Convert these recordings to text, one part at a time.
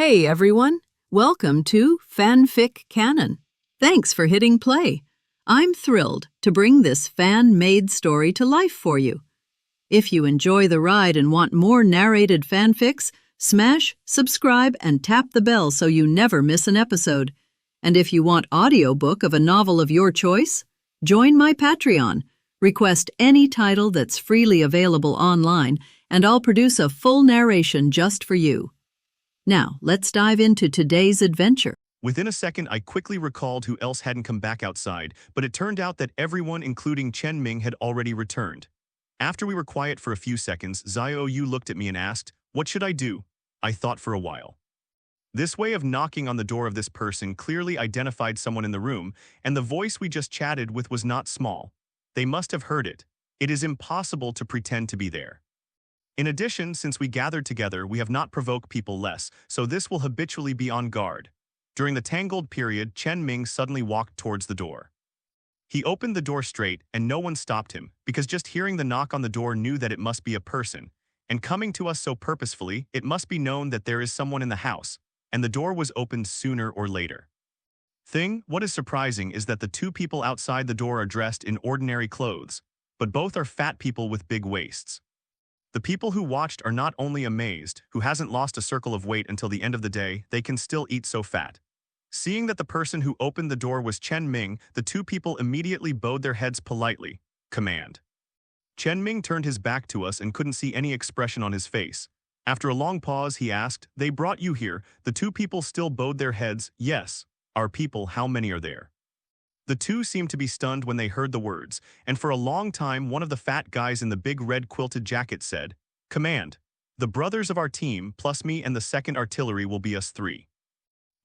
Hey everyone, welcome to FanFic Canon. Thanks for hitting play. I'm thrilled to bring this fan-made story to life for you. If you enjoy the ride and want more narrated fanfics, smash, subscribe, and tap the bell so you never miss an episode. And if you want audiobook of a novel of your choice, join my Patreon. Request any title that's freely available online, and I'll produce a full narration just for you. Now, let's dive into today's adventure. Within a second, I quickly recalled who else hadn't come back outside, but it turned out that everyone, including Chen Ming, had already returned. After we were quiet for a few seconds, Xiao Yu looked at me and asked, "What should I do?" I thought for a while. This way of knocking on the door of this person clearly identified someone in the room, and the voice we just chatted with was not small. They must have heard it. It is impossible to pretend to be there. In addition, since we gathered together, we have not provoked people less, so this will habitually be on guard. During the tangled period, Chen Ming suddenly walked towards the door. He opened the door straight, and no one stopped him, because just hearing the knock on the door knew that it must be a person. And coming to us so purposefully, it must be known that there is someone in the house, and the door was opened sooner or later. What is surprising is that the two people outside the door are dressed in ordinary clothes, but both are fat people with big waists. The people who watched are not only amazed, who hasn't lost a circle of weight until the end of the day, they can still eat so fat. Seeing that the person who opened the door was Chen Ming, the two people immediately bowed their heads politely. Command. Chen Ming turned his back to us and couldn't see any expression on his face. After a long pause, he asked, "They brought you here." The two people still bowed their heads. "Yes, our people. How many are there?" The two seemed to be stunned when they heard the words, and for a long time one of the fat guys in the big red quilted jacket said, "Command. The brothers of our team, plus me and the second artillery will be us three."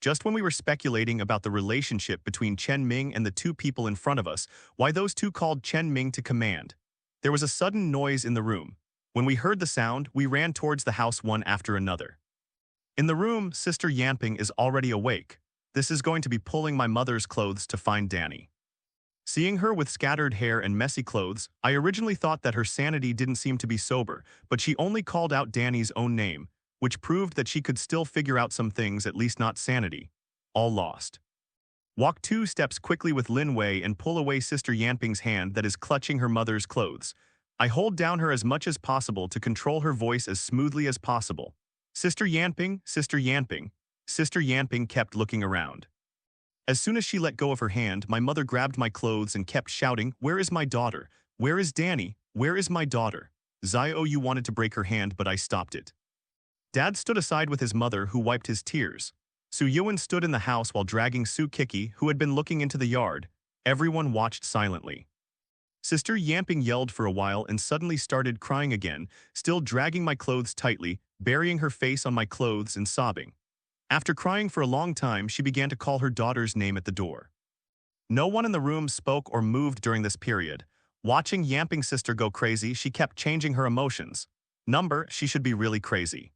Just when we were speculating about the relationship between Chen Ming and the two people in front of us, why those two called Chen Ming to command, there was a sudden noise in the room. When we heard the sound, we ran towards the house one after another. In the room, Sister Yanping is already awake. This is going to be pulling my mother's clothes to find Danny. Seeing her with scattered hair and messy clothes, I originally thought that her sanity didn't seem to be sober, but she only called out Danny's own name, which proved that she could still figure out some things, at least not sanity. All lost. Walk 2 steps quickly with Lin Wei and pull away Sister Yanping's hand that is clutching her mother's clothes. I hold down her as much as possible to control her voice as smoothly as possible. "Sister Yanping, Sister Yanping." Sister Yanping kept looking around. As soon as she let go of her hand, my mother grabbed my clothes and kept shouting, "Where is my daughter? Where is Danny? Where is my daughter?" Xiao Yu wanted to break her hand, but I stopped it. Dad stood aside with his mother, who wiped his tears. Su Yuan stood in the house while dragging Su Kiki, who had been looking into the yard. Everyone watched silently. Sister Yanping yelled for a while and suddenly started crying again, still dragging my clothes tightly, burying her face on my clothes and sobbing. After crying for a long time, she began to call her daughter's name at the door. No one in the room spoke or moved during this period. Watching Yamping's sister go crazy, she kept changing her emotions. She should be really crazy.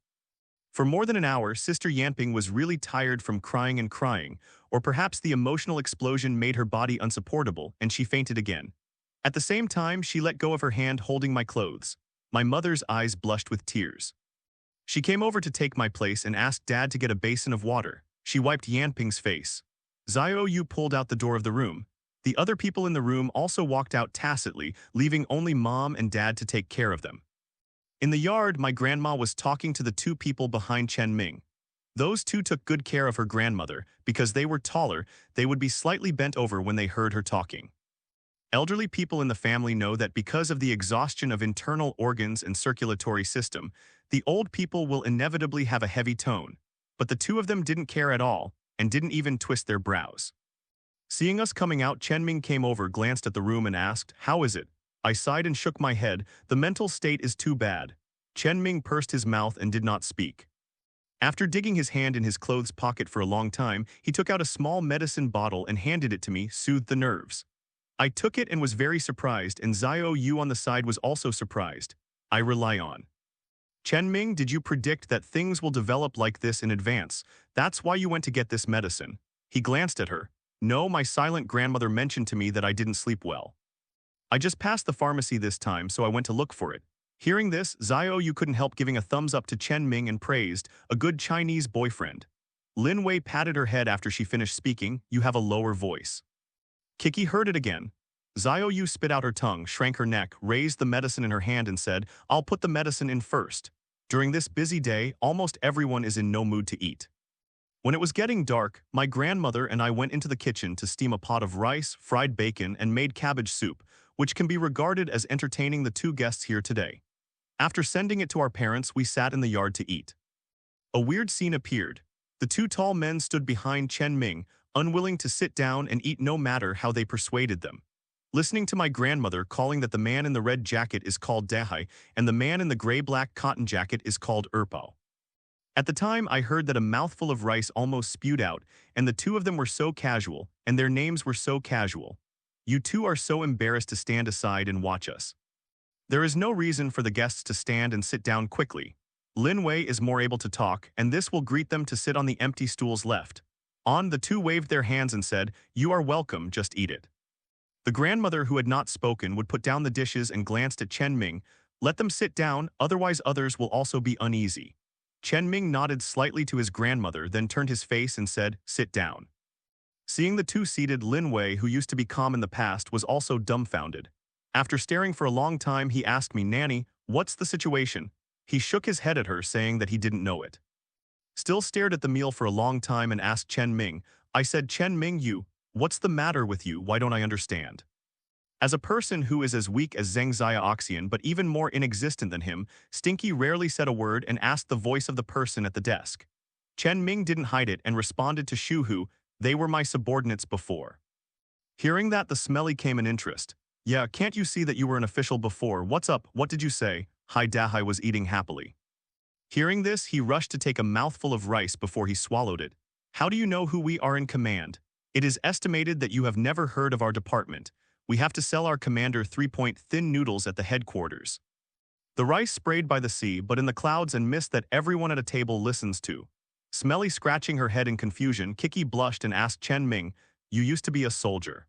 For more than an hour, Sister Yanping was really tired from crying and crying, or perhaps the emotional explosion made her body unsupportable and she fainted again. At the same time, she let go of her hand holding my clothes. My mother's eyes blushed with tears. She came over to take my place and asked Dad to get a basin of water. She wiped Yanping's face. Xiao Yu pulled out the door of the room. The other people in the room also walked out tacitly, leaving only Mom and Dad to take care of them. In the yard, my grandma was talking to the two people behind Chen Ming. Those two took good care of her grandmother. Because they were taller, they would be slightly bent over when they heard her talking. Elderly people in the family know that because of the exhaustion of internal organs and circulatory system, the old people will inevitably have a heavy tone. But the two of them didn't care at all, and didn't even twist their brows. Seeing us coming out, Chen Ming came over, glanced at the room and asked, "How is it?" I sighed and shook my head. "The mental state is too bad." Chen Ming pursed his mouth and did not speak. After digging his hand in his clothes pocket for a long time, he took out a small medicine bottle and handed it to me, "Soothe the nerves." I took it and was very surprised, and Xiao Yu on the side was also surprised. I rely on. "Chen Ming, did you predict that things will develop like this in advance? That's why you went to get this medicine?" He glanced at her. "No, my silent grandmother mentioned to me that I didn't sleep well. I just passed the pharmacy this time, so I went to look for it. Hearing this, Xiao Yu couldn't help giving a thumbs up to Chen Ming and praised, a good Chinese boyfriend. Lin Wei patted her head after she finished speaking, you have a lower voice. Kiki heard it again. Xiao Yu spit out her tongue, shrank her neck, raised the medicine in her hand and said, I'll put the medicine in first. During this busy day, almost everyone is in no mood to eat. When it was getting dark, my grandmother and I went into the kitchen to steam a pot of rice, fried bacon, and made cabbage soup, which can be regarded as entertaining the two guests here today. After sending it to our parents, we sat in the yard to eat. A weird scene appeared. The two tall men stood behind Chen Ming, unwilling to sit down and eat no matter how they persuaded them. Listening to my grandmother calling that the man in the red jacket is called Dahai and the man in the gray-black cotton jacket is called Erpo. At the time, I heard that a mouthful of rice almost spewed out, and the two of them were so casual, and their names were so casual. You two are so embarrassed to stand aside and watch us. There is no reason for the guests to stand and sit down quickly. Lin Wei is more able to talk, and this will greet them to sit on the empty stools left. On, the two waved their hands and said, You are welcome, just eat it. The grandmother who had not spoken would put down the dishes and glanced at Chen Ming. Let them sit down, otherwise others will also be uneasy. Chen Ming nodded slightly to his grandmother, then turned his face and said, Sit down. Seeing the two seated, Lin Wei, who used to be calm in the past, was also dumbfounded. After staring for a long time, he asked me, Nanny, what's the situation? He shook his head at her, saying that he didn't know it. Still stared at the meal for a long time and asked Chen Ming. I said, Chen Ming, what's the matter with you? Why don't I understand? As a person who is as weak as Zheng Xiaoxian but even more inexistent than him, Stinky rarely said a word and asked the voice of the person at the desk. Chen Ming didn't hide it and responded to Shu Hu, they were my subordinates before. Hearing that, the smelly came in interest. Yeah, can't you see that you were an official before? What's up? What did you say? Hai Dahai was eating happily. Hearing this, he rushed to take a mouthful of rice before he swallowed it. How do you know who we are in command? It is estimated that you have never heard of our department. We have to sell our commander 3-point thin noodles at the headquarters. The rice sprayed by the sea, but in the clouds and mist that everyone at a table listens to. Smelly scratching her head in confusion, Kiki blushed and asked Chen Ming, You used to be a soldier.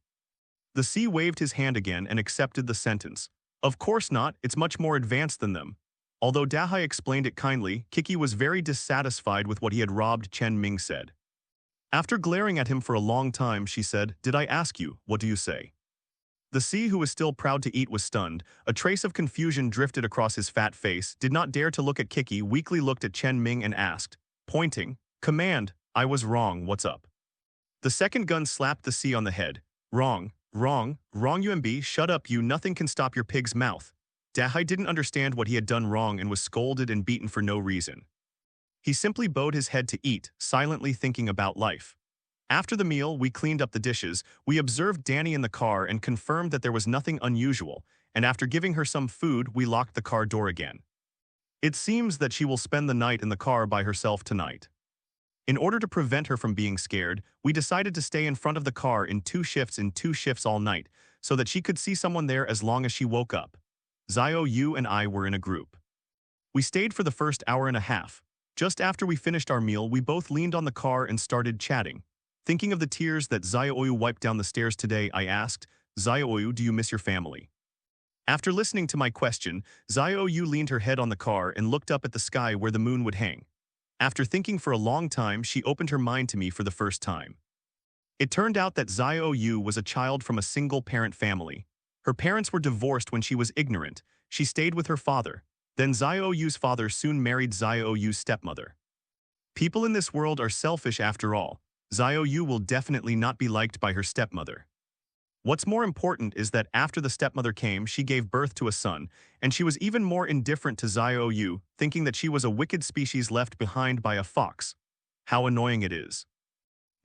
The sea waved his hand again and accepted the sentence. Of course not, it's much more advanced than them. Although Dahai explained it kindly, Kiki was very dissatisfied with what he had robbed. Chen Ming said. After glaring at him for a long time, she said, Did I ask you, what do you say? The sea, who was still proud to eat, was stunned. A trace of confusion drifted across his fat face, did not dare to look at Kiki, weakly looked at Chen Ming and asked, pointing, Command, I was wrong, what's up? The second gun slapped the sea on the head. Wrong, UMB, shut up you, nothing can stop your pig's mouth. Dahai didn't understand what he had done wrong and was scolded and beaten for no reason. He simply bowed his head to eat, silently thinking about life. After the meal, we cleaned up the dishes, we observed Danny in the car and confirmed that there was nothing unusual, and after giving her some food, we locked the car door again. It seems that she will spend the night in the car by herself tonight. In order to prevent her from being scared, we decided to stay in front of the car in two shifts all night, so that she could see someone there as long as she woke up. Xiao Yu and I were in a group. We stayed for the first hour and a half. Just after we finished our meal, we both leaned on the car and started chatting. Thinking of the tears that Xiao Yu wiped down the stairs today, I asked, Xiao Yu, do you miss your family? After listening to my question, Xiao Yu leaned her head on the car and looked up at the sky where the moon would hang. After thinking for a long time, she opened her mind to me for the first time. It turned out that Xiao Yu was a child from a single-parent family. Her parents were divorced when she was ignorant. She stayed with her father. Then Xiao Yu's father soon married Xiao Yu's stepmother. People in this world are selfish after all. Xiao Yu will definitely not be liked by her stepmother. What's more important is that after the stepmother came, she gave birth to a son, and she was even more indifferent to Xiao Yu, thinking that she was a wicked species left behind by a fox. How annoying it is.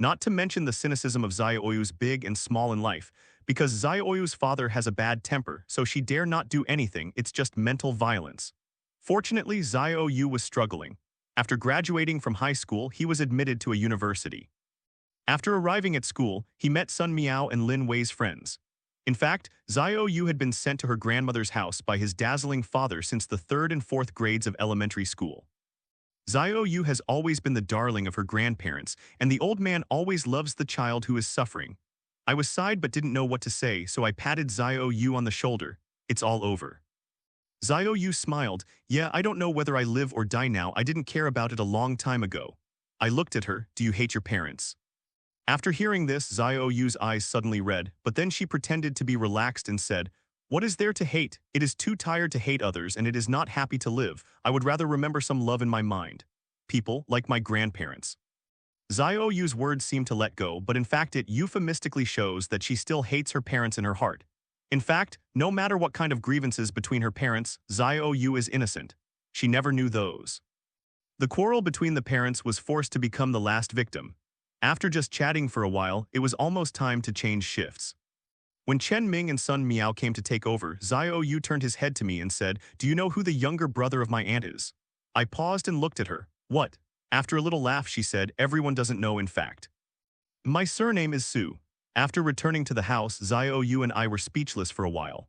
Not to mention the cynicism of Xiao Yu's big and small in life, because Xiao Yu's father has a bad temper, so she dare not do anything, it's just mental violence. Fortunately, Xiao Yu was struggling. After graduating from high school, he was admitted to a university. After arriving at school, he met Sun Miao and Lin Wei's friends. In fact, Xiao Yu had been sent to her grandmother's house by his dazzling father since the 3rd and 4th grades of elementary school. Xiao Yu has always been the darling of her grandparents, and the old man always loves the child who is suffering. I was sighed but didn't know what to say, so I patted Xiao Yu on the shoulder. It's all over. Xiao Yu smiled. Yeah, I don't know whether I live or die now. I didn't care about it a long time ago. I looked at her. Do you hate your parents? After hearing this, Xiao Yu's eyes suddenly red, but then she pretended to be relaxed and said, what is there to hate? It is too tired to hate others and it is not happy to live. I would rather remember some love in my mind. People, like my grandparents. Xiao Yu's words seem to let go, but in fact it euphemistically shows that she still hates her parents in her heart. In fact, no matter what kind of grievances between her parents, Xiao Yu is innocent. She never knew those. The quarrel between the parents was forced to become the last victim. After just chatting for a while, it was almost time to change shifts. When Chen Ming and Sun Miao came to take over, Xiao Yu turned his head to me and said, do you know who the younger brother of my aunt is? I paused and looked at her. What? After a little laugh she said, everyone doesn't know in fact. My surname is Su. After returning to the house, Xiao Yu and I were speechless for a while.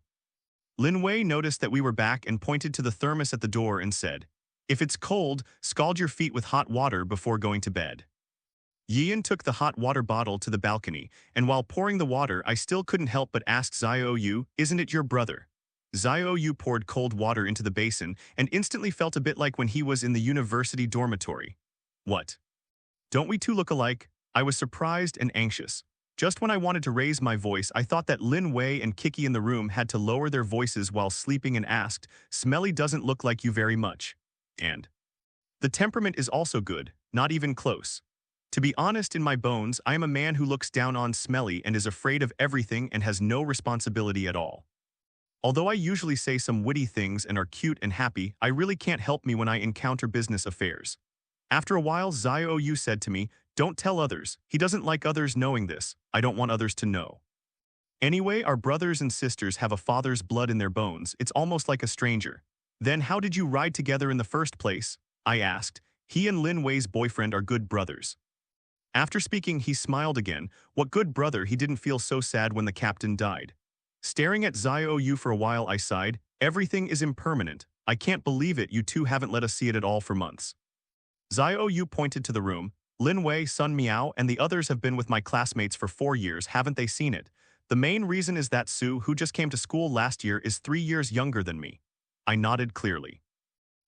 Lin Wei noticed that we were back and pointed to the thermos at the door and said, if it's cold, scald your feet with hot water before going to bed. Yian took the hot water bottle to the balcony, and while pouring the water I still couldn't help but ask Xiao Yu, isn't it your brother? Xiao Yu poured cold water into the basin and instantly felt a bit like when he was in the university dormitory. What? Don't we two look alike? I was surprised and anxious. Just when I wanted to raise my voice, I thought that Lin Wei and Kiki in the room had to lower their voices while sleeping and asked, Smelly doesn't look like you very much. And the temperament is also good, not even close. To be honest, in my bones, I am a man who looks down on Smelly and is afraid of everything and has no responsibility at all. Although I usually say some witty things and are cute and happy, I really can't help me when I encounter business affairs. After a while, Xiao Yu said to me, don't tell others. He doesn't like others knowing this. I don't want others to know. Anyway, our brothers and sisters have a father's blood in their bones. It's almost like a stranger. Then how did you ride together in the first place? I asked. He and Lin Wei's boyfriend are good brothers. After speaking, he smiled again. What good brother, he didn't feel so sad when the captain died. Staring at Xiao Yu for a while, I sighed. Everything is impermanent. I can't believe it, you two haven't let us see it at all for months. Xiao Yu pointed to the room. Lin Wei, Sun Miao, and the others have been with my classmates for 4 years, haven't they seen it? The main reason is that Su, who just came to school last year, is 3 years younger than me. I nodded clearly.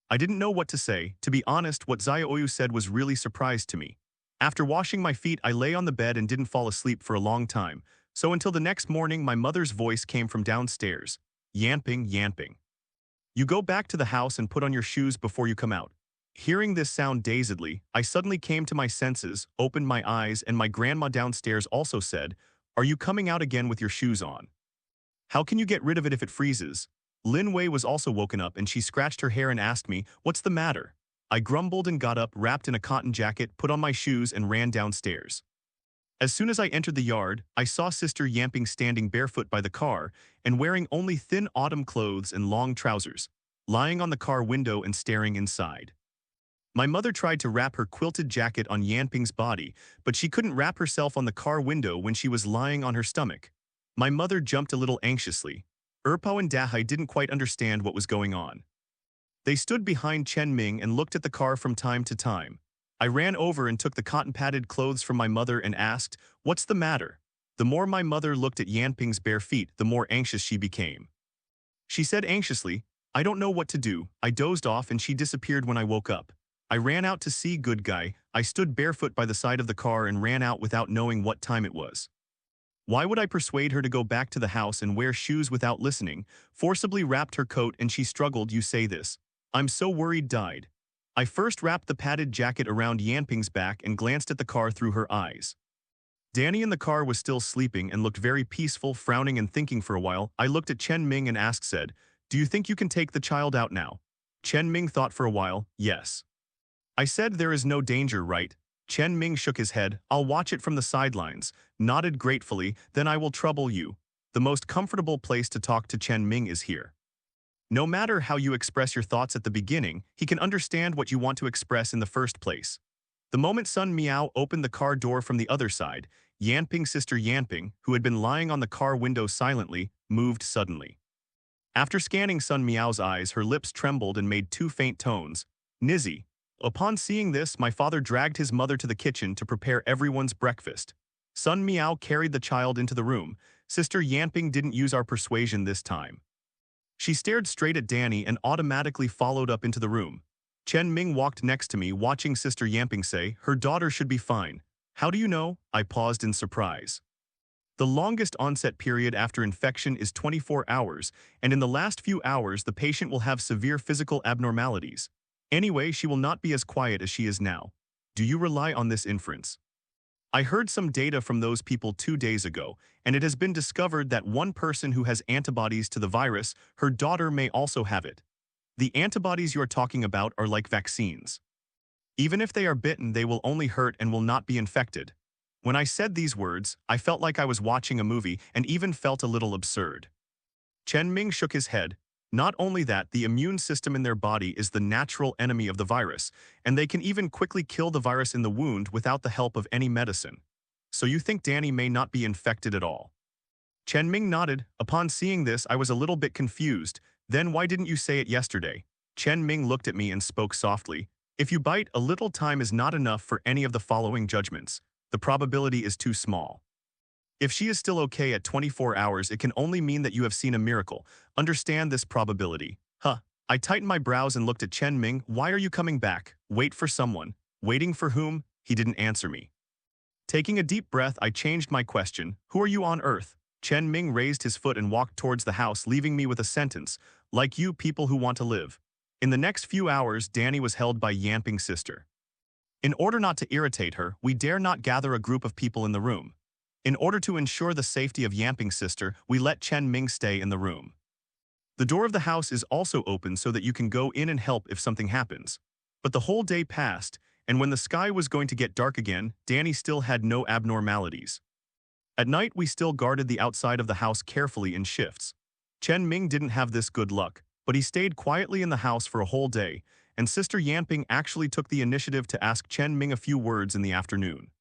I didn't know what to say. To be honest, what Xiao Yu said was really surprised to me. After washing my feet, I lay on the bed and didn't fall asleep for a long time. So until the next morning, my mother's voice came from downstairs. Yamping, yamping. You go back to the house and put on your shoes before you come out. Hearing this sound dazedly, I suddenly came to my senses, opened my eyes, and my grandma downstairs also said, are you coming out again with your shoes on? How can you get rid of it if it freezes? Lin Wei was also woken up and she scratched her hair and asked me, what's the matter? I grumbled and got up, wrapped in a cotton jacket, put on my shoes, and ran downstairs. As soon as I entered the yard, I saw Sister Yamping standing barefoot by the car and wearing only thin autumn clothes and long trousers, lying on the car window and staring inside. My mother tried to wrap her quilted jacket on Yamping's body, but she couldn't wrap herself on the car window when she was lying on her stomach. My mother jumped a little anxiously. Erpo and Dahai didn't quite understand what was going on. They stood behind Chen Ming and looked at the car from time to time. I ran over and took the cotton-padded clothes from my mother and asked, what's the matter? The more my mother looked at Yamping's bare feet, the more anxious she became. She said anxiously, I don't know what to do. I dozed off and she disappeared when I woke up. I ran out to see good guy. I stood barefoot by the side of the car and ran out without knowing what time it was. Why would I persuade her to go back to the house and wear shoes without listening? Forcibly wrapped her coat and she struggled, you say this. I'm so worried, died. I first wrapped the padded jacket around Yamping's back and glanced at the car through her eyes. Danny in the car was still sleeping and looked very peaceful, frowning and thinking for a while. I looked at Chen Ming and said, do you think you can take the child out now? Chen Ming thought for a while, yes. I said there is no danger, right? Chen Ming shook his head. I'll watch it from the sidelines, nodded gratefully, then I will trouble you. The most comfortable place to talk to Chen Ming is here. No matter how you express your thoughts at the beginning, he can understand what you want to express in the first place. The moment Sun Miao opened the car door from the other side, Yamping's sister Yamping, who had been lying on the car window silently, moved suddenly. After scanning Sun Miao's eyes, her lips trembled and made 2 faint tones. Nizzy. Upon seeing this, my father dragged his mother to the kitchen to prepare everyone's breakfast. Sun Miao carried the child into the room. Sister Yamping didn't use our persuasion this time. She stared straight at Danny and automatically followed up into the room. Chen Ming walked next to me, watching Sister Yamping say, "Her daughter should be fine." "How do you know?" I paused in surprise. The longest onset period after infection is 24 hours, and in the last few hours the patient will have severe physical abnormalities. Anyway, she will not be as quiet as she is now. Do you rely on this inference? I heard some data from those people 2 days ago, and it has been discovered that one person who has antibodies to the virus, her daughter may also have it. The antibodies you're talking about are like vaccines. Even if they are bitten, they will only hurt and will not be infected. When I said these words, I felt like I was watching a movie and even felt a little absurd. Chen Ming shook his head. Not only that, the immune system in their body is the natural enemy of the virus, and they can even quickly kill the virus in the wound without the help of any medicine. So you think Danny may not be infected at all? Chen Ming nodded. Upon seeing this, I was a little bit confused. Then why didn't you say it yesterday? Chen Ming looked at me and spoke softly. If you bite, a little time is not enough for any of the following judgments. The probability is too small. If she is still okay at 24 hours, it can only mean that you have seen a miracle. Understand this probability. Huh. I tightened my brows and looked at Chen Ming. Why are you coming back? Wait for someone. Waiting for whom? He didn't answer me. Taking a deep breath, I changed my question. Who are you on Earth? Chen Ming raised his foot and walked towards the house, leaving me with a sentence. Like you, people who want to live. In the next few hours, Danny was held by Yamping's sister. In order not to irritate her, we dare not gather a group of people in the room. In order to ensure the safety of Yamping's sister, we let Chen Ming stay in the room. The door of the house is also open so that you can go in and help if something happens. But the whole day passed, and when the sky was going to get dark again, Danny still had no abnormalities. At night, we still guarded the outside of the house carefully in shifts. Chen Ming didn't have this good luck, but he stayed quietly in the house for a whole day, and Sister Yamping actually took the initiative to ask Chen Ming a few words in the afternoon.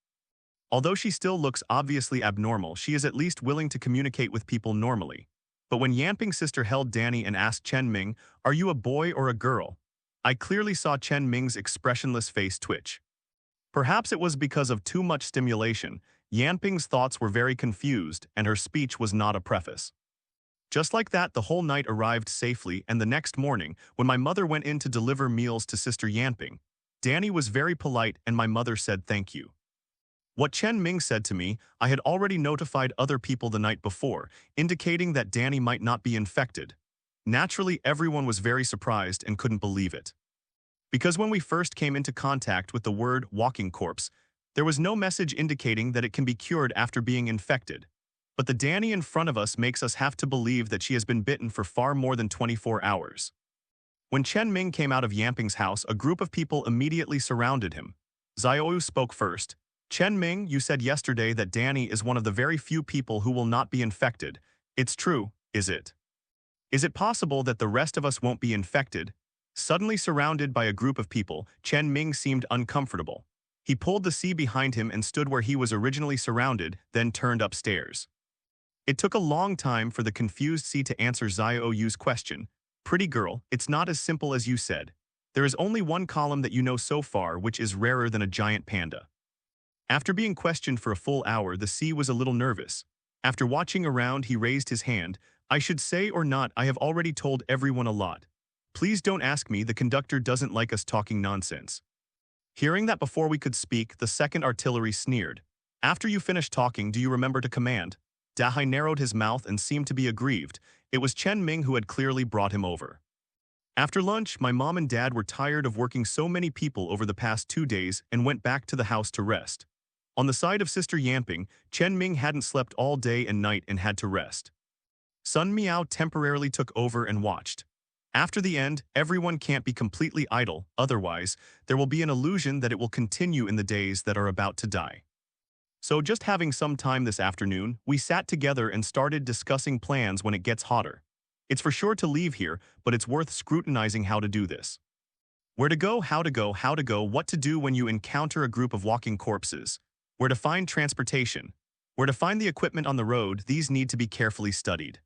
Although she still looks obviously abnormal, she is at least willing to communicate with people normally. But when Yamping's sister held Danny and asked Chen Ming, "Are you a boy or a girl?" I clearly saw Chen Ming's expressionless face twitch. Perhaps it was because of too much stimulation. Yamping's thoughts were very confused, and her speech was not a preface. Just like that, the whole night arrived safely, and the next morning, when my mother went in to deliver meals to Sister Yamping, Danny was very polite and my mother said thank you. What Chen Ming said to me, I had already notified other people the night before, indicating that Danny might not be infected. Naturally, everyone was very surprised and couldn't believe it. Because when we first came into contact with the word walking corpse, there was no message indicating that it can be cured after being infected. But the Danny in front of us makes us have to believe that she has been bitten for far more than 24 hours. When Chen Ming came out of Yamping's house, a group of people immediately surrounded him. Xiaoyu spoke first. Chen Ming, you said yesterday that Danny is one of the very few people who will not be infected. It's true, is it? Is it possible that the rest of us won't be infected? Suddenly surrounded by a group of people, Chen Ming seemed uncomfortable. He pulled the sea behind him and stood where he was originally surrounded, then turned upstairs. It took a long time for the confused sea to answer Xiaoyu's question. Pretty girl, it's not as simple as you said. There is only one column that you know so far, which is rarer than a giant panda. After being questioned for a full hour, the sea was a little nervous. After watching around, he raised his hand. I should say or not, I have already told everyone a lot. Please don't ask me, the conductor doesn't like us talking nonsense. Hearing that before we could speak, the second artillery sneered. After you finish talking, do you remember to command? Dahai narrowed his mouth and seemed to be aggrieved. It was Chen Ming who had clearly brought him over. After lunch, my mom and dad were tired of working so many people over the past 2 days and went back to the house to rest. On the side of Sister Yamping, Chen Ming hadn't slept all day and night and had to rest. Sun Miao temporarily took over and watched. After the end, everyone can't be completely idle, otherwise, there will be an illusion that it will continue in the days that are about to die. So just having some time this afternoon, we sat together and started discussing plans when it gets hotter. It's for sure to leave here, but it's worth scrutinizing how to do this. Where to go, how to go, what to do when you encounter a group of walking corpses, where to find transportation, where to find the equipment on the road, these need to be carefully studied.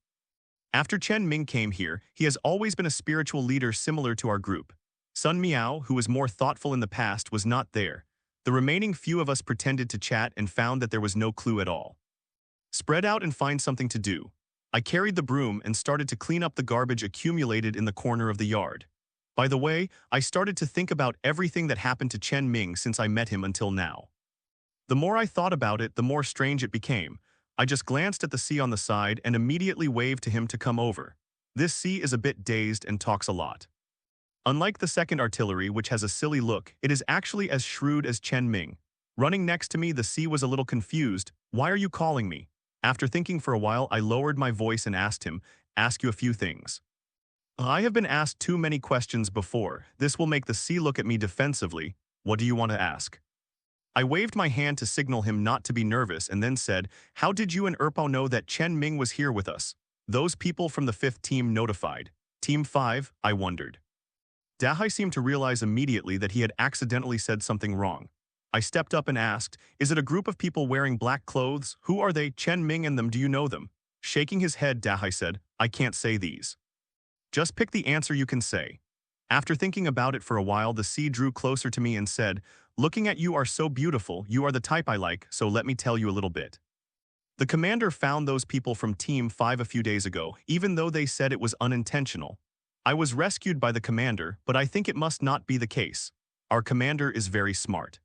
After Chen Ming came here, he has always been a spiritual leader similar to our group. Sun Miao, who was more thoughtful in the past, was not there. The remaining few of us pretended to chat and found that there was no clue at all. Spread out and find something to do. I carried the broom and started to clean up the garbage accumulated in the corner of the yard. By the way, I started to think about everything that happened to Chen Ming since I met him until now. The more I thought about it, the more strange it became. I just glanced at the sea on the side and immediately waved to him to come over. This sea is a bit dazed and talks a lot. Unlike the second artillery, which has a silly look, it is actually as shrewd as Chen Ming. Running next to me, the sea was a little confused. Why are you calling me? After thinking for a while, I lowered my voice and asked him, ask you a few things. I have been asked too many questions before. This will make the sea look at me defensively. What do you want to ask? I waved my hand to signal him not to be nervous and then said, how did you and Erpo know that Chen Ming was here with us? Those people from the 5th team notified. Team 5, I wondered. Dahai seemed to realize immediately that he had accidentally said something wrong. I stepped up and asked, is it a group of people wearing black clothes? Who are they? Chen Ming and them, do you know them? Shaking his head, Dahai said, I can't say these. Just pick the answer you can say. After thinking about it for a while, the sea drew closer to me and said, looking at you are so beautiful, you are the type I like, so let me tell you a little bit. The commander found those people from Team 5 a few days ago, even though they said it was unintentional. I was rescued by the commander, but I think it must not be the case. Our commander is very smart.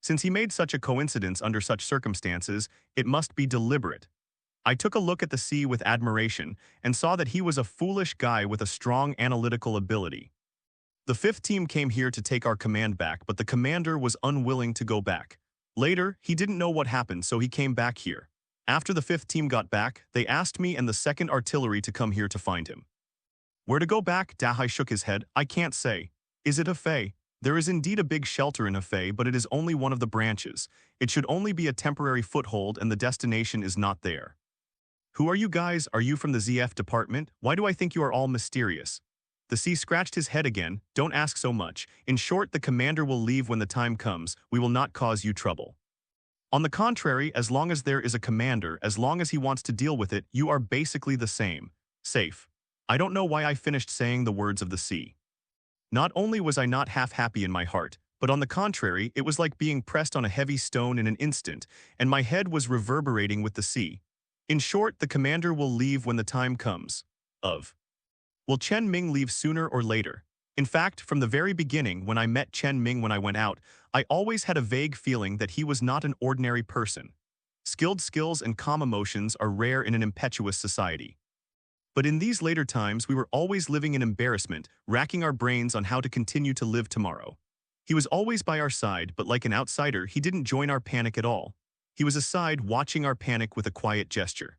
Since he made such a coincidence under such circumstances, it must be deliberate. I took a look at the sea with admiration and saw that he was a foolish guy with a strong analytical ability. The 5th team came here to take our command back, but the commander was unwilling to go back. Later, he didn't know what happened, so he came back here. After the 5th team got back, they asked me and the 2nd artillery to come here to find him. Where to go back? Dahai shook his head. I can't say. Is it Hefei? There is indeed a big shelter in Hefei, but it is only one of the branches. It should only be a temporary foothold and the destination is not there. Who are you guys? Are you from the ZF department? Why do I think you are all mysterious? The sea scratched his head again. Don't ask so much. In short, the commander will leave when the time comes. We will not cause you trouble. On the contrary, as long as there is a commander, as long as he wants to deal with it, you are basically the same. Safe. I don't know why I finished saying the words of the sea. Not only was I not half happy in my heart, but on the contrary, it was like being pressed on a heavy stone in an instant, and my head was reverberating with the sea. In short, the commander will leave when the time comes. Will Chen Ming leave sooner or later? In fact, from the very beginning, when I met Chen Ming when I went out, I always had a vague feeling that he was not an ordinary person. Skilled skills and calm emotions are rare in an impetuous society. But in these later times, we were always living in embarrassment, racking our brains on how to continue to live tomorrow. He was always by our side, but like an outsider, he didn't join our panic at all. He was aside, watching our panic with a quiet gesture.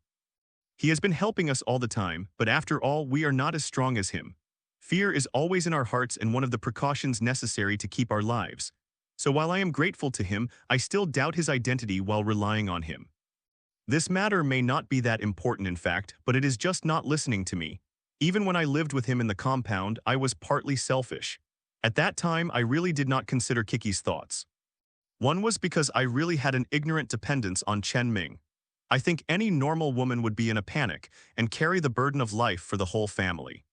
He has been helping us all the time, but after all, we are not as strong as him. Fear is always in our hearts and one of the precautions necessary to keep our lives. So while I am grateful to him, I still doubt his identity while relying on him. This matter may not be that important in fact, but it is just not listening to me. Even when I lived with him in the compound, I was partly selfish. At that time, I really did not consider Kiki's thoughts. One was because I really had an ignorant dependence on Chen Ming. I think any normal woman would be in a panic and carry the burden of life for the whole family.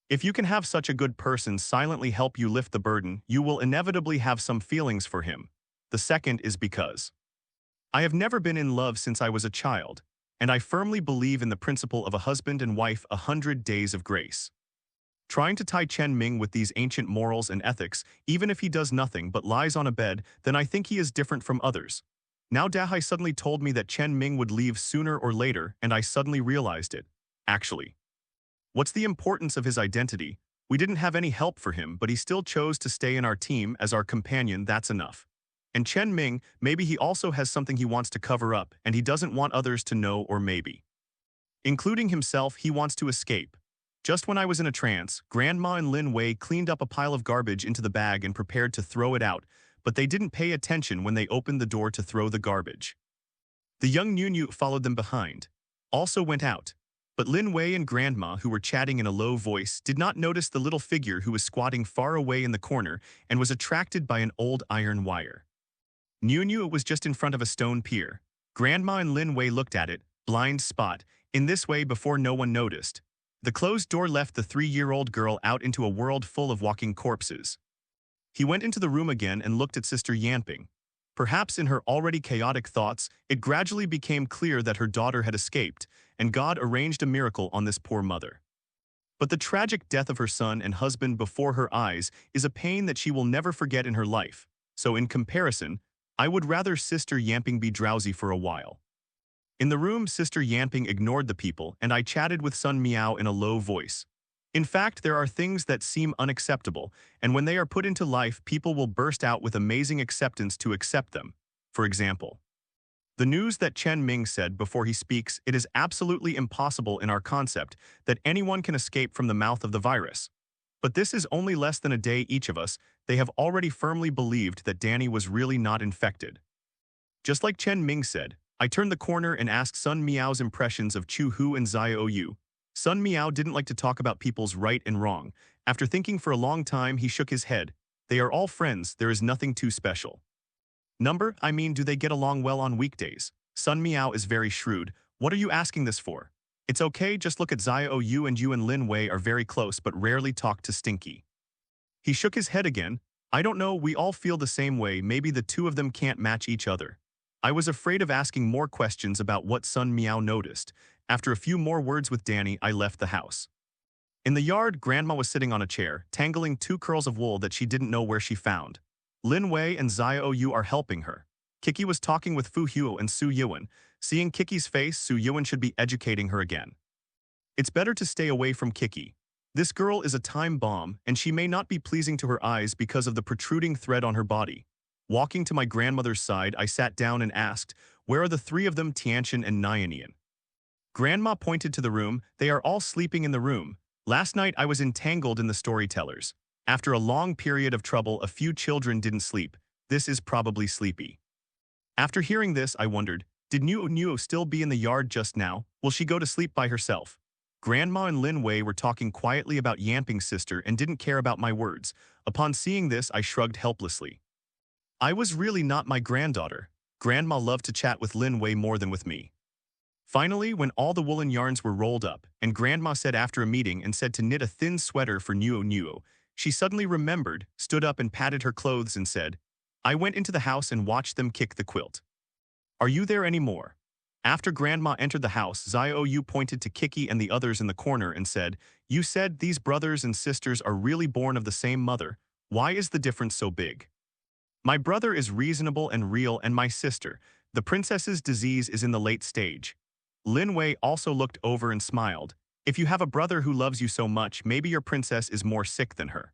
If you can have such a good person silently help you lift the burden, you will inevitably have some feelings for him. The second is because I have never been in love since I was a child, and I firmly believe in the principle of a husband and wife 100 days of grace. Trying to tie Chen Ming with these ancient morals and ethics, even if he does nothing but lies on a bed, then I think he is different from others. Now Dahai suddenly told me that Chen Ming would leave sooner or later, and I suddenly realized it. Actually, what's the importance of his identity? We didn't have any help for him, but he still chose to stay in our team as our companion. That's enough. And Chen Ming, maybe he also has something he wants to cover up, and he doesn't want others to know, or maybe, including himself, he wants to escape. Just when I was in a trance, Grandma and Lin Wei cleaned up a pile of garbage into the bag and prepared to throw it out, but they didn't pay attention when they opened the door to throw the garbage. The young Nunu followed them behind, also went out, but Lin Wei and Grandma, who were chatting in a low voice, did not notice the little figure who was squatting far away in the corner and was attracted by an old iron wire. Nunu was just in front of a stone pier. Grandma and Lin Wei looked at it, blind spot, in this way before no one noticed. The closed door left the 3-year-old girl out into a world full of walking corpses. He went into the room again and looked at Sister Yanping. Perhaps in her already chaotic thoughts, it gradually became clear that her daughter had escaped, and God arranged a miracle on this poor mother. But the tragic death of her son and husband before her eyes is a pain that she will never forget in her life. So in comparison, I would rather Sister Yamping be drowsy for a while. In the room, Sister Yamping ignored the people, and I chatted with Sun Meow in a low voice. In fact, there are things that seem unacceptable, and when they are put into life, people will burst out with amazing acceptance to accept them. For example, the news that Chen Ming said before he speaks, it is absolutely impossible in our concept that anyone can escape from the mouth of the virus. But this is only less than a day each of us, they have already firmly believed that Danny was really not infected. Just like Chen Ming said, I turned the corner and asked Sun Meow's impressions of Chu Hu and Xiao Yu. Sun Meow didn't like to talk about people's right and wrong. After thinking for a long time, he shook his head. They are all friends, there is nothing too special. Do they get along well on weekdays? Sun Meow is very shrewd. What are you asking this for? It's okay, just look at Xiao Yu, and you and Lin Wei are very close but rarely talk to Stinky. He shook his head again. I don't know, we all feel the same way, maybe the two of them can't match each other. I was afraid of asking more questions about what Sun Meow noticed. After a few more words with Danny, I left the house. In the yard, Grandma was sitting on a chair, tangling 2 curls of wool that she didn't know where she found. Lin Wei and Xiao Yu are helping her. Kiki was talking with Fu Huo and Su Yuan. Seeing Kiki's face, Su Yuan should be educating her again. It's better to stay away from Kiki. This girl is a time bomb, and she may not be pleasing to her eyes because of the protruding thread on her body. Walking to my grandmother's side, I sat down and asked, where are the 3 of them, Tianqian and Nianian? Grandma pointed to the room. They are all sleeping in the room. Last night I was entangled in the storytellers. After a long period of trouble, a few children didn't sleep. This is probably sleepy. After hearing this, I wondered, did Nuo still be in the yard just now? Will she go to sleep by herself? Grandma and Lin Wei were talking quietly about Yamping's sister and didn't care about my words. Upon seeing this, I shrugged helplessly. I was really not my granddaughter. Grandma loved to chat with Lin Wei more than with me. Finally, when all the woolen yarns were rolled up, and Grandma said after a meeting and said to knit a thin sweater for Nuo, she suddenly remembered, stood up and patted her clothes and said, I went into the house and watched them kick the quilt. Are you there anymore? After Grandma entered the house, Xiao Yu pointed to Kiki and the others in the corner and said, you said these brothers and sisters are really born of the same mother. Why is the difference so big? My brother is reasonable and real, and my sister, the princess's disease, is in the late stage. Lin Wei also looked over and smiled. If you have a brother who loves you so much, maybe your princess is more sick than her.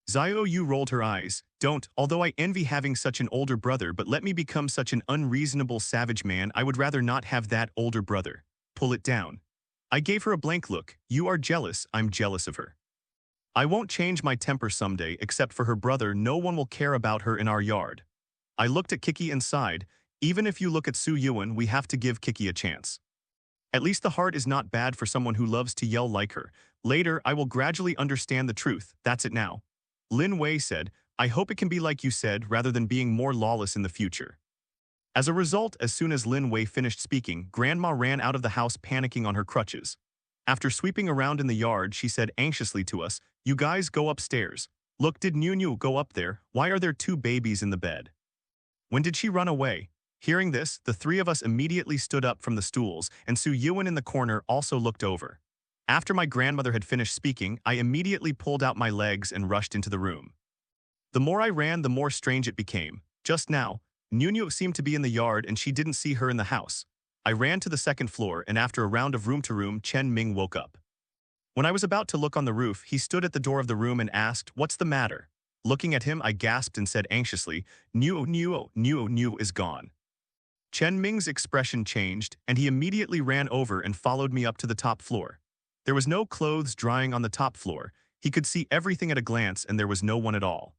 Xiao Yu rolled her eyes. Don't, although I envy having such an older brother, but let me become such an unreasonable savage man, I would rather not have that older brother. Pull it down. I gave her a blank look. You are jealous, I'm jealous of her. I won't change my temper someday, except for her brother, no one will care about her in our yard. I looked at Kiki and sighed. Even if you look at Su Yuan, we have to give Kiki a chance. At least the heart is not bad for someone who loves to yell like her. Later, I will gradually understand the truth, that's it now. Lin Wei said, I hope it can be like you said, rather than being more lawless in the future. As a result, as soon as Lin Wei finished speaking, Grandma ran out of the house panicking on her crutches. After sweeping around in the yard, she said anxiously to us, you guys go upstairs. Look, did Niu go up there? Why are there 2 babies in the bed? When did she run away? Hearing this, the 3 of us immediately stood up from the stools, and Su Yuan in the corner also looked over. After my grandmother had finished speaking, I immediately pulled out my legs and rushed into the room. The more I ran, the more strange it became. Just now, Niu seemed to be in the yard and she didn't see her in the house. I ran to the 2nd floor, and after a round of room-to-room, Chen Ming woke up. When I was about to look on the roof, he stood at the door of the room and asked, what's the matter? Looking at him, I gasped and said anxiously, Niu is gone. Chen Ming's expression changed, and he immediately ran over and followed me up to the top floor. There was no clothes drying on the top floor. He could see everything at a glance, and there was no one at all.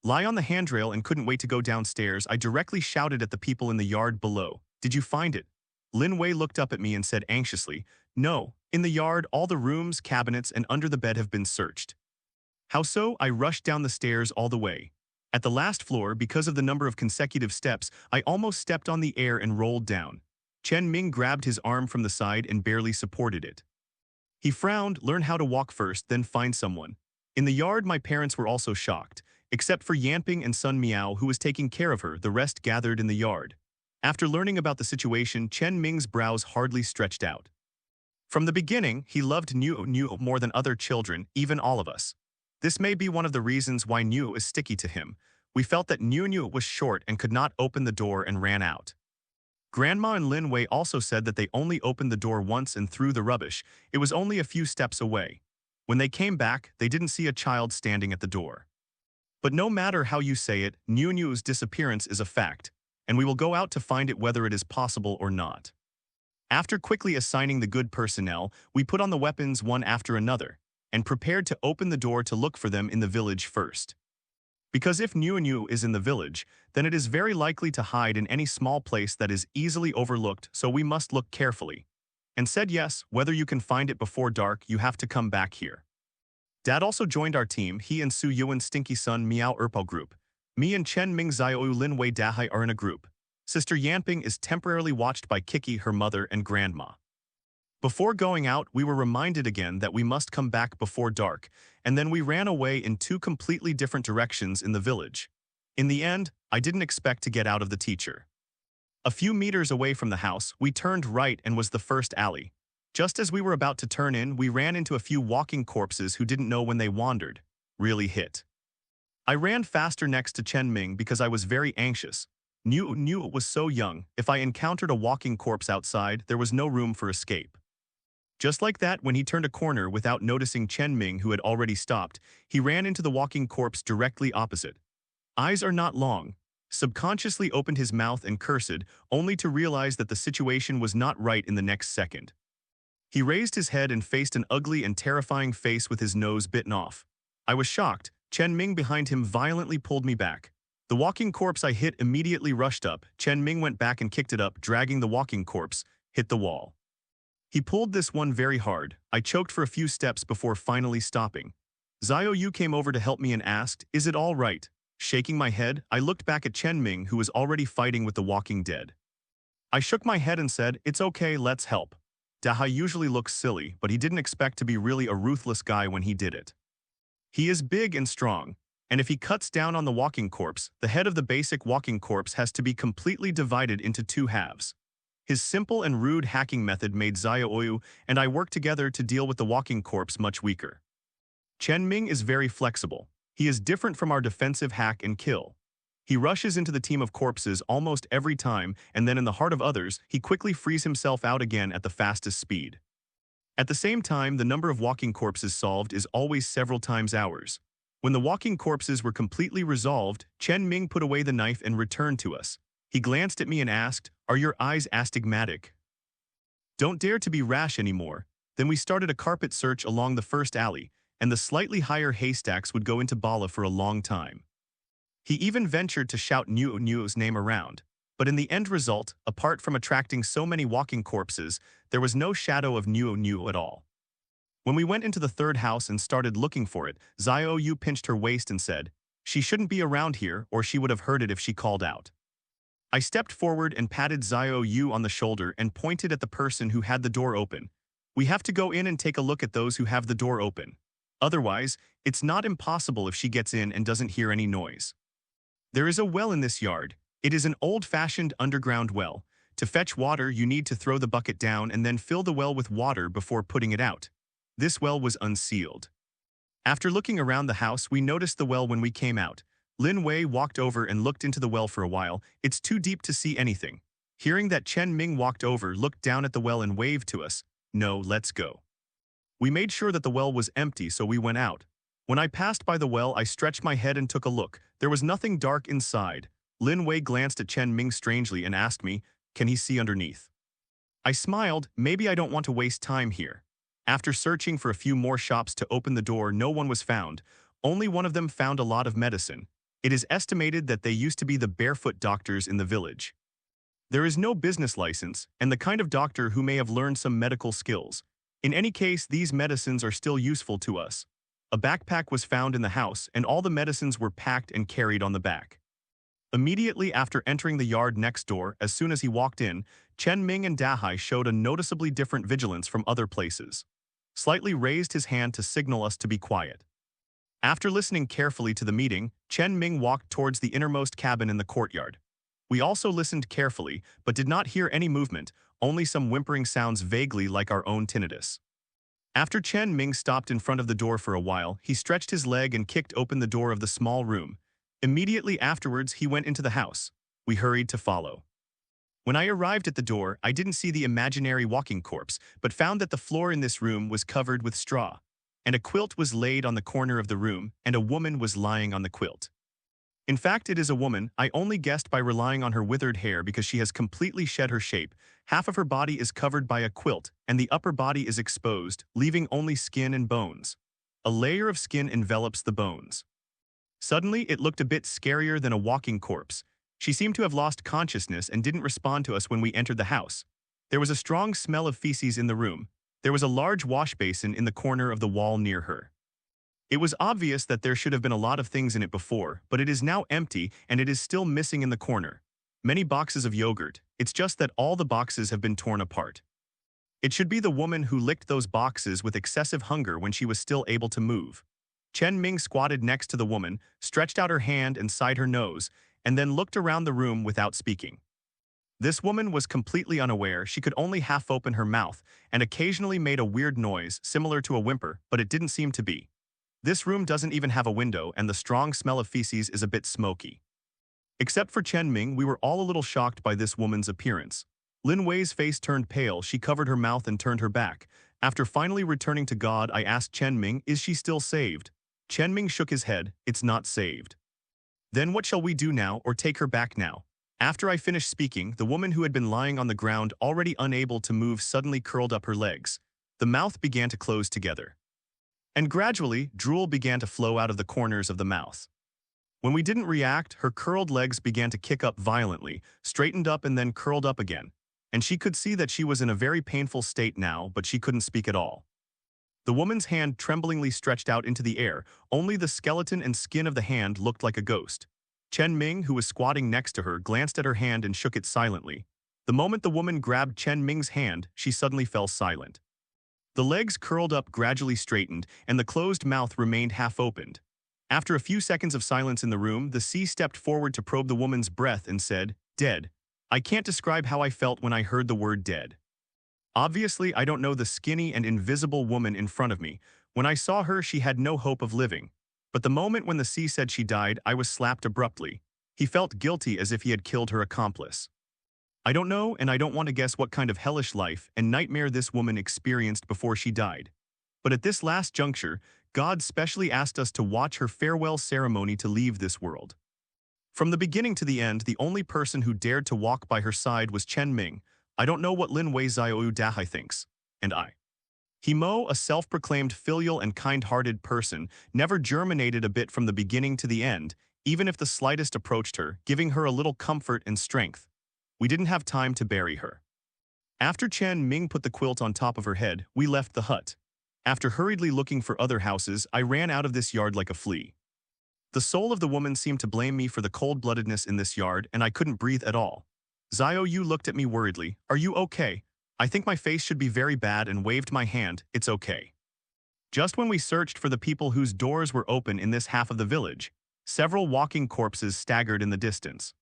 Lie on the handrail and couldn't wait to go downstairs, I directly shouted at the people in the yard below. Did you find it? Lin Wei looked up at me and said anxiously, no, in the yard, all the rooms, cabinets, and under the bed have been searched. How so? I rushed down the stairs all the way. At the last floor, because of the number of consecutive steps, I almost stepped on the air and rolled down. Chen Ming grabbed his arm from the side and barely supported it. He frowned, learn how to walk first, then find someone. In the yard, my parents were also shocked. Except for Yanping and Sun Miao, who was taking care of her, the rest gathered in the yard. After learning about the situation, Chen Ming's brows hardly stretched out. From the beginning, he loved Niu more than other children, even all of us. This may be one of the reasons why Niu is sticky to him. We felt that Niu was short and could not open the door and ran out. Grandma and Lin Wei also said that they only opened the door once and threw the rubbish. It was only a few steps away. When they came back, they didn't see a child standing at the door. But no matter how you say it, Niu's disappearance is a fact, and we will go out to find it whether it is possible or not. After quickly assigning the good personnel, we put on the weapons one after another, and prepared to open the door to look for them in the village first. Because if Niu is in the village, then it is very likely to hide in any small place that is easily overlooked, so we must look carefully. And said yes, whether you can find it before dark, you have to come back here. Dad also joined our team. He and Su Yuan Stinky Sun Miao Erpo group. Me and Chen Ming Xiaoyu Lin Wei Dahai are in a group. Sister Yanping is temporarily watched by Kiki, her mother, and grandma. Before going out, we were reminded again that we must come back before dark, and then we ran away in two completely different directions in the village. In the end, I didn't expect to get out of the teacher. A few meters away from the house, we turned right and was the first alley. Just as we were about to turn in, we ran into a few walking corpses who didn't know when they wandered. Really hit. I ran faster next to Chen Ming because I was very anxious. Niu was so young, if I encountered a walking corpse outside, there was no room for escape. Just like that, when he turned a corner without noticing Chen Ming, who had already stopped, he ran into the walking corpse directly opposite. Eyes are not long. Subconsciously opened his mouth and cursed, only to realize that the situation was not right in the next second. He raised his head and faced an ugly and terrifying face with his nose bitten off. I was shocked. Chen Ming behind him violently pulled me back. The walking corpse I hit immediately rushed up. Chen Ming went back and kicked it up, dragging the walking corpse, hit the wall. He pulled this one very hard. I choked for a few steps before finally stopping. Xiaoyu came over to help me and asked, "Is it all right?" Shaking my head, I looked back at Chen Ming, who was already fighting with the walking dead. I shook my head and said, "It's okay, let's help." Dahai usually looks silly, but he didn't expect to be really a ruthless guy when he did it. He is big and strong, and if he cuts down on the walking corpse, the head of the basic walking corpse has to be completely divided into two halves. His simple and rude hacking method made Xiaoyu and I work together to deal with the walking corpse much weaker. Chen Ming is very flexible. He is different from our defensive hack and kill. He rushes into the team of corpses almost every time, and then in the heart of others, he quickly frees himself out again at the fastest speed. At the same time, the number of walking corpses solved is always several times ours. When the walking corpses were completely resolved, Chen Ming put away the knife and returned to us. He glanced at me and asked, "Are your eyes astigmatic? Don't dare to be rash anymore." Then we started a carpet search along the first alley, and the slightly higher haystacks would go into Bala for a long time. He even ventured to shout Niu's name around, but in the end result, apart from attracting so many walking corpses, there was no shadow of Niu at all. When we went into the third house and started looking for it, Xiaoyu pinched her waist and said, "She shouldn't be around here, or she would have heard it if she called out." I stepped forward and patted Xiaoyu on the shoulder and pointed at the person who had the door open. "We have to go in and take a look at those who have the door open. Otherwise, it's not impossible if she gets in and doesn't hear any noise. There is a well in this yard. It is an old-fashioned underground well. To fetch water, you need to throw the bucket down and then fill the well with water before putting it out. This well was unsealed." After looking around the house, we noticed the well when we came out. Lin Wei walked over and looked into the well for a while. "It's too deep to see anything." Hearing that, Chen Ming walked over, looked down at the well and waved to us. "No, let's go." We made sure that the well was empty, so we went out. When I passed by the well, I stretched my head and took a look. There was nothing dark inside. Lin Wei glanced at Chen Ming strangely and asked me, "Can he see underneath?" I smiled. Maybe I don't want to waste time here. After searching for a few more shops to open the door, no one was found. Only one of them found a lot of medicine. It is estimated that they used to be the barefoot doctors in the village. There is no business license, and the kind of doctor who may have learned some medical skills. In any case, these medicines are still useful to us. A backpack was found in the house, and all the medicines were packed and carried on the back. Immediately after entering the yard next door, as soon as he walked in, Chen Ming and Dahai showed a noticeably different vigilance from other places. Slightly raised his hand to signal us to be quiet. After listening carefully to the meeting, Chen Ming walked towards the innermost cabin in the courtyard. We also listened carefully, but did not hear any movement, only some whimpering sounds vaguely like our own tinnitus. After Chen Ming stopped in front of the door for a while, he stretched his leg and kicked open the door of the small room. Immediately afterwards, he went into the house. We hurried to follow. When I arrived at the door, I didn't see the imaginary walking corpse, but found that the floor in this room was covered with straw, and a quilt was laid on the corner of the room, and a woman was lying on the quilt. In fact, it is a woman. I only guessed by relying on her withered hair because she has completely shed her shape. Half of her body is covered by a quilt, and the upper body is exposed, leaving only skin and bones. A layer of skin envelops the bones. Suddenly, it looked a bit scarier than a walking corpse. She seemed to have lost consciousness and didn't respond to us when we entered the house. There was a strong smell of feces in the room. There was a large wash basin in the corner of the wall near her. It was obvious that there should have been a lot of things in it before, but it is now empty and it is still missing in the corner. Many boxes of yogurt. It's just that all the boxes have been torn apart. It should be the woman who licked those boxes with excessive hunger when she was still able to move. Chen Ming squatted next to the woman, stretched out her hand and sighed her nose, and then looked around the room without speaking. This woman was completely unaware. She could only half open her mouth and occasionally made a weird noise similar to a whimper, but it didn't seem to be. This room doesn't even have a window, and the strong smell of feces is a bit smoky. Except for Chen Ming, we were all a little shocked by this woman's appearance. Lin Wei's face turned pale. She covered her mouth and turned her back. After finally returning to God, I asked Chen Ming, "Is she still saved?" Chen Ming shook his head. "It's not saved." "Then what shall we do now, or take her back now?" After I finished speaking, the woman who had been lying on the ground, already unable to move, suddenly curled up her legs. The mouth began to close together. And gradually, drool began to flow out of the corners of the mouth. When we didn't react, her curled legs began to kick up violently, straightened up and then curled up again. And she could see that she was in a very painful state now, but she couldn't speak at all. The woman's hand tremblingly stretched out into the air. Only the skeleton and skin of the hand looked like a ghost. Chen Ming, who was squatting next to her, glanced at her hand and shook it silently. The moment the woman grabbed Chen Ming's hand, she suddenly fell silent. The legs curled up, gradually straightened, and the closed mouth remained half-opened. After a few seconds of silence in the room, the C stepped forward to probe the woman's breath and said, "Dead." I can't describe how I felt when I heard the word dead. Obviously, I don't know the skinny and invisible woman in front of me. When I saw her, she had no hope of living. But the moment when the C said she died, I was slapped abruptly. He felt guilty, as if he had killed her accomplice. I don't know, and I don't want to guess what kind of hellish life and nightmare this woman experienced before she died. But at this last juncture, God specially asked us to watch her farewell ceremony to leave this world. From the beginning to the end, the only person who dared to walk by her side was Chen Ming. I don't know what Lin Wei Xiaoyu Dahai thinks. And I. He Mo, a self-proclaimed filial and kind-hearted person, never germinated a bit from the beginning to the end, even if the slightest approached her, giving her a little comfort and strength. We didn't have time to bury her. After Chen Ming put the quilt on top of her head, we left the hut. After hurriedly looking for other houses, I ran out of this yard like a flea. The soul of the woman seemed to blame me for the cold-bloodedness in this yard, and I couldn't breathe at all. Xiaoyu looked at me worriedly. "Are you okay?" I think my face should be very bad and waved my hand. "It's okay." Just when we searched for the people whose doors were open in this half of the village, several walking corpses staggered in the distance.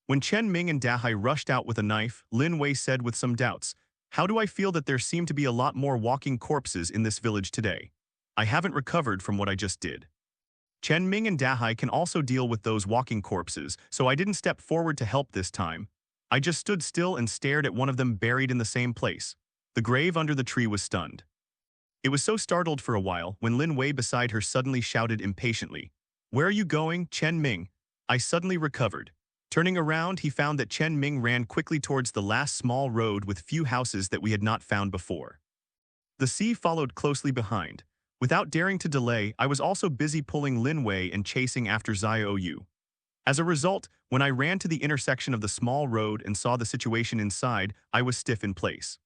When Chen Ming and Dahai rushed out with a knife, Lin Wei said with some doubts, "How do I feel that there seem to be a lot more walking corpses in this village today? I haven't recovered from what I just did." Chen Ming and Dahai can also deal with those walking corpses, so I didn't step forward to help this time. I just stood still and stared at one of them buried in the same place. The grave under the tree was stunned. It was so startled for a while when Lin Wei beside her suddenly shouted impatiently, "Where are you going, Chen Ming?" I suddenly recovered. Turning around, he found that Chen Ming ran quickly towards the last small road with few houses that we had not found before. The sea followed closely behind. Without daring to delay, I was also busy pulling Lin Wei and chasing after Xiaoyu. As a result, when I ran to the intersection of the small road and saw the situation inside, I was stiff in place.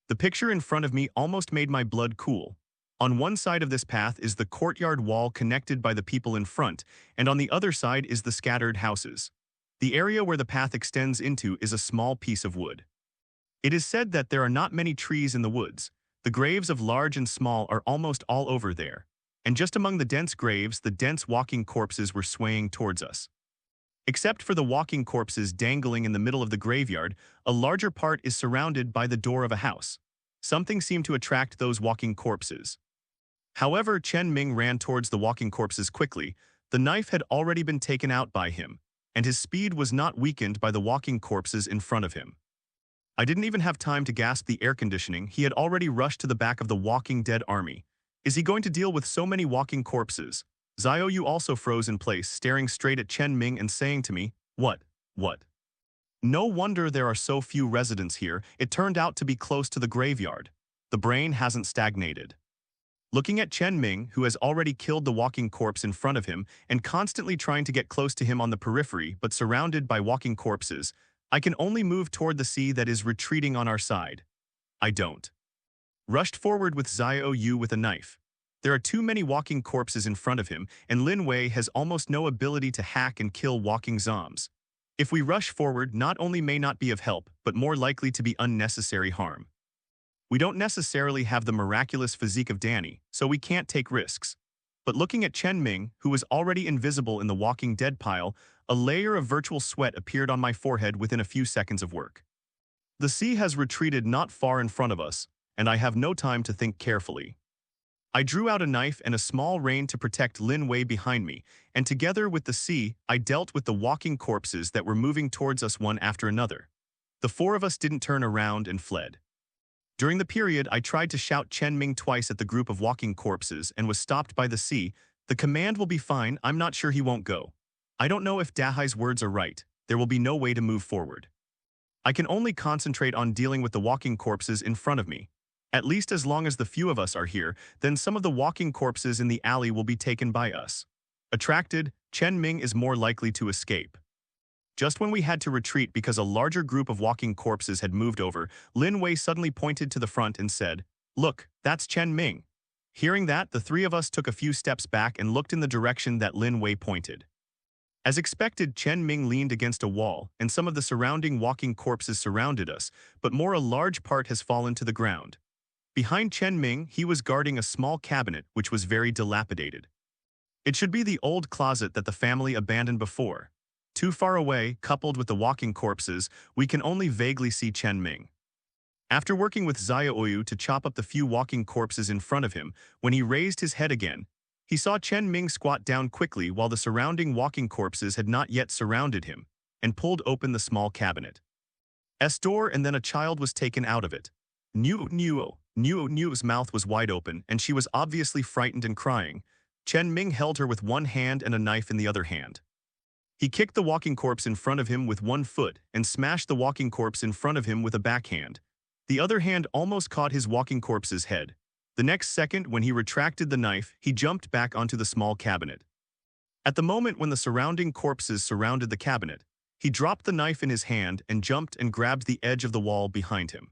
The picture in front of me almost made my blood cool. On one side of this path is the courtyard wall connected by the people in front, and on the other side is the scattered houses. The area where the path extends into is a small piece of wood. It is said that there are not many trees in the woods. The graves of large and small are almost all over there. and just among the dense graves, the dense walking corpses were swaying towards us. Except for the walking corpses dangling in the middle of the graveyard, a larger part is surrounded by the door of a house. Something seemed to attract those walking corpses. However, Chen Ming ran towards the walking corpses quickly. The knife had already been taken out by him, and his speed was not weakened by the walking corpses in front of him. I didn't even have time to gasp the air conditioning. He had already rushed to the back of the Walking Dead army. Is he going to deal with so many walking corpses? Xiaoyu also froze in place, staring straight at Chen Ming and saying to me, What? No wonder there are so few residents here. It turned out to be close to the graveyard. The brain hasn't stagnated. Looking at Chen Ming, who has already killed the walking corpse in front of him and constantly trying to get close to him on the periphery but surrounded by walking corpses, I can only move toward the sea that is retreating on our side. I don't. Rushed forward with Xiaoyu with a knife. There are too many walking corpses in front of him, and Lin Wei has almost no ability to hack and kill walking zombies. If we rush forward, not only may not be of help, but more likely to be unnecessary harm. We don't necessarily have the miraculous physique of Danny, so we can't take risks. But looking at Chen Ming, who was already invisible in the Walking Dead pile, a layer of virtual sweat appeared on my forehead within a few seconds of work. The sea has retreated not far in front of us, and I have no time to think carefully. I drew out a knife and a small rein to protect Lin Wei behind me, and together with the sea, I dealt with the walking corpses that were moving towards us one after another. The four of us didn't turn around and fled. During the period, I tried to shout Chen Ming twice at the group of walking corpses and was stopped by the sea. The command will be fine, I'm not sure he won't go. I don't know if Dahai's words are right. There will be no way to move forward. I can only concentrate on dealing with the walking corpses in front of me. At least as long as the few of us are here, then some of the walking corpses in the alley will be taken by us. Attracted, Chen Ming is more likely to escape. Just when we had to retreat because a larger group of walking corpses had moved over, Lin Wei suddenly pointed to the front and said, Look, that's Chen Ming. Hearing that, the three of us took a few steps back and looked in the direction that Lin Wei pointed. As expected, Chen Ming leaned against a wall, and some of the surrounding walking corpses surrounded us, but a large part has fallen to the ground. Behind Chen Ming, he was guarding a small cabinet which was very dilapidated. It should be the old closet that the family abandoned before. Too far away, coupled with the walking corpses, we can only vaguely see Chen Ming. After working with Xiaoyu to chop up the few walking corpses in front of him, when he raised his head again, he saw Chen Ming squat down quickly while the surrounding walking corpses had not yet surrounded him, and pulled open the small cabinet. Door, and then a child was taken out of it. Nu's mouth was wide open, and she was obviously frightened and crying. Chen Ming held her with one hand and a knife in the other hand. He kicked the walking corpse in front of him with one foot and smashed the walking corpse in front of him with a backhand. The other hand almost caught his walking corpse's head. The next second, when he retracted the knife, he jumped back onto the small cabinet. At the moment when the surrounding corpses surrounded the cabinet, he dropped the knife in his hand and jumped and grabbed the edge of the wall behind him.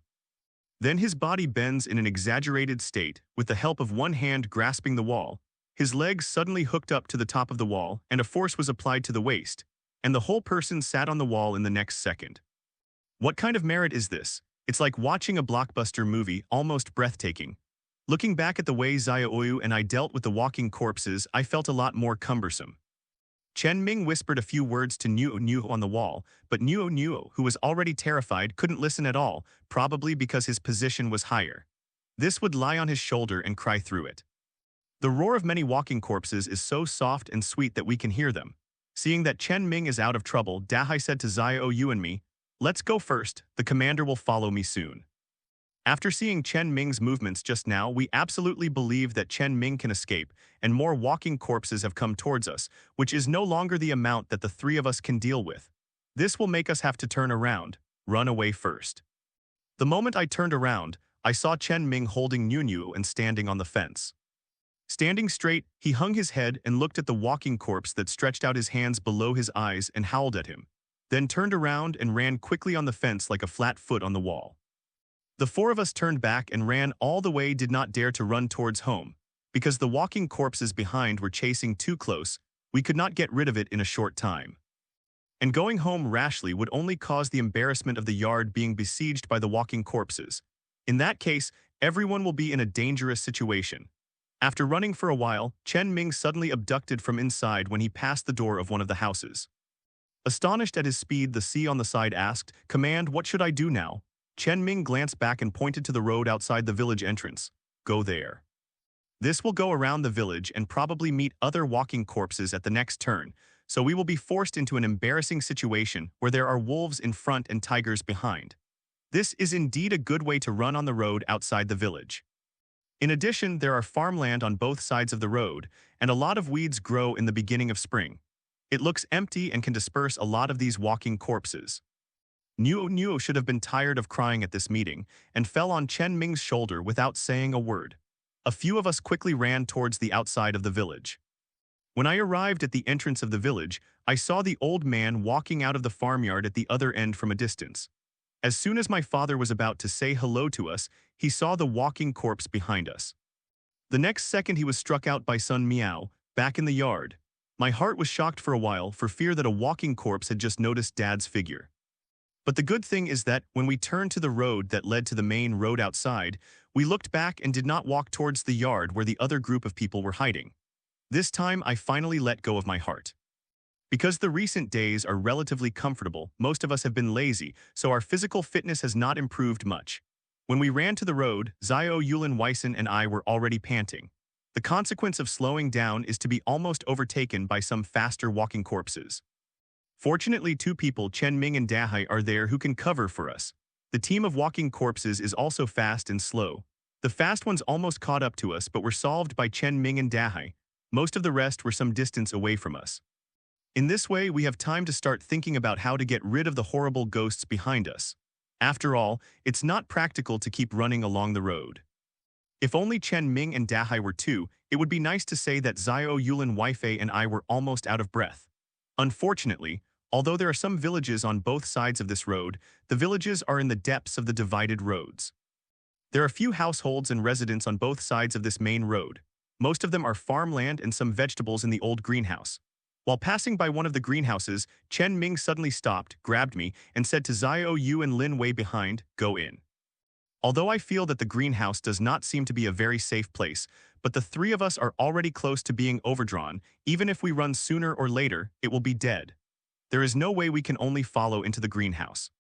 Then his body bends in an exaggerated state, with the help of one hand grasping the wall. His legs suddenly hooked up to the top of the wall, and a force was applied to the waist, and the whole person sat on the wall in the next second. What kind of merit is this? It's like watching a blockbuster movie, almost breathtaking. Looking back at the way Xiaoyu and I dealt with the walking corpses, I felt a lot more cumbersome. Chen Ming whispered a few words to Nu on the wall, but Nu, who was already terrified, couldn't listen at all, probably because his position was higher. This would lie on his shoulder and cry through it. The roar of many walking corpses is so soft and sweet that we can hear them. Seeing that Chen Ming is out of trouble, Dahai said to Xiaoyu and me, Let's go first, the commander will follow me soon. After seeing Chen Ming's movements just now, we absolutely believe that Chen Ming can escape, and more walking corpses have come towards us, which is no longer the amount that the three of us can deal with. This will make us have to turn around, run away first. The moment I turned around, I saw Chen Ming holding Nu and standing on the fence. Standing straight, he hung his head and looked at the walking corpse that stretched out his hands below his eyes and howled at him, then turned around and ran quickly on the fence like a flat foot on the wall. The four of us turned back and ran all the way, did not dare to run towards home. Because the walking corpses behind were chasing too close, we could not get rid of it in a short time. And going home rashly would only cause the embarrassment of the yard being besieged by the walking corpses. In that case, everyone will be in a dangerous situation. After running for a while, Chen Ming suddenly abducted from inside when he passed the door of one of the houses. Astonished at his speed, the sea on the side asked, "Command, what should I do now?" Chen Ming glanced back and pointed to the road outside the village entrance. "Go there. This will go around the village and probably meet other walking corpses at the next turn, so we will be forced into an embarrassing situation where there are wolves in front and tigers behind. This is indeed a good way to run on the road outside the village. In addition, there are farmland on both sides of the road, and a lot of weeds grow in the beginning of spring. It looks empty and can disperse a lot of these walking corpses." Nuo should have been tired of crying at this meeting and fell on Chen Ming's shoulder without saying a word. A few of us quickly ran towards the outside of the village. When I arrived at the entrance of the village, I saw the old man walking out of the farmyard at the other end from a distance. As soon as my father was about to say hello to us, he saw the walking corpse behind us. The next second he was struck out by Sun Miao, back in the yard. My heart was shocked for a while for fear that a walking corpse had just noticed Dad's figure. But the good thing is that when we turned to the road that led to the main road outside, we looked back and did not walk towards the yard where the other group of people were hiding. This time I finally let go of my heart. Because the recent days are relatively comfortable, most of us have been lazy, so our physical fitness has not improved much. When we ran to the road, Zio Yulin Wyson and I were already panting. The consequence of slowing down is to be almost overtaken by some faster walking corpses. Fortunately, two people, Chen Ming and Dahai, are there who can cover for us. The team of walking corpses is also fast and slow. The fast ones almost caught up to us but were solved by Chen Ming and Dahai. Most of the rest were some distance away from us. In this way, we have time to start thinking about how to get rid of the horrible ghosts behind us. After all, it's not practical to keep running along the road. If only Chen Ming and Dahai were too, it would be nice to say that Zio Yulin Weifei and I were almost out of breath. Unfortunately, although there are some villages on both sides of this road, the villages are in the depths of the divided roads. There are few households and residents on both sides of this main road. Most of them are farmland and some vegetables in the old greenhouse. While passing by one of the greenhouses, Chen Ming suddenly stopped, grabbed me, and said to Zio Yu and Lin Wei behind, "Go in." Although I feel that the greenhouse does not seem to be a very safe place, but the three of us are already close to being overdrawn. Even if we run sooner or later, it will be dead. There is no way we can only follow into the greenhouse.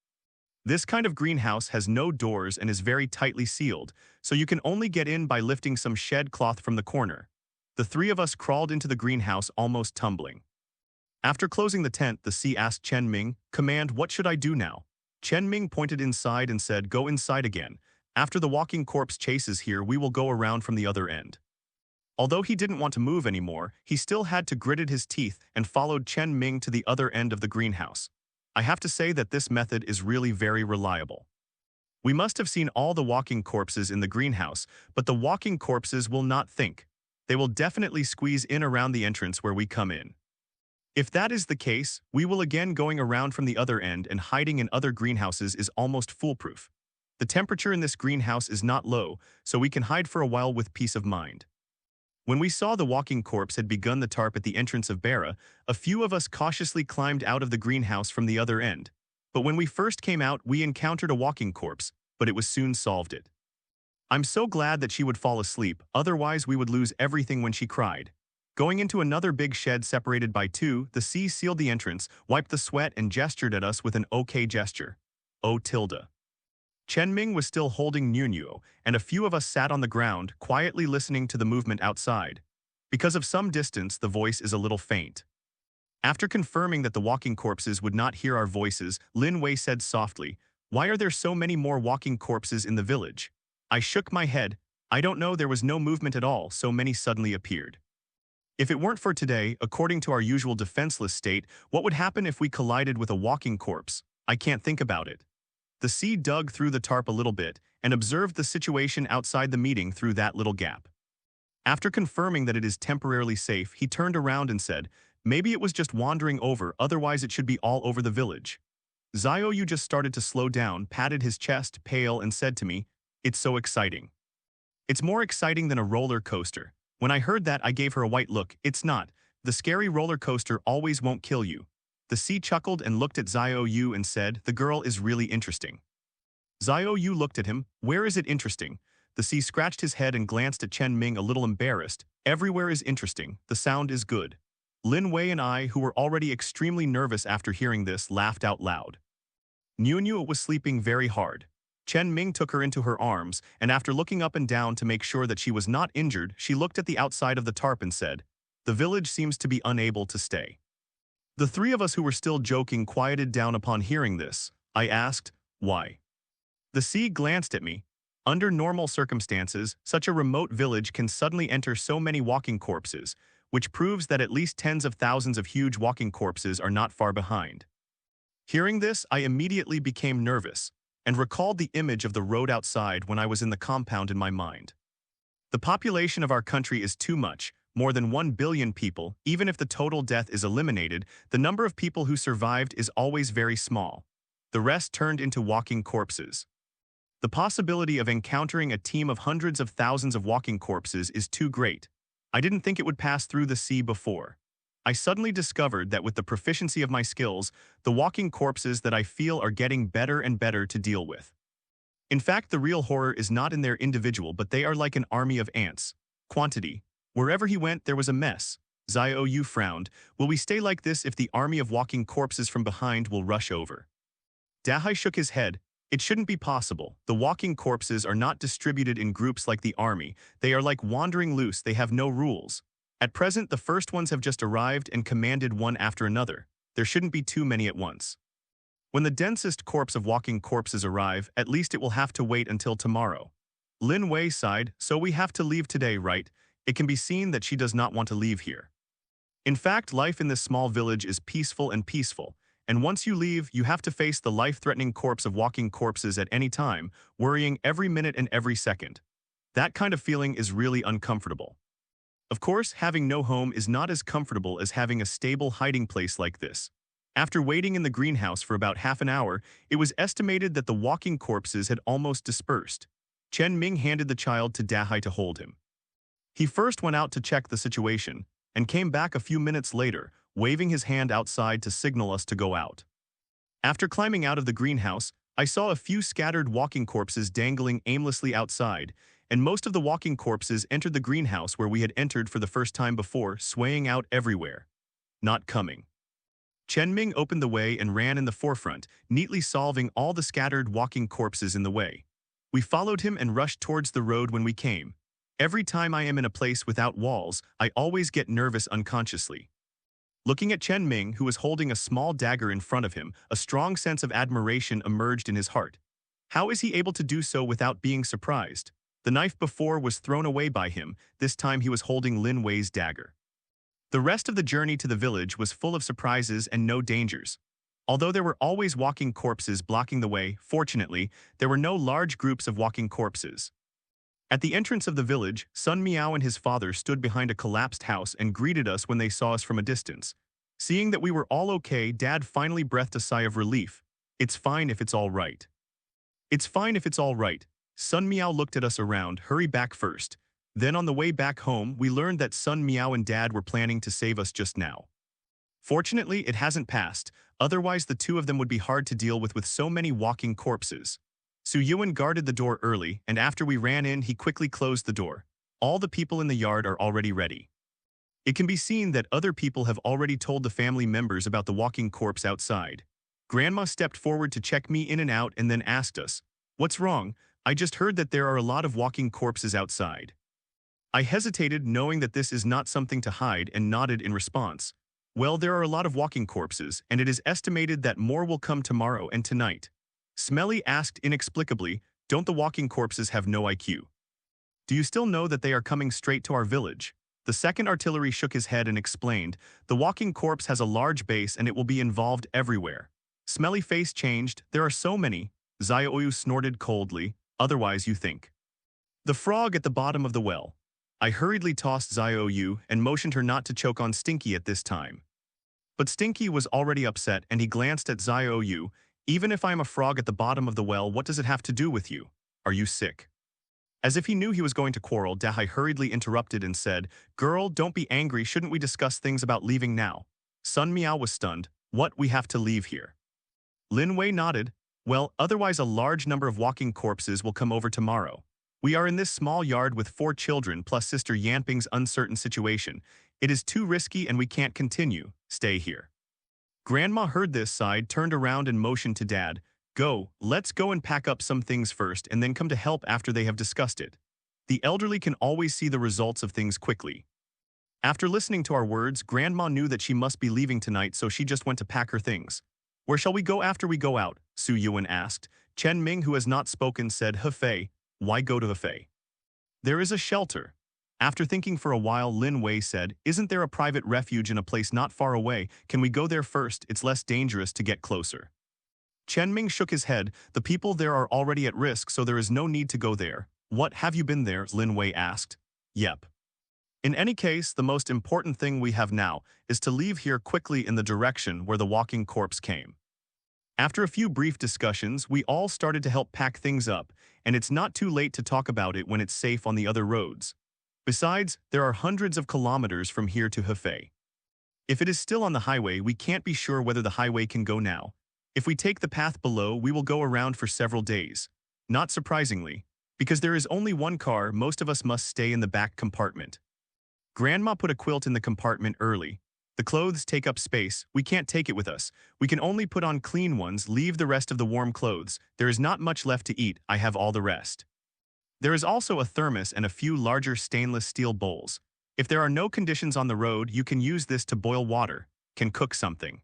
This kind of greenhouse has no doors and is very tightly sealed, so you can only get in by lifting some shed cloth from the corner. The three of us crawled into the greenhouse almost tumbling. After closing the tent, the sea asked Chen Ming, "Command, what should I do now?" Chen Ming pointed inside and said, "Go inside again. After the walking corpse chases here, we will go around from the other end." Although he didn't want to move anymore, he still had to gritted his teeth and followed Chen Ming to the other end of the greenhouse. I have to say that this method is really very reliable. We must have seen all the walking corpses in the greenhouse, but the walking corpses will not think. They will definitely squeeze in around the entrance where we come in. If that is the case, we will again going around from the other end, and hiding in other greenhouses is almost foolproof. The temperature in this greenhouse is not low, so we can hide for a while with peace of mind. When we saw the walking corpse had begun the tarp at the entrance of Bara, a few of us cautiously climbed out of the greenhouse from the other end. But when we first came out, we encountered a walking corpse, but it was soon solved it. I'm so glad that she would fall asleep, otherwise we would lose everything when she cried. Going into another big shed separated by two, the sea sealed the entrance, wiped the sweat, and gestured at us with an OK gesture. Oh tilde. Chen Ming was still holding Nuo, and a few of us sat on the ground, quietly listening to the movement outside. Because of some distance, the voice is a little faint. After confirming that the walking corpses would not hear our voices, Lin Wei said softly, "Why are there so many more walking corpses in the village?" I shook my head. I don't know, there was no movement at all, so many suddenly appeared. If it weren't for today, according to our usual defenseless state, what would happen if we collided with a walking corpse? I can't think about it. The sea dug through the tarp a little bit and observed the situation outside the meeting through that little gap. After confirming that it is temporarily safe, he turned around and said, "Maybe it was just wandering over, otherwise it should be all over the village." Zio Yu just started to slow down, patted his chest, pale, and said to me, "It's so exciting. It's more exciting than a roller coaster." When I heard that, I gave her a white look. "It's not. The scary roller coaster always won't kill you." The sea chuckled and looked at Zio Yu and said, "The girl is really interesting." Zio Yu looked at him. "Where is it interesting?" The sea scratched his head and glanced at Chen Ming a little embarrassed. Everywhere is interesting. The sound is good. Lin Wei and I, who were already extremely nervous after hearing this, laughed out loud. Niu was sleeping very hard. Chen Ming took her into her arms, and after looking up and down to make sure that she was not injured, she looked at the outside of the tarp and said, "The village seems to be unable to stay." The three of us who were still joking quieted down upon hearing this. I asked, "Why?" The sea glanced at me. Under normal circumstances, such a remote village can suddenly enter so many walking corpses, which proves that at least tens of thousands of huge walking corpses are not far behind. Hearing this, I immediately became nervous and recalled the image of the road outside when I was in the compound in my mind. The population of our country is too much, more than 1 billion people. Even if the total death is eliminated, the number of people who survived is always very small. The rest turned into walking corpses. The possibility of encountering a team of hundreds of thousands of walking corpses is too great. I didn't think it would pass through the sea before. I suddenly discovered that with the proficiency of my skills, the walking corpses that I feel are getting better and better to deal with. In fact, the real horror is not in their individual, but they are like an army of ants. Quantity. Wherever he went, there was a mess. Xiao Yu frowned. Will we stay like this if the army of walking corpses from behind will rush over? Dahai shook his head. It shouldn't be possible. The walking corpses are not distributed in groups like the army. They are like wandering loose. They have no rules. At present, the first ones have just arrived and commanded one after another. There shouldn't be too many at once. When the densest corpse of walking corpses arrive, at least it will have to wait until tomorrow. Lin Wei sighed, so we have to leave today, right? It can be seen that she does not want to leave here. In fact, life in this small village is peaceful, and once you leave, you have to face the life-threatening corpse of walking corpses at any time, worrying every minute and every second. That kind of feeling is really uncomfortable. Of course, having no home is not as comfortable as having a stable hiding place like this. After waiting in the greenhouse for about half an hour, it was estimated that the walking corpses had almost dispersed. Chen Ming handed the child to Dahai to hold him. He first went out to check the situation, and came back a few minutes later, waving his hand outside to signal us to go out. After climbing out of the greenhouse, I saw a few scattered walking corpses dangling aimlessly outside, and most of the walking corpses entered the greenhouse where we had entered for the first time before, swaying out everywhere. Not coming. Chen Ming opened the way and ran in the forefront, neatly solving all the scattered walking corpses in the way. We followed him and rushed towards the road when we came. Every time I am in a place without walls, I always get nervous unconsciously. Looking at Chen Ming, who was holding a small dagger in front of him, a strong sense of admiration emerged in his heart. How is he able to do so without being surprised? The knife before was thrown away by him. This time he was holding Lin Wei's dagger. The rest of the journey to the village was full of surprises and no dangers. Although there were always walking corpses blocking the way, fortunately, there were no large groups of walking corpses. At the entrance of the village, Sun Miao and his father stood behind a collapsed house and greeted us when they saw us from a distance. Seeing that we were all okay, Dad finally breathed a sigh of relief. It's fine if it's all right. It's fine if it's all right. Sun Miao looked at us around, hurry back first. Then on the way back home, we learned that Sun Miao and Dad were planning to save us just now. Fortunately, it hasn't passed, otherwise the two of them would be hard to deal with so many walking corpses. Su Yuan guarded the door early, and after we ran in, he quickly closed the door. All the people in the yard are already ready. It can be seen that other people have already told the family members about the walking corpse outside. Grandma stepped forward to check me in and out and then asked us, "What's wrong? I just heard that there are a lot of walking corpses outside." I hesitated, knowing that this is not something to hide, and nodded in response. Well, there are a lot of walking corpses, and it is estimated that more will come tomorrow and tonight. Smelly asked inexplicably, "Don't the walking corpses have no IQ? Do you still know that they are coming straight to our village?" The second artillery shook his head and explained, "The walking corpse has a large base and it will be involved everywhere." Smelly face changed, "There are so many." Xiaoyu snorted coldly, "Otherwise you think." The frog at the bottom of the well. I hurriedly tossed Xiaoyu and motioned her not to choke on Stinky at this time. But Stinky was already upset and he glanced at Xiaoyu. "Even if I am a frog at the bottom of the well, what does it have to do with you? Are you sick?" As if he knew he was going to quarrel, Dahai hurriedly interrupted and said, "Girl, don't be angry, shouldn't we discuss things about leaving now?" Sun Miao was stunned. "What, we have to leave here?" Lin Wei nodded. "Well, otherwise a large number of walking corpses will come over tomorrow. We are in this small yard with 4 children plus Sister Yanping's uncertain situation. It is too risky and we can't continue. Stay here. Grandma heard this side, turned around and motioned to Dad. Go, let's go and pack up some things first and then come to help after they have discussed it. The elderly can always see the results of things quickly. After listening to our words, Grandma knew that she must be leaving tonight, so she just went to pack her things. Where shall we go after we go out? Su Yuan asked. Chen Ming, who has not spoken, said, Hefei. Why go to Hefei? There is a shelter. After thinking for a while, Lin Wei said, Isn't there a private refuge in a place not far away? Can we go there first? It's less dangerous to get closer. Chen Ming shook his head. The people there are already at risk, so there is no need to go there. What, have you been there? Lin Wei asked. Yep. In any case, the most important thing we have now is to leave here quickly in the direction where the walking corpse came. After a few brief discussions, we all started to help pack things up, and it's not too late to talk about it when it's safe on the other roads. Besides, there are hundreds of kilometers from here to Hefei. If it is still on the highway, we can't be sure whether the highway can go now. If we take the path below, we will go around for several days. Not surprisingly, because there is only one car, most of us must stay in the back compartment. Grandma put a quilt in the compartment early. The clothes take up space. We can't take it with us. We can only put on clean ones, leave the rest of the warm clothes. There is not much left to eat. I have all the rest. There is also a thermos and a few larger stainless steel bowls. If there are no conditions on the road, you can use this to boil water, can cook something.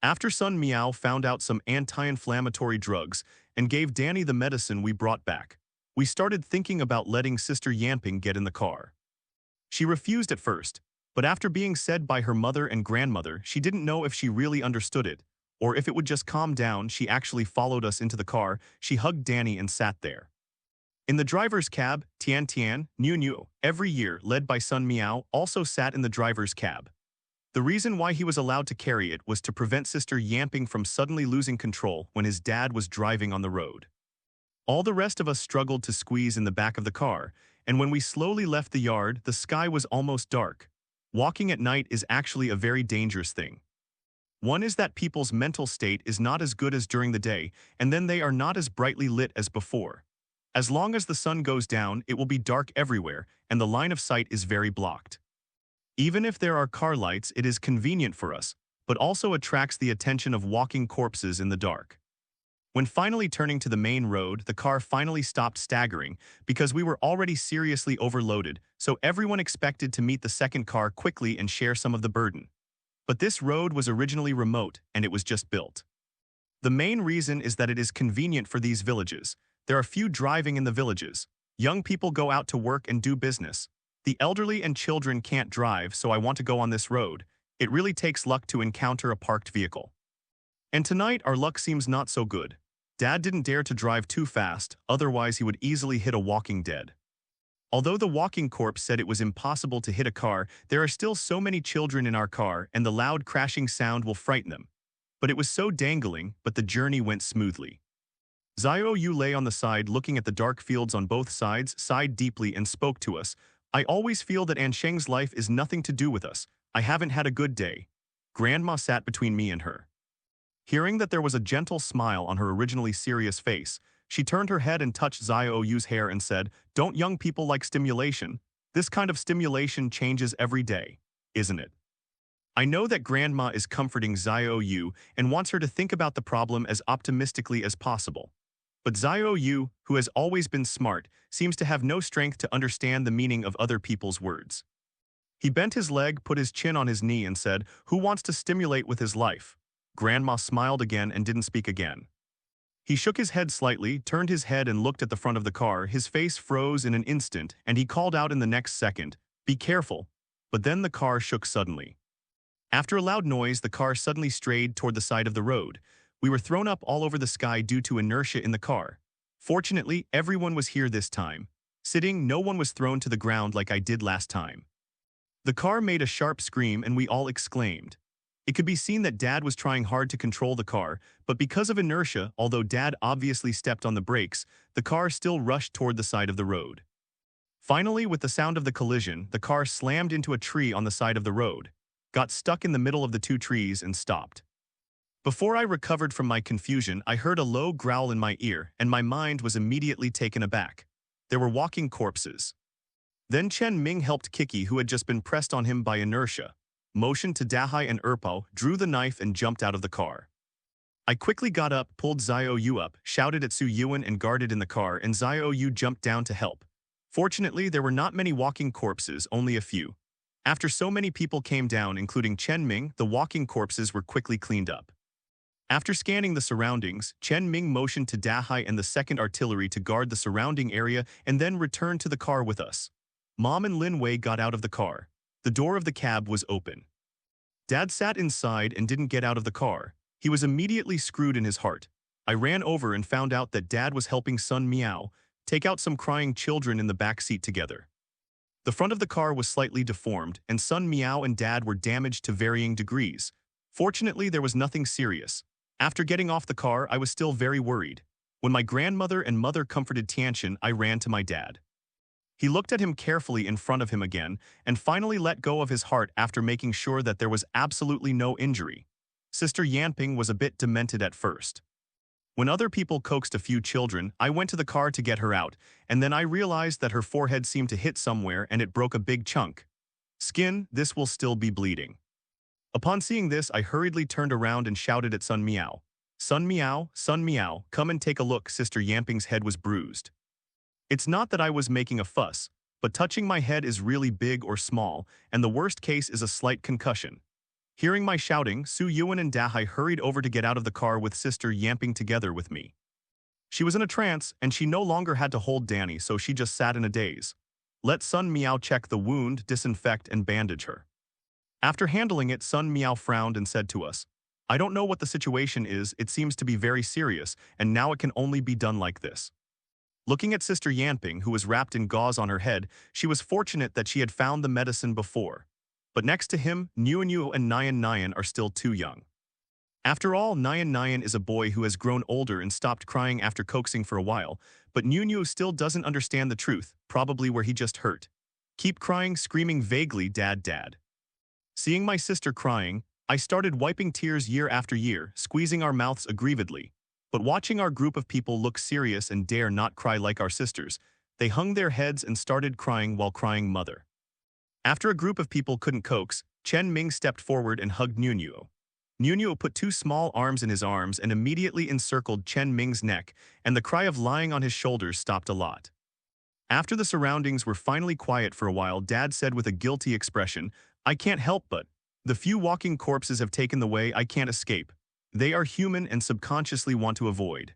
After Sun Miao found out some anti-inflammatory drugs and gave Danny the medicine we brought back, we started thinking about letting Sister Yanping get in the car. She refused at first, but after being said by her mother and grandmother, she didn't know if she really understood it, or if it would just calm down. She actually followed us into the car. She hugged Danny and sat there. In the driver's cab, Tian Tian, Niu Niu, every year, led by Sun Miao, also sat in the driver's cab. The reason why he was allowed to carry it was to prevent Sister Yanping from suddenly losing control when his dad was driving on the road. All the rest of us struggled to squeeze in the back of the car, and when we slowly left the yard, the sky was almost dark. Walking at night is actually a very dangerous thing. One is that people's mental state is not as good as during the day, and then they are not as brightly lit as before. As long as the sun goes down, it will be dark everywhere, and the line of sight is very blocked. Even if there are car lights, it is convenient for us, but also attracts the attention of walking corpses in the dark. When finally turning to the main road, the car finally stopped staggering because we were already seriously overloaded, so everyone expected to meet the second car quickly and share some of the burden. But this road was originally remote, and it was just built. The main reason is that it is convenient for these villages. There are few driving in the villages. Young people go out to work and do business. The elderly and children can't drive, so I want to go on this road. It really takes luck to encounter a parked vehicle. And tonight our luck seems not so good. Dad didn't dare to drive too fast, otherwise he would easily hit a walking dead. Although the walking corpse said it was impossible to hit a car, there are still so many children in our car and the loud crashing sound will frighten them. But it was so dangling, but the journey went smoothly. Xiao Yu lay on the side looking at the dark fields on both sides, sighed deeply and spoke to us. I always feel that Ansheng's life is nothing to do with us. I haven't had a good day. Grandma sat between me and her. Hearing that there was a gentle smile on her originally serious face, she turned her head and touched Xiao Yu's hair and said, Don't young people like stimulation? This kind of stimulation changes every day, isn't it? I know that Grandma is comforting Xiao Yu and wants her to think about the problem as optimistically as possible. But Xiao Yu, who has always been smart, seems to have no strength to understand the meaning of other people's words. He bent his leg, put his chin on his knee and said, Who wants to stimulate with his life? Grandma smiled again and didn't speak again. He shook his head slightly, turned his head and looked at the front of the car. His face froze in an instant and he called out in the next second, Be careful. But then the car shook suddenly. After a loud noise, the car suddenly strayed toward the side of the road. We were thrown up all over the sky due to inertia in the car. Fortunately, everyone was here this time. Sitting, no one was thrown to the ground like I did last time. The car made a sharp scream and we all exclaimed. It could be seen that Dad was trying hard to control the car, but because of inertia, although Dad obviously stepped on the brakes, the car still rushed toward the side of the road. Finally, with the sound of the collision, the car slammed into a tree on the side of the road, got stuck in the middle of the two trees and stopped. Before I recovered from my confusion, I heard a low growl in my ear and my mind was immediately taken aback. There were walking corpses. Then Chen Ming helped Kiki, who had just been pressed on him by inertia, motioned to Dahai and Erpo, drew the knife and jumped out of the car. I quickly got up, pulled Xiao Yu up, shouted at Su Yuan and guarded in the car, and Xiao Yu jumped down to help. Fortunately, there were not many walking corpses, only a few. After so many people came down, including Chen Ming, the walking corpses were quickly cleaned up. After scanning the surroundings, Chen Ming motioned to Dahai and the 2nd Artillery to guard the surrounding area and then returned to the car with us. Mom and Lin Wei got out of the car. The door of the cab was open. Dad sat inside and didn't get out of the car. He was immediately screwed in his heart. I ran over and found out that Dad was helping son Miao take out some crying children in the back seat together. The front of the car was slightly deformed, and son Miao and Dad were damaged to varying degrees. Fortunately, there was nothing serious. After getting off the car, I was still very worried. When my grandmother and mother comforted Tianqian, I ran to my dad. He looked at him carefully in front of him again, and finally let go of his heart after making sure that there was absolutely no injury. Sister Yanping was a bit demented at first. When other people coaxed a few children, I went to the car to get her out, and then I realized that her forehead seemed to hit somewhere and it broke a big chunk. Skin, this will still be bleeding. Upon seeing this, I hurriedly turned around and shouted at Sun Miao. Sun Miao, come and take a look. Sister Yamping's head was bruised. It's not that I was making a fuss, but touching my head is really big or small, and the worst case is a slight concussion. Hearing my shouting, Su Yuan and Dahai hurried over to get out of the car with Sister Yamping together with me. She was in a trance, and she no longer had to hold Danny, so she just sat in a daze. Let Sun Miao check the wound, disinfect, and bandage her. After handling it, Sun Miao frowned and said to us, I don't know what the situation is, it seems to be very serious, and now it can only be done like this. Looking at Sister Yanping, who was wrapped in gauze on her head, she was fortunate that she had found the medicine before. But next to him, Niu and Nyan are still too young. After all, Nyan is a boy who has grown older and stopped crying after coaxing for a while, but Niu still doesn't understand the truth, probably where he just hurt. Keep crying, screaming vaguely, Dad. Seeing my sister crying, I started wiping tears year after year, squeezing our mouths aggrievedly. But watching our group of people look serious and dare not cry like our sisters, they hung their heads and started crying while crying mother. After a group of people couldn't coax, Chen Ming stepped forward and hugged Niu. Niu put 2 small arms in his arms and immediately encircled Chen Ming's neck, and the cry of lying on his shoulders stopped a lot. After the surroundings were finally quiet for a while, Dad said with a guilty expression, I can't help but. The few walking corpses have taken the way I can't escape. They are human and subconsciously want to avoid.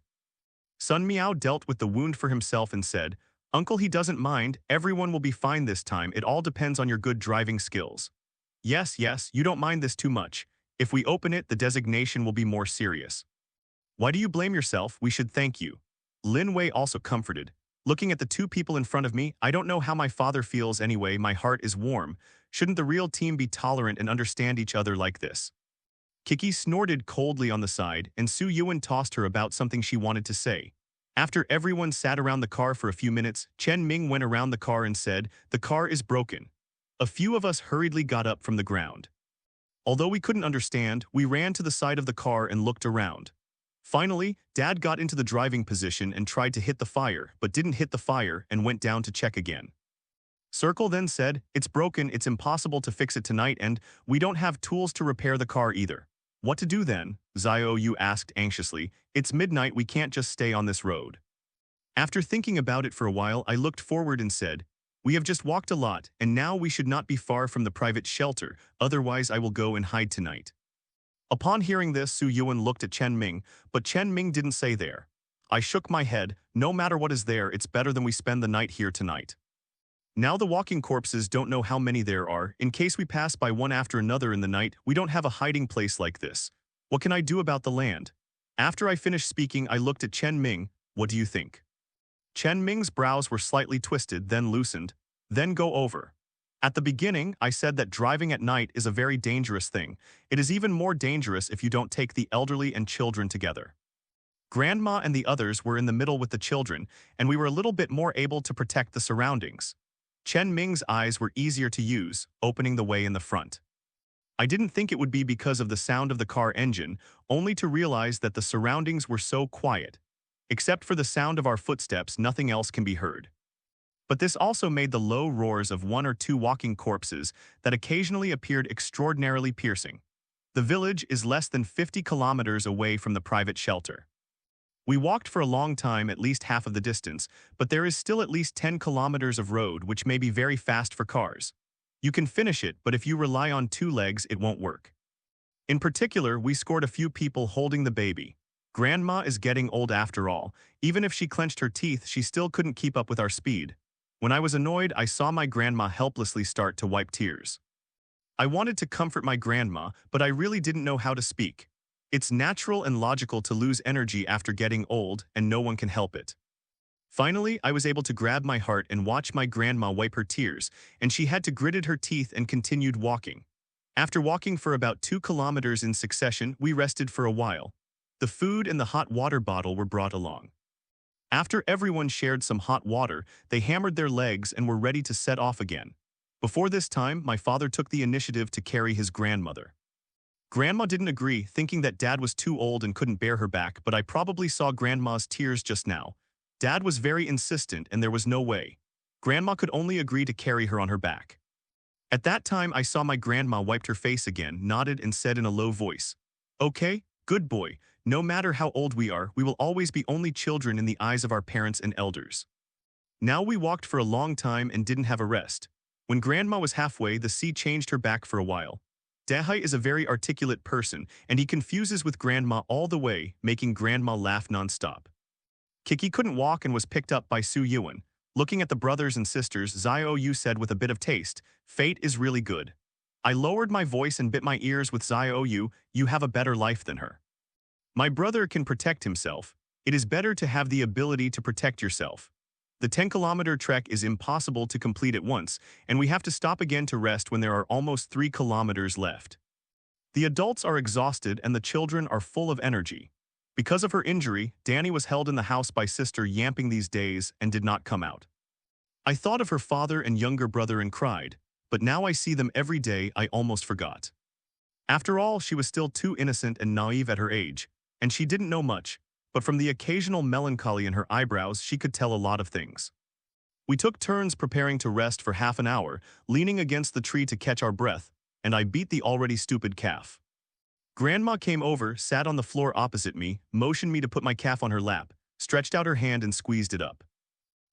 Sun Miao dealt with the wound for himself and said, Uncle, he doesn't mind, everyone will be fine this time, it all depends on your good driving skills. Yes, you don't mind this too much. If we open it, the designation will be more serious. Why do you blame yourself? We should thank you. Lin Wei also comforted. Looking at the 2 people in front of me, I don't know how my father feels anyway, my heart is warm. Shouldn't the real team be tolerant and understand each other like this? Kiki snorted coldly on the side, and Su Yuan tossed her about something she wanted to say. After everyone sat around the car for a few minutes, Chen Ming went around the car and said, the car is broken. A few of us hurriedly got up from the ground. Although we couldn't understand, we ran to the side of the car and looked around. Finally, Dad got into the driving position and tried to hit the fire, but didn't hit the fire and went down to check again. Circle then said, it's broken, it's impossible to fix it tonight, and we don't have tools to repair the car either. What to do then? Xiao Yu asked anxiously. It's midnight, we can't just stay on this road. After thinking about it for a while, I looked forward and said, we have just walked a lot, and now we should not be far from the private shelter, otherwise I will go and hide tonight. Upon hearing this, Su Yuan looked at Chen Ming, but Chen Ming didn't say there. I shook my head, no matter what is there, it's better than we spend the night here tonight. Now the walking corpses don't know how many there are, in case we pass by one after another in the night, we don't have a hiding place like this. What can I do about the land? After I finished speaking, I looked at Chen Ming, what do you think? Chen Ming's brows were slightly twisted, then loosened, then go over. At the beginning, I said that driving at night is a very dangerous thing. It is even more dangerous if you don't take the elderly and children together. Grandma and the others were in the middle with the children, and we were a little bit more able to protect the surroundings. Chen Ming's eyes were easier to use, opening the way in the front. I didn't think it would be because of the sound of the car engine, only to realize that the surroundings were so quiet. Except for the sound of our footsteps, nothing else can be heard. But this also made the low roars of one or two walking corpses that occasionally appeared extraordinarily piercing. The village is less than 50 kilometers away from the private shelter. We walked for a long time, at least half of the distance, but there is still at least 10 kilometers of road, which may be very fast for cars. You can finish it, but if you rely on two legs, it won't work. In particular, we scored a few people holding the baby. Grandma is getting old after all. Even if she clenched her teeth, she still couldn't keep up with our speed. When I was annoyed, I saw my grandma helplessly start to wipe tears. I wanted to comfort my grandma, but I really didn't know how to speak. It's natural and logical to lose energy after getting old, and no one can help it. Finally, I was able to grab my heart and watch my grandma wipe her tears, and she had to gritted her teeth and continued walking. After walking for about 2 kilometers in succession, we rested for a while. The food and the hot water bottle were brought along. After everyone shared some hot water, they hammered their legs and were ready to set off again. Before this time, my father took the initiative to carry his grandmother. Grandma didn't agree, thinking that Dad was too old and couldn't bear her back, but I probably saw Grandma's tears just now. Dad was very insistent and there was no way. Grandma could only agree to carry her on her back. At that time, I saw my grandma wiped her face again, nodded and said in a low voice, "Okay, good boy. No matter how old we are, we will always be only children in the eyes of our parents and elders." Now we walked for a long time and didn't have a rest. When Grandma was halfway, the sea changed her back for a while. Dahai is a very articulate person, and he confuses with Grandma all the way, making Grandma laugh nonstop. Kiki couldn't walk and was picked up by Su Yuan. Looking at the brothers and sisters, Xiao Yu said with a bit of taste, "Fate is really good." I lowered my voice and bit my ears with Xiao Yu, "You have a better life than her." My brother can protect himself. It is better to have the ability to protect yourself. The 10-kilometer trek is impossible to complete at once, and we have to stop again to rest when there are almost 3 kilometers left. The adults are exhausted and the children are full of energy. Because of her injury, Danny was held in the house by Sister Yamping these days and did not come out. I thought of her father and younger brother and cried, but now I see them every day. I almost forgot. After all, she was still too innocent and naive at her age, and she didn't know much. But from the occasional melancholy in her eyebrows, she could tell a lot of things. We took turns preparing to rest for half an hour, leaning against the tree to catch our breath, and I beat the already stupid calf. Grandma came over, sat on the floor opposite me, motioned me to put my calf on her lap, stretched out her hand and squeezed it up.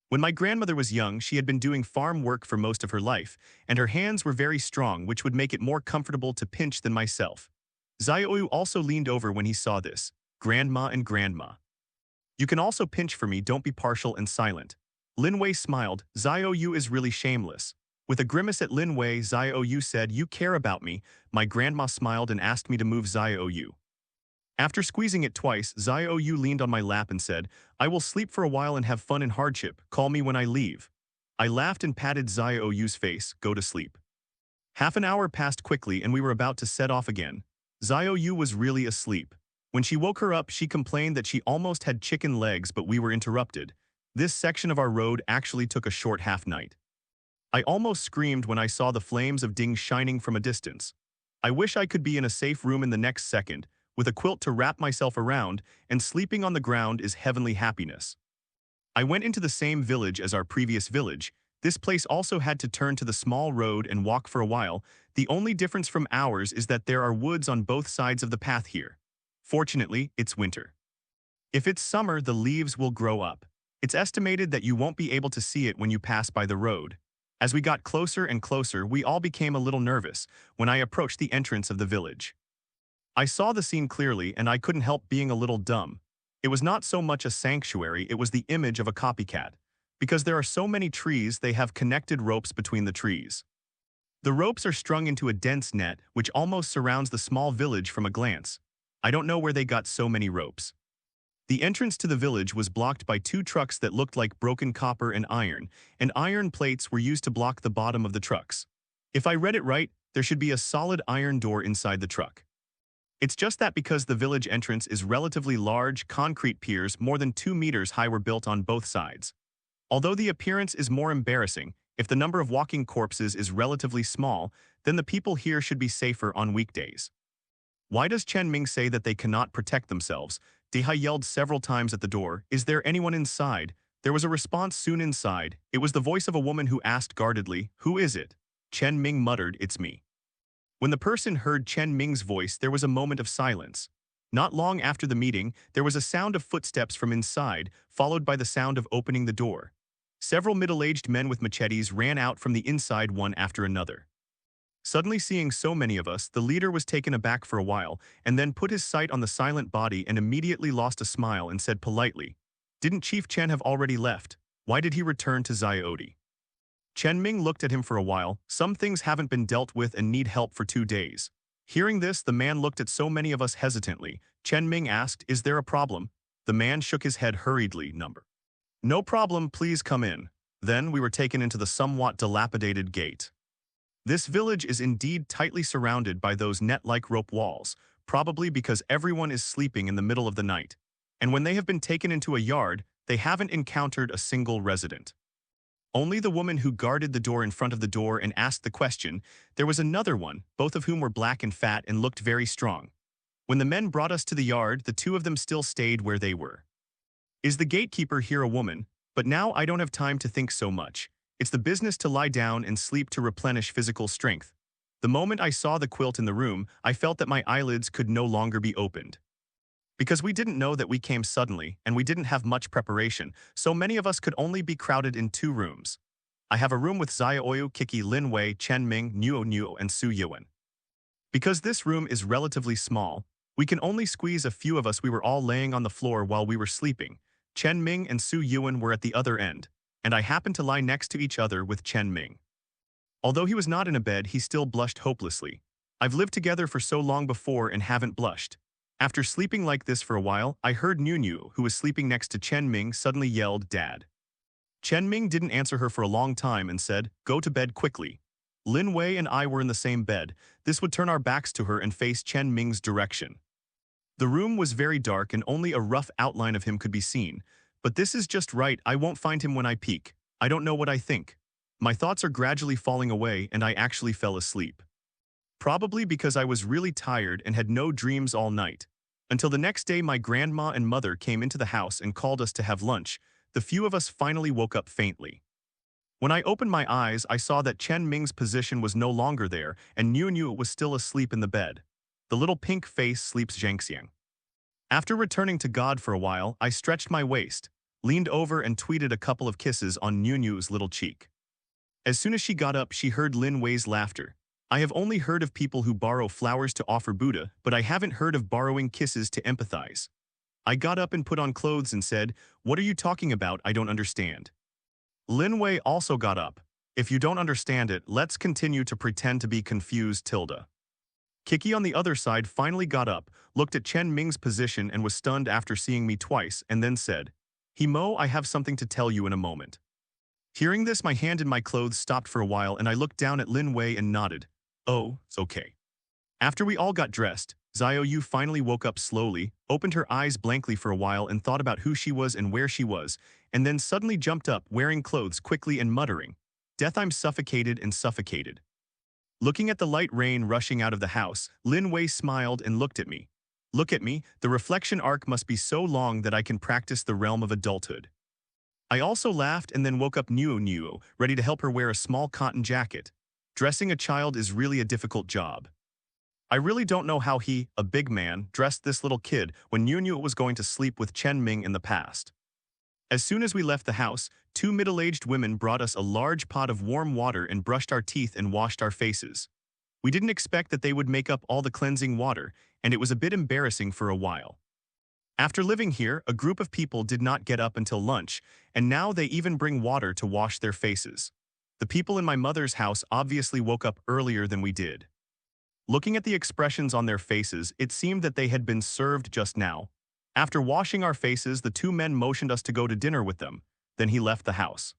When my grandmother was young, she had been doing farm work for most of her life, and her hands were very strong, which would make it more comfortable to pinch than myself. Xiaoyu also leaned over when he saw this. "Grandma and Grandma. You can also pinch for me, don't be partial and silent." Lin Wei smiled. "Xiao Yu is really shameless." With a grimace at Lin Wei, Xiao Yu said, "You care about me." My grandma smiled and asked me to move Xiao Yu. After squeezing it twice, Xiao Yu leaned on my lap and said, "I will sleep for a while and have fun in hardship. Call me when I leave." I laughed and patted Xiao Yu's face. "Go to sleep." Half an hour passed quickly and we were about to set off again. Xiao Yu was really asleep. When she woke her up, she complained that she almost had chicken legs, but we were interrupted. This section of our road actually took a short half-night. I almost screamed when I saw the flames of Ding shining from a distance. I wish I could be in a safe room in the next second, with a quilt to wrap myself around, and sleeping on the ground is heavenly happiness. I went into the same village as our previous village. This place also had to turn to the small road and walk for a while. The only difference from ours is that there are woods on both sides of the path here. Fortunately, it's winter. If it's summer, the leaves will grow up. It's estimated that you won't be able to see it when you pass by the road. As we got closer and closer, we all became a little nervous when I approached the entrance of the village. I saw the scene clearly and I couldn't help being a little dumb. It was not so much a sanctuary, it was the image of a copycat. Because there are so many trees, they have connected ropes between the trees. The ropes are strung into a dense net, which almost surrounds the small village from a glance. I don't know where they got so many ropes. The entrance to the village was blocked by 2 trucks that looked like broken copper and iron plates were used to block the bottom of the trucks. If I read it right, there should be a solid iron door inside the truck. It's just that because the village entrance is relatively large, concrete piers more than 2 meters high were built on both sides. Although the appearance is more embarrassing, if the number of walking corpses is relatively small, then the people here should be safer on weekdays. Why does Chen Ming say that they cannot protect themselves? Dihai yelled several times at the door. "Is there anyone inside?" There was a response soon inside. It was the voice of a woman who asked guardedly, "Who is it?" Chen Ming muttered, "It's me." When the person heard Chen Ming's voice, there was a moment of silence. Not long after the meeting, there was a sound of footsteps from inside, followed by the sound of opening the door. Several middle-aged men with machetes ran out from the inside one after another. Suddenly seeing so many of us, the leader was taken aback for a while, and then put his sight on the silent body and immediately lost a smile and said politely, "Didn't Chief Chen have already left? Why did he return to TWD?" Chen Ming looked at him for a while. "Some things haven't been dealt with and need help for 2 days." Hearing this, the man looked at so many of us hesitantly. Chen Ming asked, "Is there a problem?" The man shook his head hurriedly. "No problem, please come in." Then we were taken into the somewhat dilapidated gate. This village is indeed tightly surrounded by those net-like rope walls, probably because everyone is sleeping in the middle of the night. And when they have been taken into a yard, they haven't encountered a single resident. Only the woman who guarded the door in front of the door and asked the question. There was another one, both of whom were black and fat and looked very strong. When the men brought us to the yard, the two of them still stayed where they were. Is the gatekeeper here a woman? But now I don't have time to think so much. It's the business to lie down and sleep to replenish physical strength. The moment I saw the quilt in the room, I felt that my eyelids could no longer be opened. Because we didn't know that we came suddenly, and we didn't have much preparation, so many of us could only be crowded in 2 rooms. I have a room with Xiaoyu, Kiki, Lin Wei, Chen Ming, Nuo, and Su Yuan. Because this room is relatively small, we can only squeeze a few of us. We were all laying on the floor while we were sleeping. Chen Ming and Su Yuan were at the other end, and I happened to lie next to each other with Chen Ming. Although he was not in a bed, he still blushed hopelessly. I've lived together for so long before and haven't blushed. After sleeping like this for a while, I heard Nuo, who was sleeping next to Chen Ming, suddenly yelled, "Dad." Chen Ming didn't answer her for a long time and said, "Go to bed quickly." Lin Wei and I were in the same bed. This would turn our backs to her and face Chen Ming's direction. The room was very dark and only a rough outline of him could be seen. But this is just right. I won't find him when I peek. I don't know what I think. My thoughts are gradually falling away and I actually fell asleep. Probably because I was really tired and had no dreams all night. Until the next day, my grandma and mother came into the house and called us to have lunch. The few of us finally woke up faintly. When I opened my eyes, I saw that Chen Ming's position was no longer there and Nuo was still asleep in the bed. The little pink face sleeps Zhangxiang. After returning to God for a while, I stretched my waist, leaned over and tweeted a couple of kisses on Nuo's little cheek. As soon as she got up, she heard Lin Wei's laughter. I have only heard of people who borrow flowers to offer Buddha, but I haven't heard of borrowing kisses to empathize. I got up and put on clothes and said, "What are you talking about? I don't understand." Lin Wei also got up. "If you don't understand it, let's continue to pretend to be confused, tilde." Kiki on the other side finally got up, looked at Chen Ming's position and was stunned after seeing me twice, and then said, "Himo, I have something to tell you in a moment." Hearing this, my hand in my clothes stopped for a while and I looked down at Lin Wei and nodded. "Oh, it's okay." After we all got dressed, Xiaoyu finally woke up slowly, opened her eyes blankly for a while and thought about who she was and where she was, and then suddenly jumped up, wearing clothes quickly and muttering, "Death, I'm suffocated and suffocated." Looking at the light rain rushing out of the house, Lin Wei smiled and looked at me. "Look at me, the reflection arc must be so long that I can practice the realm of adulthood." I also laughed and then woke up Nuo, ready to help her wear a small cotton jacket. Dressing a child is really a difficult job. I really don't know how he, a big man, dressed this little kid when Nuo was going to sleep with Chen Ming in the past. As soon as we left the house, 2 middle-aged women brought us a large pot of warm water and brushed our teeth and washed our faces. We didn't expect that they would make up all the cleansing water, and it was a bit embarrassing for a while. After living here, a group of people did not get up until lunch, and now they even bring water to wash their faces. The people in my mother's house obviously woke up earlier than we did. Looking at the expressions on their faces, it seemed that they had been served just now. After washing our faces, the 2 men motioned us to go to dinner with them. Then he left the house.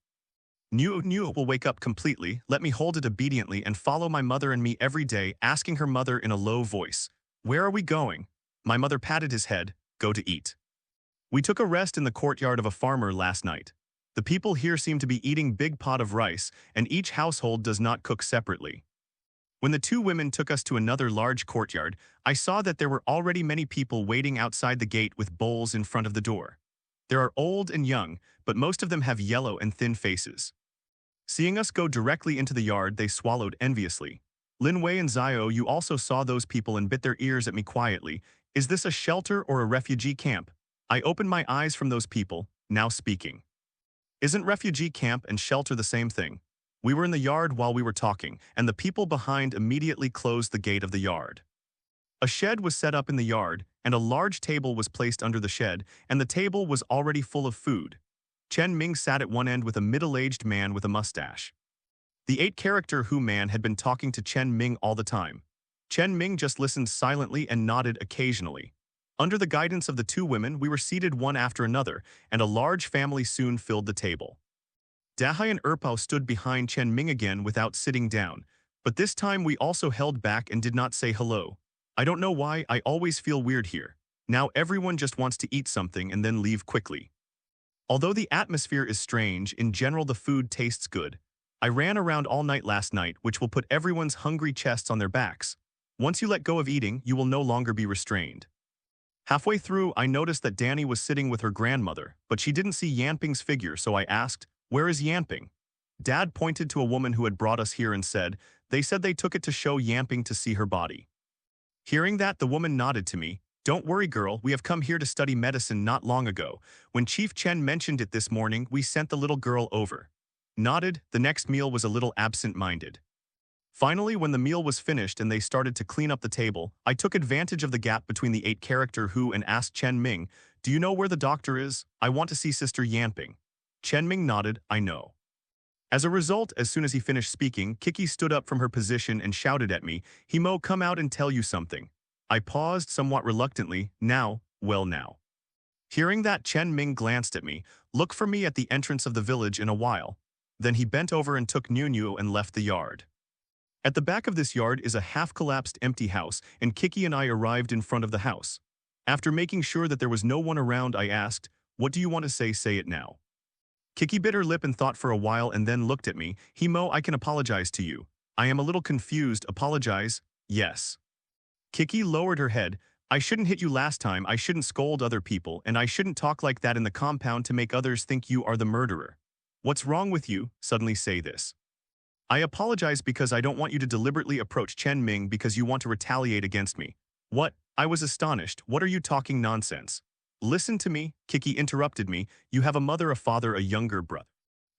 Nuo will wake up completely, let me hold it obediently, and follow my mother and me every day, asking her mother in a low voice, "Where are we going?" My mother patted his head, "Go to eat." We took a rest in the courtyard of a farmer last night. The people here seem to be eating big pot of rice, and each household does not cook separately. When the 2 women took us to another large courtyard, I saw that there were already many people waiting outside the gate with bowls in front of the door. There are old and young, but most of them have yellow and thin faces. Seeing us go directly into the yard, they swallowed enviously. Lin Wei and Zio, you also saw those people and bit their ears at me quietly. Is this a shelter or a refugee camp? I opened my eyes from those people, now speaking. Isn't refugee camp and shelter the same thing? We were in the yard while we were talking, and the people behind immediately closed the gate of the yard. A shed was set up in the yard, and a large table was placed under the shed, and the table was already full of food. Chen Ming sat at one end with a middle-aged man with a mustache. The 8-character Hu man had been talking to Chen Ming all the time. Chen Ming just listened silently and nodded occasionally. Under the guidance of the 2 women, we were seated one after another, and a large family soon filled the table. Dahai and Erpao stood behind Chen Ming again without sitting down, but this time we also held back and did not say hello. I don't know why, I always feel weird here. Now everyone just wants to eat something and then leave quickly. Although the atmosphere is strange, in general the food tastes good. I ran around all night last night, which will put everyone's hungry chests on their backs. Once you let go of eating, you will no longer be restrained. Halfway through, I noticed that Danny was sitting with her grandmother, but she didn't see Yanping's figure, so I asked, "Where is Yanping?" Dad pointed to a woman who had brought us here and said, "They said they took it to show Yanping to see her body." Hearing that, the woman nodded to me. "Don't worry, girl, we have come here to study medicine not long ago. When Chief Chen mentioned it this morning, we sent the little girl over." Nodded, the next meal was a little absent-minded. Finally, when the meal was finished and they started to clean up the table, I took advantage of the gap between the 8-character Hu and asked Chen Ming, "Do you know where the doctor is? I want to see Sister Yanping." Chen Ming nodded, "I know." As a result, as soon as he finished speaking, Kiki stood up from her position and shouted at me, "Himo, come out and tell you something." I paused somewhat reluctantly. Now. Hearing that, Chen Ming glanced at me. "Look for me at the entrance of the village in a while." Then he bent over and took Niu and left the yard. At the back of this yard is a half-collapsed empty house, and Kiki and I arrived in front of the house. After making sure that there was no one around, I asked, "What do you want to say? Say it now." Kiki bit her lip and thought for a while and then looked at me. "Himo, I can apologize to you. I am a little confused. Apologize?" "Yes." Kiki lowered her head. "I shouldn't hit you last time, I shouldn't scold other people, and I shouldn't talk like that in the compound to make others think you are the murderer. What's wrong with you? Suddenly say this. I apologize because I don't want you to deliberately approach Chen Ming because you want to retaliate against me." "What?" I was astonished. "What are you talking nonsense?" "Listen to me," Kiki interrupted me. "You have a mother, a father, a younger brother.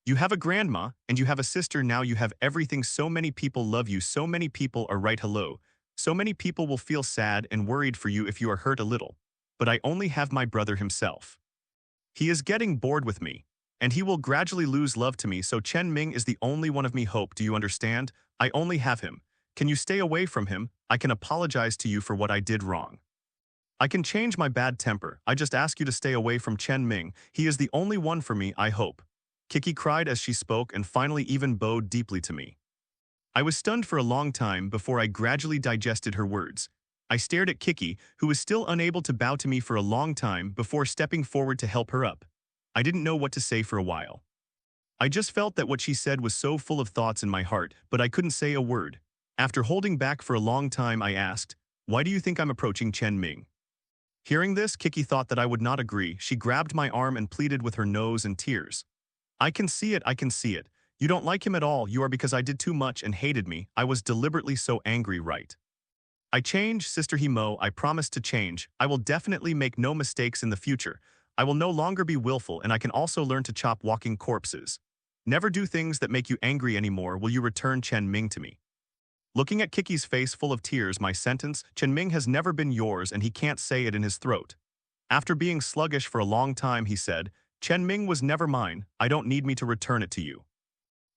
You have a grandma, and you have a sister. Now you have everything. So many people love you. So many people are right hello. So many people will feel sad and worried for you if you are hurt a little. But I only have my brother himself. He is getting bored with me. And he will gradually lose love to me, so Chen Ming is the only one of me hope. Do you understand? I only have him. Can you stay away from him? I can apologize to you for what I did wrong. I can change my bad temper. I just ask you to stay away from Chen Ming. He is the only one for me, I hope." Kiki cried as she spoke and finally even bowed deeply to me. I was stunned for a long time before I gradually digested her words. I stared at Kiki, who was still unable to bow to me for a long time before stepping forward to help her up. I didn't know what to say for a while. I just felt that what she said was so full of thoughts in my heart, but I couldn't say a word. After holding back for a long time, I asked, "Why do you think I'm approaching Chen Ming?" Hearing this, Kiki thought that I would not agree. She grabbed my arm and pleaded with her nose and tears. I can see it. You don't like him at all. You are because I did too much and hated me. I was deliberately so angry, right? I change, Sister Himo. I promise to change. I will definitely make no mistakes in the future. I will no longer be willful, and I can also learn to chop walking corpses. Never do things that make you angry anymore. Will you return Chen Ming to me? Looking at Kiki's face full of tears, my sentence, Chen Ming has never been yours and he can't say it in his throat. After being sluggish for a long time, he said, "Chen Ming was never mine. I don't need me to return it to you."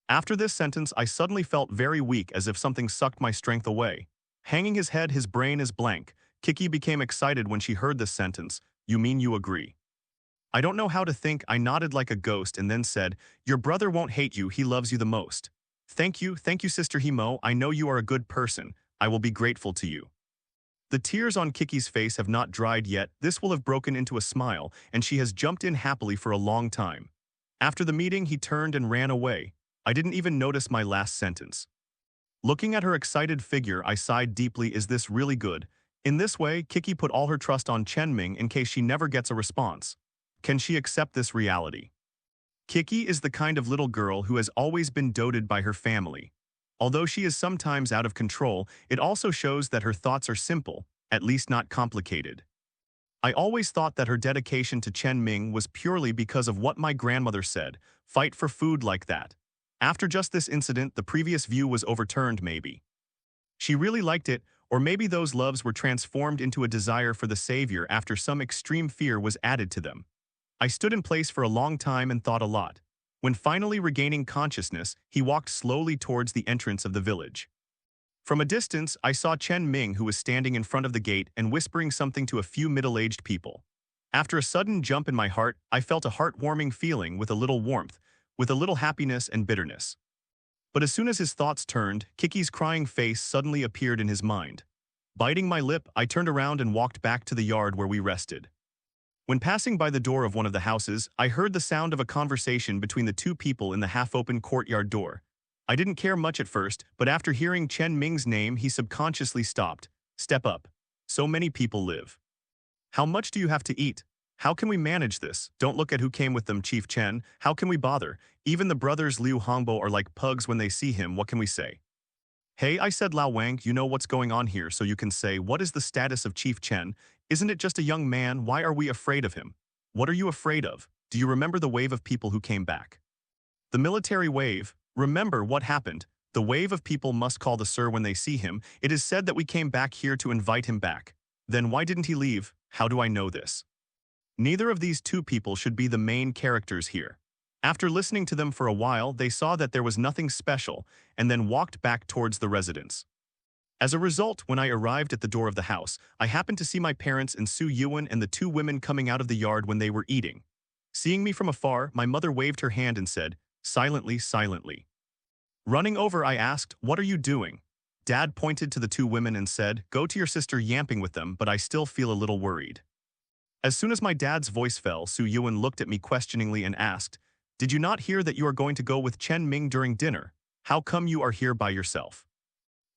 After this sentence, I suddenly felt very weak, as if something sucked my strength away. Hanging his head, his brain is blank. Kiki became excited when she heard this sentence. "You mean you agree?" I don't know how to think. I nodded like a ghost and then said, "Your brother won't hate you. He loves you the most." Thank you, Sister Himo. I know you are a good person. I will be grateful to you." The tears on Kiki's face have not dried yet. This will have broken into a smile, and she has jumped in happily for a long time. After the meeting, he turned and ran away. I didn't even notice my last sentence. Looking at her excited figure, I sighed deeply. Is this really good? In this way, Kiki put all her trust on Chen Ming in case she never gets a response. Can she accept this reality? Kiki is the kind of little girl who has always been doted by her family. Although she is sometimes out of control, it also shows that her thoughts are simple, at least not complicated. I always thought that her dedication to Chen Ming was purely because of what my grandmother said, fight for food like that. After just this incident, the previous view was overturned maybe. She really liked it, or maybe those loves were transformed into a desire for the savior after some extreme fear was added to them. I stood in place for a long time and thought a lot. When finally regaining consciousness, he walked slowly towards the entrance of the village. From a distance, I saw Chen Ming, who was standing in front of the gate and whispering something to a few middle-aged people. After a sudden jump in my heart, I felt a heartwarming feeling with a little warmth, with a little happiness and bitterness. But as soon as his thoughts turned, Kiki's crying face suddenly appeared in his mind. Biting my lip, I turned around and walked back to the yard where we rested. When passing by the door of one of the houses, I heard the sound of a conversation between the two people in the half-open courtyard door. I didn't care much at first, but after hearing Chen Ming's name, he subconsciously stopped. Step up. So many people live. How much do you have to eat? How can we manage this? Don't look at who came with them, Chief Chen. How can we bother? Even the brothers Liu Hongbo are like pugs when they see him. What can we say? Hey, I said, Lao Wang, you know what's going on here, so you can say, what is the status of Chief Chen? Isn't it just a young man? Why are we afraid of him? What are you afraid of? Do you remember the wave of people who came back? The military wave. Remember what happened. The wave of people must call the sir when they see him. It is said that we came back here to invite him back. Then why didn't he leave? How do I know this? Neither of these two people should be the main characters here. After listening to them for a while, they saw that there was nothing special and then walked back towards the residence. As a result, when I arrived at the door of the house, I happened to see my parents and Su Yuan and the two women coming out of the yard when they were eating. Seeing me from afar, my mother waved her hand and said, silently, silently. Running over, I asked, what are you doing? Dad pointed to the two women and said, go to your sister yamping with them, but I still feel a little worried. As soon as my dad's voice fell, Su Yuan looked at me questioningly and asked, did you not hear that you are going to go with Chen Ming during dinner? How come you are here by yourself?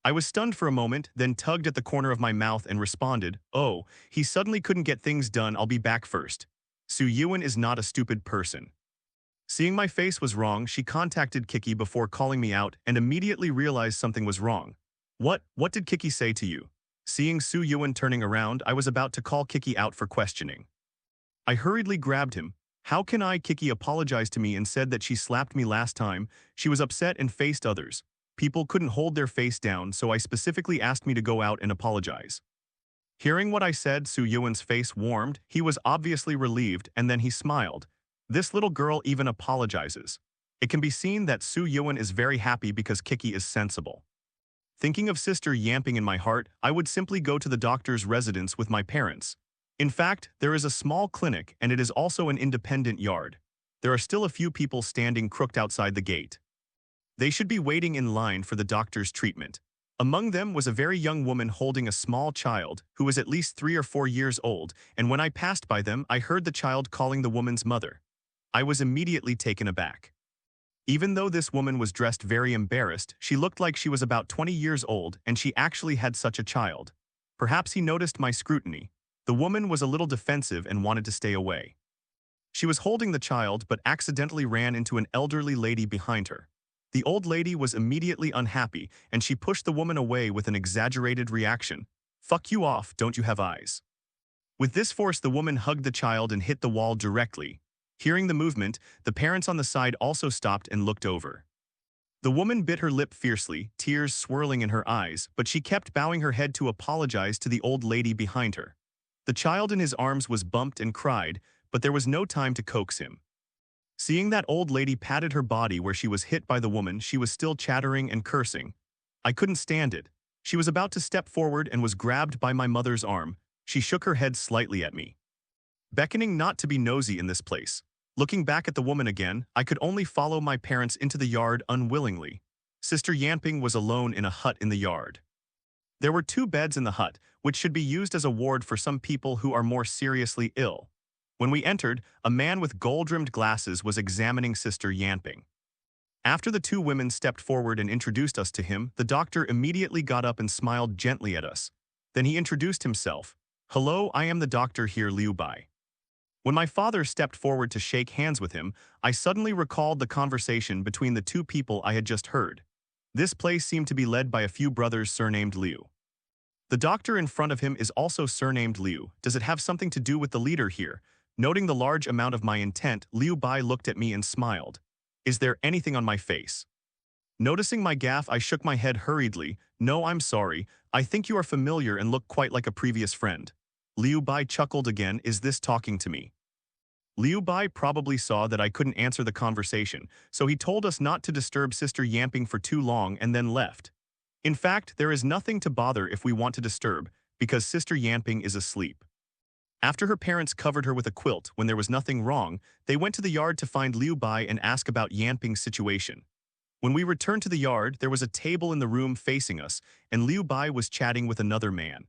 I was stunned for a moment, then tugged at the corner of my mouth and responded, oh, he suddenly couldn't get things done, I'll be back first. Su Yuan is not a stupid person. Seeing my face was wrong, she contacted Kiki before calling me out and immediately realized something was wrong. What did Kiki say to you? Seeing Su Yuan turning around, I was about to call Kiki out for questioning. I hurriedly grabbed him. How can I? Kiki apologized to me and said that she slapped me last time. She was upset and faced others. People couldn't hold their face down, so I specifically asked me to go out and apologize. Hearing what I said, Su Yuan's face warmed. He was obviously relieved, and then he smiled. This little girl even apologizes. It can be seen that Su Yuan is very happy because Kiki is sensible. Thinking of sister yamping in my heart, I would simply go to the doctor's residence with my parents. In fact, there is a small clinic and it is also an independent yard. There are still a few people standing crooked outside the gate. They should be waiting in line for the doctor's treatment. Among them was a very young woman holding a small child who was at least 3 or 4 years old, and when I passed by them, I heard the child calling the woman's mother. I was immediately taken aback. Even though this woman was dressed very embarrassed, she looked like she was about 20 years old and she actually had such a child. Perhaps he noticed my scrutiny. The woman was a little defensive and wanted to stay away. She was holding the child but accidentally ran into an elderly lady behind her. The old lady was immediately unhappy and she pushed the woman away with an exaggerated reaction. Fuck you off, don't you have eyes? With this force, the woman hugged the child and hit the wall directly. Hearing the movement, the parents on the side also stopped and looked over. The woman bit her lip fiercely, tears swirling in her eyes, but she kept bowing her head to apologize to the old lady behind her. The child in his arms was bumped and cried, but there was no time to coax him. Seeing that old lady patted her body where she was hit by the woman, she was still chattering and cursing. I couldn't stand it. She was about to step forward and was grabbed by my mother's arm. She shook her head slightly at me, beckoning not to be nosy in this place. Looking back at the woman again, I could only follow my parents into the yard unwillingly. Sister Yamping was alone in a hut in the yard. There were 2 beds in the hut, which should be used as a ward for some people who are more seriously ill. When we entered, a man with gold-rimmed glasses was examining Sister Yamping. After the 2 women stepped forward and introduced us to him, the doctor immediately got up and smiled gently at us. Then he introduced himself. Hello, I am the doctor here, Liu Bai. When my father stepped forward to shake hands with him, I suddenly recalled the conversation between the two people I had just heard. This place seemed to be led by a few brothers surnamed Liu. The doctor in front of him is also surnamed Liu. Does it have something to do with the leader here? Noting the large amount of my intent, Liu Bai looked at me and smiled. Is there anything on my face? Noticing my gaffe, I shook my head hurriedly. No, I'm sorry. I think you are familiar and look quite like a previous friend. Liu Bai chuckled again. Is this talking to me? Liu Bai probably saw that I couldn't answer the conversation, so he told us not to disturb Sister Yamping for too long and then left. In fact, there is nothing to bother if we want to disturb, because Sister Yamping is asleep. After her parents covered her with a quilt when there was nothing wrong, they went to the yard to find Liu Bai and ask about Yamping's situation. When we returned to the yard, there was a table in the room facing us, and Liu Bai was chatting with another man.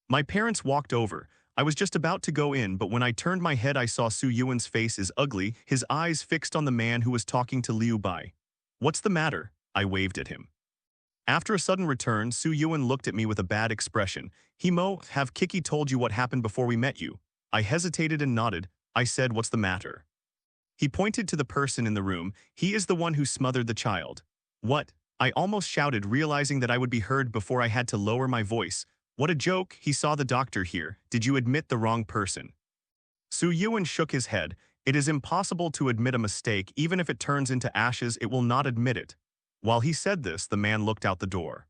My parents walked over. I was just about to go in, but when I turned my head I saw Su Yuan's face is ugly, his eyes fixed on the man who was talking to Liu Bai. What's the matter? I waved at him. After a sudden return, Su Yuan looked at me with a bad expression. Have Kiki told you what happened before we met you? I hesitated and nodded. I said, what's the matter? He pointed to the person in the room. He is the one who smothered the child. What? I almost shouted, realizing that I would be heard before I had to lower my voice. What a joke, he saw the doctor here. Did you admit the wrong person? Su Yuan shook his head. It is impossible to admit a mistake. Even if it turns into ashes, it will not admit it. While he said this, the man looked out the door.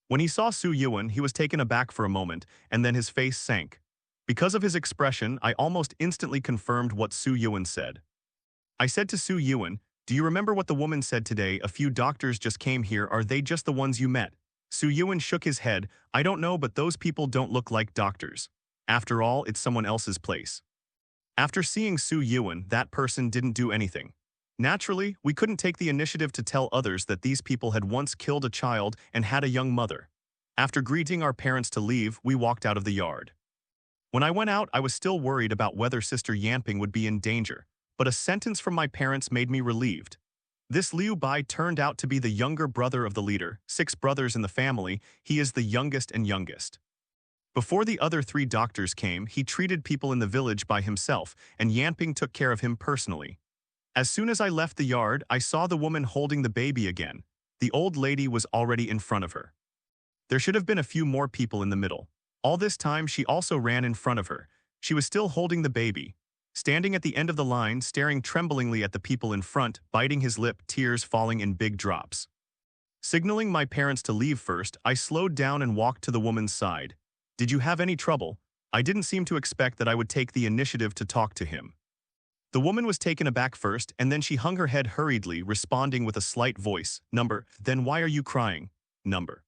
When he saw Su Yuan, he was taken aback for a moment, and then his face sank. Because of his expression, I almost instantly confirmed what Su Yuan said. I said to Su Yuan, do you remember what the woman said today? A few doctors just came here. Are they just the ones you met? Su Yuan shook his head. I don't know, but those people don't look like doctors. After all, it's someone else's place. After seeing Su Yuan, that person didn't do anything. Naturally, we couldn't take the initiative to tell others that these people had once killed a child and had a young mother. After greeting our parents to leave, we walked out of the yard. When I went out, I was still worried about whether Sister Yamping would be in danger, but a sentence from my parents made me relieved. This Liu Bai turned out to be the younger brother of the leader, 6 brothers in the family. He is the youngest and youngest. Before the other 3 doctors came, he treated people in the village by himself, and Yamping took care of him personally. As soon as I left the yard, I saw the woman holding the baby again. The old lady was already in front of her. There should have been a few more people in the middle. All this time, she also ran in front of her. She was still holding the baby. Standing at the end of the line, staring tremblingly at the people in front, biting his lip, tears falling in big drops. Signaling my parents to leave first, I slowed down and walked to the woman's side. Did you have any trouble? I didn't seem to expect that I would take the initiative to talk to him. The woman was taken aback first, and then she hung her head hurriedly, responding with a slight voice. Number, then why are you crying? Number.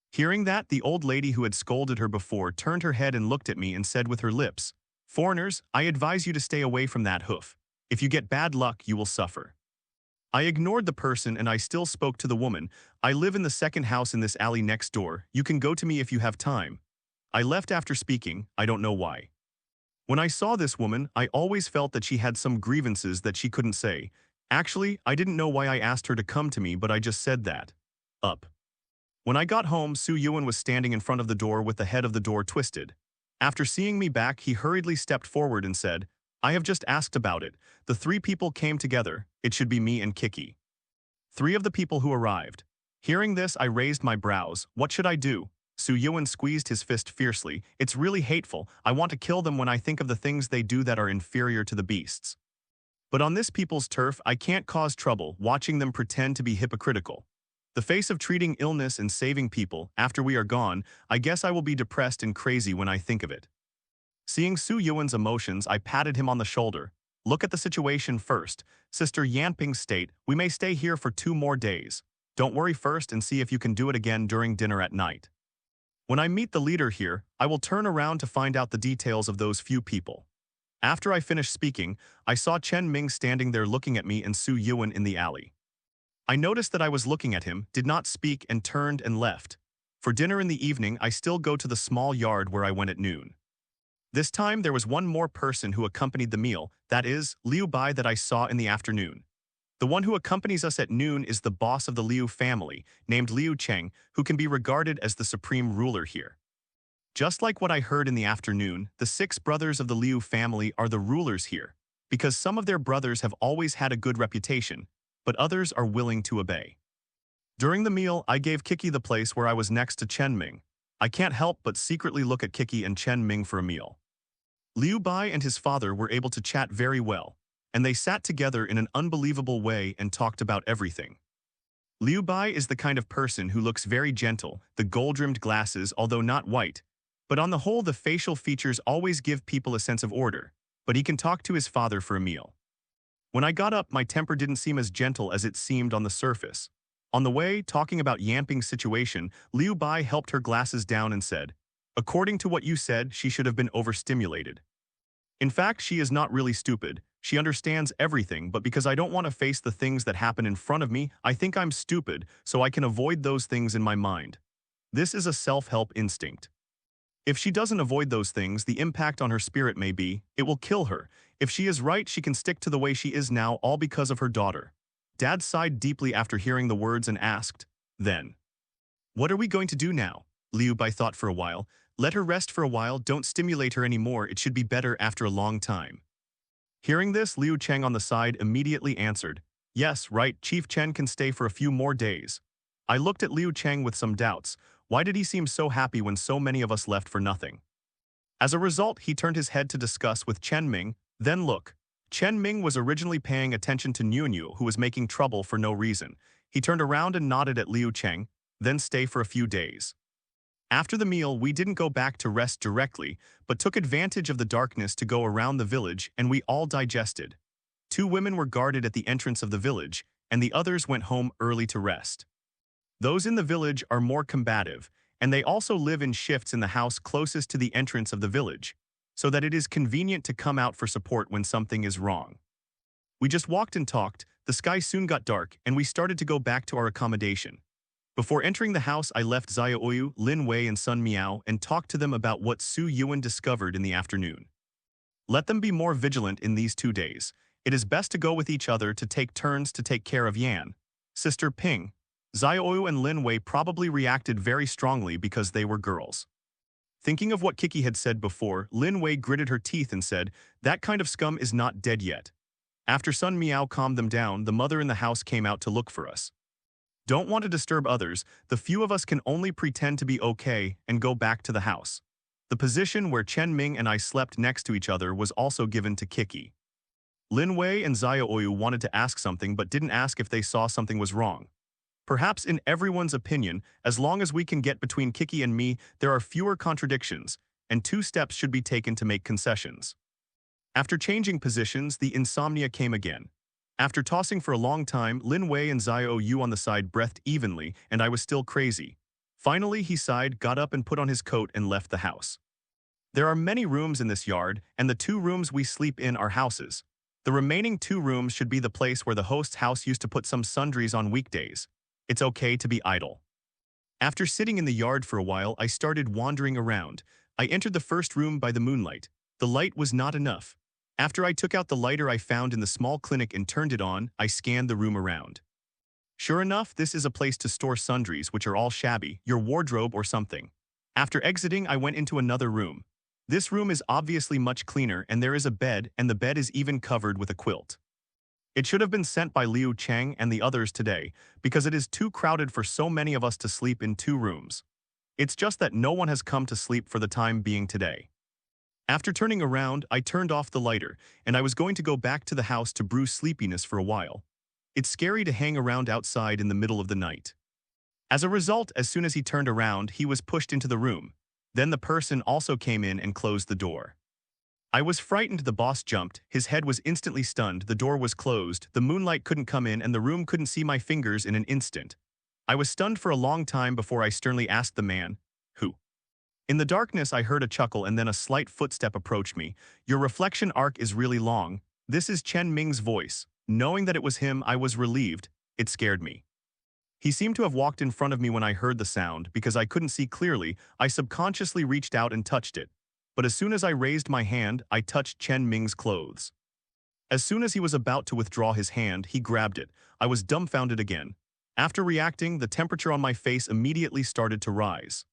Hearing that, the old lady who had scolded her before turned her head and looked at me and said with her lips, Foreigners, I advise you to stay away from that hoof. If you get bad luck, you will suffer. I ignored the person and I still spoke to the woman. I live in the second house in this alley next door. You can go to me if you have time. I left after speaking. I don't know why. When I saw this woman, I always felt that she had some grievances that she couldn't say. Actually, I didn't know why I asked her to come to me, but I just said that. Up. When I got home, Su Yuan was standing in front of the door with the head of the door twisted. After seeing me back, he hurriedly stepped forward and said, I have just asked about it. The 3 people came together. It should be me and Kiki. 3 of the people who arrived. Hearing this, I raised my brows. What should I do? Su Yuan squeezed his fist fiercely. It's really hateful. I want to kill them when I think of the things they do that are inferior to the beasts. But on this people's turf, I can't cause trouble watching them pretend to be hypocritical. The face of treating illness and saving people after we are gone, I guess I will be depressed and crazy when I think of it. Seeing Su Yuan's emotions, I patted him on the shoulder. Look at the situation first. Sister Yamping's state, we may stay here for 2 more days. Don't worry first and see if you can do it again during dinner at night. When I meet the leader here, I will turn around to find out the details of those few people. After I finished speaking, I saw Chen Ming standing there looking at me and Su Yuan in the alley. I noticed that I was looking at him, did not speak, and turned and left. For dinner in the evening, I still go to the small yard where I went at noon. This time, there was one more person who accompanied the meal, that is, Liu Bai that I saw in the afternoon. The one who accompanies us at noon is the boss of the Liu family, named Liu Cheng, who can be regarded as the supreme ruler here. Just like what I heard in the afternoon, the 6 brothers of the Liu family are the rulers here, because some of their brothers have always had a good reputation, but others are willing to obey. During the meal, I gave Kiki the place where I was next to Chen Ming. I can't help but secretly look at Kiki and Chen Ming for a meal. Liu Bai and his father were able to chat very well, and they sat together in an unbelievable way and talked about everything. Liu Bai is the kind of person who looks very gentle, the gold-rimmed glasses, although not white, but on the whole the facial features always give people a sense of order, but he can talk to his father for a meal. When I got up, my temper didn't seem as gentle as it seemed on the surface. On the way, talking about Yamping's situation, Liu Bai helped her glasses down and said, "According to what you said, she should have been overstimulated. In fact, she is not really stupid. She understands everything, but because I don't want to face the things that happen in front of me, I think I'm stupid, so I can avoid those things in my mind. This is a self-help instinct. If she doesn't avoid those things, the impact on her spirit may be, it will kill her. If she is right, she can stick to the way she is now, all because of her daughter." Dad sighed deeply after hearing the words and asked, "Then, what are we going to do now?" Liu Bai thought for a while. "Let her rest for a while, don't stimulate her anymore, it should be better after a long time." Hearing this, Liu Cheng on the side immediately answered, "Yes, right, Chief Chen can stay for a few more days." I looked at Liu Cheng with some doubts. Why did he seem so happy when so many of us left for nothing? As a result, he turned his head to discuss with Chen Ming. Then look, Chen Ming was originally paying attention to Niu, who was making trouble for no reason. He turned around and nodded at Liu Cheng, then stay for a few days. After the meal, we didn't go back to rest directly, but took advantage of the darkness to go around the village, and we all digested. 2 women were guarded at the entrance of the village, and the others went home early to rest. Those in the village are more combative, and they also live in shifts in the house closest to the entrance of the village, so that it is convenient to come out for support when something is wrong. We just walked and talked, the sky soon got dark, and we started to go back to our accommodation. Before entering the house, I left Xiaoyu, Lin Wei and Sun Miao and talked to them about what Su Yuan discovered in the afternoon. Let them be more vigilant in these 2 days. It is best to go with each other to take turns to take care of Yan. Sister Ping. Xiaoyu and Lin Wei probably reacted very strongly because they were girls. Thinking of what Kiki had said before, Lin Wei gritted her teeth and said, "That kind of scum is not dead yet." After Sun Miao calmed them down, the mother in the house came out to look for us. Don't want to disturb others, the few of us can only pretend to be okay and go back to the house. The position where Chen Ming and I slept next to each other was also given to Kiki. Lin Wei and Xiaoyu wanted to ask something but didn't ask if they saw something was wrong. Perhaps in everyone's opinion, as long as we can get between Kiki and me, there are fewer contradictions, and 2 steps should be taken to make concessions. After changing positions, the insomnia came again. After tossing for a long time, Lin Wei and Xiaoyu on the side breathed evenly, and I was still crazy. Finally, he sighed, got up and put on his coat and left the house. There are many rooms in this yard, and the 2 rooms we sleep in are houses. The remaining 2 rooms should be the place where the host's house used to put some sundries on weekdays. It's okay to be idle. After sitting in the yard for a while, I started wandering around. I entered the first room by the moonlight. The light was not enough. After I took out the lighter I found in the small clinic and turned it on, I scanned the room around. Sure enough, this is a place to store sundries, which are all shabby, your wardrobe or something. After exiting, I went into another room. This room is obviously much cleaner, and there is a bed, and the bed is even covered with a quilt. It should have been sent by Liu Cheng and the others today, because it is too crowded for so many of us to sleep in 2 rooms. It's just that no one has come to sleep for the time being today. After turning around, I turned off the lighter, and I was going to go back to the house to brew sleepiness for a while. It's scary to hang around outside in the middle of the night. As a result, as soon as he turned around, he was pushed into the room. Then the person also came in and closed the door. I was frightened. The boss jumped, his head was instantly stunned, the door was closed, the moonlight couldn't come in, and the room couldn't see my fingers in an instant. I was stunned for a long time before I sternly asked the man, "Who?" In the darkness, I heard a chuckle and then a slight footstep approached me. "Your reflection arc is really long." This is Chen Ming's voice. Knowing that it was him, I was relieved. It scared me. He seemed to have walked in front of me when I heard the sound. Because I couldn't see clearly, I subconsciously reached out and touched it. But as soon as I raised my hand, I touched Chen Ming's clothes. As soon as he was about to withdraw his hand, he grabbed it. I was dumbfounded again. After reacting, the temperature on my face immediately started to rise.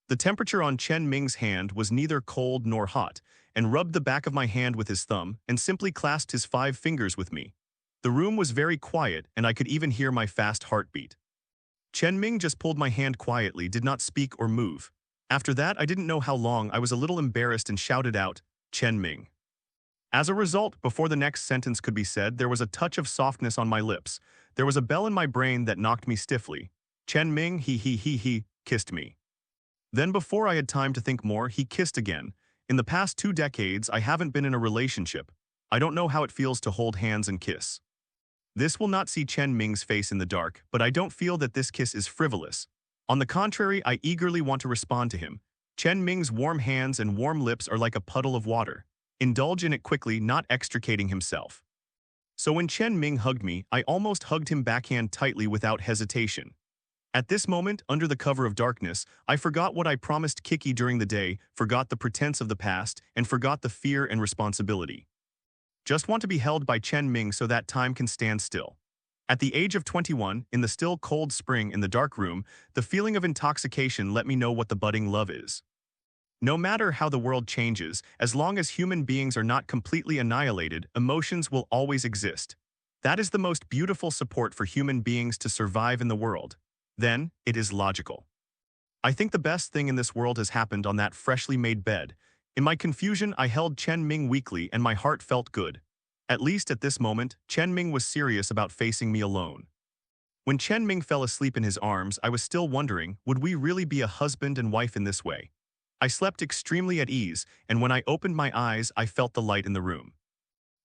The temperature on Chen Ming's hand was neither cold nor hot, and rubbed the back of my hand with his thumb and simply clasped his 5 fingers with me. The room was very quiet, and I could even hear my fast heartbeat. Chen Ming just pulled my hand quietly, did not speak or move. After that, I didn't know how long. I was a little embarrassed and shouted out, "Chen Ming." As a result, before the next sentence could be said, there was a touch of softness on my lips. There was a bell in my brain that knocked me stiffly. Chen Ming, he, kissed me. Then before I had time to think more, he kissed again. In the past 2 decades, I haven't been in a relationship. I don't know how it feels to hold hands and kiss. This will not see Chen Ming's face in the dark, but I don't feel that this kiss is frivolous. On the contrary, I eagerly want to respond to him. Chen Ming's warm hands and warm lips are like a puddle of water. Indulge in it quickly, not extricating himself. So when Chen Ming hugged me, I almost hugged him backhand tightly without hesitation. At this moment, under the cover of darkness, I forgot what I promised Kiki during the day, forgot the pretense of the past, and forgot the fear and responsibility. Just want to be held by Chen Ming so that time can stand still. At the age of 21, in the still cold spring in the dark room, the feeling of intoxication let me know what the budding love is. No matter how the world changes, as long as human beings are not completely annihilated, emotions will always exist. That is the most beautiful support for human beings to survive in the world. Then, it is logical. I think the best thing in this world has happened on that freshly made bed. In my confusion, I held Chen Ming weakly and my heart felt good. At least at this moment, Chen Ming was serious about facing me alone. When Chen Ming fell asleep in his arms, I was still wondering, would we really be a husband and wife in this way? I slept extremely at ease, and when I opened my eyes, I felt the light in the room.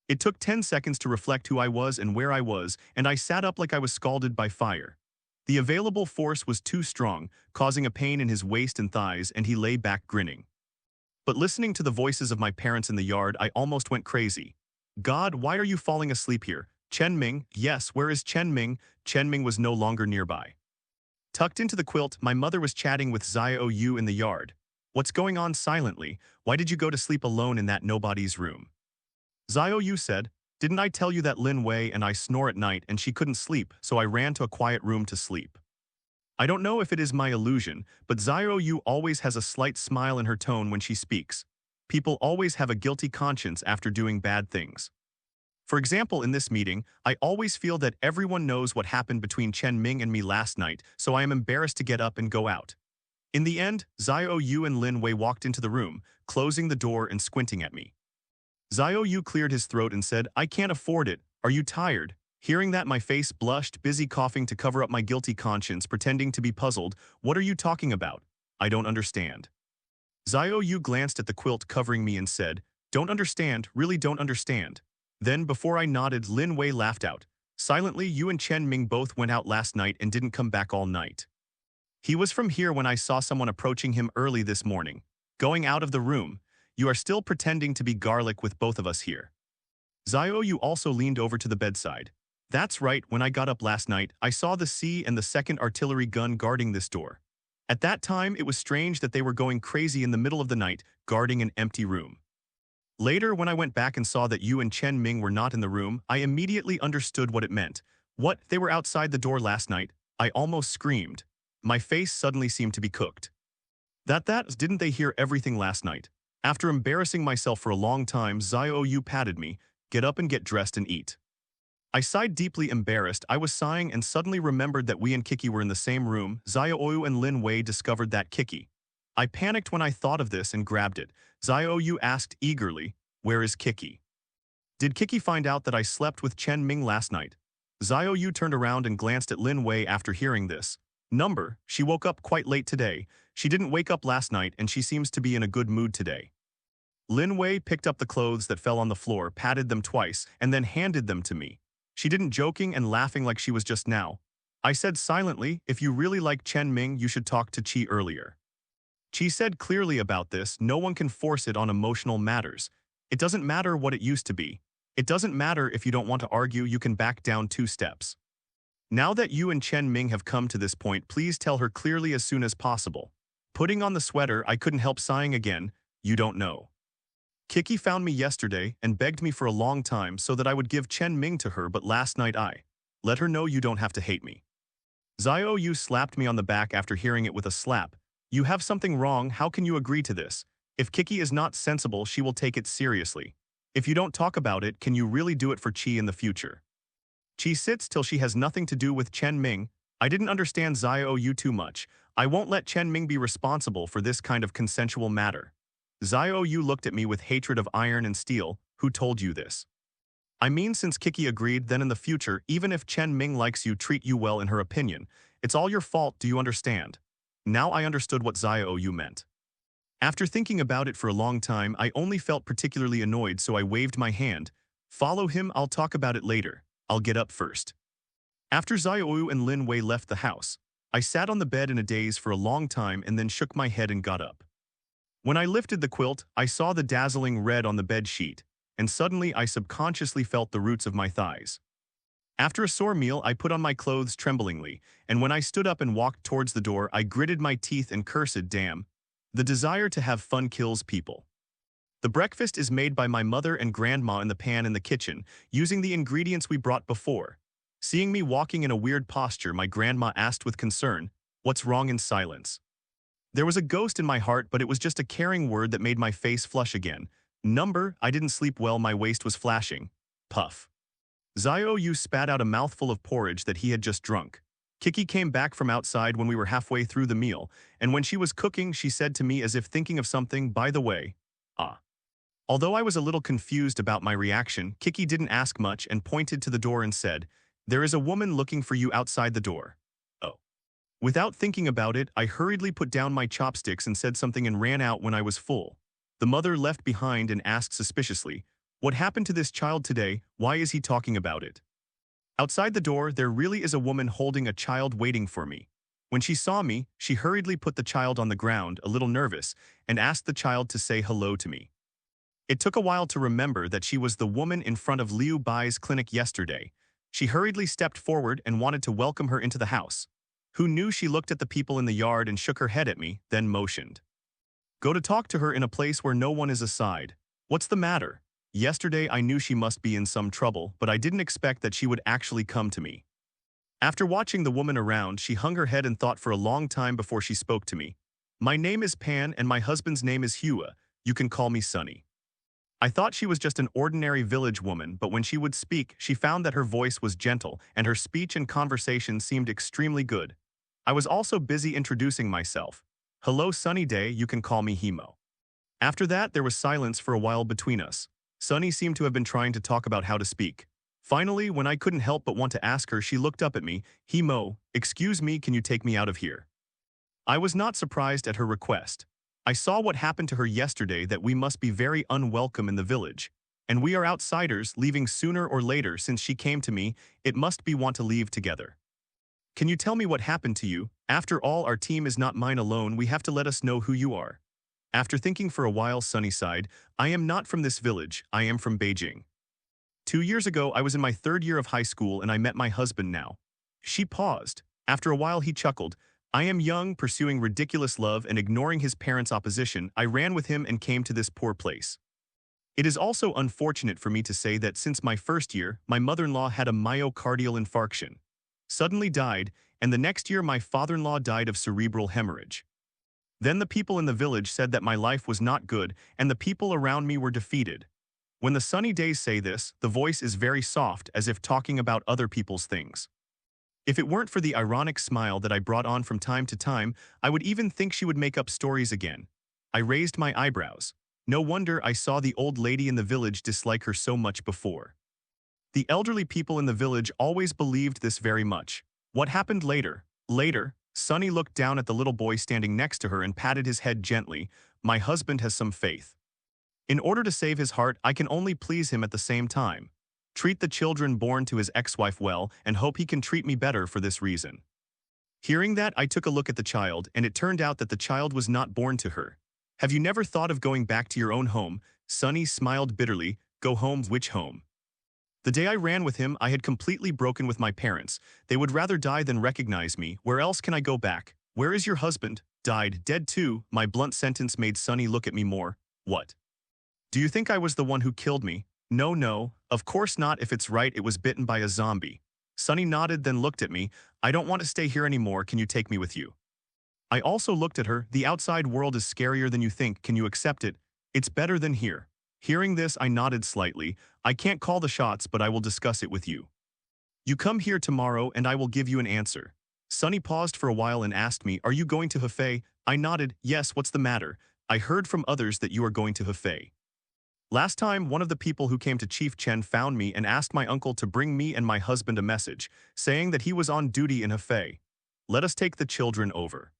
It took 10 seconds to reflect who I was and where I was, and I sat up like I was scalded by fire. The available force was too strong, causing a pain in his waist and thighs, and he lay back grinning. But listening to the voices of my parents in the yard, I almost went crazy. God, why are you falling asleep here? Chen Ming, yes, where is Chen Ming? Chen Ming was no longer nearby. Tucked into the quilt, my mother was chatting with Xiao in the yard. What's going on silently? Why did you go to sleep alone in that nobody's room? Xiao said, didn't I tell you that Lin Wei and I snore at night and she couldn't sleep, so I ran to a quiet room to sleep. I don't know if it is my illusion, but Xiao always has a slight smile in her tone when she speaks. People always have a guilty conscience after doing bad things. For example, in this meeting, I always feel that everyone knows what happened between Chen Ming and me last night, so I am embarrassed to get up and go out. In the end, Xiao and Lin Wei walked into the room, closing the door and squinting at me. Xiao cleared his throat and said, I can't afford it. Are you tired? Hearing that, my face blushed, busy coughing to cover up my guilty conscience, pretending to be puzzled. What are you talking about? I don't understand. Xiao glanced at the quilt covering me and said, don't understand, really don't understand. Then, before I nodded, Lin Wei laughed out. Silently, you and Chen Ming both went out last night and didn't come back all night. He was from here when I saw someone approaching him early this morning. Going out of the room. You are still pretending to be garlic with both of us here. Xiao also leaned over to the bedside. That's right, when I got up last night, I saw the C and the second artillery gun guarding this door. At that time, it was strange that they were going crazy in the middle of the night, guarding an empty room. Later, when I went back and saw that you and Chen Ming were not in the room, I immediately understood what it meant. What? They were outside the door last night? I almost screamed. My face suddenly seemed to be cooked. Didn't they hear everything last night? After embarrassing myself for a long time, Xiao patted me, get up and get dressed and eat. I sighed deeply embarrassed. I was sighing and suddenly remembered that we and Kiki were in the same room. Xiao and Lin Wei discovered that Kiki. I panicked when I thought of this and grabbed it. Xiao asked eagerly, where is Kiki? Did Kiki find out that I slept with Chen Ming last night? Xiao turned around and glanced at Lin Wei after hearing this. She woke up quite late today. She didn't wake up last night and she seems to be in a good mood today. Lin Wei picked up the clothes that fell on the floor, patted them twice, and then handed them to me. She didn't joking and laughing like she was just now. I said silently, if you really like Chen Ming, you should talk to Qi earlier. Qi said clearly about this, no one can force it on emotional matters. It doesn't matter what it used to be. It doesn't matter if you don't want to argue, you can back down 2 steps. Now that you and Chen Ming have come to this point, please tell her clearly as soon as possible. Putting on the sweater, I couldn't help sighing again. You don't know. Kiki found me yesterday and begged me for a long time so that I would give Chen Ming to her, but last night I let her know you don't have to hate me. Xiao slapped me on the back after hearing it with a slap. You have something wrong, how can you agree to this? If Kiki is not sensible, she will take it seriously. If you don't talk about it, can you really do it for Chi in the future? Chi sits till she has nothing to do with Chen Ming. I didn't understand Xiao too much. I won't let Chen Ming be responsible for this kind of consensual matter. Xiao looked at me with hatred of iron and steel. Who told you this? I mean, since Kiki agreed, then in the future, even if Chen Ming likes you, treat you well in her opinion. It's all your fault, do you understand? Now I understood what Xiao meant. After thinking about it for a long time, I only felt particularly annoyed, so I waved my hand. Follow him, I'll talk about it later. I'll get up first. After Xiao and Lin Wei left the house, I sat on the bed in a daze for a long time and then shook my head and got up. When I lifted the quilt, I saw the dazzling red on the bed sheet, and suddenly I subconsciously felt the roots of my thighs. After a sore meal, I put on my clothes tremblingly, and when I stood up and walked towards the door, I gritted my teeth and cursed, damn. The desire to have fun kills people. The breakfast is made by my mother and grandma in the pan in the kitchen, using the ingredients we brought before. Seeing me walking in a weird posture, my grandma asked with concern, "What's wrong?" In silence. There was a ghost in my heart, but it was just a caring word that made my face flush again. Number, I didn't sleep well, my waist was flashing. Puff. Xiao spat out a mouthful of porridge that he had just drunk. Kiki came back from outside when we were halfway through the meal, and when she was cooking, she said to me as if thinking of something, "By the way, ah." Although I was a little confused about my reaction, Kiki didn't ask much and pointed to the door and said, "There is a woman looking for you outside the door." Oh. Without thinking about it, I hurriedly put down my chopsticks and said something and ran out when I was full. The mother left behind and asked suspiciously, "What happened to this child today? Why is he talking about it?" Outside the door, there really is a woman holding a child waiting for me. When she saw me, she hurriedly put the child on the ground, a little nervous, and asked the child to say hello to me. It took a while to remember that she was the woman in front of Liu Bai's clinic yesterday. She hurriedly stepped forward and wanted to welcome her into the house. Who knew? She looked at the people in the yard and shook her head at me, then motioned. Go to talk to her in a place where no one is aside. What's the matter? Yesterday I knew she must be in some trouble, but I didn't expect that she would actually come to me. After watching the woman around, she hung her head and thought for a long time before she spoke to me. My name is Pan and my husband's name is Hua. You can call me Sunny. I thought she was just an ordinary village woman, but when she would speak, she found that her voice was gentle and her speech and conversation seemed extremely good. I was also busy introducing myself. Hello Sunny Day, you can call me Himo. After that, there was silence for a while between us. Sunny seemed to have been trying to talk about how to speak. Finally, when I couldn't help but want to ask her, she looked up at me. Himo, excuse me, can you take me out of here? I was not surprised at her request. I saw what happened to her yesterday, that we must be very unwelcome in the village. And we are outsiders, leaving sooner or later. Since she came to me, it must be want to leave together. Can you tell me what happened to you? After all, our team is not mine alone, we have to let us know who you are. After thinking for a while, Sunny sighed. I am not from this village, I am from Beijing. 2 years ago, I was in my 3rd year of high school and I met my husband now. She paused. After a while, he chuckled. I am young, pursuing ridiculous love and ignoring his parents' opposition. I ran with him and came to this poor place. It is also unfortunate for me to say that since my 1st year, my mother-in-law had a myocardial infarction. Suddenly died, and the next year my father-in-law died of cerebral hemorrhage. Then the people in the village said that my life was not good and the people around me were defeated. When the Sunny Days say this, the voice is very soft, as if talking about other people's things. If it weren't for the ironic smile that I brought on from time to time, I would even think she would make up stories again. I raised my eyebrows. No wonder I saw the old lady in the village dislike her so much before. The elderly people in the village always believed this very much. What happened later? Later, Sunny looked down at the little boy standing next to her and patted his head gently. My husband has some faith. In order to save his heart, I can only please him at the same time. Treat the children born to his ex-wife well and hope he can treat me better for this reason. Hearing that, I took a look at the child, and it turned out that the child was not born to her. Have you never thought of going back to your own home? Sunny smiled bitterly. Go home? Which home? The day I ran with him, I had completely broken with my parents. They would rather die than recognize me. Where else can I go back? Where is your husband? Died. Dead too. My blunt sentence made Sunny look at me more. What? Do you think I was the one who killed me? No, of course not. If it's right, it was bitten by a zombie. Sunny nodded, then looked at me. I don't want to stay here anymore. Can you take me with you? I also looked at her. The outside world is scarier than you think. Can you accept it? It's better than here. Hearing this, I nodded slightly. I can't call the shots, but I will discuss it with you. You come here tomorrow and I will give you an answer. Sunny paused for a while and asked me, are you going to Hefei? I nodded, yes, what's the matter? I heard from others that you are going to Hefei. Last time, one of the people who came to Chief Chen found me and asked my uncle to bring me and my husband a message, saying that he was on duty in Hefei. Let us take the children over.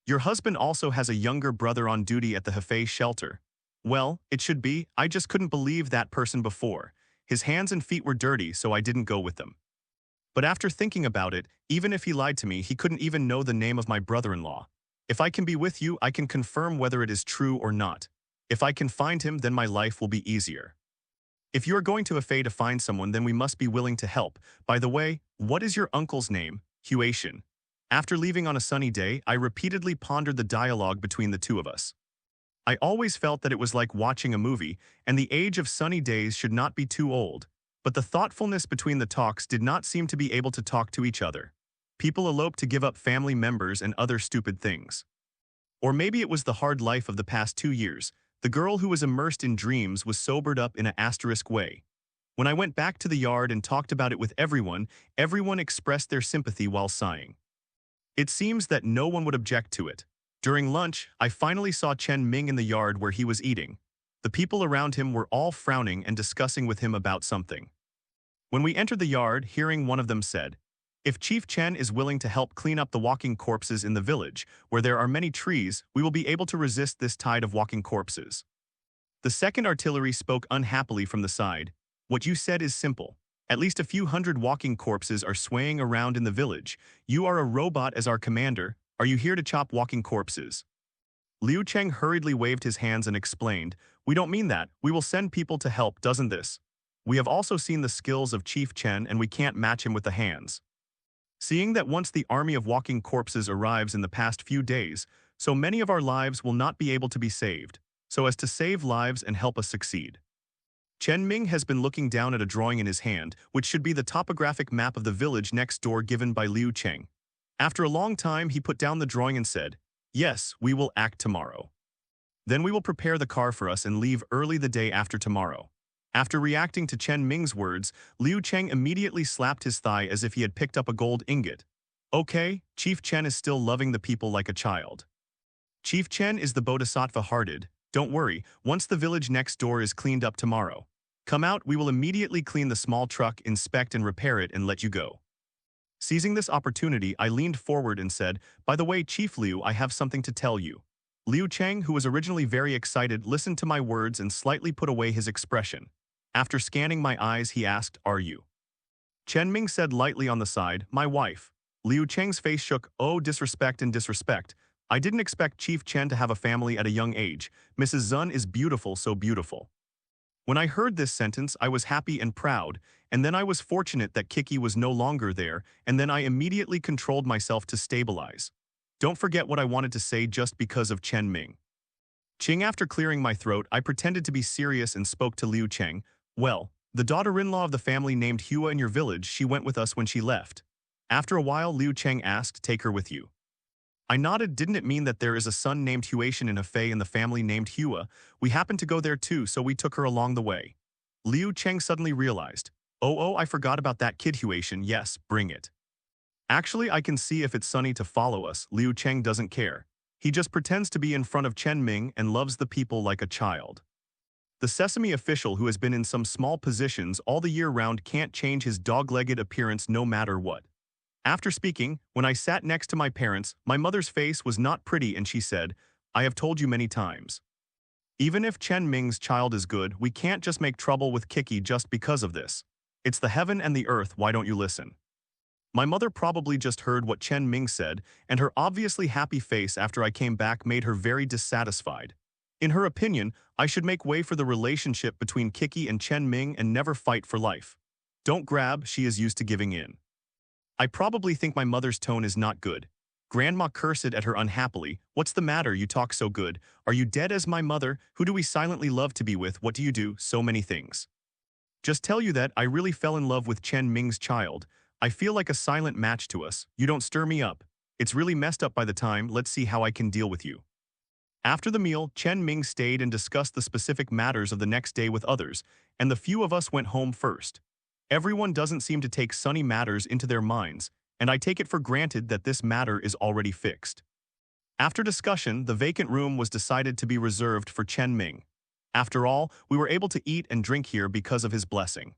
Your husband also has a younger brother on duty at the Hefei shelter. Well, it should be. I just couldn't believe that person before. His hands and feet were dirty, so I didn't go with them. But after thinking about it, even if he lied to me, he couldn't even know the name of my brother-in-law. If I can be with you, I can confirm whether it is true or not. If I can find him, then my life will be easier. If you are going to Hefei to find someone, then we must be willing to help. By the way, what is your uncle's name? Huatian. After leaving on a sunny day, I repeatedly pondered the dialogue between the two of us. I always felt that it was like watching a movie, and the age of sunny days should not be too old. But the thoughtfulness between the talks did not seem to be able to talk to each other. People eloped to give up family members and other stupid things. Or maybe it was the hard life of the past 2 years. The girl who was immersed in dreams was sobered up in an asterisk way. When I went back to the yard and talked about it with everyone expressed their sympathy while sighing. It seems that no one would object to it. During lunch, I finally saw Chen Ming in the yard where he was eating. The people around him were all frowning and discussing with him about something. When we entered the yard, hearing one of them said, if Chief Chen is willing to help clean up the walking corpses in the village, where there are many trees, we will be able to resist this tide of walking corpses. The second artillery spoke unhappily from the side. What you said is simple. At least a few hundred walking corpses are swaying around in the village. You are a robot as our commander. Are you here to chop walking corpses? Liu Cheng hurriedly waved his hands and explained, we don't mean that. We will send people to help, doesn't this? We have also seen the skills of Chief Chen and we can't match him with the hands. Seeing that once the army of walking corpses arrives in the past few days, so many of our lives will not be able to be saved, so as to save lives and help us succeed. Chen Ming has been looking down at a drawing in his hand, which should be the topographic map of the village next door given by Liu Cheng. After a long time, he put down the drawing and said, yes, we will act tomorrow. Then we will prepare the car for us and leave early the day after tomorrow. After reacting to Chen Ming's words, Liu Cheng immediately slapped his thigh as if he had picked up a gold ingot. Okay, Chief Chen is still loving the people like a child. Chief Chen is the bodhisattva-hearted. Don't worry, once the village next door is cleaned up tomorrow. Come out, we will immediately clean the small truck, inspect and repair it and let you go. Seizing this opportunity, I leaned forward and said, by the way, Chief Liu, I have something to tell you. Liu Cheng, who was originally very excited, listened to my words and slightly put away his expression. After scanning my eyes, he asked, are you? Chen Ming said lightly on the side, my wife. Liu Cheng's face shook, oh, disrespect and disrespect. I didn't expect Chief Chen to have a family at a young age. Mrs. Zun is beautiful, so beautiful. When I heard this sentence, I was happy and proud, and then I was fortunate that Kiki was no longer there, and then I immediately controlled myself to stabilize. Don't forget what I wanted to say just because of Chen Ming. Qing, after clearing my throat, I pretended to be serious and spoke to Liu Cheng. Well, the daughter-in-law of the family named Hua in your village, she went with us when she left. After a while, Liu Cheng asked, take her with you. I nodded. Didn't it mean that there is a son named Huatian in Hefei and the family named Hua? We happened to go there too, so we took her along the way. Liu Cheng suddenly realized, oh, I forgot about that kid Huatian. Yes, bring it. Actually, I can see if it's Sunny to follow us. Liu Cheng doesn't care. He just pretends to be in front of Chen Ming and loves the people like a child. The Sesame official who has been in some small positions all the year round can't change his dog-legged appearance no matter what. After speaking, when I sat next to my parents, my mother's face was not pretty and she said, I have told you many times. Even if Chen Ming's child is good, we can't just make trouble with Kiki just because of this. It's the heaven and the earth, why don't you listen? My mother probably just heard what Chen Ming said, and her obviously happy face after I came back made her very dissatisfied. In her opinion, I should make way for the relationship between Kiki and Chen Ming and never fight for life. Don't grab, she is used to giving in. I probably think my mother's tone is not good. Grandma cursed at her unhappily. What's the matter, you talk so good? Are you dead as my mother? Who do we silently love to be with? What do you do? So many things. Just tell you that I really fell in love with Chen Ming's child. I feel like a silent match to us. You don't stir me up. It's really messed up by the time, let's see how I can deal with you. After the meal, Chen Ming stayed and discussed the specific matters of the next day with others, and the few of us went home first. Everyone doesn't seem to take Sunny matters into their minds, and I take it for granted that this matter is already fixed. After discussion, the vacant room was decided to be reserved for Chen Ming. After all, we were able to eat and drink here because of his blessing.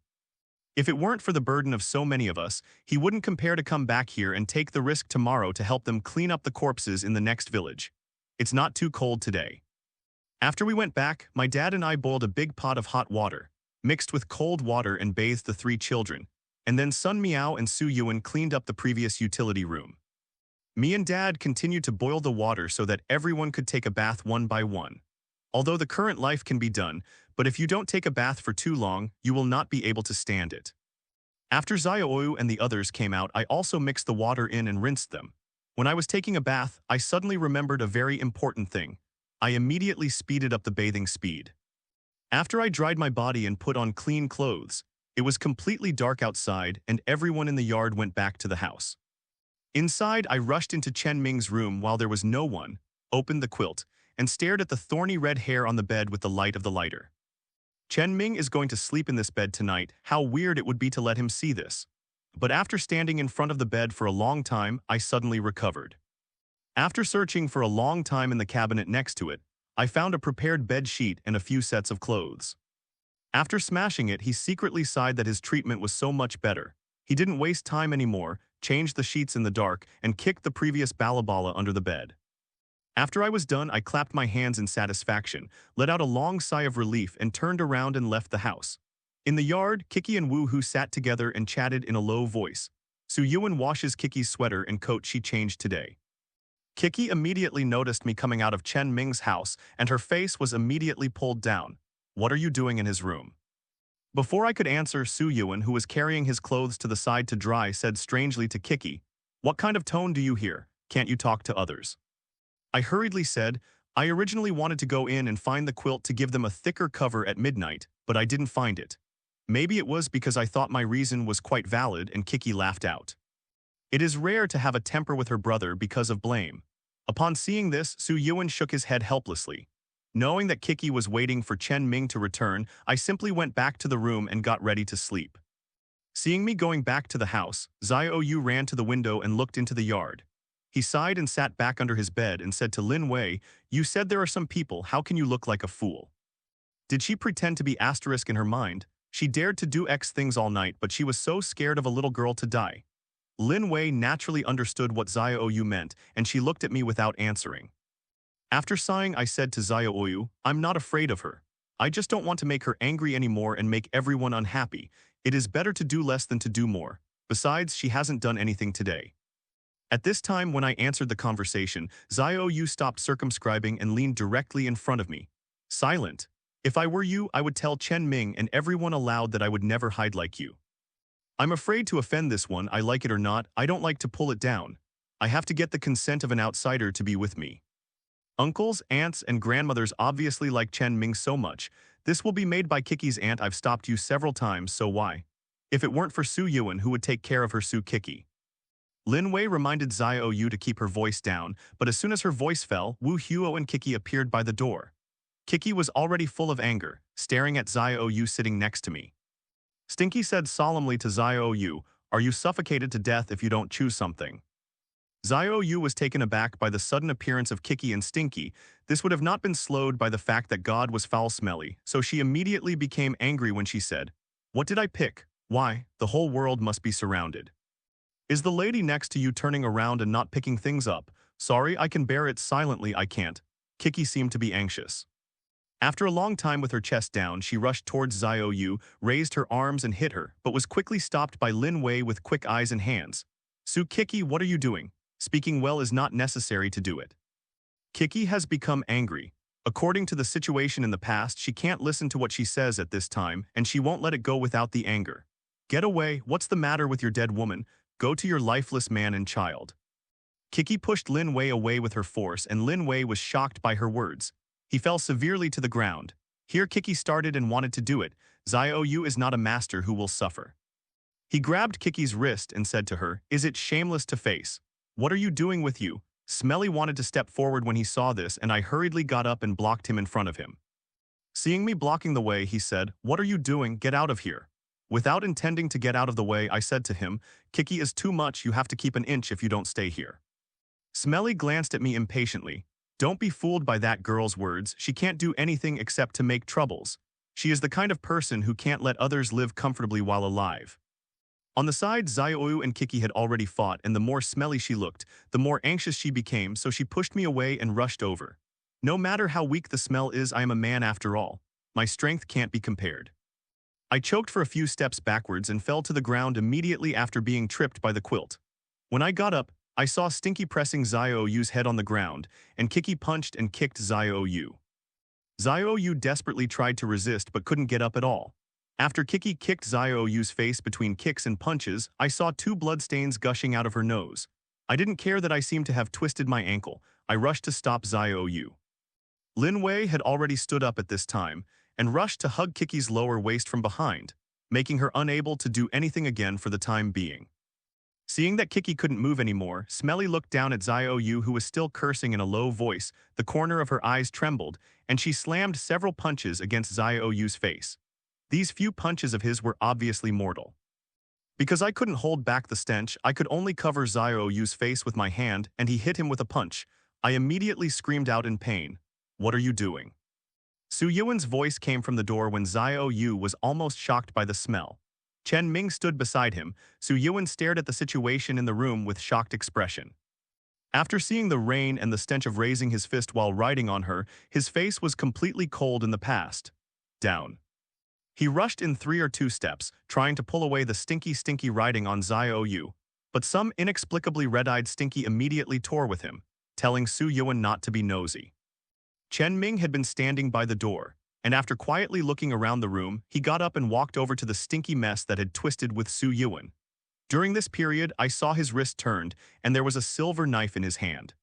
If it weren't for the burden of so many of us, he wouldn't care to come back here and take the risk tomorrow to help them clean up the corpses in the next village. It's not too cold today. After we went back, my dad and I boiled a big pot of hot water, mixed with cold water and bathed the 3 children, and then Sun Miao and Su Yuan cleaned up the previous utility room. Me and Dad continued to boil the water so that everyone could take a bath one by one. Although the current life can be done, but if you don't take a bath for too long, you will not be able to stand it. After Xiaoyu and the others came out, I also mixed the water in and rinsed them. When I was taking a bath, I suddenly remembered a very important thing. I immediately speeded up the bathing speed. After I dried my body and put on clean clothes, it was completely dark outside and everyone in the yard went back to the house. Inside, I rushed into Chen Ming's room while there was no one, opened the quilt, and stared at the thorny red hair on the bed with the light of the lighter. Chen Ming is going to sleep in this bed tonight. How weird it would be to let him see this. But after standing in front of the bed for a long time, I suddenly recovered. After searching for a long time in the cabinet next to it, I found a prepared bed sheet and a few sets of clothes. After smashing it, he secretly sighed that his treatment was so much better. He didn't waste time anymore, changed the sheets in the dark, and kicked the previous balabala under the bed. After I was done, I clapped my hands in satisfaction, let out a long sigh of relief, and turned around and left the house. In the yard, Kiki and Wu Hu sat together and chatted in a low voice. Su Yuan washes Kiki's sweater and coat she changed today. Kiki immediately noticed me coming out of Chen Ming's house, and her face was immediately pulled down. What are you doing in his room? Before I could answer, Su Yuan, who was carrying his clothes to the side to dry, said strangely to Kiki, "What kind of tone do you hear? Can't you talk to others?" I hurriedly said, I originally wanted to go in and find the quilt to give them a thicker cover at midnight, but I didn't find it. Maybe it was because I thought my reason was quite valid, and Kiki laughed out. It is rare to have a temper with her brother because of blame. Upon seeing this, Su Yuan shook his head helplessly. Knowing that Kiki was waiting for Chen Ming to return, I simply went back to the room and got ready to sleep. Seeing me going back to the house, Xiaoyu ran to the window and looked into the yard. He sighed and sat back under his bed and said to Lin Wei, "You said there are some people, how can you look like a fool?" Did she pretend to be asterisk in her mind? She dared to do X things all night, but she was so scared of a little girl to die. Lin Wei naturally understood what Xiaoyu meant, and she looked at me without answering. After sighing, I said to Xiaoyu, "I'm not afraid of her. I just don't want to make her angry anymore and make everyone unhappy. It is better to do less than to do more. Besides, she hasn't done anything today." At this time, when I answered the conversation, Xiaoyu stopped circumscribing and leaned directly in front of me. Silent. If I were you, I would tell Chen Ming and everyone aloud that I would never hide like you. I'm afraid to offend this one, I like it or not, I don't like to pull it down. I have to get the consent of an outsider to be with me. Uncles, aunts, and grandmothers obviously like Chen Ming so much. This will be made by Kiki's aunt. I've stopped you several times, so why? If it weren't for Su Yuan, who would take care of her Su Kiki? Lin Wei reminded Xiaoyu to keep her voice down, but as soon as her voice fell, Wu Huo and Kiki appeared by the door. Kiki was already full of anger, staring at Xiaoyu sitting next to me. Stinky said solemnly to Xiaoyu, "Are you suffocated to death if you don't choose something?" Xiaoyu was taken aback by the sudden appearance of Kiki and Stinky. This would have not been slowed by the fact that God was foul-smelly, so she immediately became angry when she said, "What did I pick? Why, the whole world must be surrounded. Is the lady next to you turning around and not picking things up? Sorry, I can bear it silently, I can't." Kiki seemed to be anxious. After a long time with her chest down, she rushed towards Xiaoyu, raised her arms and hit her, but was quickly stopped by Lin Wei with quick eyes and hands. "Su Kiki, what are you doing? Speaking well is not necessary to do it." Kiki has become angry. According to the situation in the past, she can't listen to what she says at this time, and she won't let it go without the anger. "Get away, what's the matter with your dead woman? Go to your lifeless man and child." Kiki pushed Lin Wei away with her force, and Lin Wei was shocked by her words. He fell severely to the ground. Here Kiki started and wanted to do it. Xiaoyu is not a master who will suffer. He grabbed Kiki's wrist and said to her, "Is it shameless to face? "What are you doing with you?" Smelly wanted to step forward when he saw this, and I hurriedly got up and blocked him in front of him. Seeing me blocking the way, he said, "What are you doing? Get out of here." Without intending to get out of the way, I said to him, "Kiki is too much, you have to keep an inch if you don't stay here." Smelly glanced at me impatiently. "Don't be fooled by that girl's words, she can't do anything except to make troubles. She is the kind of person who can't let others live comfortably while alive." On the side, Xiaoyu and Kiki had already fought, and the more smelly she looked, the more anxious she became, so she pushed me away and rushed over. No matter how weak the smell is, I am a man after all. My strength can't be compared. I choked for a few steps backwards and fell to the ground immediately after being tripped by the quilt. When I got up, I saw Stinky pressing Xiaoyu's head on the ground, and Kiki punched and kicked Xiaoyu. Xiaoyu desperately tried to resist but couldn't get up at all. After Kiki kicked Xiaoyu's face between kicks and punches, I saw 2 bloodstains gushing out of her nose. I didn't care that I seemed to have twisted my ankle. I rushed to stop Xiaoyu. Lin Wei had already stood up at this time and rushed to hug Kiki's lower waist from behind, making her unable to do anything again for the time being. Seeing that Kiki couldn't move anymore, Smelly looked down at Xiaoyu, who was still cursing in a low voice. The corner of her eyes trembled, and she slammed several punches against Xiaoyu's face. These few punches of his were obviously mortal. Because I couldn't hold back the stench, I could only cover Xiaoyu's face with my hand, and he hit him with a punch. I immediately screamed out in pain. "What are you doing?" Su Yuan's voice came from the door when Xiaoyu was almost shocked by the smell. Chen Ming stood beside him. Su Yuan stared at the situation in the room with shocked expression. After seeing the rain and the stench of raising his fist while riding on her, his face was completely cold in the past. Down. He rushed in 3 or 2 steps, trying to pull away the stinky riding on Xiaoyu, but some inexplicably red-eyed Stinky immediately tore with him, telling Su Yuan not to be nosy. Chen Ming had been standing by the door, and after quietly looking around the room, he got up and walked over to the stinky mess that had twisted with Su Yuan. During this period, I saw his wrist turned, and there was a silver knife in his hand.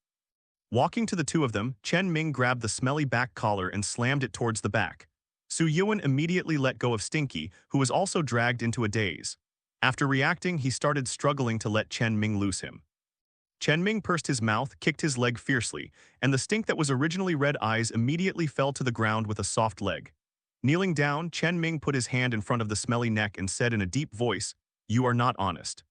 Walking to the 2 of them, Chen Ming grabbed the smelly back collar and slammed it towards the back. Su Yuan immediately let go of Stinky, who was also dragged into a daze. After reacting, he started struggling to let Chen Ming loose him. Chen Ming pursed his mouth, kicked his leg fiercely, and the stink that was originally red eyes immediately fell to the ground with a soft leg. Kneeling down, Chen Ming put his hand in front of the smelly neck and said in a deep voice, "You are not honest."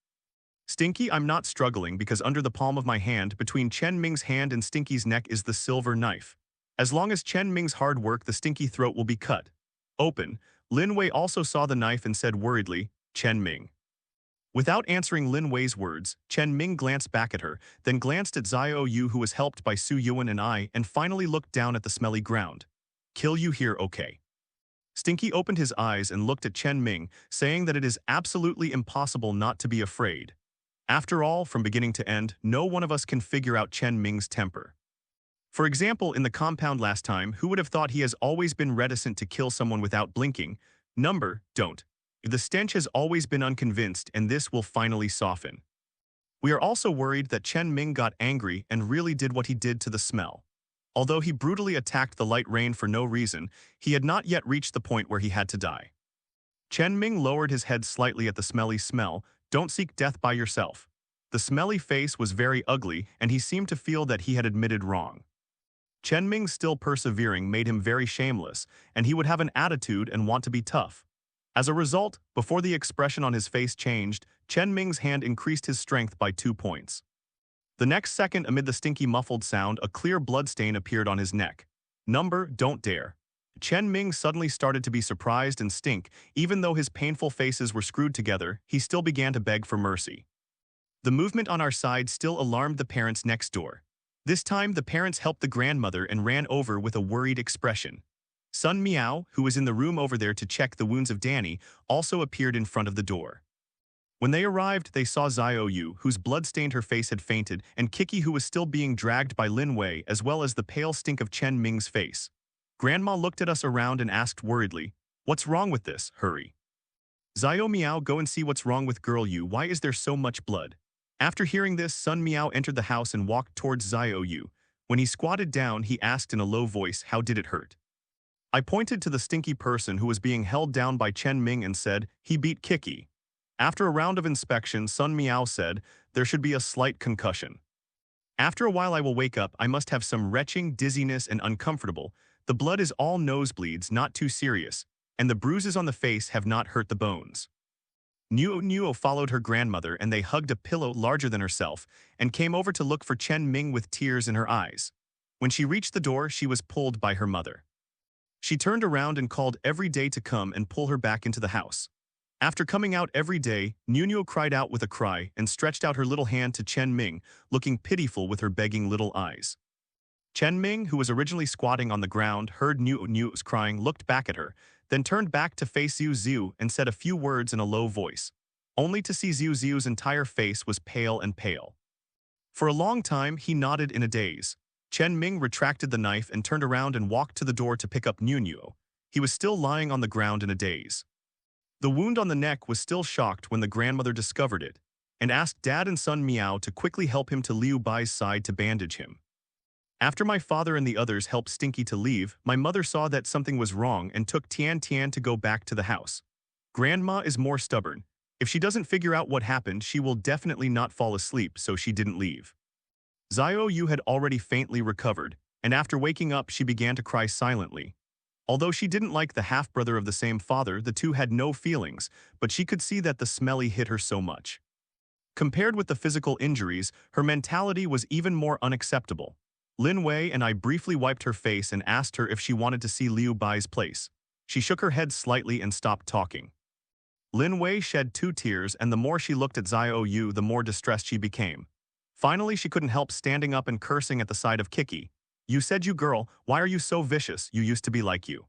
"Stinky, I'm not struggling because under the palm of my hand, between Chen Ming's hand and Stinky's neck is the silver knife. As long as Chen Ming's hard work, the Stinky throat will be cut open." Lin Wei also saw the knife and said worriedly, "Chen Ming." Without answering Lin Wei's words, Chen Ming glanced back at her, then glanced at Xiaoyu, who was helped by Su Yuan and I, and finally looked down at the smelly ground. "Kill you here, okay?" Stinky opened his eyes and looked at Chen Ming, saying that it is absolutely impossible not to be afraid. After all, from beginning to end, no one of us can figure out Chen Ming's temper. For example, in the compound last time, who would have thought he has always been reticent to kill someone without blinking? Don't. The stench has always been unconvinced, and this will finally soften. We are also worried that Chen Ming got angry and really did what he did to the smell. Although he brutally attacked the light rain for no reason, he had not yet reached the point where he had to die. Chen Ming lowered his head slightly at the smelly smell. "Don't seek death by yourself." The smelly face was very ugly, and he seemed to feel that he had admitted wrong. Chen Ming still persevering made him very shameless, and he would have an attitude and want to be tough. As a result, before the expression on his face changed, Chen Ming's hand increased his strength by 2 points. The next second, amid the stinky muffled sound, a clear bloodstain appeared on his neck. Don't dare. Chen Ming suddenly started to be surprised and stink. Even though his painful faces were screwed together, he still began to beg for mercy. The movement on our side still alarmed the parents next door. This time, the parents helped the grandmother and ran over with a worried expression. Sun Miao, who was in the room over there to check the wounds of Danny, also appeared in front of the door. When they arrived, they saw Xiaoyu, whose blood stained her face, had fainted, and Kiki, who was still being dragged by Lin Wei, as well as the pale stink of Chen Ming's face. Grandma looked at us around and asked worriedly, "What's wrong with this? Hurry. Xiao Miao, go and see what's wrong with girl Yu. Why is there so much blood?" After hearing this, Sun Miao entered the house and walked towards Xiaoyu. When he squatted down, he asked in a low voice, "How did it hurt?" I pointed to the stinky person who was being held down by Chen Ming and said, "He beat Kiki." After a round of inspection, Sun Miao said, "There should be a slight concussion." After a while I will wake up, I must have some retching, dizziness, and uncomfortable. The blood is all nosebleeds, not too serious, and the bruises on the face have not hurt the bones. Nuo followed her grandmother and they hugged a pillow larger than herself and came over to look for Chen Ming with tears in her eyes. When she reached the door, she was pulled by her mother. She turned around and called every day to come and pull her back into the house. After coming out every day, Nuo cried out with a cry and stretched out her little hand to Chen Ming, looking pitiful with her begging little eyes. Chen Ming, who was originally squatting on the ground, heard Nuo's crying, looked back at her, then turned back to face Xiu Xiu and said a few words in a low voice, only to see Xiu Xiu's entire face was pale and pale. For a long time, he nodded in a daze. Chen Ming retracted the knife and turned around and walked to the door to pick up Nuo. He was still lying on the ground in a daze. The wound on the neck was still shocked when the grandmother discovered it, and asked Dad and son Miao to quickly help him to Liu Bai's side to bandage him. After my father and the others helped Stinky to leave, my mother saw that something was wrong and took Tian Tian to go back to the house. Grandma is more stubborn. If she doesn't figure out what happened, she will definitely not fall asleep, so she didn't leave. Xiao Yu had already faintly recovered, and after waking up she began to cry silently. Although she didn't like the half-brother of the same father, the two had no feelings, but she could see that the smelly hit her so much. Compared with the physical injuries, her mentality was even more unacceptable. Lin Wei and I briefly wiped her face and asked her if she wanted to see Liu Bai's place. She shook her head slightly and stopped talking. Lin Wei shed 2 tears, and the more she looked at Xiao Yu, the more distressed she became. Finally, she couldn't help standing up and cursing at the side of Kiki. "You said you girl, why are you so vicious? You used to be like you.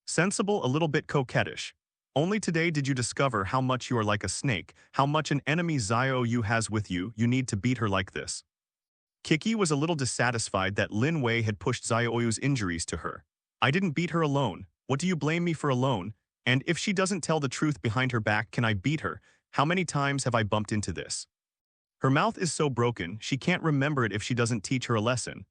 Sensible, a little bit coquettish. Only today did you discover how much you are like a snake, how much an enemy Xiao Yu has with you, you need to beat her like this." Kiki was a little dissatisfied that Lin Wei had pushed Xiao Yu's injuries to her. "I didn't beat her alone. What do you blame me for alone? And if she doesn't tell the truth behind her back, can I beat her? How many times have I bumped into this?" Her mouth is so broken, she can't remember it if she doesn't teach her a lesson.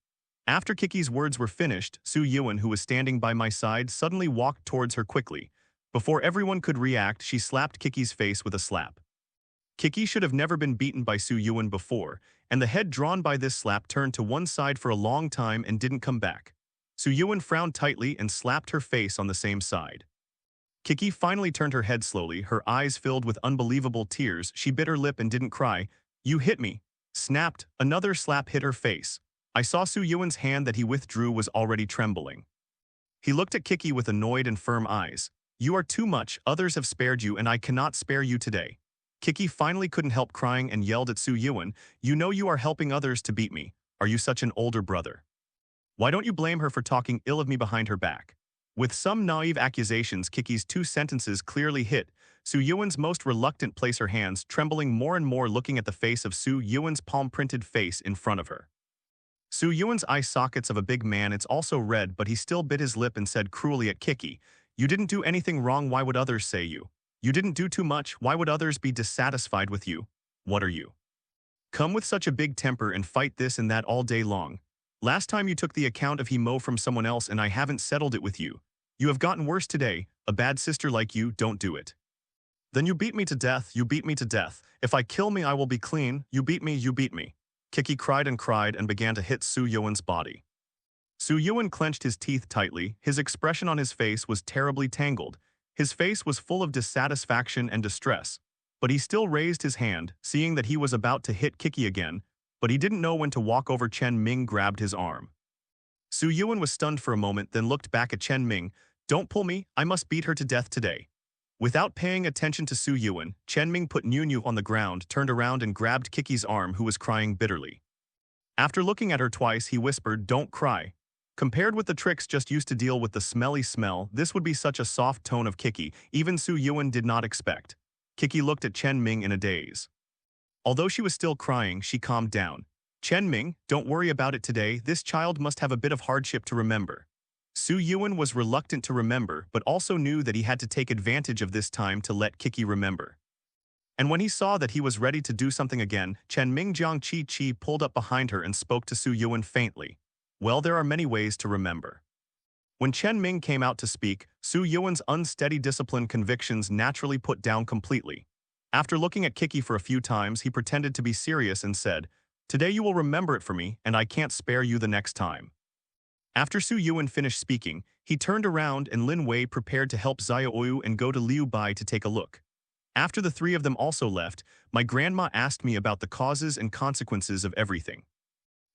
After Kiki's words were finished, Su Yuan, who was standing by my side, suddenly walked towards her quickly. Before everyone could react, she slapped Kiki's face with a slap. Kiki should have never been beaten by Su Yuan before, and the head drawn by this slap turned to one side for a long time and didn't come back. Su Yuan frowned tightly and slapped her face on the same side. Kiki finally turned her head slowly, her eyes filled with unbelievable tears. She bit her lip and didn't cry. "You hit me." Snapped. Another slap hit her face. I saw Su Yuan's hand that he withdrew was already trembling. He looked at Kiki with annoyed and firm eyes. "You are too much. Others have spared you and I cannot spare you today." Kiki finally couldn't help crying and yelled at Su Yuan, "You know you are helping others to beat me. Are you such an older brother? Why don't you blame her for talking ill of me behind her back?" With some naive accusations, Kiki's 2 sentences clearly hit Su Yuan's most reluctant place, her hands trembling more and more, looking at the face of Su Yuan's palm-printed face in front of her. Su Yuan's eye sockets of a big man, it's also red, but he still bit his lip and said cruelly at Kiki, "You didn't do anything wrong, why would others say you? You didn't do too much, why would others be dissatisfied with you? What are you? Come with such a big temper and fight this and that all day long. Last time you took the account of Himo from someone else and I haven't settled it with you. You have gotten worse today, a bad sister like you, don't do it. Then you beat me to death, you beat me to death. If I kill me I will be clean, you beat me, you beat me." Kiki cried and began to hit Su Yuan's body. Su Yuan clenched his teeth tightly, his expression on his face was terribly tangled. His face was full of dissatisfaction and distress, but he still raised his hand, seeing that he was about to hit Kiki again, but he didn't know when to walk over. Chen Ming grabbed his arm. Su Yuan was stunned for a moment, then looked back at Chen Ming. "Don't pull me, I must beat her to death today." Without paying attention to Su Yuan, Chen Ming put Nuo on the ground, turned around and grabbed Kiki's arm, who was crying bitterly. After looking at her twice, he whispered, "Don't cry." Compared with the tricks just used to deal with the smelly smell, this would be such a soft tone of Kiki, even Su Yuan did not expect. Kiki looked at Chen Ming in a daze. Although she was still crying, she calmed down. "Chen Ming, don't worry about it today, this child must have a bit of hardship to remember." Su Yuan was reluctant to remember, but also knew that he had to take advantage of this time to let Kiki remember. And when he saw that he was ready to do something again, Chen Ming Jiang Chi pulled up behind her and spoke to Su Yuan faintly. "Well, there are many ways to remember." When Chen Ming came out to speak, Su Yuan's unsteady discipline convictions naturally put down completely. After looking at Kiki for a few times, he pretended to be serious and said, Today you will remember it for me, and I can't spare you the next time. After Su Yuan finished speaking, he turned around and Lin Wei prepared to help Xiao Oyu and go to Liu Bai to take a look. After the three of them also left, my grandma asked me about the causes and consequences of everything.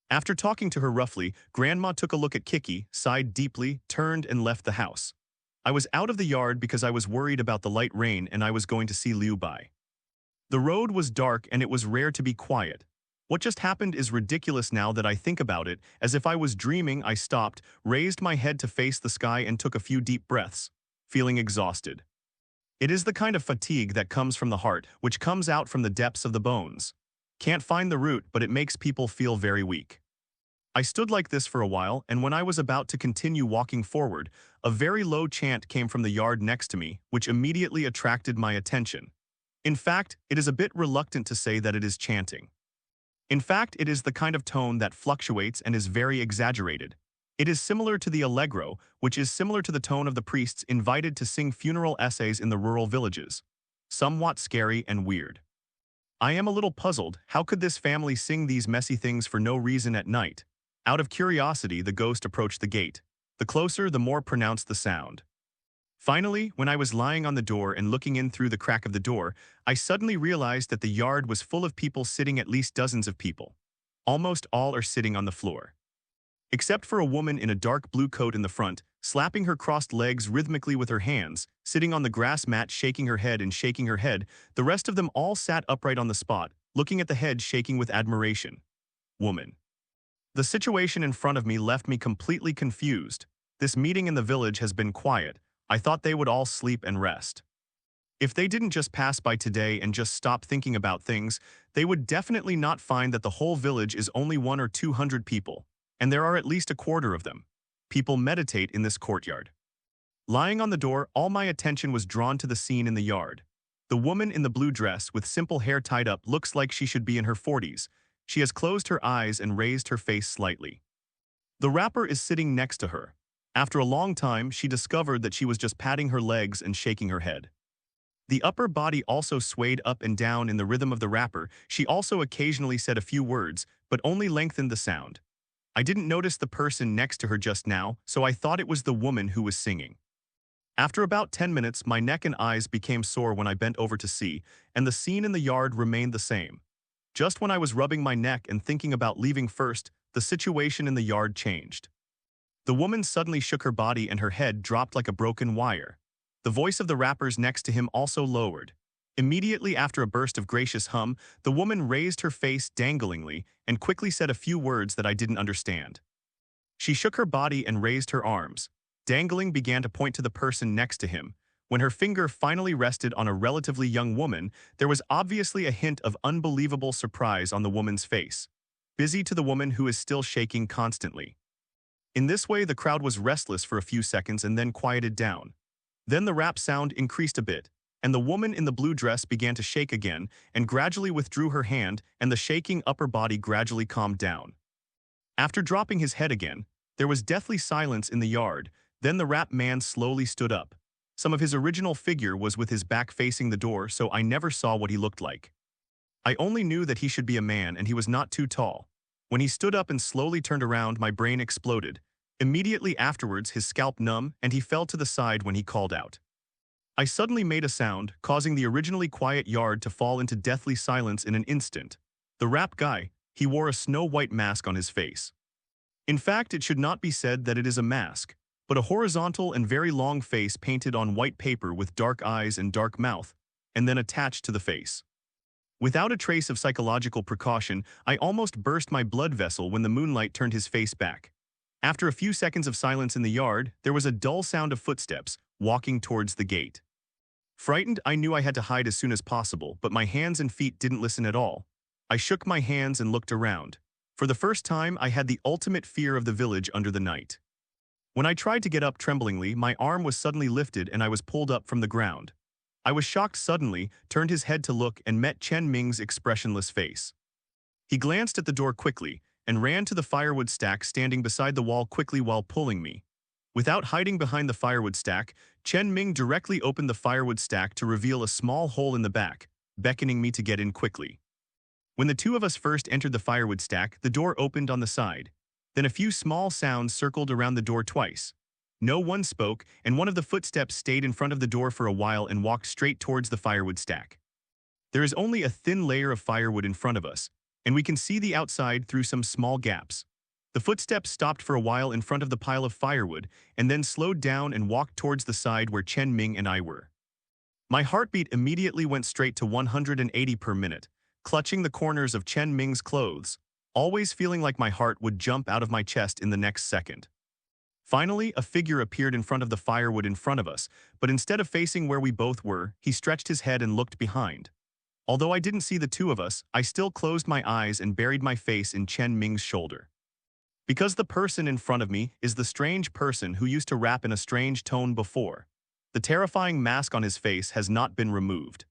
After talking to her roughly, Grandma took a look at Kiki, sighed deeply, turned and left the house. I was out of the yard because I was worried about the light rain and I was going to see Liu Bai. The road was dark and it was rare to be quiet. What just happened is ridiculous now that I think about it. As if I was dreaming, I stopped, raised my head to face the sky and took a few deep breaths, feeling exhausted. It is the kind of fatigue that comes from the heart, which comes out from the depths of the bones. Can't find the root, but it makes people feel very weak. I stood like this for a while, and when I was about to continue walking forward, a very low chant came from the yard next to me, which immediately attracted my attention. In fact, it is a bit reluctant to say that it is chanting. In fact, it is the kind of tone that fluctuates and is very exaggerated. It is similar to the allegro, which is similar to the tone of the priests invited to sing funeral essays in the rural villages. Somewhat scary and weird. I am a little puzzled. How could this family sing these messy things for no reason at night? Out of curiosity, the ghost approached the gate. The closer, the more pronounced the sound. Finally, when I was lying on the door and looking in through the crack of the door, I suddenly realized that the yard was full of people sitting, at least dozens of people. Almost all are sitting on the floor. Except for a woman in a dark blue coat in the front, slapping her crossed legs rhythmically with her hands, sitting on the grass mat shaking her head and shaking her head, the rest of them all sat upright on the spot, looking at the head shaking with admiration. Woman. The situation in front of me left me completely confused. This meeting in the village has been quiet. I thought they would all sleep and rest. If they didn't just pass by today and just stop thinking about things, they would definitely not find that the whole village is only 100 or 200 people, and there are at least a quarter of them. People meditate in this courtyard. Lying on the door, all my attention was drawn to the scene in the yard. The woman in the blue dress with simple hair tied up looks like she should be in her 40s. She has closed her eyes and raised her face slightly. The rapper is sitting next to her. After a long time, she discovered that she was just patting her legs and shaking her head. The upper body also swayed up and down in the rhythm of the rapper. She also occasionally said a few words, but only lengthened the sound. I didn't notice the person next to her just now, so I thought it was the woman who was singing. After about 10 minutes, my neck and eyes became sore when I bent over to see, and the scene in the yard remained the same. Just when I was rubbing my neck and thinking about leaving first, the situation in the yard changed. The woman suddenly shook her body and her head dropped like a broken wire. The voice of the rappers next to him also lowered. Immediately after a burst of gracious hum, the woman raised her face danglingly and quickly said a few words that I didn't understand. She shook her body and raised her arms. Dangling began to point to the person next to him. When her finger finally rested on a relatively young woman, there was obviously a hint of unbelievable surprise on the woman's face. Busy to the woman who is still shaking constantly. In this way, the crowd was restless for a few seconds and then quieted down. Then the rap sound increased a bit, and the woman in the blue dress began to shake again and gradually withdrew her hand, and the shaking upper body gradually calmed down. After dropping his head again, there was deathly silence in the yard. Then the rap man slowly stood up. Some of his original figure was with his back facing the door, so I never saw what he looked like. I only knew that he should be a man and he was not too tall. When he stood up and slowly turned around, my brain exploded. Immediately afterwards, his scalp numb and he fell to the side when he called out. I suddenly made a sound, causing the originally quiet yard to fall into deathly silence in an instant. The rap guy, he wore a snow-white mask on his face. In fact, it should not be said that it is a mask, but a horizontal and very long face painted on white paper with dark eyes and dark mouth, and then attached to the face. Without a trace of psychological precaution, I almost burst my blood vessel when the moonlight turned his face back. After a few seconds of silence in the yard, there was a dull sound of footsteps, walking towards the gate. Frightened, I knew I had to hide as soon as possible, but my hands and feet didn't listen at all. I shook my hands and looked around. For the first time, I had the ultimate fear of the village under the night. When I tried to get up tremblingly, my arm was suddenly lifted and I was pulled up from the ground. I was shocked suddenly, turned his head to look and met Chen Ming's expressionless face. He glanced at the door quickly and ran to the firewood stack standing beside the wall quickly while pulling me. Without hiding behind the firewood stack, Chen Ming directly opened the firewood stack to reveal a small hole in the back, beckoning me to get in quickly. When the two of us first entered the firewood stack, the door opened on the side. Then a few small sounds circled around the door twice. No one spoke, and one of the footsteps stayed in front of the door for a while and walked straight towards the firewood stack. There is only a thin layer of firewood in front of us, and we can see the outside through some small gaps. The footsteps stopped for a while in front of the pile of firewood, and then slowed down and walked towards the side where Chen Ming and I were. My heartbeat immediately went straight to 180 per minute, clutching the corners of Chen Ming's clothes, always feeling like my heart would jump out of my chest in the next second. Finally, a figure appeared in front of the firewood in front of us, but instead of facing where we both were, he stretched his head and looked behind. Although I didn't see the two of us, I still closed my eyes and buried my face in Chen Ming's shoulder. Because the person in front of me is the strange person who used to rap in a strange tone before. The terrifying mask on his face has not been removed.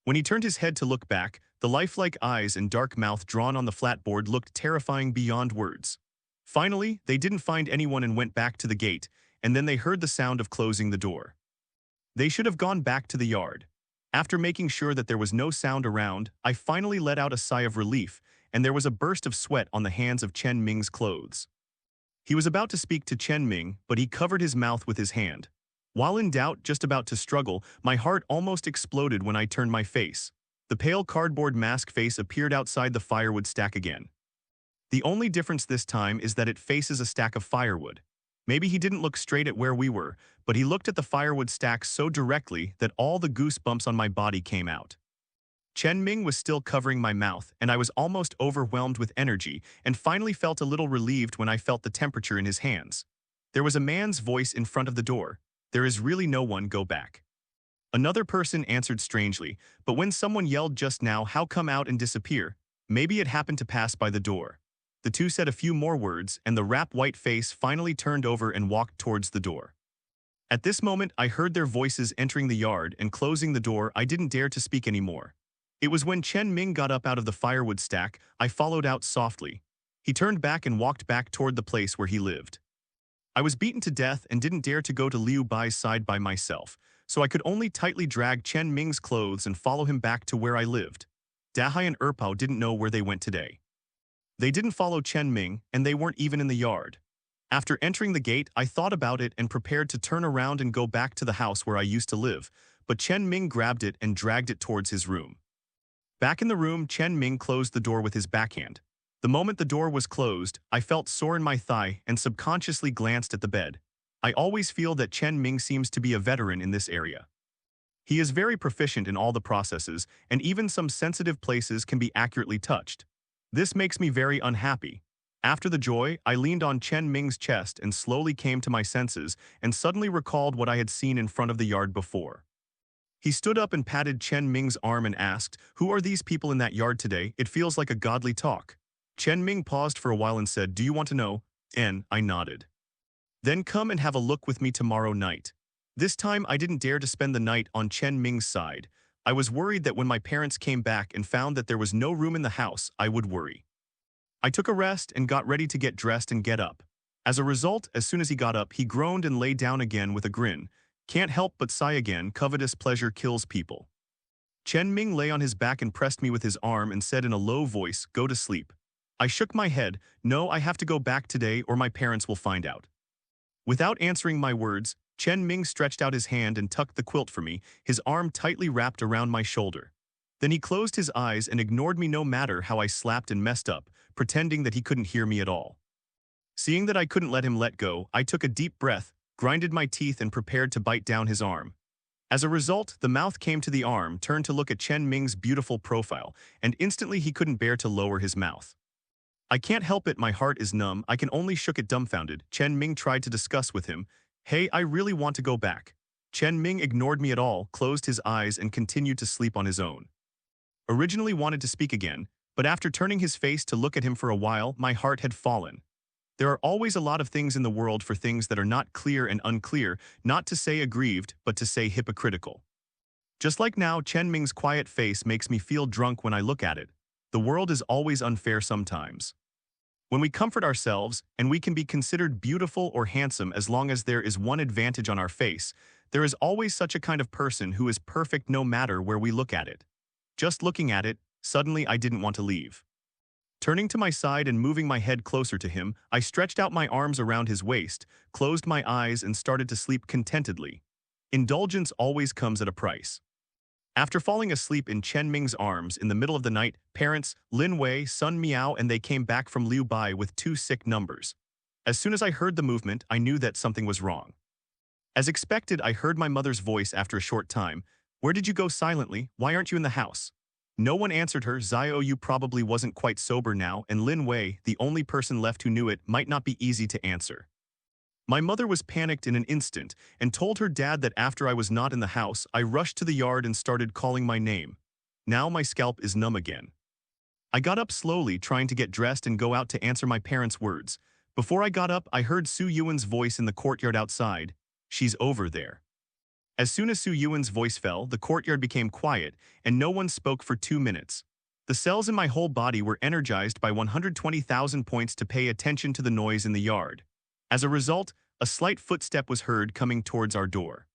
When he turned his head to look back, the lifelike eyes and dark mouth drawn on the flatboard looked terrifying beyond words. Finally, they didn't find anyone and went back to the gate, and then they heard the sound of closing the door. They should have gone back to the yard. After making sure that there was no sound around, I finally let out a sigh of relief, and there was a burst of sweat on the hands of Chen Ming's clothes. He was about to speak to Chen Ming, but he covered his mouth with his hand. While in doubt, just about to struggle, my heart almost exploded when I turned my face. The pale cardboard mask face appeared outside the firewood stack again. The only difference this time is that it faces a stack of firewood. Maybe he didn't look straight at where we were, but he looked at the firewood stack so directly that all the goosebumps on my body came out. Chen Ming was still covering my mouth, and I was almost overwhelmed with energy and finally felt a little relieved when I felt the temperature in his hands. There was a man's voice in front of the door. "There is really no one, go back." Another person answered strangely, but when someone yelled just now, "How come out and disappear?" Maybe it happened to pass by the door. The two said a few more words, and the wrap white face finally turned over and walked towards the door. At this moment, I heard their voices entering the yard and closing the door. I didn't dare to speak anymore. It was when Chen Ming got up out of the firewood stack, I followed out softly. He turned back and walked back toward the place where he lived. I was beaten to death and didn't dare to go to Liu Bai's side by myself, so I could only tightly drag Chen Ming's clothes and follow him back to where I lived. Dahai and Erpao didn't know where they went today. They didn't follow Chen Ming, and they weren't even in the yard. After entering the gate, I thought about it and prepared to turn around and go back to the house where I used to live, but Chen Ming grabbed it and dragged it towards his room. Back in the room, Chen Ming closed the door with his backhand. The moment the door was closed, I felt sore in my thigh and subconsciously glanced at the bed. I always feel that Chen Ming seems to be a veteran in this area. He is very proficient in all the processes, and even some sensitive places can be accurately touched. This makes me very unhappy. After the joy, I leaned on Chen Ming's chest and slowly came to my senses and suddenly recalled what I had seen in front of the yard before. He stood up and patted Chen Ming's arm and asked, "Who are these people in that yard today? It feels like a godly talk." Chen Ming paused for a while and said, "Do you want to know?" And I nodded. "Then come and have a look with me tomorrow night." This time I didn't dare to spend the night on Chen Ming's side. I was worried that when my parents came back and found that there was no room in the house, I would worry. I took a rest and got ready to get dressed and get up. As a result, as soon as he got up, he groaned and lay down again with a grin. Can't help but sigh again, covetous pleasure kills people. Chen Ming lay on his back and pressed me with his arm and said in a low voice, "Go to sleep." I shook my head. "No, I have to go back today or my parents will find out." Without answering my words, Chen Ming stretched out his hand and tucked the quilt for me, his arm tightly wrapped around my shoulder. Then he closed his eyes and ignored me no matter how I slapped and messed up, pretending that he couldn't hear me at all. Seeing that I couldn't let him let go, I took a deep breath, grinded my teeth and prepared to bite down his arm. As a result, the mouth came to the arm, turned to look at Chen Ming's beautiful profile, and instantly he couldn't bear to lower his mouth. I can't help it, my heart is numb, I can only shook it dumbfounded. Chen Ming tried to discuss with him, "Hey, I really want to go back." Chen Ming ignored me at all, closed his eyes and continued to sleep on his own. Originally wanted to speak again, but after turning his face to look at him for a while, my heart had fallen. There are always a lot of things in the world for things that are not clear and unclear, not to say aggrieved, but to say hypocritical. Just like now, Chen Ming's quiet face makes me feel drunk when I look at it. The world is always unfair sometimes. When we comfort ourselves, and we can be considered beautiful or handsome as long as there is one advantage on our face, there is always such a kind of person who is perfect no matter where we look at it. Just looking at it, Suddenly, I didn't want to leave. Turning to my side and moving my head closer to him, I stretched out my arms around his waist, closed my eyes and started to sleep contentedly. Indulgence always comes at a price. After falling asleep in Chen Ming's arms in the middle of the night, parents, Lin Wei, Sun Miao and they came back from Liu Bai with 2 sick numbers. As soon as I heard the movement, I knew that something was wrong. As expected, I heard my mother's voice after a short time. Where did you go silently? Why aren't you in the house? No one answered her. Xiaoyu probably wasn't quite sober now, and Lin Wei, the only person left who knew it, might not be easy to answer. My mother was panicked in an instant and told her dad that after I was not in the house, I rushed to the yard and started calling my name. Now my scalp is numb again. I got up slowly, trying to get dressed and go out to answer my parents' words. Before I got up, I heard Su Yuan's voice in the courtyard outside. She's over there. As soon as Su Yuan's voice fell, the courtyard became quiet, and no one spoke for 2 minutes. The cells in my whole body were energized by 120,000 points to pay attention to the noise in the yard. As a result, a slight footstep was heard coming towards our door.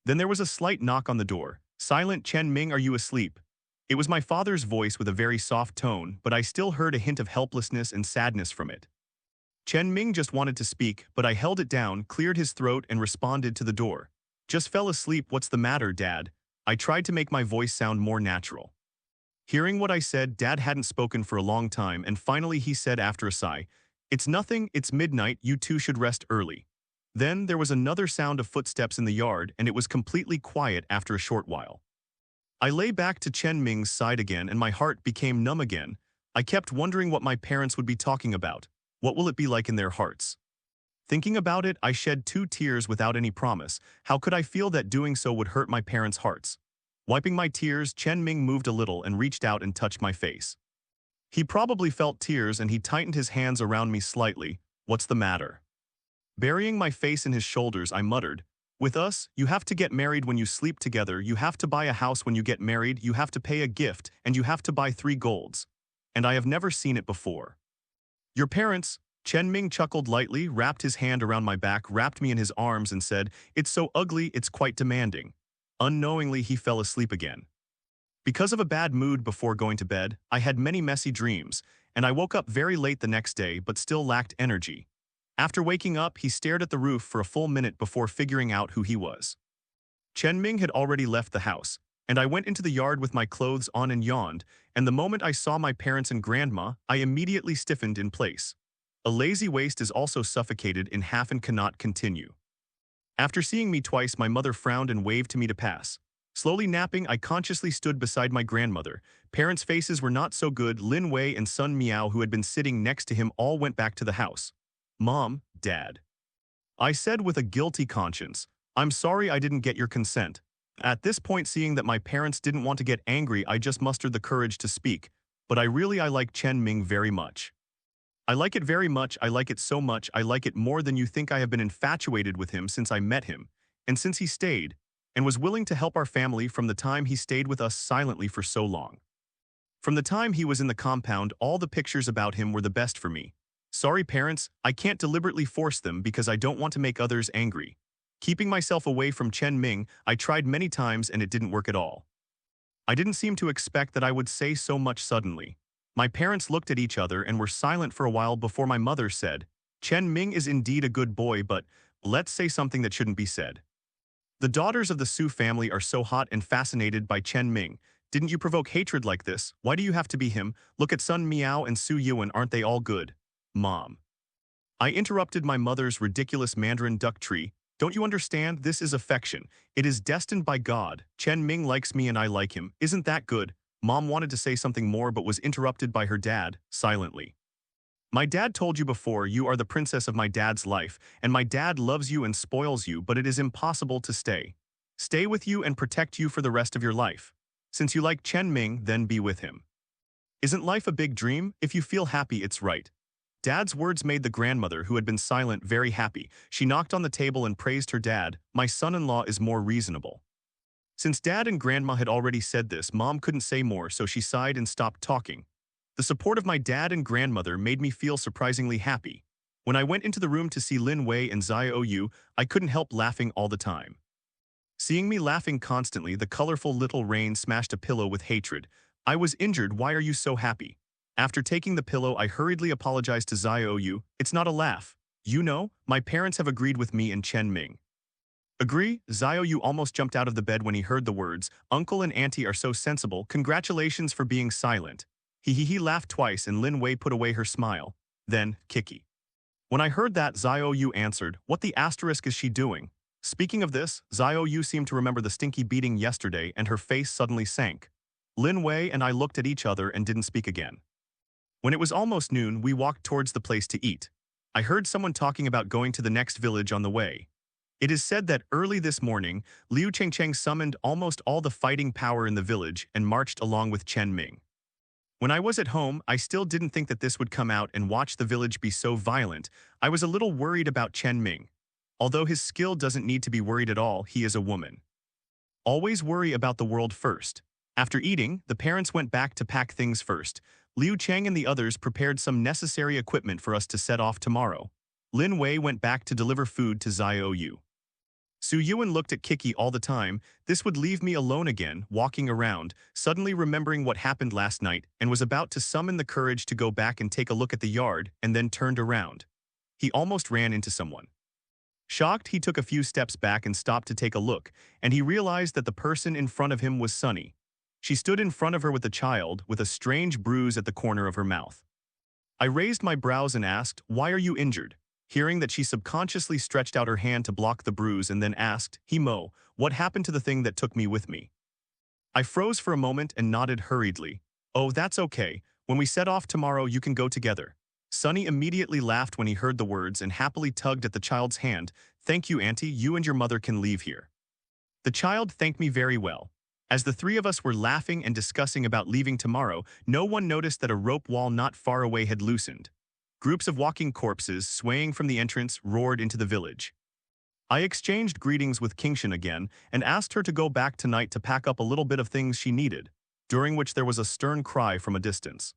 Then there was a slight knock on the door. Silent Chen Ming, are you asleep? It was my father's voice with a very soft tone, but I still heard a hint of helplessness and sadness from it. Chen Ming just wanted to speak, but I held it down, cleared his throat, and responded to the door. Just fell asleep. What's the matter, Dad? I tried to make my voice sound more natural. Hearing what I said, Dad hadn't spoken for a long time, and finally he said after a sigh, It's nothing, it's midnight, you two should rest early. Then there was another sound of footsteps in the yard, and it was completely quiet after a short while. I lay back to Chen Ming's side again, and my heart became numb again. I kept wondering what my parents would be talking about. What will it be like in their hearts? Thinking about it, I shed 2 tears without any promise. How could I feel that doing so would hurt my parents' hearts? Wiping my tears, Chen Ming moved a little and reached out and touched my face. He probably felt tears and he tightened his hands around me slightly. What's the matter? Burying my face in his shoulders, I muttered, With us, you have to get married when you sleep together, you have to buy a house when you get married, you have to pay a gift, and you have to buy 3 golds. And I have never seen it before. Your parents, Chen Ming chuckled lightly, wrapped his hand around my back, wrapped me in his arms and said, It's so ugly, it's quite demanding. Unknowingly, he fell asleep again. Because of a bad mood before going to bed, I had many messy dreams, and I woke up very late the next day but still lacked energy. After waking up, he stared at the roof for a full minute before figuring out who he was. Chen Ming had already left the house, and I went into the yard with my clothes on and yawned, and the moment I saw my parents and grandma, I immediately stiffened in place. A lazy waist is also suffocated in half and cannot continue. After seeing me twice, my mother frowned and waved to me to pass. Slowly napping, I consciously stood beside my grandmother. Parents' faces were not so good. Lin Wei and Sun Miao, who had been sitting next to him, all went back to the house. Mom, Dad. I said with a guilty conscience, I'm sorry I didn't get your consent. At this point, seeing that my parents didn't want to get angry, I just mustered the courage to speak. But I like Chen Ming very much. I like it very much, I like it so much, I like it more than you think. I have been infatuated with him since I met him, and since he stayed, and was willing to help our family from the time he stayed with us silently for so long. From the time he was in the compound, all the pictures about him were the best for me. Sorry parents, I can't deliberately force them because I don't want to make others angry. Keeping myself away from Chen Ming, I tried many times and it didn't work at all. I didn't seem to expect that I would say so much suddenly. My parents looked at each other and were silent for a while before my mother said, Chen Ming is indeed a good boy, but let's say something that shouldn't be said. The daughters of the Su family are so hot and fascinated by Chen Ming. Didn't you provoke hatred like this? Why do you have to be him? Look at Sun Miao and Su Yuan, aren't they all good? Mom. I interrupted my mother's ridiculous Mandarin duck tree. Don't you understand? This is affection. It is destined by God. Chen Ming likes me and I like him. Isn't that good? Mom wanted to say something more but was interrupted by her dad, silently. My dad told you before, you are the princess of my dad's life, and my dad loves you and spoils you, but it is impossible to stay with you and protect you for the rest of your life. Since you like Chen Ming, then be with him. Isn't life a big dream? If you feel happy, it's right. Dad's words made the grandmother, who had been silent, very happy. She knocked on the table and praised her dad. My son-in-law is more reasonable. Since Dad and Grandma had already said this, Mom couldn't say more, so she sighed and stopped talking. The support of my dad and grandmother made me feel surprisingly happy. When I went into the room to see Lin Wei and Xiaoyu, I couldn't help laughing all the time. Seeing me laughing constantly, the colorful little Rain smashed a pillow with hatred. I was injured, why are you so happy? After taking the pillow, I hurriedly apologized to Xiaoyu. It's not a laugh. You know, my parents have agreed with me and Chen Ming. Agree? Xiaoyu almost jumped out of the bed when he heard the words, Uncle and Auntie are so sensible, congratulations for being silent. He laughed twice and Lin Wei put away her smile. Then, Kiki. When I heard that, Xiaoyu answered, what the asterisk is she doing? Speaking of this, Xiaoyu seemed to remember the stinky beating yesterday and her face suddenly sank. Lin Wei and I looked at each other and didn't speak again. When it was almost noon, we walked towards the place to eat. I heard someone talking about going to the next village on the way. It is said that early this morning, Liu Chengcheng summoned almost all the fighting power in the village and marched along with Chen Ming. When I was at home, I still didn't think that this would come out and watch the village be so violent. I was a little worried about Chen Ming. Although his skill doesn't need to be worried at all, he is a woman. Always worry about the world first. After eating, the parents went back to pack things first. Liu Cheng and the others prepared some necessary equipment for us to set off tomorrow. Lin Wei went back to deliver food to Xiaoyu. Su Yuan looked at Kiki all the time. This would leave me alone again, walking around, suddenly remembering what happened last night, and was about to summon the courage to go back and take a look at the yard, and then turned around. He almost ran into someone. Shocked, he took a few steps back and stopped to take a look, and he realized that the person in front of him was Sunny. She stood in front of her with a child, with a strange bruise at the corner of her mouth. I raised my brows and asked, why are you injured? Hearing that she subconsciously stretched out her hand to block the bruise and then asked, Mo, what happened to the thing that took me with me? I froze for a moment and nodded hurriedly. Oh, that's okay. When we set off tomorrow, you can go together. Sunny immediately laughed when he heard the words and happily tugged at the child's hand. Thank you, Auntie, you and your mother can leave here. The child thanked me very well. As the three of us were laughing and discussing about leaving tomorrow, no one noticed that a rope wall not far away had loosened. Groups of walking corpses, swaying from the entrance, roared into the village. I exchanged greetings with Kingshan again and asked her to go back tonight to pack up a little bit of things she needed, during which there was a stern cry from a distance.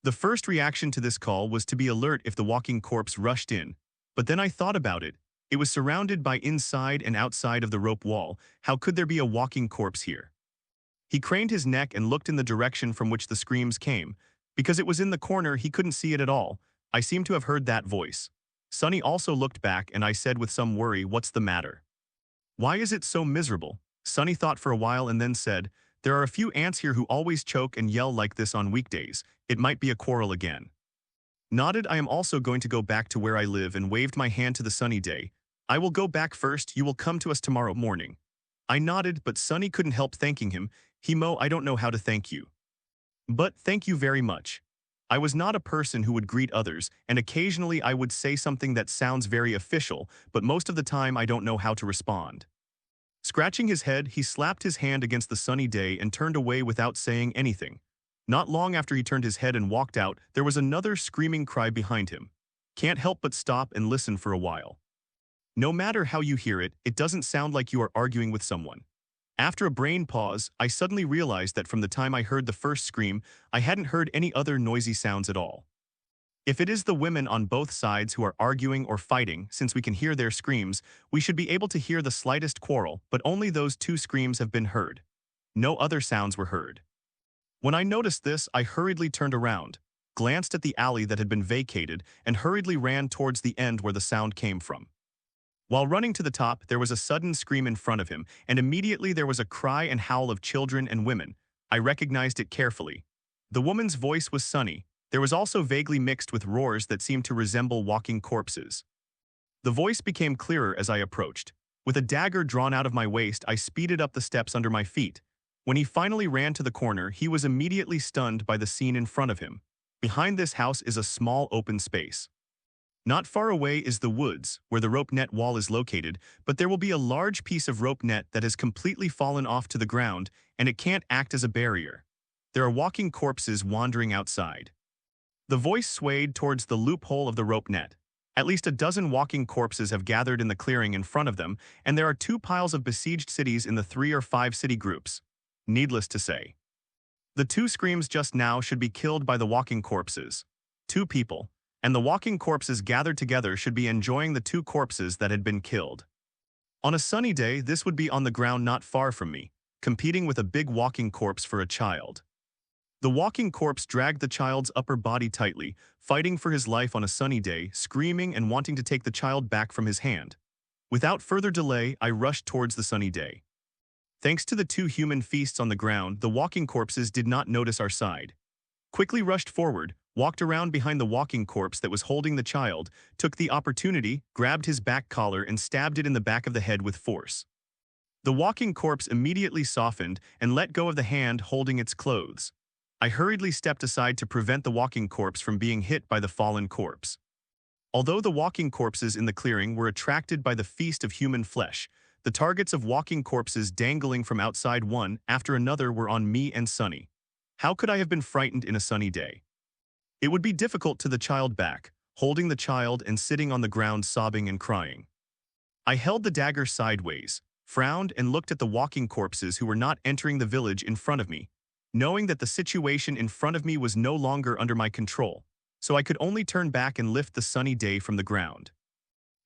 The first reaction to this call was to be alert if the walking corpse rushed in, but then I thought about it. It was surrounded by inside and outside of the rope wall. How could there be a walking corpse here? He craned his neck and looked in the direction from which the screams came. Because it was in the corner, he couldn't see it at all. I seem to have heard that voice. Sunny also looked back and I said with some worry, what's the matter? Why is it so miserable? Sunny thought for a while and then said, there are a few ants here who always choke and yell like this on weekdays. It might be a quarrel again. Nodded, I am also going to go back to where I live and waved my hand to the Sunny day. I will go back first, you will come to us tomorrow morning. I nodded, but Sunny couldn't help thanking him. Mo, I don't know how to thank you. But thank you very much. I was not a person who would greet others, and occasionally I would say something that sounds very official, but most of the time I don't know how to respond. Scratching his head, he slapped his hand against the Sunny day and turned away without saying anything. Not long after he turned his head and walked out, there was another screaming cry behind him. Can't help but stop and listen for a while. No matter how you hear it, it doesn't sound like you are arguing with someone. After a brain pause, I suddenly realized that from the time I heard the first scream, I hadn't heard any other noisy sounds at all. If it is the women on both sides who are arguing or fighting, since we can hear their screams, we should be able to hear the slightest quarrel, but only those two screams have been heard. No other sounds were heard. When I noticed this, I hurriedly turned around, glanced at the alley that had been vacated, and hurriedly ran towards the end where the sound came from. While running to the top, there was a sudden scream in front of him, and immediately there was a cry and howl of children and women. I recognized it carefully. The woman's voice was Sunny. There was also vaguely mixed with roars that seemed to resemble walking corpses. The voice became clearer as I approached. With a dagger drawn out of my waist, I speeded up the steps under my feet. When he finally ran to the corner, he was immediately stunned by the scene in front of him. Behind this house is a small open space. Not far away is the woods, where the rope net wall is located, but there will be a large piece of rope net that has completely fallen off to the ground, and it can't act as a barrier. There are walking corpses wandering outside. The voice swayed towards the loophole of the rope net. At least a dozen walking corpses have gathered in the clearing in front of them, and there are 2 piles of besieged cities in the 3 or 5 city groups. Needless to say, the 2 screams just now should be killed by the walking corpses. 2 people. And the walking corpses gathered together should be enjoying the 2 corpses that had been killed. On a sunny day, this would be on the ground not far from me, competing with a big walking corpse for a child. The walking corpse dragged the child's upper body tightly, fighting for his life on a sunny day, screaming and wanting to take the child back from his hand. Without further delay, I rushed towards the sunny day. Thanks to the two human feasts on the ground, the walking corpses did not notice our side. Quickly rushed forward, walked around behind the walking corpse that was holding the child, took the opportunity, grabbed his back collar and stabbed it in the back of the head with force. The walking corpse immediately softened and let go of the hand holding its clothes. I hurriedly stepped aside to prevent the walking corpse from being hit by the fallen corpse. Although the walking corpses in the clearing were attracted by the feast of human flesh, the targets of walking corpses dangling from outside one after another were on me and Sunny. How could I have been frightened in a sunny day? It would be difficult to the child back, holding the child and sitting on the ground sobbing and crying. I held the dagger sideways, frowned and looked at the walking corpses who were not entering the village in front of me, knowing that the situation in front of me was no longer under my control, so I could only turn back and lift the sunny day from the ground.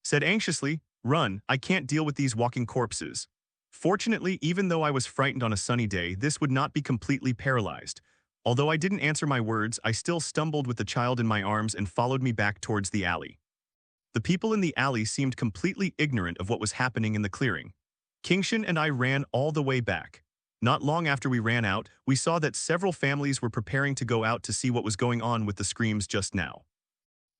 Said anxiously, "Run, I can't deal with these walking corpses." Fortunately, even though I was frightened on a sunny day, this would not be completely paralyzed. Although I didn't answer my words, I still stumbled with the child in my arms and followed me back towards the alley. The people in the alley seemed completely ignorant of what was happening in the clearing. Kingshan and I ran all the way back. Not long after we ran out, we saw that several families were preparing to go out to see what was going on with the screams just now.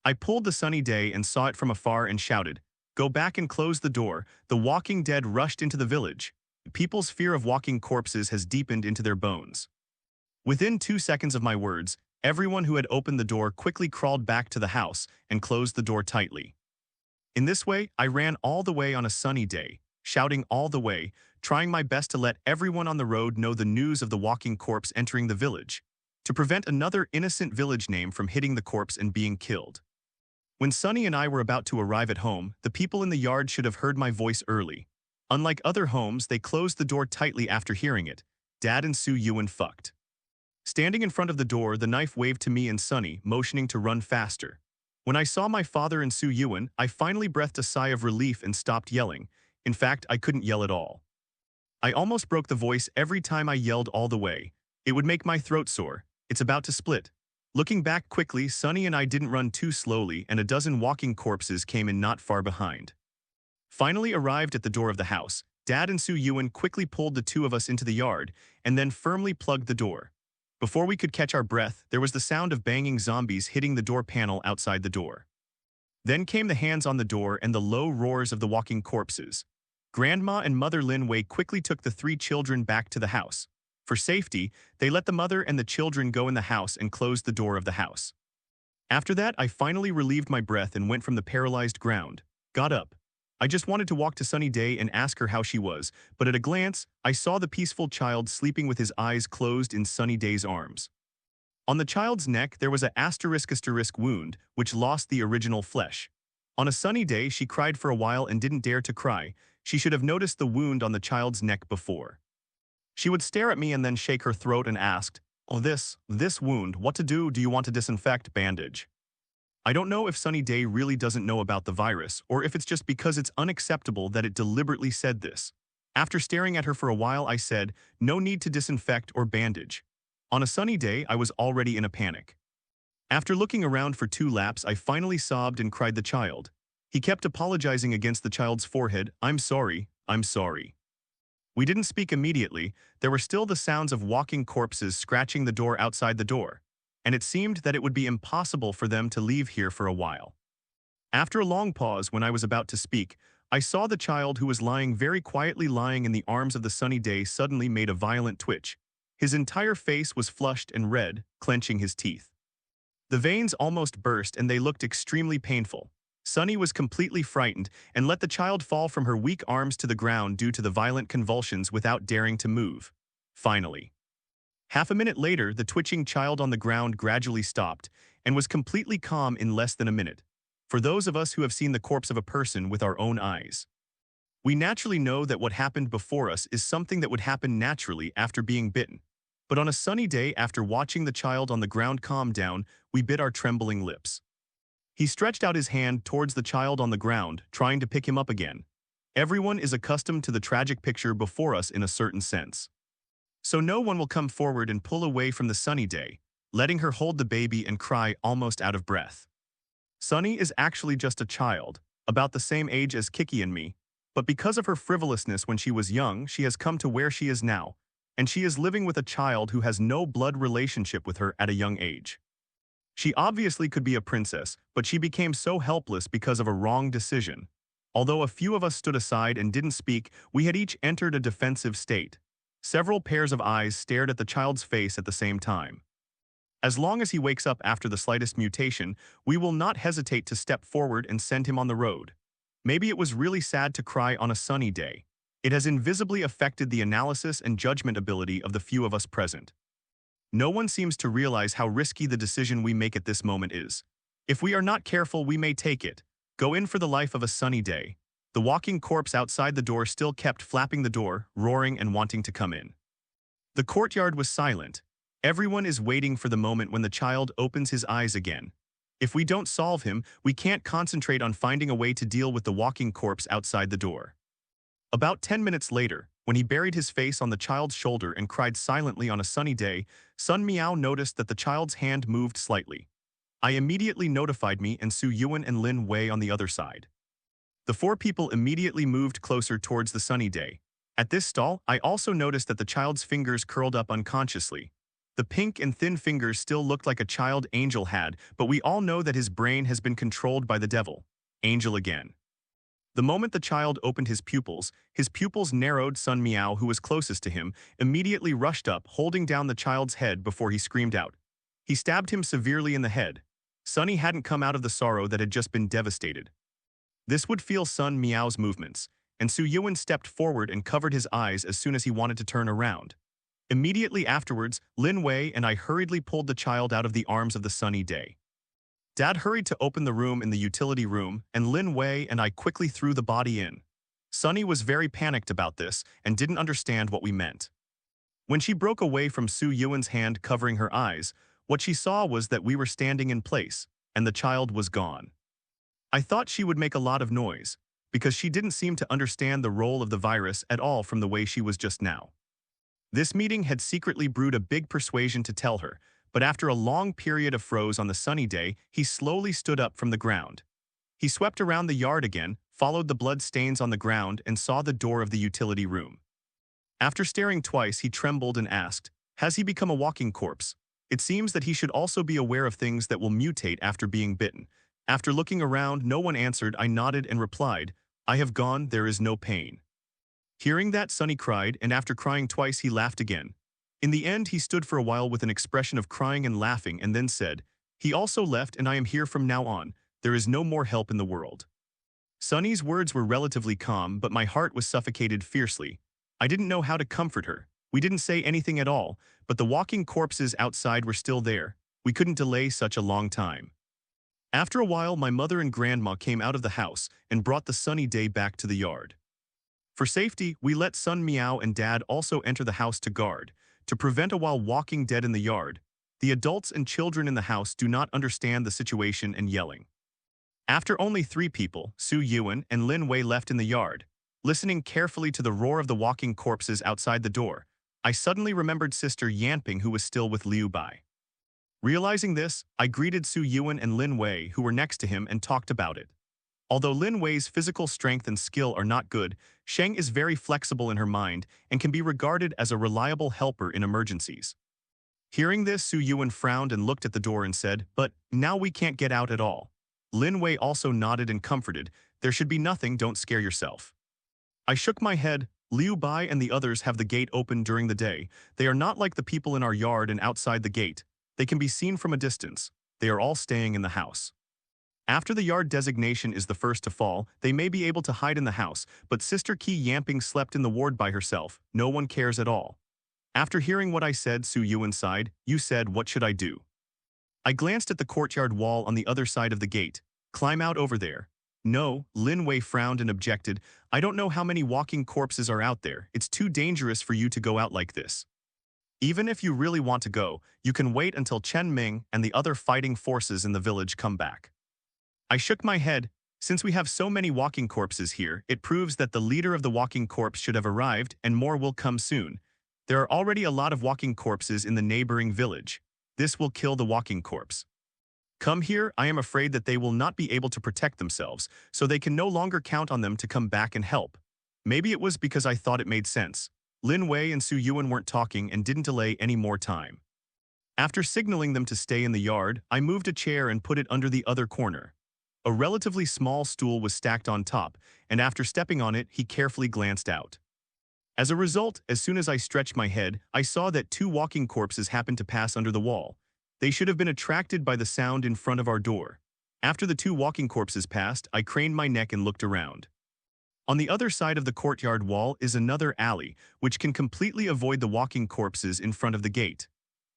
I pulled the sunny day and saw it from afar and shouted, "Go back and close the door." The walking dead rushed into the village. People's fear of walking corpses has deepened into their bones. Within 2 seconds of my words, everyone who had opened the door quickly crawled back to the house and closed the door tightly. In this way, I ran all the way on a sunny day, shouting all the way, trying my best to let everyone on the road know the news of the walking corpse entering the village, to prevent another innocent village name from hitting the corpse and being killed. When Sunny and I were about to arrive at home, the people in the yard should have heard my voice early. Unlike other homes, they closed the door tightly after hearing it. Dad and Su Yuan fucked. Standing in front of the door, the knife waved to me and Sunny, motioning to run faster. When I saw my father and Su Yuan, I finally breathed a sigh of relief and stopped yelling. In fact, I couldn't yell at all. I almost broke the voice every time I yelled all the way. It would make my throat sore. It's about to split. Looking back quickly, Sunny and I didn't run too slowly, and a dozen walking corpses came in not far behind. Finally arrived at the door of the house, Dad and Su Yuan quickly pulled the two of us into the yard, and then firmly plugged the door. Before we could catch our breath, there was the sound of banging zombies hitting the door panel outside the door. Then came the hands on the door and the low roars of the walking corpses. Grandma and Mother Lin Wei quickly took the 3 children back to the house. For safety, they let the mother and the children go in the house and closed the door of the house. After that, I finally relieved my breath and went from the paralyzed ground. Got up. I just wanted to walk to Sunny Day and ask her how she was, but at a glance, I saw the peaceful child sleeping with his eyes closed in Sunny Day's arms. On the child's neck, there was a *** wound, which lost the original flesh. On a sunny day, she cried for a while and didn't dare to cry. She should have noticed the wound on the child's neck before. She would stare at me and then shake her throat and asked, "Oh, this wound, what to do? Do you want to disinfect, bandage?" I don't know if Sunny Day really doesn't know about the virus, or if it's just because it's unacceptable that it deliberately said this. After staring at her for a while, I said, "No need to disinfect or bandage." On a sunny day, I was already in a panic. After looking around for 2 laps, I finally sobbed and cried the child. He kept apologizing against the child's forehead, "I'm sorry, I'm sorry." We didn't speak immediately. There were still the sounds of walking corpses scratching the door outside the door, and it seemed that it would be impossible for them to leave here for a while. After a long pause, when I was about to speak, I saw the child who was very quietly lying in the arms of the Sunny Day suddenly made a violent twitch. His entire face was flushed and red, clenching his teeth. The veins almost burst and they looked extremely painful. Sunny was completely frightened and let the child fall from her weak arms to the ground due to the violent convulsions without daring to move. Finally. Half a minute later, the twitching child on the ground gradually stopped and was completely calm in less than a minute. For those of us who have seen the corpse of a person with our own eyes, we naturally know that what happened before us is something that would happen naturally after being bitten. But on a sunny day, after watching the child on the ground calm down, we bit our trembling lips. He stretched out his hand towards the child on the ground, trying to pick him up again. Everyone is accustomed to the tragic picture before us in a certain sense. so no one will come forward and pull away from the Sunny Day, letting her hold the baby and cry almost out of breath. Sunny is actually just a child, about the same age as Kiki and me, but because of her frivolousness when she was young, she has come to where she is now, and she is living with a child who has no blood relationship with her at a young age. She obviously could be a princess, but she became so helpless because of a wrong decision. Although a few of us stood aside and didn't speak, we had each entered a defensive state. Several pairs of eyes stared at the child's face at the same time. As long as he wakes up after the slightest mutation, we will not hesitate to step forward and send him on the road. Maybe it was really sad to cry on a sunny day. It has invisibly affected the analysis and judgment ability of the few of us present. No one seems to realize how risky the decision we make at this moment is. If we are not careful, we may take it. Go in for the life of a sunny day. The walking corpse outside the door still kept flapping the door, roaring and wanting to come in. The courtyard was silent. Everyone is waiting for the moment when the child opens his eyes again. If we don't solve him, we can't concentrate on finding a way to deal with the walking corpse outside the door. About 10 minutes later, when he buried his face on the child's shoulder and cried silently on a sunny day, Sun Meow noticed that the child's hand moved slightly. I immediately notified me and Su Yuan and Lin Wei on the other side. The four people immediately moved closer towards the sunny day. At this stall, I also noticed that the child's fingers curled up unconsciously. The pink and thin fingers still looked like a child Angel had, but we all know that his brain has been controlled by the devil. Angel again. The moment the child opened his pupils narrowed. Sun Meow, who was closest to him, immediately rushed up, holding down the child's head before he screamed out. He stabbed him severely in the head. Sunny hadn't come out of the sorrow that had just been devastated. This would feel Sun Meow's movements, and Su Yuan stepped forward and covered his eyes as soon as he wanted to turn around. Immediately afterwards, Lin Wei and I hurriedly pulled the child out of the arms of the sunny day. Dad hurried to open the room in the utility room, and Lin Wei and I quickly threw the body in. Sunny was very panicked about this and didn't understand what we meant. When she broke away from Su Yuan's hand covering her eyes, what she saw was that we were standing in place, and the child was gone. I thought she would make a lot of noise, because she didn't seem to understand the role of the virus at all from the way she was just now. This meeting had secretly brewed a big persuasion to tell her, but after a long period of froze on the sunny day, he slowly stood up from the ground. He swept around the yard again, followed the blood stains on the ground, and saw the door of the utility room. After staring twice, he trembled and asked, "Has he become a walking corpse?" It seems that he should also be aware of things that will mutate after being bitten. After looking around, no one answered. I nodded and replied, "I have gone, there is no pain." Hearing that, Sunny cried, and after crying twice, he laughed again. In the end, he stood for a while with an expression of crying and laughing and then said, "He also left, and I am here from now on. There is no more help in the world." Sunny's words were relatively calm, but my heart was suffocated fiercely. I didn't know how to comfort her. We didn't say anything at all, but the walking corpses outside were still there. We couldn't delay such a long time. After a while, my mother and grandma came out of the house and brought the sunny day back to the yard. For safety, we let Sun Meow and Dad also enter the house to guard, to prevent a while walking dead in the yard. The adults and children in the house do not understand the situation and yelling. After only 3 people, Su Yuan and Lin Wei left in the yard, listening carefully to the roar of the walking corpses outside the door, I suddenly remembered Sister Yanping, who was still with Liu Bai. Realizing this, I greeted Su Yuan and Lin Wei, who were next to him, and talked about it. Although Lin Wei's physical strength and skill are not good, Sheng is very flexible in her mind and can be regarded as a reliable helper in emergencies. Hearing this, Su Yuan frowned and looked at the door and said, "But now we can't get out at all." Lin Wei also nodded and comforted, "There should be nothing, don't scare yourself." I shook my head. Liu Bai and the others have the gate open during the day. They are not like the people in our yard and outside the gate. They can be seen from a distance. They are all staying in the house. After the yard designation is the first to fall, they may be able to hide in the house, but Sister Qi Yamping slept in the ward by herself. No one cares at all. After hearing what I said, Su Yuan sighed. "You said, what should I do?" I glanced at the courtyard wall on the other side of the gate. "Climb out over there." "No," Lin Wei frowned and objected. "I don't know how many walking corpses are out there. It's too dangerous for you to go out like this. Even if you really want to go, you can wait until Chen Ming and the other fighting forces in the village come back." I shook my head. Since we have so many walking corpses here, it proves that the leader of the walking corpse should have arrived and more will come soon. There are already a lot of walking corpses in the neighboring village. This will kill the walking corpse. Come here, I am afraid that they will not be able to protect themselves, so they can no longer count on them to come back and help. Maybe it was because I thought it made sense. Lin Wei and Su Yuan weren't talking and didn't delay any more time. After signaling them to stay in the yard, I moved a chair and put it under the other corner. A relatively small stool was stacked on top, and after stepping on it, he carefully glanced out. As a result, as soon as I stretched my head, I saw that two walking corpses happened to pass under the wall. They should have been attracted by the sound in front of our door. After the two walking corpses passed, I craned my neck and looked around. On the other side of the courtyard wall is another alley, which can completely avoid the walking corpses in front of the gate.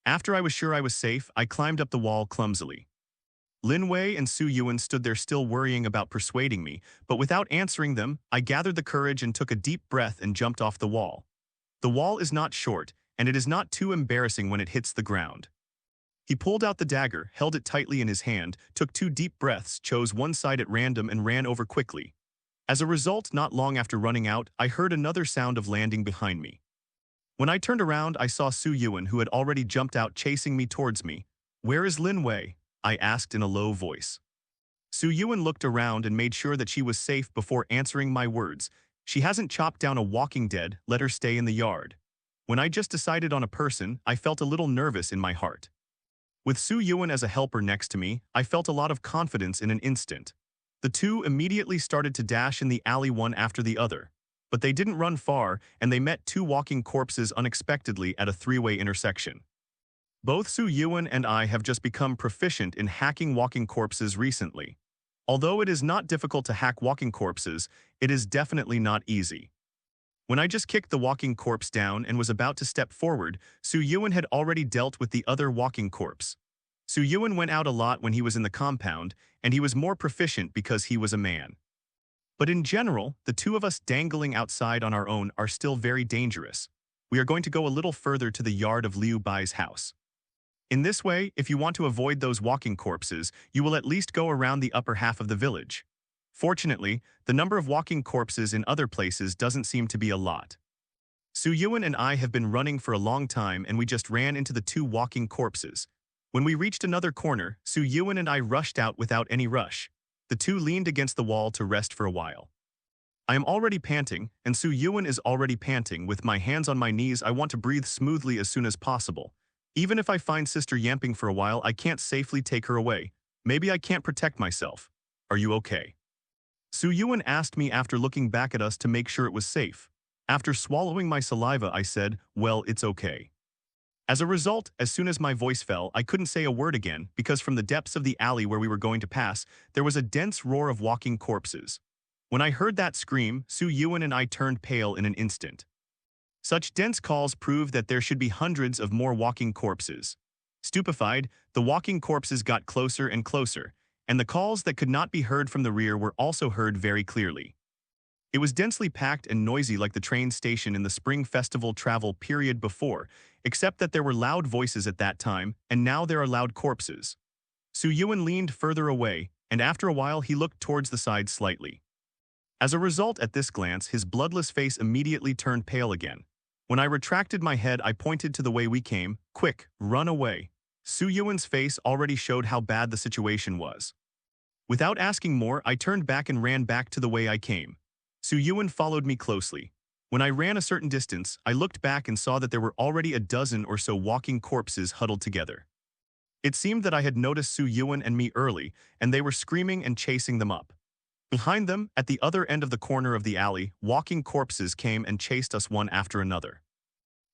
After I was sure I was safe, I climbed up the wall clumsily. Lin Wei and Su Yuan stood there still worrying about persuading me, but without answering them, I gathered the courage and took a deep breath and jumped off the wall. The wall is not short, and it is not too embarrassing when it hits the ground. He pulled out the dagger, held it tightly in his hand, took 2 deep breaths, chose one side at random and ran over quickly. As a result, not long after running out, I heard another sound of landing behind me. When I turned around, I saw Su Yuan, who had already jumped out, chasing me towards me. "Where is Lin Wei?" I asked in a low voice. Su Yuan looked around and made sure that she was safe before answering my words. "She hasn't chopped down a walking dead, let her stay in the yard." When I just decided on a person, I felt a little nervous in my heart. With Su Yuan as a helper next to me, I felt a lot of confidence in an instant. The two immediately started to dash in the alley one after the other. But they didn't run far, and they met 2 walking corpses unexpectedly at a 3-way intersection. Both Su Yuan and I have just become proficient in hacking walking corpses recently. Although it is not difficult to hack walking corpses, it is definitely not easy. When I just kicked the walking corpse down and was about to step forward, Su Yuan had already dealt with the other walking corpse. Su Yuan went out a lot when he was in the compound, and he was more proficient because he was a man. But in general, the two of us dangling outside on our own are still very dangerous. We are going to go a little further to the yard of Liu Bai's house. In this way, if you want to avoid those walking corpses, you will at least go around the upper half of the village. Fortunately, the number of walking corpses in other places doesn't seem to be a lot. Su Yuan and I have been running for a long time, and we just ran into the 2 walking corpses. When we reached another corner, Su Yuan and I rushed out without any rush. The 2 leaned against the wall to rest for a while. I am already panting, and Su Yuan is already panting. With my hands on my knees, I want to breathe smoothly as soon as possible. Even if I find Sister yamping for a while, I can't safely take her away. Maybe I can't protect myself. Are you okay? Su Yuan asked me after looking back at us to make sure it was safe. After swallowing my saliva, I said, "Well, it's okay." As a result, as soon as my voice fell, I couldn't say a word again because from the depths of the alley where we were going to pass, there was a dense roar of walking corpses. When I heard that scream, Su Yuan and I turned pale in an instant. Such dense calls proved that there should be hundreds of more walking corpses. Stupefied, the walking corpses got closer and closer, and the calls that could not be heard from the rear were also heard very clearly. It was densely packed and noisy like the train station in the Spring Festival travel period before, except that there were loud voices at that time, and now there are loud corpses. Su Yuan leaned further away, and after a while he looked towards the side slightly. As a result, at this glance, his bloodless face immediately turned pale again. When I retracted my head, I pointed to the way we came. "Quick, run away." Su Yuan's face already showed how bad the situation was. Without asking more, I turned back and ran back to the way I came. Su Yuan followed me closely. When I ran a certain distance, I looked back and saw that there were already a dozen or so walking corpses huddled together. It seemed that I had noticed Su Yuan and me early, and they were screaming and chasing them up. Behind them, at the other end of the corner of the alley, walking corpses came and chased us one after another.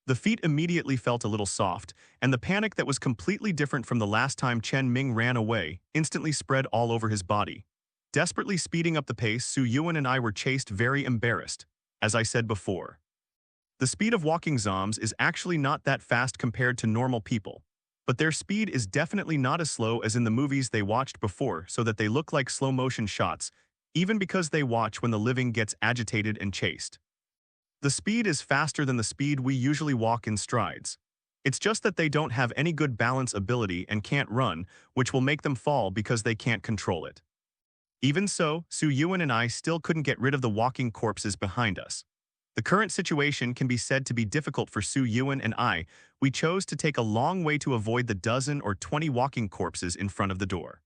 The feet immediately felt a little soft, and the panic that was completely different from the last time Chen Ming ran away instantly spread all over his body. Desperately speeding up the pace, Su Yuan and I were chased, very embarrassed, as I said before. The speed of walking zombies is actually not that fast compared to normal people, but their speed is definitely not as slow as in the movies they watched before, so that they look like slow-motion shots, even because they watch when the living gets agitated and chased. The speed is faster than the speed we usually walk in strides. It's just that they don't have any good balance ability and can't run, which will make them fall because they can't control it. Even so, Su Yuan and I still couldn't get rid of the walking corpses behind us. The current situation can be said to be difficult for Su Yuan and I. We chose to take a long way to avoid the dozen or 20 walking corpses in front of the door.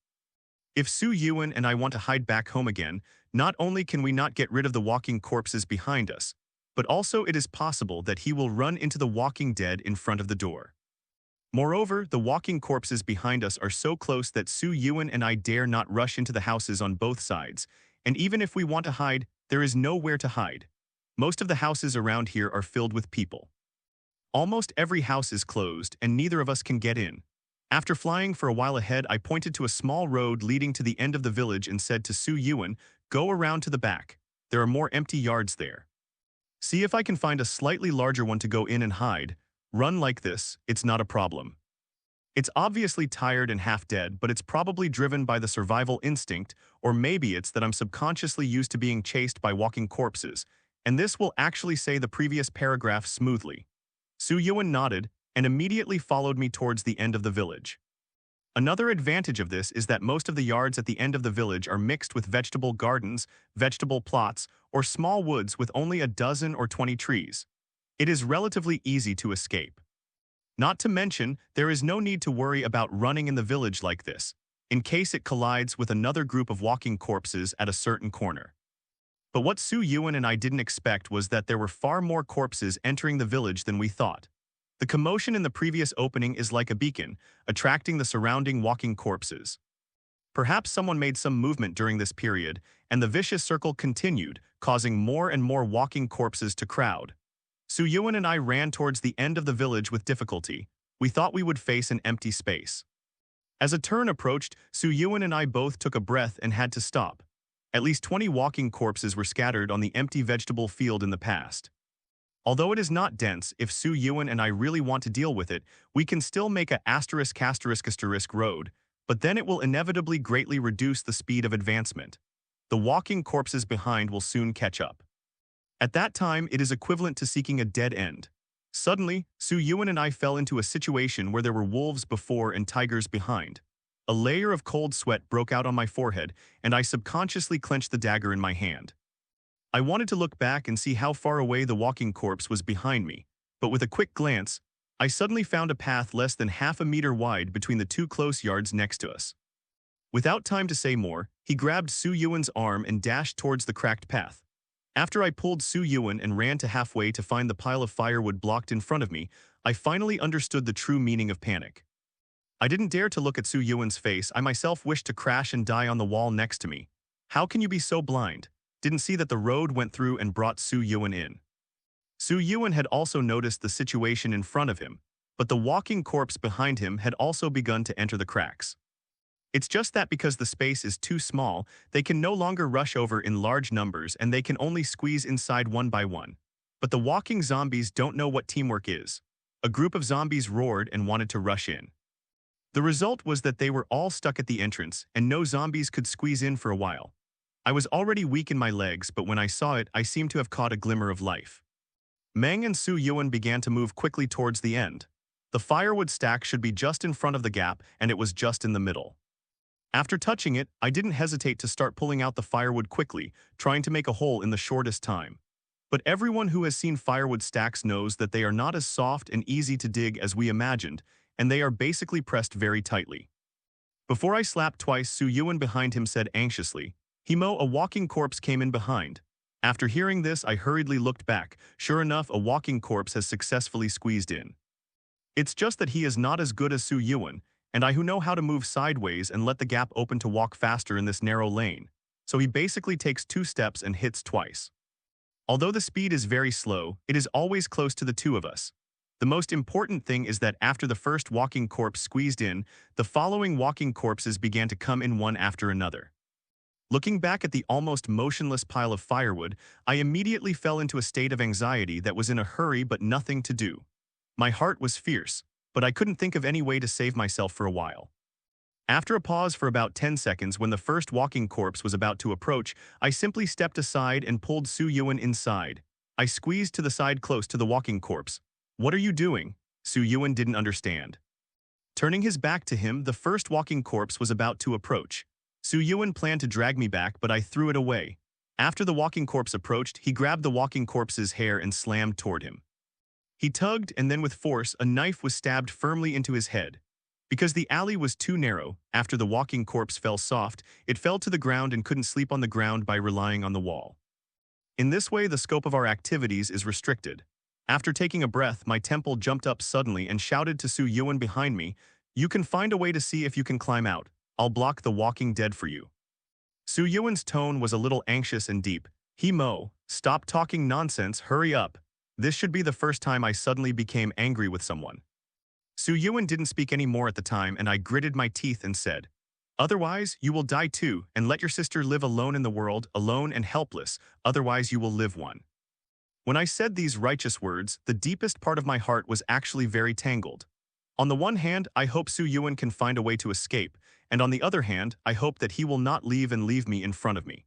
If Su Yuan and I want to hide back home again, not only can we not get rid of the walking corpses behind us, but also it is possible that he will run into the walking dead in front of the door. Moreover, the walking corpses behind us are so close that Su Yuan and I dare not rush into the houses on both sides, and even if we want to hide, there is nowhere to hide. Most of the houses around here are filled with people. Almost every house is closed, and neither of us can get in. After flying for a while ahead, I pointed to a small road leading to the end of the village and said to Su Yuan, "Go around to the back. There are more empty yards there. See if I can find a slightly larger one to go in and hide. Run like this, it's not a problem." It's obviously tired and half dead, but it's probably driven by the survival instinct, or maybe it's that I'm subconsciously used to being chased by walking corpses, and this will actually say the previous paragraph smoothly. Su Yuan nodded and immediately followed me towards the end of the village. Another advantage of this is that most of the yards at the end of the village are mixed with vegetable gardens, vegetable plots, or small woods with only a dozen or 20 trees. It is relatively easy to escape. Not to mention, there is no need to worry about running in the village like this, in case it collides with another group of walking corpses at a certain corner. But what Su Yuan and I didn't expect was that there were far more corpses entering the village than we thought. The commotion in the previous opening is like a beacon, attracting the surrounding walking corpses. Perhaps someone made some movement during this period, and the vicious circle continued, causing more and more walking corpses to crowd. Su Yuan and I ran towards the end of the village with difficulty. We thought we would face an empty space. As a turn approached, Su Yuan and I both took a breath and had to stop. At least 20 walking corpses were scattered on the empty vegetable field in the past. Although it is not dense, if Su Yuan and I really want to deal with it, we can still make a **** road, but then it will inevitably greatly reduce the speed of advancement. The walking corpses behind will soon catch up. At that time, it is equivalent to seeking a dead end. Suddenly, Su Yuan and I fell into a situation where there were wolves before and tigers behind. A layer of cold sweat broke out on my forehead, and I subconsciously clenched the dagger in my hand. I wanted to look back and see how far away the walking corpse was behind me, but with a quick glance, I suddenly found a path less than half a meter wide between the two close yards next to us. Without time to say more, he grabbed Su Yuan's arm and dashed towards the cracked path. After I pulled Su Yuan and ran to halfway to find the pile of firewood blocked in front of me, I finally understood the true meaning of panic. I didn't dare to look at Su Yuan's face. I myself wished to crash and die on the wall next to me. How can you be so blind? Didn't see that the road went through and brought Su Yuan in. Su Yuan had also noticed the situation in front of him, but the walking corpse behind him had also begun to enter the cracks. It's just that because the space is too small, they can no longer rush over in large numbers and they can only squeeze inside one by one. But the walking zombies don't know what teamwork is. A group of zombies roared and wanted to rush in. The result was that they were all stuck at the entrance and no zombies could squeeze in for a while. I was already weak in my legs, but when I saw it, I seemed to have caught a glimmer of life. Meng and Su Yuan began to move quickly towards the end. The firewood stack should be just in front of the gap, and it was just in the middle. After touching it, I didn't hesitate to start pulling out the firewood quickly, trying to make a hole in the shortest time. But everyone who has seen firewood stacks knows that they are not as soft and easy to dig as we imagined, and they are basically pressed very tightly. Before I slapped twice, Su Yuan behind him said anxiously, "Himo, a walking corpse came in behind." After hearing this, I hurriedly looked back. Sure enough, a walking corpse has successfully squeezed in. It's just that he is not as good as Su Yuan, and I who know how to move sideways and let the gap open to walk faster in this narrow lane. So he basically takes 2 steps and hits twice. Although the speed is very slow, it is always close to the two of us. The most important thing is that after the first walking corpse squeezed in, the following walking corpses began to come in one after another. Looking back at the almost motionless pile of firewood, I immediately fell into a state of anxiety that was in a hurry but nothing to do. My heart was fierce, but I couldn't think of any way to save myself for a while. After a pause for about 10 seconds when the first walking corpse was about to approach, I simply stepped aside and pulled Su Yuan inside. I squeezed to the side close to the walking corpse. "What are you doing?" Su Yuan didn't understand. Turning his back to him, the first walking corpse was about to approach. Su Yuan planned to drag me back, but I threw it away. After the walking corpse approached, he grabbed the walking corpse's hair and slammed toward him. He tugged, and then with force, a knife was stabbed firmly into his head. Because the alley was too narrow, after the walking corpse fell soft, it fell to the ground and couldn't sleep on the ground by relying on the wall. In this way, the scope of our activities is restricted. After taking a breath, my temple jumped up suddenly and shouted to Su Yuan behind me, "You can find a way to see if you can climb out. I'll block the walking dead for you." Su Yuan's tone was a little anxious and deep. "Mo, stop talking nonsense, hurry up." This should be the first time I suddenly became angry with someone. Su Yuan didn't speak any more at the time, and I gritted my teeth and said, "Otherwise, you will die too, and let your sister live alone in the world, alone and helpless, otherwise you will live one." When I said these righteous words, the deepest part of my heart was actually very tangled. On the one hand, I hope Su Yuan can find a way to escape, and on the other hand, I hope that he will not leave me in front of me.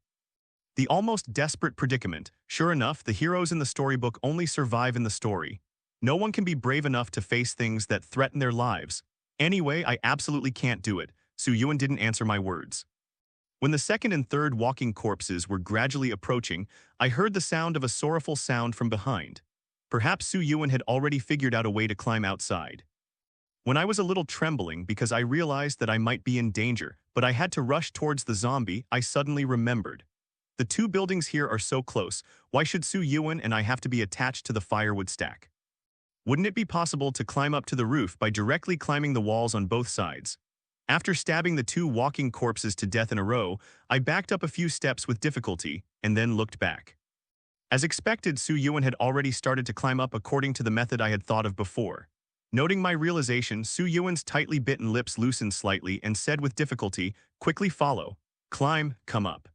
The almost desperate predicament. Sure enough, the heroes in the storybook only survive in the story. No one can be brave enough to face things that threaten their lives. Anyway, I absolutely can't do it. Su Yuan didn't answer my words. When the second and third walking corpses were gradually approaching, I heard the sound of a sorrowful sound from behind. Perhaps Su Yuan had already figured out a way to climb outside. When I was a little trembling because I realized that I might be in danger, but I had to rush towards the zombie, I suddenly remembered. The two buildings here are so close, why should Su Yuan and I have to be attached to the firewood stack? Wouldn't it be possible to climb up to the roof by directly climbing the walls on both sides? After stabbing the two walking corpses to death in a row, I backed up a few steps with difficulty and then looked back. As expected, Su Yuan had already started to climb up according to the method I had thought of before. Noting my realization, Su Yuan's tightly bitten lips loosened slightly and said with difficulty, "Quickly follow. Climb, come up."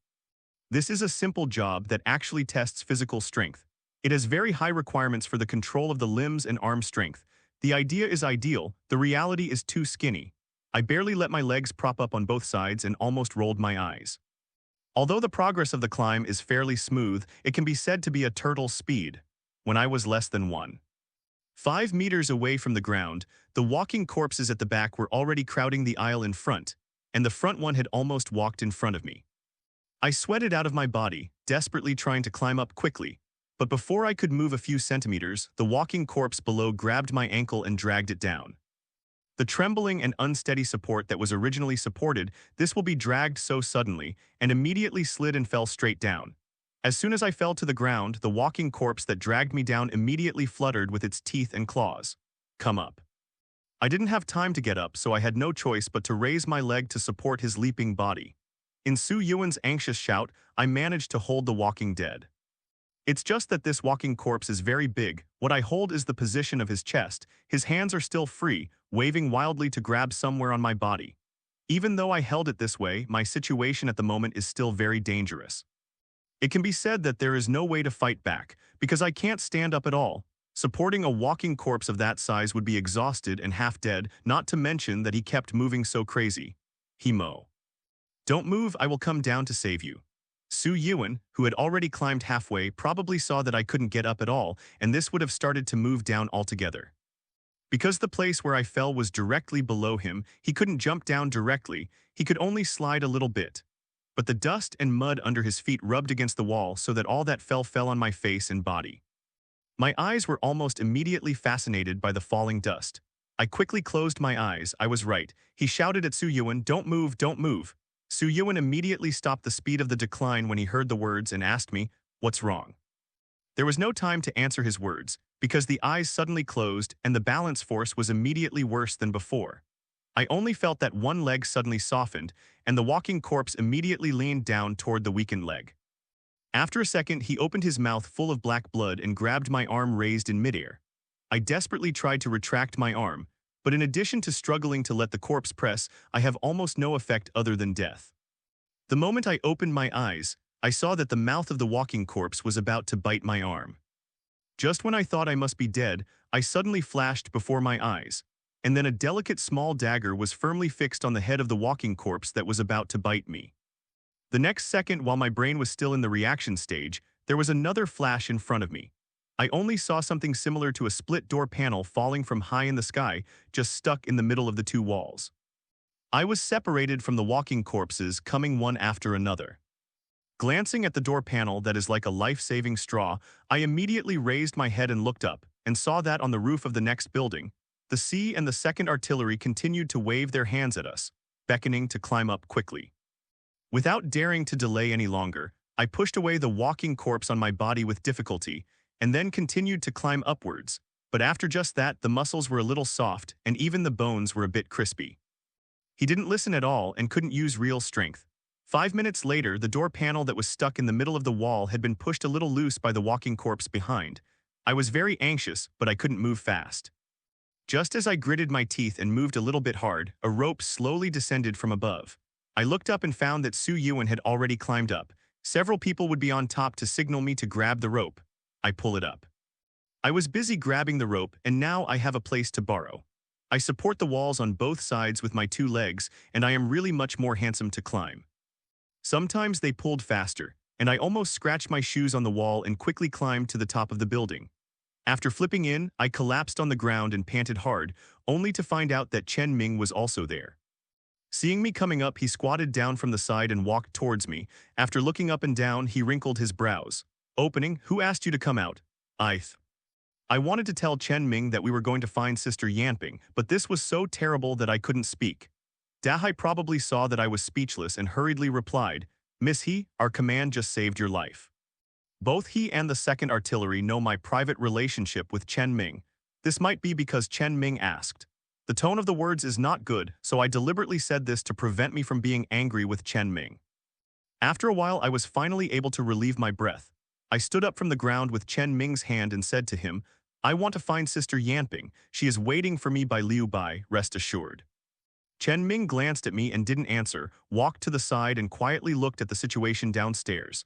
This is a simple job that actually tests physical strength. It has very high requirements for the control of the limbs and arm strength. The idea is ideal, the reality is too skinny. I barely let my legs prop up on both sides and almost rolled my eyes. Although the progress of the climb is fairly smooth, it can be said to be a turtle speed. When I was less than 1.5 meters away from the ground, the walking corpses at the back were already crowding the aisle in front, and the front one had almost walked in front of me. I sweated out of my body, desperately trying to climb up quickly, but before I could move a few centimeters, the walking corpse below grabbed my ankle and dragged it down. The trembling and unsteady support that was originally supported, this will be dragged so suddenly, and immediately slid and fell straight down. As soon as I fell to the ground, the walking corpse that dragged me down immediately fluttered with its teeth and claws. "Come up." I didn't have time to get up, so I had no choice but to raise my leg to support his leaping body. In Su Yuan's anxious shout, I managed to hold the walking dead. It's just that this walking corpse is very big. What I hold is the position of his chest. His hands are still free, waving wildly to grab somewhere on my body. Even though I held it this way, my situation at the moment is still very dangerous. It can be said that there is no way to fight back, because I can't stand up at all. Supporting a walking corpse of that size would be exhausted and half dead, not to mention that he kept moving so crazy. Mo. "Don't move, I will come down to save you." Su Yuan, who had already climbed halfway, probably saw that I couldn't get up at all, and this would have started to move down altogether. Because the place where I fell was directly below him, he couldn't jump down directly, he could only slide a little bit. But the dust and mud under his feet rubbed against the wall so that all that fell on my face and body. My eyes were almost immediately fascinated by the falling dust. I quickly closed my eyes. I was right. He shouted at Su Yuan, "Don't move, don't move." Su Yuan immediately stopped the speed of the decline when he heard the words and asked me, "What's wrong?" There was no time to answer his words, because the eyes suddenly closed and the balance force was immediately worse than before. I only felt that one leg suddenly softened, and the walking corpse immediately leaned down toward the weakened leg. After a second, he opened his mouth full of black blood and grabbed my arm raised in midair. I desperately tried to retract my arm, but in addition to struggling to let the corpse press, I have almost no effect other than death. The moment I opened my eyes, I saw that the mouth of the walking corpse was about to bite my arm. Just when I thought I must be dead, I suddenly flashed before my eyes, and then a delicate small dagger was firmly fixed on the head of the walking corpse that was about to bite me. The next second, while my brain was still in the reaction stage, there was another flash in front of me. I only saw something similar to a split door panel falling from high in the sky, just stuck in the middle of the two walls. I was separated from the walking corpses, coming one after another. Glancing at the door panel that is like a life-saving straw, I immediately raised my head and looked up, and saw that on the roof of the next building, the C and the 2nd Artillery continued to wave their hands at us, beckoning to climb up quickly. Without daring to delay any longer, I pushed away the walking corpse on my body with difficulty, and then continued to climb upwards, but after just that the muscles were a little soft and even the bones were a bit crispy. He didn't listen at all and couldn't use real strength. 5 minutes later, the door panel that was stuck in the middle of the wall had been pushed a little loose by the walking corpse behind. I was very anxious, but I couldn't move fast. Just as I gritted my teeth and moved a little bit hard, a rope slowly descended from above. I looked up and found that Su Yuan had already climbed up. Several people would be on top to signal me to grab the rope. I pull it up. I was busy grabbing the rope, and now I have a place to borrow. I support the walls on both sides with my 2 legs, and I am really much more handsome to climb. Sometimes they pulled faster, and I almost scratched my shoes on the wall and quickly climbed to the top of the building. After flipping in, I collapsed on the ground and panted hard, only to find out that Chen Ming was also there. Seeing me coming up, he squatted down from the side and walked towards me. After looking up and down, he wrinkled his brows. Opening, "Who asked you to come out?" I wanted to tell Chen Ming that we were going to find Sister Yanping, but this was so terrible that I couldn't speak. Dahai probably saw that I was speechless and hurriedly replied, "Miss He, our command just saved your life." Both he and the 2nd Artillery know my private relationship with Chen Ming. This might be because Chen Ming asked. The tone of the words is not good, so I deliberately said this to prevent me from being angry with Chen Ming. After a while, I was finally able to relieve my breath. I stood up from the ground with Chen Ming's hand and said to him, "I want to find Sister Yanping. She is waiting for me by Liu Bai, rest assured." Chen Ming glanced at me and didn't answer, walked to the side and quietly looked at the situation downstairs.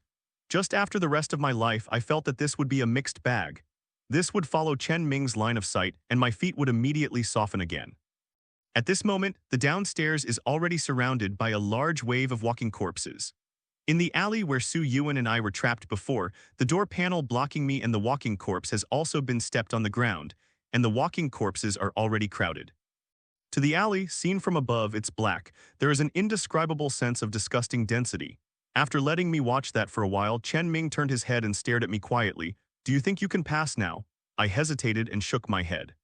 Just after the rest of my life, I felt that this would be a mixed bag. This would follow Chen Ming's line of sight, and my feet would immediately soften again. At this moment, the downstairs is already surrounded by a large wave of walking corpses. In the alley where Su Yuan and I were trapped before, the door panel blocking me and the walking corpse has also been stepped on the ground, and the walking corpses are already crowded. To the alley, seen from above, it's black. There is an indescribable sense of disgusting density. After letting me watch that for a while, Chen Ming turned his head and stared at me quietly. "Do you think you can pass now?" I hesitated and shook my head.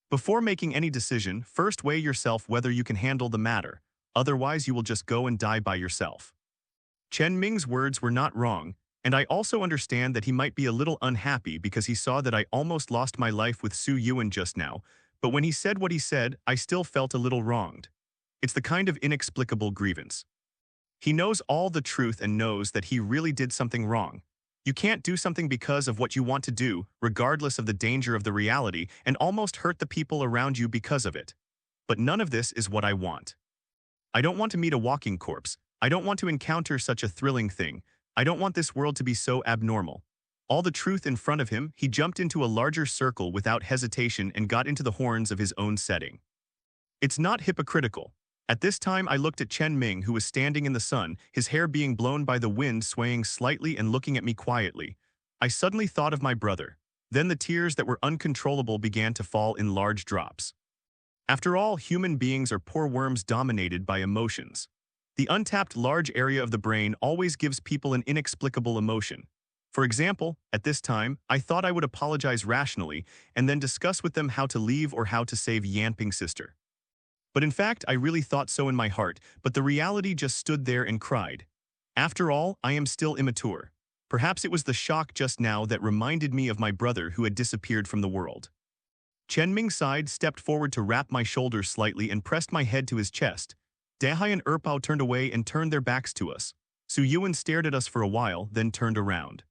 "Before making any decision, first weigh yourself whether you can handle the matter. Otherwise, you will just go and die by yourself." Chen Ming's words were not wrong, and I also understand that he might be a little unhappy because he saw that I almost lost my life with Su Yuan just now, but when he said what he said, I still felt a little wronged. It's the kind of inexplicable grievance. He knows all the truth and knows that he really did something wrong. You can't do something because of what you want to do, regardless of the danger of the reality, and almost hurt the people around you because of it. But none of this is what I want. I don't want to meet a walking corpse. I don't want to encounter such a thrilling thing. I don't want this world to be so abnormal. All the truth in front of him, he jumped into a larger circle without hesitation and got into the horns of his own setting. It's not hypocritical. At this time, I looked at Chen Ming, who was standing in the sun, his hair being blown by the wind, swaying slightly and looking at me quietly. I suddenly thought of my brother. Then the tears that were uncontrollable began to fall in large drops. After all, human beings are poor worms dominated by emotions. The untapped large area of the brain always gives people an inexplicable emotion. For example, at this time, I thought I would apologize rationally and then discuss with them how to leave or how to save Yanping's sister. But in fact, I really thought so in my heart, but the reality just stood there and cried. After all, I am still immature. Perhaps it was the shock just now that reminded me of my brother who had disappeared from the world. Chen Ming sighed, stepped forward to wrap my shoulders slightly and pressed my head to his chest. Dahai and Erpao turned away and turned their backs to us. Su Yuan stared at us for a while, then turned around.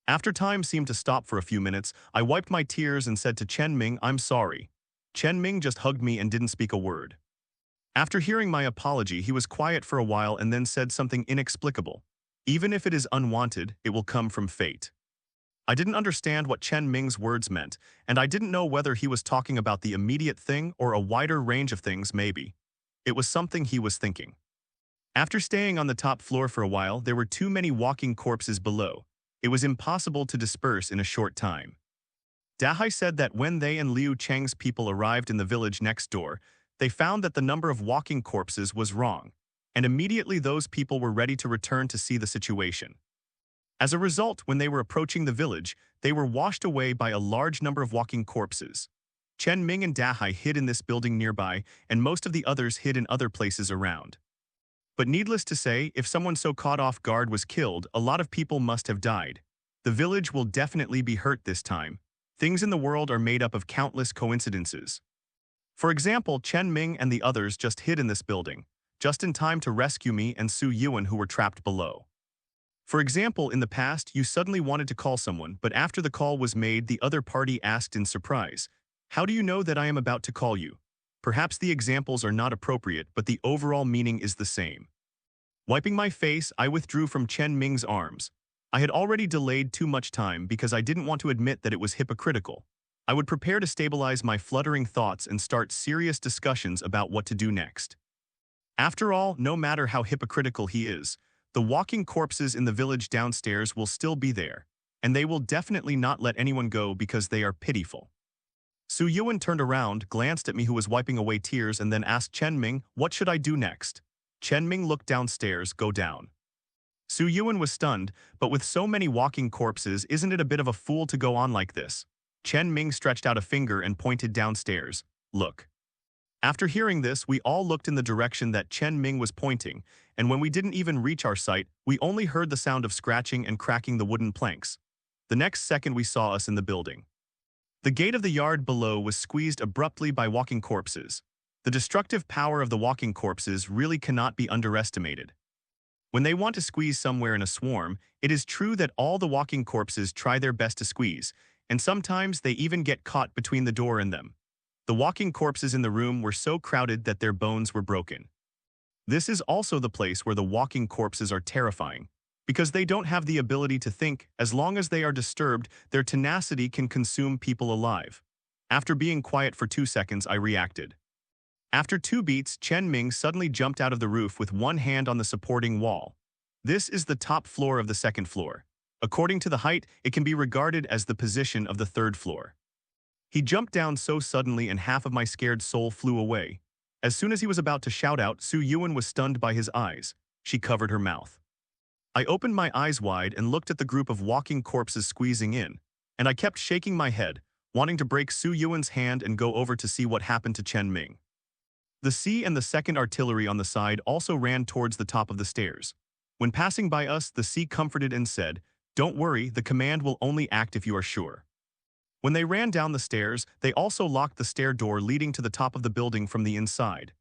After time seemed to stop for a few minutes, I wiped my tears and said to Chen Ming, "I'm sorry." Chen Ming just hugged me and didn't speak a word. After hearing my apology, he was quiet for a while and then said something inexplicable. "Even if it is unwanted, it will come from fate." I didn't understand what Chen Ming's words meant, and I didn't know whether he was talking about the immediate thing or a wider range of things maybe. It was something he was thinking. After staying on the top floor for a while, there were too many walking corpses below. It was impossible to disperse in a short time. Dahai said that when they and Liu Cheng's people arrived in the village next door, they found that the number of walking corpses was wrong. and immediately those people were ready to return to see the situation. As a result, when they were approaching the village, they were washed away by a large number of walking corpses. Chen Ming and Dahai hid in this building nearby, and most of the others hid in other places around. But needless to say, if someone so caught off guard was killed, a lot of people must have died. The village will definitely be hurt this time. Things in the world are made up of countless coincidences. For example, Chen Ming and the others just hid in this building, just in time to rescue me and Su Yuan who were trapped below. For example, in the past, you suddenly wanted to call someone, but after the call was made, the other party asked in surprise, "How do you know that I am about to call you?" Perhaps the examples are not appropriate, but the overall meaning is the same. Wiping my face, I withdrew from Chen Ming's arms. I had already delayed too much time because I didn't want to admit that it was hypocritical. I would prepare to stabilize my fluttering thoughts and start serious discussions about what to do next. After all, no matter how hypocritical he is, the walking corpses in the village downstairs will still be there, and they will definitely not let anyone go because they are pitiful. Su Yuan turned around, glanced at me who was wiping away tears, and then asked Chen Ming, "What should I do next?" Chen Ming looked downstairs, "Go down." Su Yuan was stunned, but with so many walking corpses, isn't it a bit of a fool to go on like this? Chen Ming stretched out a finger and pointed downstairs, "Look." After hearing this, we all looked in the direction that Chen Ming was pointing, and when we didn't even reach our sight, we only heard the sound of scratching and cracking the wooden planks. The next second we saw us in the building. The gate of the yard below was squeezed abruptly by walking corpses. The destructive power of the walking corpses really cannot be underestimated. When they want to squeeze somewhere in a swarm, it is true that all the walking corpses try their best to squeeze, and sometimes they even get caught between the door and them. The walking corpses in the room were so crowded that their bones were broken. This is also the place where the walking corpses are terrifying, because they don't have the ability to think. As long as they are disturbed, their tenacity can consume people alive. After being quiet for 2 seconds, I reacted. After 2 beats, Chen Ming suddenly jumped out of the roof with one hand on the supporting wall. This is the top floor of the second floor. According to the height, it can be regarded as the position of the third floor. He jumped down so suddenly and half of my scared soul flew away. As soon as he was about to shout out, Su Yuan was stunned by his eyes. She covered her mouth. I opened my eyes wide and looked at the group of walking corpses squeezing in, and I kept shaking my head, wanting to break Su Yuan's hand and go over to see what happened to Chen Ming. The C and the second artillery on the side also ran towards the top of the stairs. When passing by us, the C comforted and said, "Don't worry, the command will only act if you are sure." When they ran down the stairs, they also locked the stair door leading to the top of the building from the inside.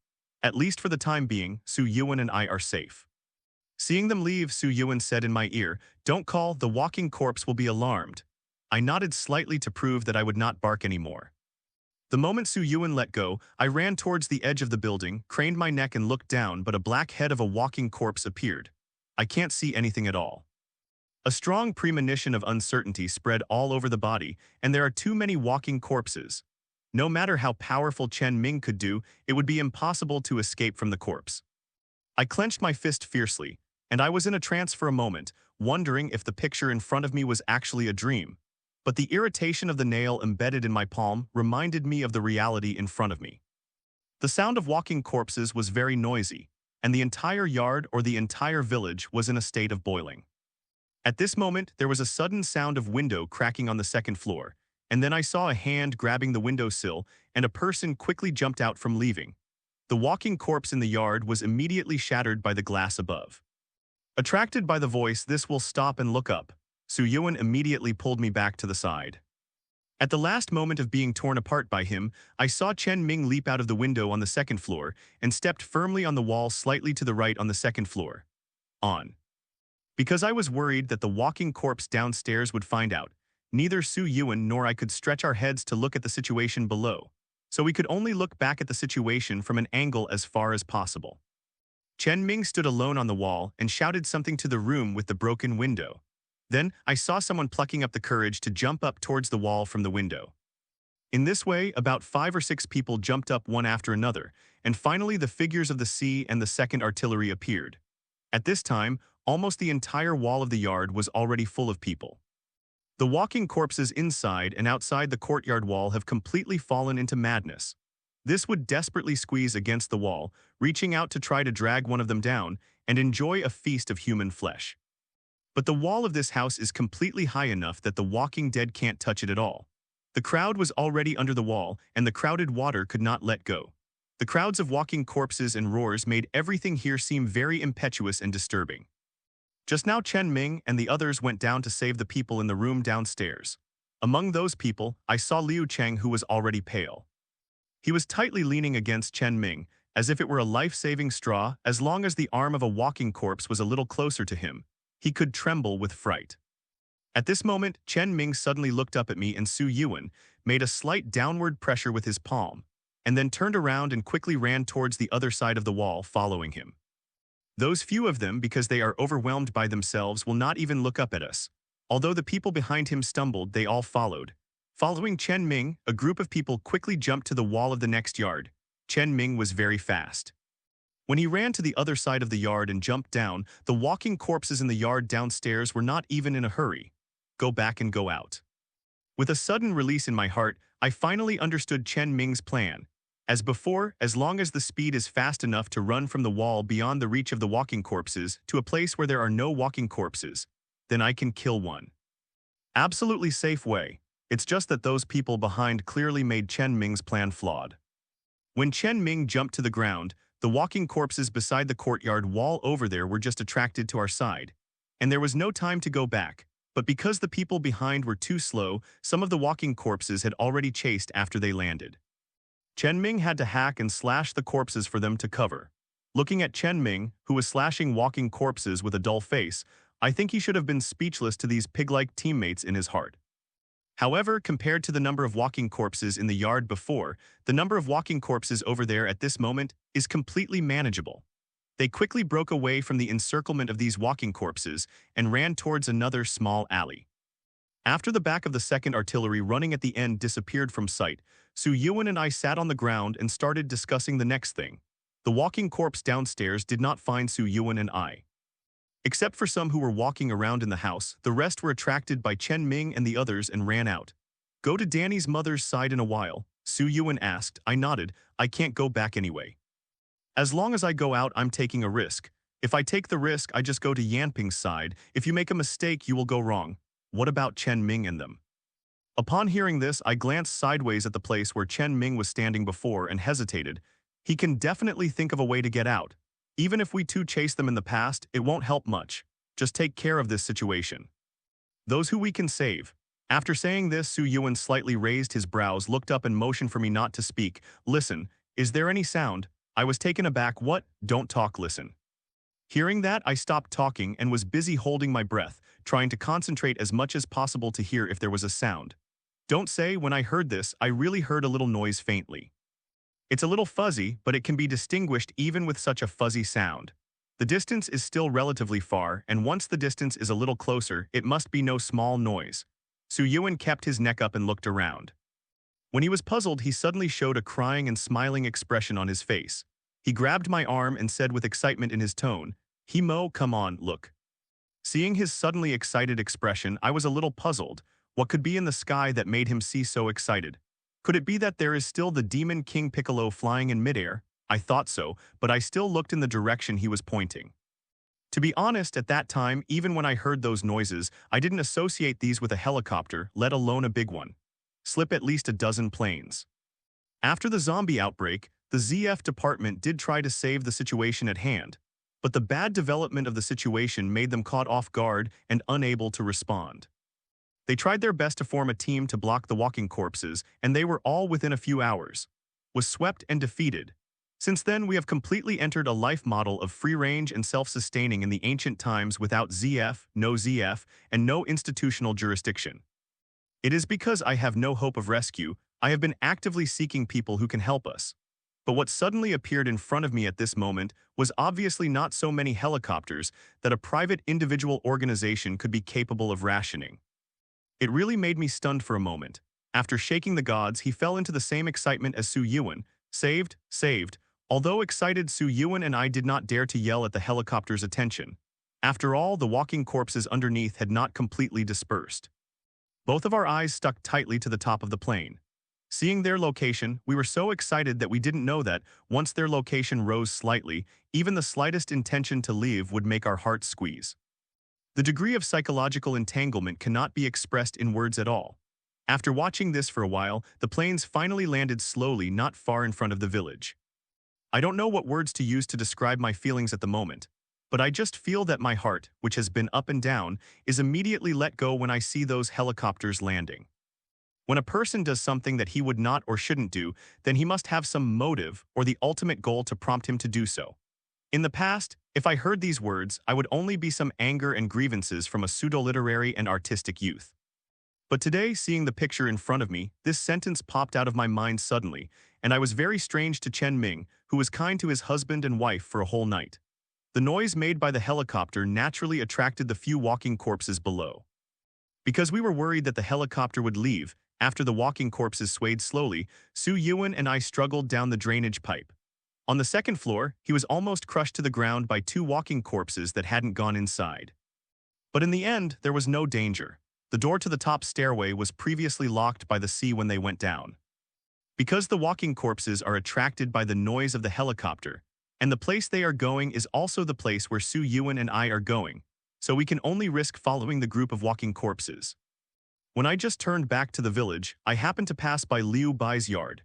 At least for the time being, Su Yuan and I are safe. Seeing them leave, Su Yuan said in my ear, "Don't call, the walking corpse will be alarmed." I nodded slightly to prove that I would not bark anymore. The moment Su Yuan let go, I ran towards the edge of the building, craned my neck and looked down, but a black head of a walking corpse appeared. I can't see anything at all. A strong premonition of uncertainty spread all over the body, and there are too many walking corpses. No matter how powerful Chen Ming could do, it would be impossible to escape from the corpse. I clenched my fist fiercely, and I was in a trance for a moment, wondering if the picture in front of me was actually a dream. But the irritation of the nail embedded in my palm reminded me of the reality in front of me. The sound of walking corpses was very noisy, and the entire yard or the entire village was in a state of boiling. At this moment, there was a sudden sound of window cracking on the second floor, and then I saw a hand grabbing the windowsill, and a person quickly jumped out from leaving. The walking corpse in the yard was immediately shattered by the glass above. Attracted by the voice, "This will stop and look up," Su Yuan immediately pulled me back to the side. At the last moment of being torn apart by him, I saw Chen Ming leap out of the window on the second floor and stepped firmly on the wall slightly to the right on the second floor. On. Because I was worried that the walking corpse downstairs would find out, neither Su Yuan nor I could stretch our heads to look at the situation below, so we could only look back at the situation from an angle as far as possible. Chen Ming stood alone on the wall and shouted something to the room with the broken window. Then, I saw someone plucking up the courage to jump up towards the wall from the window. In this way, about 5 or 6 people jumped up one after another, and finally the figures of the C and the second artillery appeared. At this time, almost the entire wall of the yard was already full of people. The walking corpses inside and outside the courtyard wall have completely fallen into madness. This would desperately squeeze against the wall, reaching out to try to drag one of them down and enjoy a feast of human flesh. But the wall of this house is completely high enough that the walking dead can't touch it at all. The crowd was already under the wall, and the crowded water could not let go. The crowds of walking corpses and roars made everything here seem very impetuous and disturbing. Just now Chen Ming and the others went down to save the people in the room downstairs. Among those people, I saw Liu Cheng, who was already pale. He was tightly leaning against Chen Ming, as if it were a life-saving straw. As long as the arm of a walking corpse was a little closer to him, he could tremble with fright. At this moment, Chen Ming suddenly looked up at me, and Su Yuan made a slight downward pressure with his palm, and then turned around and quickly ran towards the other side of the wall, following him. Those few of them, because they are overwhelmed by themselves, will not even look up at us. Although the people behind him stumbled, they all followed. Following Chen Ming, a group of people quickly jumped to the wall of the next yard. Chen Ming was very fast. When he ran to the other side of the yard and jumped down, the walking corpses in the yard downstairs were not even in a hurry. Go back and go out. With a sudden release in my heart, I finally understood Chen Ming's plan. As before, as long as the speed is fast enough to run from the wall beyond the reach of the walking corpses to a place where there are no walking corpses, then I can kill one. Absolutely safe way. It's just that those people behind clearly made Chen Ming's plan flawed. When Chen Ming jumped to the ground, the walking corpses beside the courtyard wall over there were just attracted to our side. And there was no time to go back. But because the people behind were too slow, some of the walking corpses had already chased after they landed. Chen Ming had to hack and slash the corpses for them to cover. Looking at Chen Ming, who was slashing walking corpses with a dull face, I think he should have been speechless to these pig-like teammates in his heart. However, compared to the number of walking corpses in the yard before, the number of walking corpses over there at this moment is completely manageable. They quickly broke away from the encirclement of these walking corpses and ran towards another small alley. After the back of the second artillery running at the end disappeared from sight, Su Yuan and I sat on the ground and started discussing the next thing. The walking corpse downstairs did not find Su Yuan and I. Except for some who were walking around in the house, the rest were attracted by Chen Ming and the others and ran out. Go to Danny's mother's side in a while, Su Yuan asked. I nodded. I can't go back anyway. As long as I go out, I'm taking a risk. If I take the risk, I just go to Yanping's side. If you make a mistake, you will go wrong. What about Chen Ming and them? Upon hearing this, I glanced sideways at the place where Chen Ming was standing before and hesitated. He can definitely think of a way to get out. Even if we too chase them in the past, it won't help much. Just take care of this situation. Those who we can save. After saying this, Su Yuan slightly raised his brows, looked up and motioned for me not to speak. Listen, is there any sound? I was taken aback. What? Don't talk, listen. Hearing that, I stopped talking and was busy holding my breath, trying to concentrate as much as possible to hear if there was a sound. Don't say, when I heard this, I really heard a little noise faintly. It's a little fuzzy, but it can be distinguished even with such a fuzzy sound. The distance is still relatively far, and once the distance is a little closer, it must be no small noise. Su Yuan kept his neck up and looked around. When he was puzzled, he suddenly showed a crying and smiling expression on his face. He grabbed my arm and said with excitement in his tone, "Mo, come on, look." Seeing his suddenly excited expression, I was a little puzzled. What could be in the sky that made him seem so excited? Could it be that there is still the Demon King Piccolo flying in midair? I thought so, but I still looked in the direction he was pointing. To be honest, at that time, even when I heard those noises, I didn't associate these with a helicopter, let alone a big one. Slip at least a dozen planes. After the zombie outbreak, the ZF department did try to save the situation at hand, but the bad development of the situation made them caught off guard and unable to respond. They tried their best to form a team to block the walking corpses, and they were all within a few hours. Was swept and defeated. Since then, we have completely entered a life model of free range and self-sustaining in the ancient times without ZF, and no institutional jurisdiction. It is because I have no hope of rescue, I have been actively seeking people who can help us. But what suddenly appeared in front of me at this moment was obviously not so many helicopters that a private individual organization could be capable of rationing. It really made me stunned for a moment. After shaking the gods, he fell into the same excitement as Su Yuan. Saved. Although excited, Su Yuan and I did not dare to yell at the helicopter's attention. After all, the walking corpses underneath had not completely dispersed. Both of our eyes stuck tightly to the top of the plane. Seeing their location, we were so excited that we didn't know that, once their location rose slightly, even the slightest intention to leave would make our hearts squeeze. The degree of psychological entanglement cannot be expressed in words at all. After watching this for a while, the planes finally landed slowly not far in front of the village. I don't know what words to use to describe my feelings at the moment, but I just feel that my heart, which has been up and down, is immediately let go when I see those helicopters landing. When a person does something that he would not or shouldn't do, then he must have some motive or the ultimate goal to prompt him to do so. In the past, if I heard these words, I would only be some anger and grievances from a pseudo-literary and artistic youth. But today, seeing the picture in front of me, this sentence popped out of my mind suddenly, and I was very strange to Chen Ming, who was kind to his husband and wife for a whole night. The noise made by the helicopter naturally attracted the few walking corpses below. Because we were worried that the helicopter would leave, after the walking corpses swayed slowly, Su Yuan and I struggled down the drainage pipe. On the second floor, he was almost crushed to the ground by two walking corpses that hadn't gone inside. But in the end, there was no danger. The door to the top stairway was previously locked by the sea when they went down. Because the walking corpses are attracted by the noise of the helicopter, and the place they are going is also the place where Su Yuan and I are going, so we can only risk following the group of walking corpses. When I just turned back to the village, I happened to pass by Liu Bai's yard.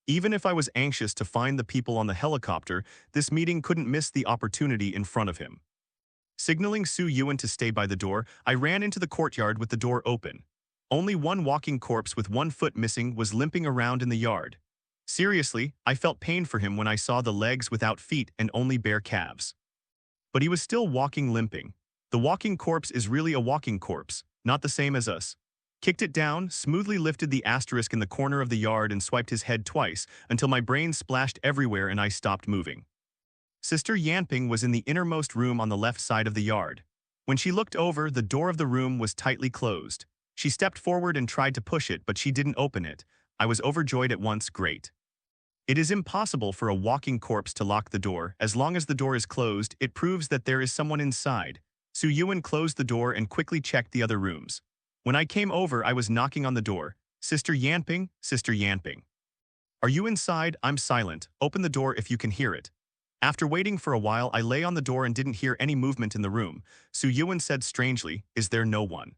Even if I was anxious to find the people on the helicopter, this meeting couldn't miss the opportunity in front of him. Signaling Su Yuan to stay by the door, I ran into the courtyard with the door open. Only one walking corpse with one foot missing was limping around in the yard. Seriously, I felt pain for him when I saw the legs without feet and only bare calves. But he was still walking limping. The walking corpse is really a walking corpse, not the same as us. Kicked it down, smoothly lifted the asterisk in the corner of the yard and swiped his head twice until my brain splashed everywhere and I stopped moving. Sister Yanping was in the innermost room on the left side of the yard. When she looked over, the door of the room was tightly closed. She stepped forward and tried to push it, but she didn't open it. I was overjoyed at once. Great. It is impossible for a walking corpse to lock the door. As long as the door is closed, it proves that there is someone inside. Su Yuan closed the door and quickly checked the other rooms. When I came over, I was knocking on the door. Sister Yanping, Sister Yanping. Are you inside? I'm silent. Open the door if you can hear it. After waiting for a while, I lay on the door and didn't hear any movement in the room. Su Yuan said strangely, is there no one?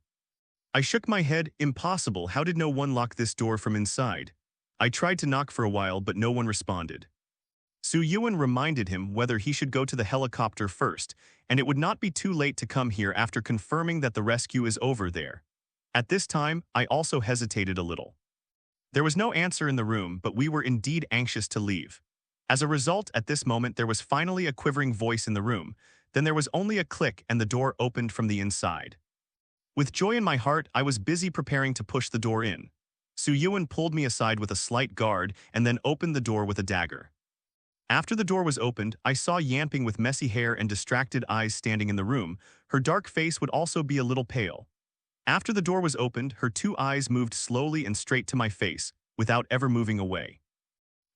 I shook my head. Impossible. How did no one lock this door from inside? I tried to knock for a while, but no one responded. Su Yuan reminded him whether he should go to the helicopter first, and it would not be too late to come here after confirming that the rescue is over there. At this time, I also hesitated a little. There was no answer in the room, but we were indeed anxious to leave. As a result, at this moment there was finally a quivering voice in the room. Then there was only a click and the door opened from the inside. With joy in my heart, I was busy preparing to push the door in. Su Yuan pulled me aside with a slight guard and then opened the door with a dagger. After the door was opened, I saw Yanping with messy hair and distracted eyes standing in the room. Her dark face would also be a little pale. After the door was opened, her two eyes moved slowly and straight to my face, without ever moving away.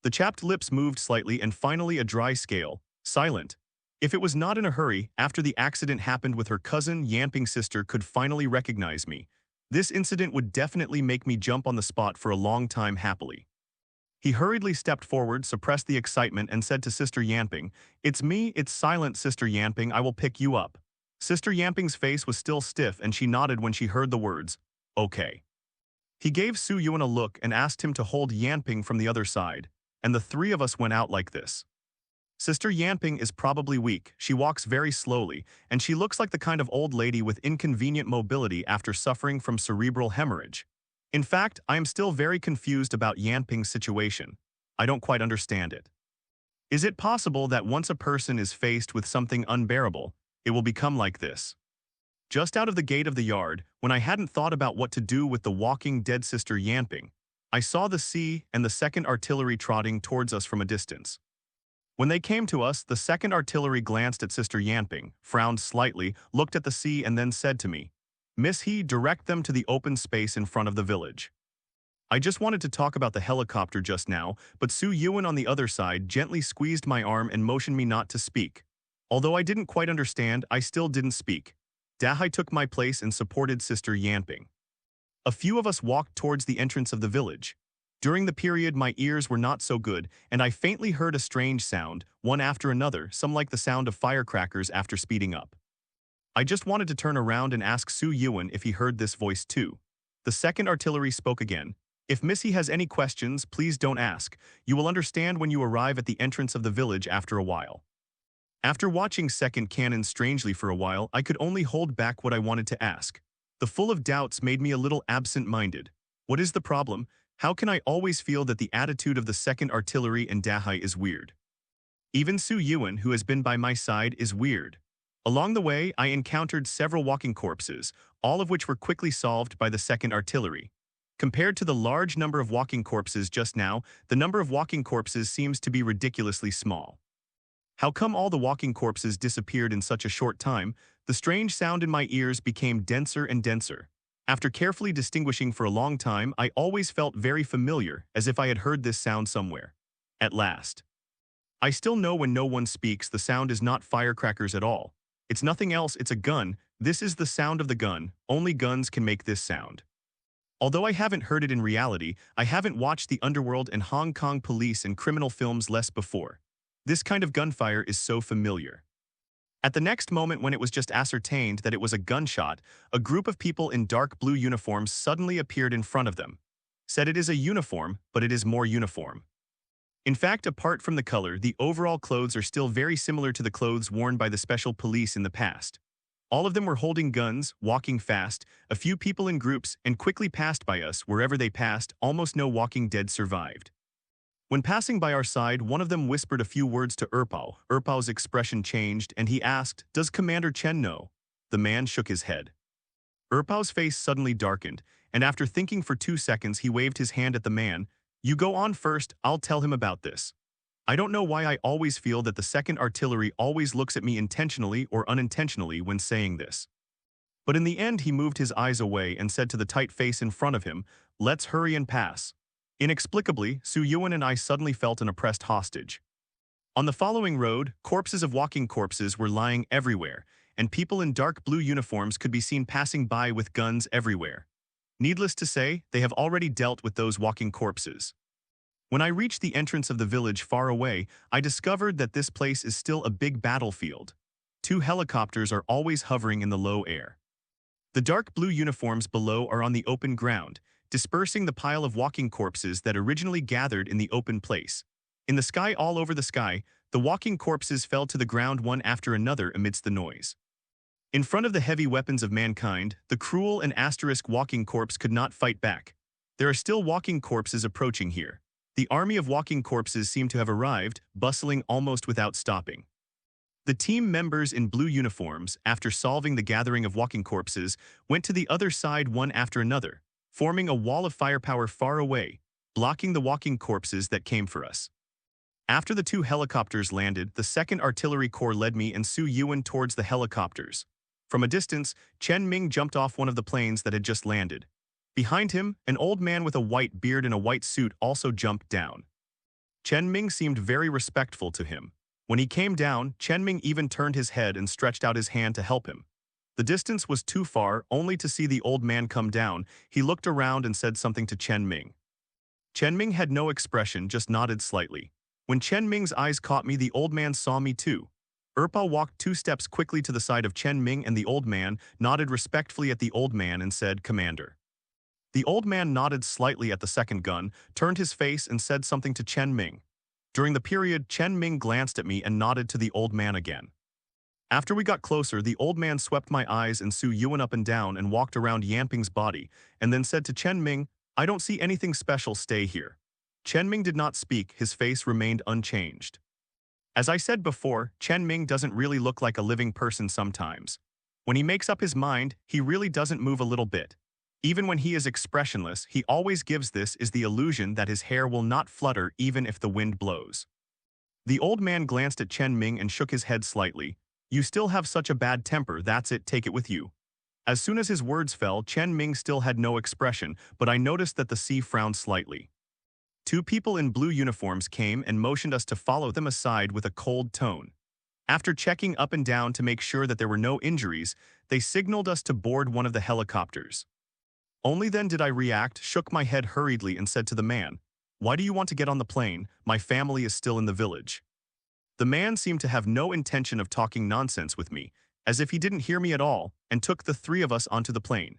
The chapped lips moved slightly and finally a dry scale, silent. If it was not in a hurry, after the accident happened with her cousin, Yanping's sister could finally recognize me. This incident would definitely make me jump on the spot for a long time happily. He hurriedly stepped forward, suppressed the excitement, and said to Sister Yanping, "It's me, it's silent, Sister Yanping, I will pick you up." Sister Yanping's face was still stiff and she nodded when she heard the words, "Okay." He gave Su Yuan a look and asked him to hold Yanping from the other side, and the three of us went out like this. Sister Yanping is probably weak, she walks very slowly, and she looks like the kind of old lady with inconvenient mobility after suffering from cerebral hemorrhage. In fact, I am still very confused about Yanping's situation. I don't quite understand it. Is it possible that once a person is faced with something unbearable, it will become like this? Just out of the gate of the yard, when I hadn't thought about what to do with the walking dead Sister Yanping, I saw the sea and the second artillery trotting towards us from a distance. When they came to us, the second artillery glanced at Sister Yanping, frowned slightly, looked at the sea and then said to me, "Miss He, direct them to the open space in front of the village." I just wanted to talk about the helicopter just now, but Su Yuan on the other side gently squeezed my arm and motioned me not to speak. Although I didn't quite understand, I still didn't speak. Dahai took my place and supported Sister Yanping. A few of us walked towards the entrance of the village. During the period, my ears were not so good, and I faintly heard a strange sound, one after another, some like the sound of firecrackers after speeding up. I just wanted to turn around and ask Su Yuan if he heard this voice too. The second artillery spoke again. If Missy has any questions, please don't ask. You will understand when you arrive at the entrance of the village after a while. After watching second cannon strangely for a while, I could only hold back what I wanted to ask. The full of doubts made me a little absent-minded. What is the problem? How can I always feel that the attitude of the second artillery and Dahai is weird? Even Su Yuan, who has been by my side, is weird. Along the way, I encountered several walking corpses, all of which were quickly solved by the second artillery. Compared to the large number of walking corpses just now, the number of walking corpses seems to be ridiculously small. How come all the walking corpses disappeared in such a short time? The strange sound in my ears became denser and denser. After carefully distinguishing for a long time, I always felt very familiar, as if I had heard this sound somewhere. At last. I still know when no one speaks, the sound is not firecrackers at all. It's nothing else, it's a gun. This is the sound of the gun. Only guns can make this sound. Although I haven't heard it in reality, I haven't watched the underworld and Hong Kong police and criminal films less before. This kind of gunfire is so familiar. At the next moment, when it was just ascertained that it was a gunshot, a group of people in dark blue uniforms suddenly appeared in front of them. Said it is a uniform, but it is more uniform. In fact, apart from the color, the overall clothes are still very similar to the clothes worn by the special police in the past. All of them were holding guns, walking fast, a few people in groups, and quickly passed by us. Wherever they passed, almost no walking dead survived. When passing by our side, one of them whispered a few words to Erpao. Erpao's expression changed, and he asked, "Does Commander Chen know?" The man shook his head. Erpao's face suddenly darkened, and after thinking for 2 seconds, he waved his hand at the man. "You go on first, I'll tell him about this." I don't know why I always feel that the second artillery always looks at me intentionally or unintentionally when saying this. But in the end, he moved his eyes away and said to the tight face in front of him, "Let's hurry and pass." Inexplicably, Su Yuan and I suddenly felt an oppressed hostage. On the following road, corpses of walking corpses were lying everywhere, and people in dark blue uniforms could be seen passing by with guns everywhere. Needless to say, they have already dealt with those walking corpses. When I reached the entrance of the village far away, I discovered that this place is still a big battlefield. 2 helicopters are always hovering in the low air. The dark blue uniforms below are on the open ground, dispersing the pile of walking corpses that originally gathered in the open place. In the sky, all over the sky, the walking corpses fell to the ground one after another amidst the noise. In front of the heavy weapons of mankind, the cruel and asterisk walking corpse could not fight back. There are still walking corpses approaching here. The army of walking corpses seem to have arrived, bustling almost without stopping. The team members in blue uniforms, after solving the gathering of walking corpses, went to the other side one after another, forming a wall of firepower far away, blocking the walking corpses that came for us. After the 2 helicopters landed, the 2nd Artillery Corps led me and Su Yuan towards the helicopters. From a distance, Chen Ming jumped off one of the planes that had just landed. Behind him, an old man with a white beard and a white suit also jumped down. Chen Ming seemed very respectful to him. When he came down, Chen Ming even turned his head and stretched out his hand to help him. The distance was too far, only to see the old man come down. He looked around and said something to Chen Ming. Chen Ming had no expression, just nodded slightly. When Chen Ming's eyes caught me, the old man saw me too. Erpa walked 2 steps quickly to the side of Chen Ming, and the old man nodded respectfully at the old man and said, "Commander." The old man nodded slightly at the second gun, turned his face and said something to Chen Ming. During the period, Chen Ming glanced at me and nodded to the old man again. After we got closer, the old man swept my eyes and Su Yuan up and down and walked around Yamping's body, and then said to Chen Ming, "I don't see anything special, stay here." Chen Ming did not speak, his face remained unchanged. As I said before, Chen Ming doesn't really look like a living person sometimes. When he makes up his mind, he really doesn't move a little bit. Even when he is expressionless, he always gives this is the illusion that his hair will not flutter even if the wind blows. The old man glanced at Chen Ming and shook his head slightly. "You still have such a bad temper, that's it, take it with you." As soon as his words fell, Chen Ming still had no expression, but I noticed that the sea frowned slightly. 2 people in blue uniforms came and motioned us to follow them aside with a cold tone. After checking up and down to make sure that there were no injuries, they signaled us to board one of the helicopters. Only then did I react, shook my head hurriedly and said to the man, Why do you want to get on the plane? My family is still in the village. The man seemed to have no intention of talking nonsense with me, as if he didn't hear me at all, and took the three of us onto the plane.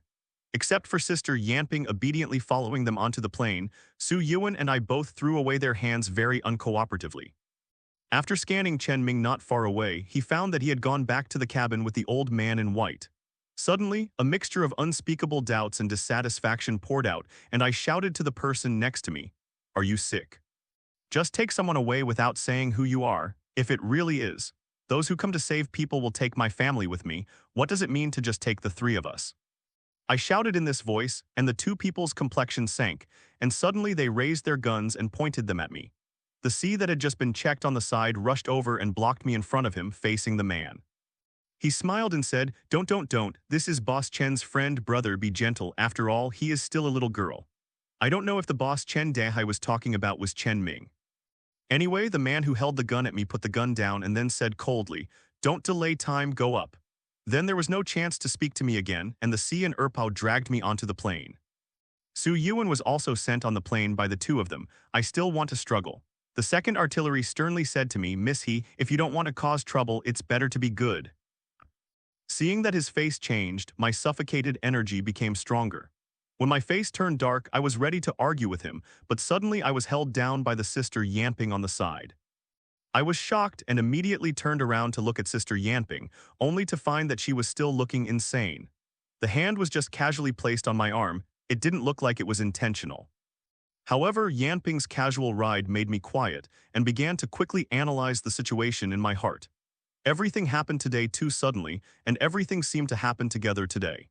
Except for Sister Yanping obediently following them onto the plane, Su Yuan and I both threw away their hands very uncooperatively. After scanning Chen Ming not far away, he found that he had gone back to the cabin with the old man in white. Suddenly, a mixture of unspeakable doubts and dissatisfaction poured out, and I shouted to the person next to me, "Are you sick? Just take someone away without saying who you are, if it really is. Those who come to save people will take my family with me. What does it mean to just take the three of us?" I shouted in this voice, and the two people's complexions sank, and suddenly they raised their guns and pointed them at me. The sea that had just been checked on the side rushed over and blocked me in front of him, facing the man. He smiled and said, Don't. This is Boss Chen's friend, brother, be gentle. After all, he is still a little girl. I don't know if the boss Chen Dahai was talking about was Chen Ming. Anyway, the man who held the gun at me put the gun down and then said coldly, "Don't delay time, go up." Then there was no chance to speak to me again, and the sea and Erpao dragged me onto the plane. Su Yuan was also sent on the plane by the two of them. I still want to struggle. The second artillery sternly said to me, "Miss He, if you don't want to cause trouble, it's better to be good." Seeing that his face changed, my suffocated energy became stronger. When my face turned dark, I was ready to argue with him, but suddenly I was held down by the Sister Yanping on the side. I was shocked and immediately turned around to look at Sister Yanping, only to find that she was still looking insane. The hand was just casually placed on my arm. It didn't look like it was intentional. However, Yanping's casual ride made me quiet and began to quickly analyze the situation in my heart. Everything happened today too suddenly, and everything seemed to happen together today.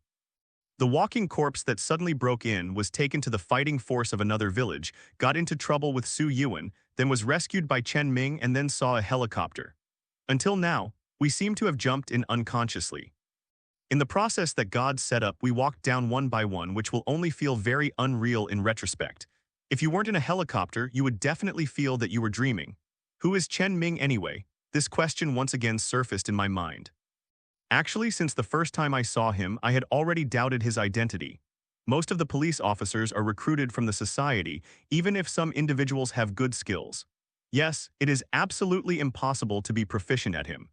The walking corpse that suddenly broke in was taken to the fighting force of another village, got into trouble with Su Yuan, then was rescued by Chen Ming and then saw a helicopter. Until now, we seem to have jumped in unconsciously. In the process that God set up, we walked down one by one, which will only feel very unreal in retrospect. If you weren't in a helicopter, you would definitely feel that you were dreaming. Who is Chen Ming anyway? This question once again surfaced in my mind. Actually, since the first time I saw him, I had already doubted his identity. Most of the police officers are recruited from the society, even if some individuals have good skills. Yes, it is absolutely impossible to be proficient at him.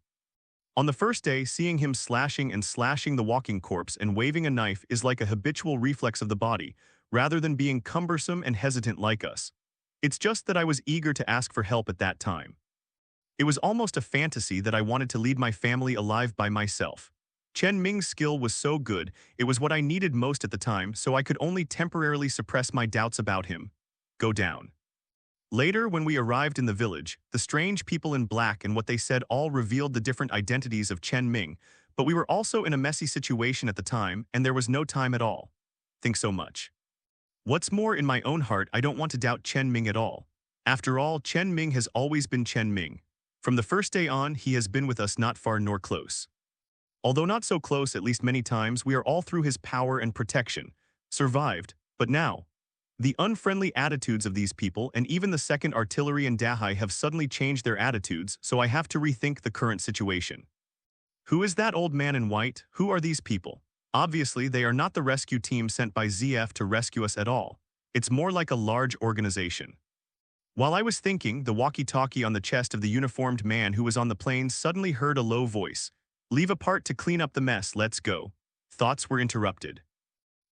On the first day, seeing him slashing the walking corpse and waving a knife is like a habitual reflex of the body, rather than being cumbersome and hesitant like us. It's just that I was eager to ask for help at that time. It was almost a fantasy that I wanted to lead my family alive by myself. Chen Ming's skill was so good, it was what I needed most at the time, so I could only temporarily suppress my doubts about him. Go down. Later, when we arrived in the village, the strange people in black and what they said all revealed the different identities of Chen Ming, but we were also in a messy situation at the time, and there was no time at all. Think so much. What's more, in my own heart, I don't want to doubt Chen Ming at all. After all, Chen Ming has always been Chen Ming. From the first day on, he has been with us not far nor close. Although not so close, at least many times, we are all through his power and protection. Survived, but now, the unfriendly attitudes of these people and even the second artillery and Dahai have suddenly changed their attitudes, so I have to rethink the current situation. Who is that old man in white? Who are these people? Obviously, they are not the rescue team sent by ZF to rescue us at all. It's more like a large organization. While I was thinking, the walkie-talkie on the chest of the uniformed man who was on the plane suddenly heard a low voice. "Leave a part to clean up the mess, let's go." Thoughts were interrupted.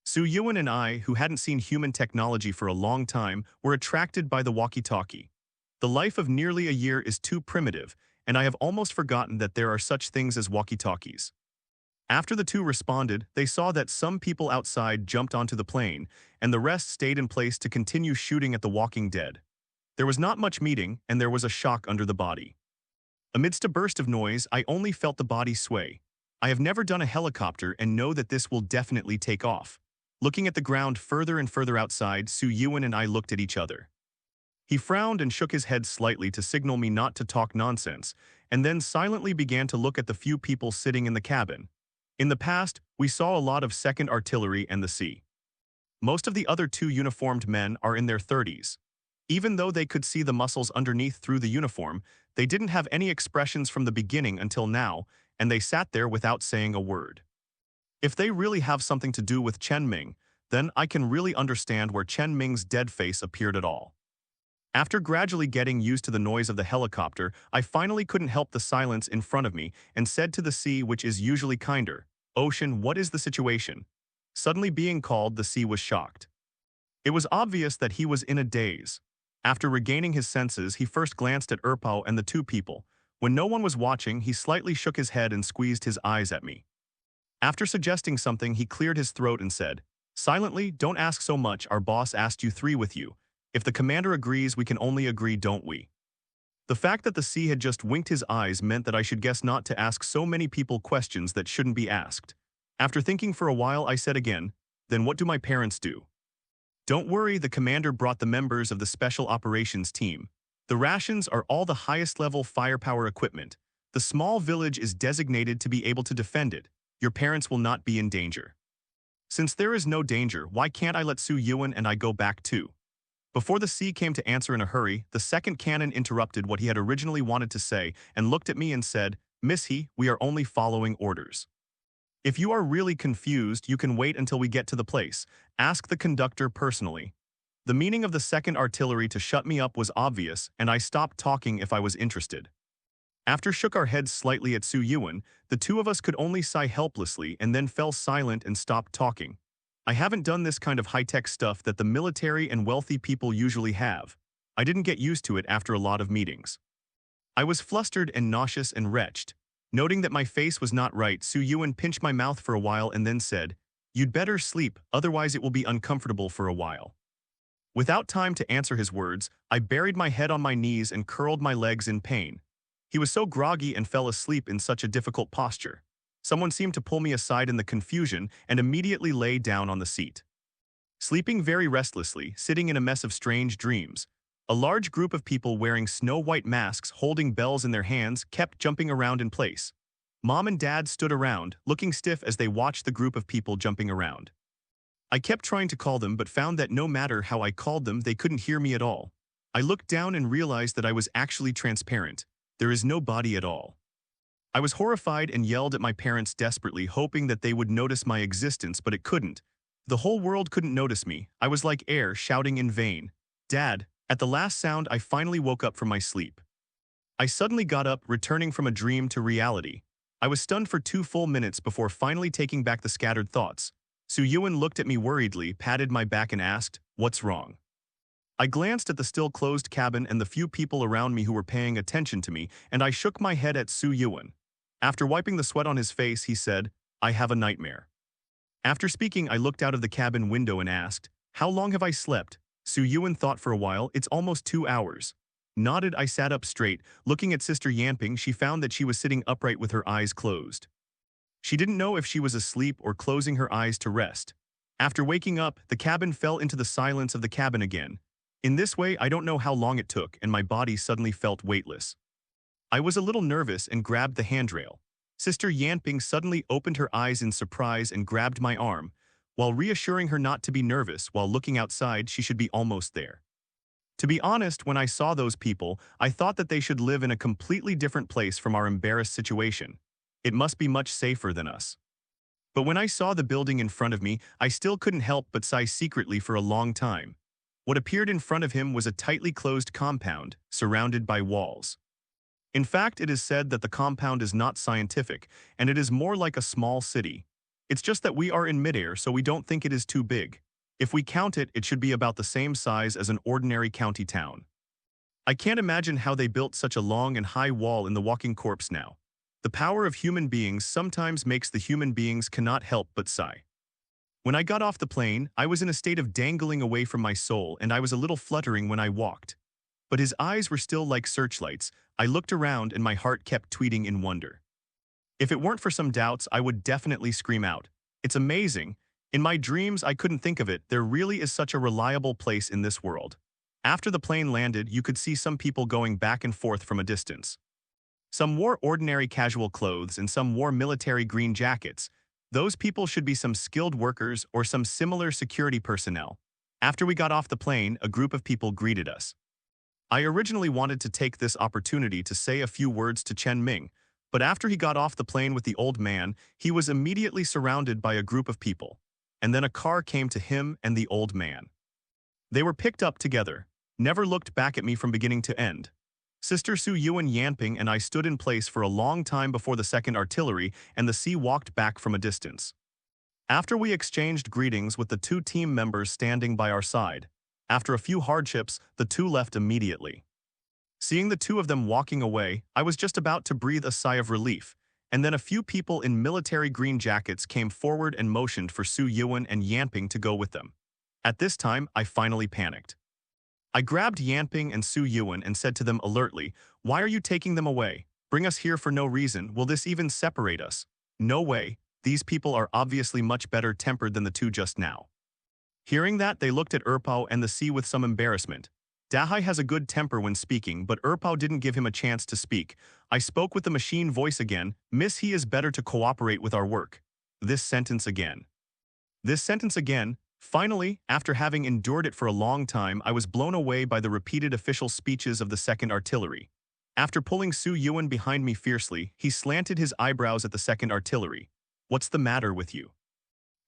Su Yuan and I, who hadn't seen human technology for a long time, were attracted by the walkie-talkie. The life of nearly a year is too primitive, and I have almost forgotten that there are such things as walkie-talkies. After the two responded, they saw that some people outside jumped onto the plane, and the rest stayed in place to continue shooting at the walking dead. There was not much meeting, and there was a shock under the body. Amidst a burst of noise, I only felt the body sway. I have never done a helicopter and know that this will definitely take off. Looking at the ground further and further outside, Su Yuan and I looked at each other. He frowned and shook his head slightly to signal me not to talk nonsense, and then silently began to look at the few people sitting in the cabin. In the past, we saw a lot of second artillery and the sea. Most of the other two uniformed men are in their 30s. Even though they could see the muscles underneath through the uniform, they didn't have any expressions from the beginning until now, and they sat there without saying a word. If they really have something to do with Chen Ming, then I can really understand where Chen Ming's dead face appeared at all. After gradually getting used to the noise of the helicopter, I finally couldn't help the silence in front of me and said to the sea, which is usually kinder, "Ocean, what is the situation?" Suddenly being called, the sea was shocked. It was obvious that he was in a daze. After regaining his senses, he first glanced at Erpao and the two people. When no one was watching, he slightly shook his head and squeezed his eyes at me. After suggesting something, he cleared his throat and said, "Silently, don't ask so much, our boss asked you three with you. If the commander agrees, we can only agree, don't we?" The fact that the sea had just winked his eyes meant that I should guess not to ask so many people questions that shouldn't be asked. After thinking for a while, I said again, "Then what do my parents do?" "Don't worry, the commander brought the members of the special operations team. The rations are all the highest level firepower equipment. The small village is designated to be able to defend it. Your parents will not be in danger." Since there is no danger, why can't I let Su Yuan and I go back too? Before the sea came to answer in a hurry, the second cannon interrupted what he had originally wanted to say and looked at me and said, "Miss He, we are only following orders. If you are really confused, you can wait until we get to the place. Ask the conductor personally." The meaning of the second artillery to shut me up was obvious, and I stopped talking if I was interested. After shook our heads slightly at Su Yuan, the two of us could only sigh helplessly and then fell silent and stopped talking. I haven't done this kind of high-tech stuff that the military and wealthy people usually have. I didn't get used to it after a lot of meetings. I was flustered and nauseous and wretched. Noting that my face was not right, Su Yuan pinched my mouth for a while and then said, "You'd better sleep, otherwise it will be uncomfortable for a while." Without time to answer his words, I buried my head on my knees and curled my legs in pain. He was so groggy and fell asleep in such a difficult posture. Someone seemed to pull me aside in the confusion and immediately lay down on the seat. Sleeping very restlessly, sitting in a mess of strange dreams, a large group of people wearing snow-white masks holding bells in their hands kept jumping around in place. Mom and Dad stood around, looking stiff as they watched the group of people jumping around. I kept trying to call them but found that no matter how I called them, they couldn't hear me at all. I looked down and realized that I was actually transparent. There is no body at all. I was horrified and yelled at my parents desperately, hoping that they would notice my existence, but it couldn't. The whole world couldn't notice me. I was like air, shouting in vain. "Dad!" At the last sound, I finally woke up from my sleep. I suddenly got up, returning from a dream to reality. I was stunned for 2 full minutes before finally taking back the scattered thoughts. Su Yuan looked at me worriedly, patted my back and asked, "What's wrong?" I glanced at the still closed cabin and the few people around me who were paying attention to me, and I shook my head at Su Yuan. After wiping the sweat on his face, he said, "I have a nightmare." After speaking, I looked out of the cabin window and asked, "How long have I slept?" Su Yuan thought for a while. "It's almost 2 hours. Nodded. I sat up straight. Looking at Sister Yanping, she found that she was sitting upright with her eyes closed. She didn't know if she was asleep or closing her eyes to rest. After waking up, the cabin fell into the silence of the cabin again. In this way, I don't know how long it took, and my body suddenly felt weightless. I was a little nervous and grabbed the handrail. Sister Yanping suddenly opened her eyes in surprise and grabbed my arm. While reassuring her not to be nervous, while looking outside, she should be almost there. To be honest, when I saw those people, I thought that they should live in a completely different place from our embarrassed situation. It must be much safer than us. But when I saw the building in front of me, I still couldn't help but sigh secretly for a long time. What appeared in front of him was a tightly closed compound, surrounded by walls. In fact, it is said that the compound is not scientific, and it is more like a small city. It's just that we are in midair, so we don't think it is too big. If we count it, it should be about the same size as an ordinary county town. I can't imagine how they built such a long and high wall in the walking corpse now. The power of human beings sometimes makes the human beings cannot help but sigh. When I got off the plane, I was in a state of dangling away from my soul, and I was a little fluttering when I walked. But his eyes were still like searchlights. I looked around and my heart kept tweeting in wonder. If it weren't for some doubts, I would definitely scream out. It's amazing. In my dreams, I couldn't think of it. There really is such a reliable place in this world. After the plane landed, you could see some people going back and forth from a distance. Some wore ordinary casual clothes and some wore military green jackets. Those people should be some skilled workers or some similar security personnel. After we got off the plane, a group of people greeted us. I originally wanted to take this opportunity to say a few words to Chen Ming, but after he got off the plane with the old man, he was immediately surrounded by a group of people. And then a car came to him and the old man. They were picked up together. never looked back at me from beginning to end. Sister Su Yuan Yanping and I stood in place for a long time before the second artillery, and the sea walked back from a distance. After we exchanged greetings with the two team members standing by our side, after a few hardships, the two left immediately. Seeing the two of them walking away, I was just about to breathe a sigh of relief, and then a few people in military green jackets came forward and motioned for Su Yuan and Yanping to go with them. At this time, I finally panicked. I grabbed Yanping and Su Yuan and said to them alertly, "Why are you taking them away? Bring us here for no reason. Will this even separate us? No way. These people are obviously much better tempered than the two just now." Hearing that, they looked at Erpao and the sea with some embarrassment. Dahai has a good temper when speaking, but Erpao didn't give him a chance to speak. I spoke with the machine voice again. "Miss, he is better to cooperate with our work." This sentence again. This sentence again. Finally, after having endured it for a long time, I was blown away by the repeated official speeches of the second artillery. After pulling Su Yuan behind me fiercely, he slanted his eyebrows at the second artillery. "What's the matter with you?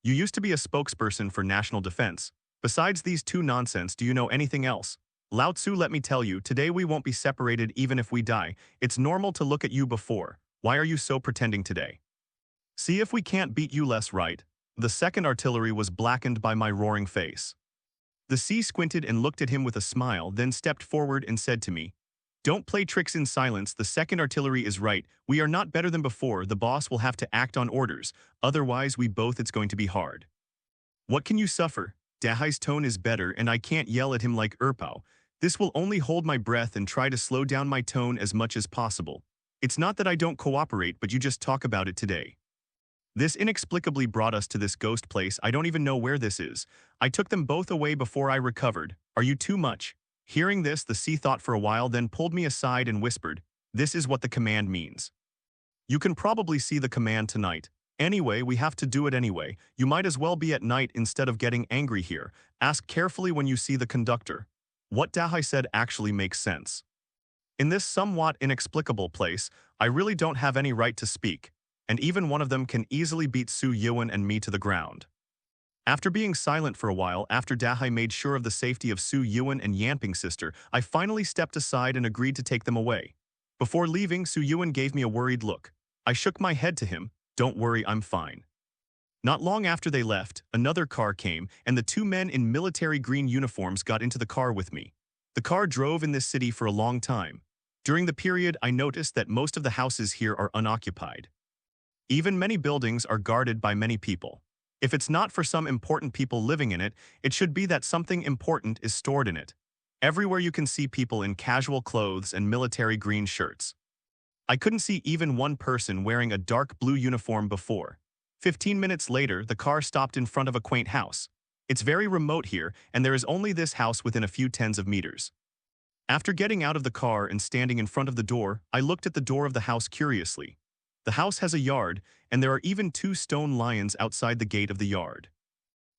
You used to be a spokesperson for national defense. Besides these two nonsense, do you know anything else? Lao Tzu, let me tell you, today we won't be separated even if we die. It's normal to look at you before. Why are you so pretending today? See if we can't beat you less, right?" The second artillery was blackened by my roaring face. The sea squinted and looked at him with a smile, then stepped forward and said to me, "Don't play tricks in silence. The second artillery is right. We are not better than before. The boss will have to act on orders. Otherwise, it's going to be hard." "What can you suffer?" Dahai's tone is better, and I can't yell at him like Erpao. This will only hold my breath and try to slow down my tone as much as possible. It's not that I don't cooperate, but you just talk about it today. This inexplicably brought us to this ghost place. I don't even know where this is. I took them both away before I recovered. Are you too much? Hearing this, the sea thought for a while, then pulled me aside and whispered, "This is what the command means. You can probably see the command tonight. Anyway, we have to do it anyway. You might as well be at night instead of getting angry here. Ask carefully when you see the conductor." What Dahai said actually makes sense. In this somewhat inexplicable place, I really don't have any right to speak, and even one of them can easily beat Su Yuan and me to the ground. After being silent for a while, after Dahai made sure of the safety of Su Yuan and Yanping's sister, I finally stepped aside and agreed to take them away. Before leaving, Su Yuan gave me a worried look. I shook my head to him. "Don't worry, I'm fine." Not long after they left, another car came, and the two men in military green uniforms got into the car with me. The car drove in this city for a long time. During the period, I noticed that most of the houses here are unoccupied. Even many buildings are guarded by many people. If it's not for some important people living in it, it should be that something important is stored in it. Everywhere you can see people in casual clothes and military green shirts. I couldn't see even one person wearing a dark blue uniform before. 15 minutes later, the car stopped in front of a quaint house. It's very remote here, and there is only this house within a few tens of meters. After getting out of the car and standing in front of the door, I looked at the door of the house curiously. The house has a yard, and there are even two stone lions outside the gate of the yard.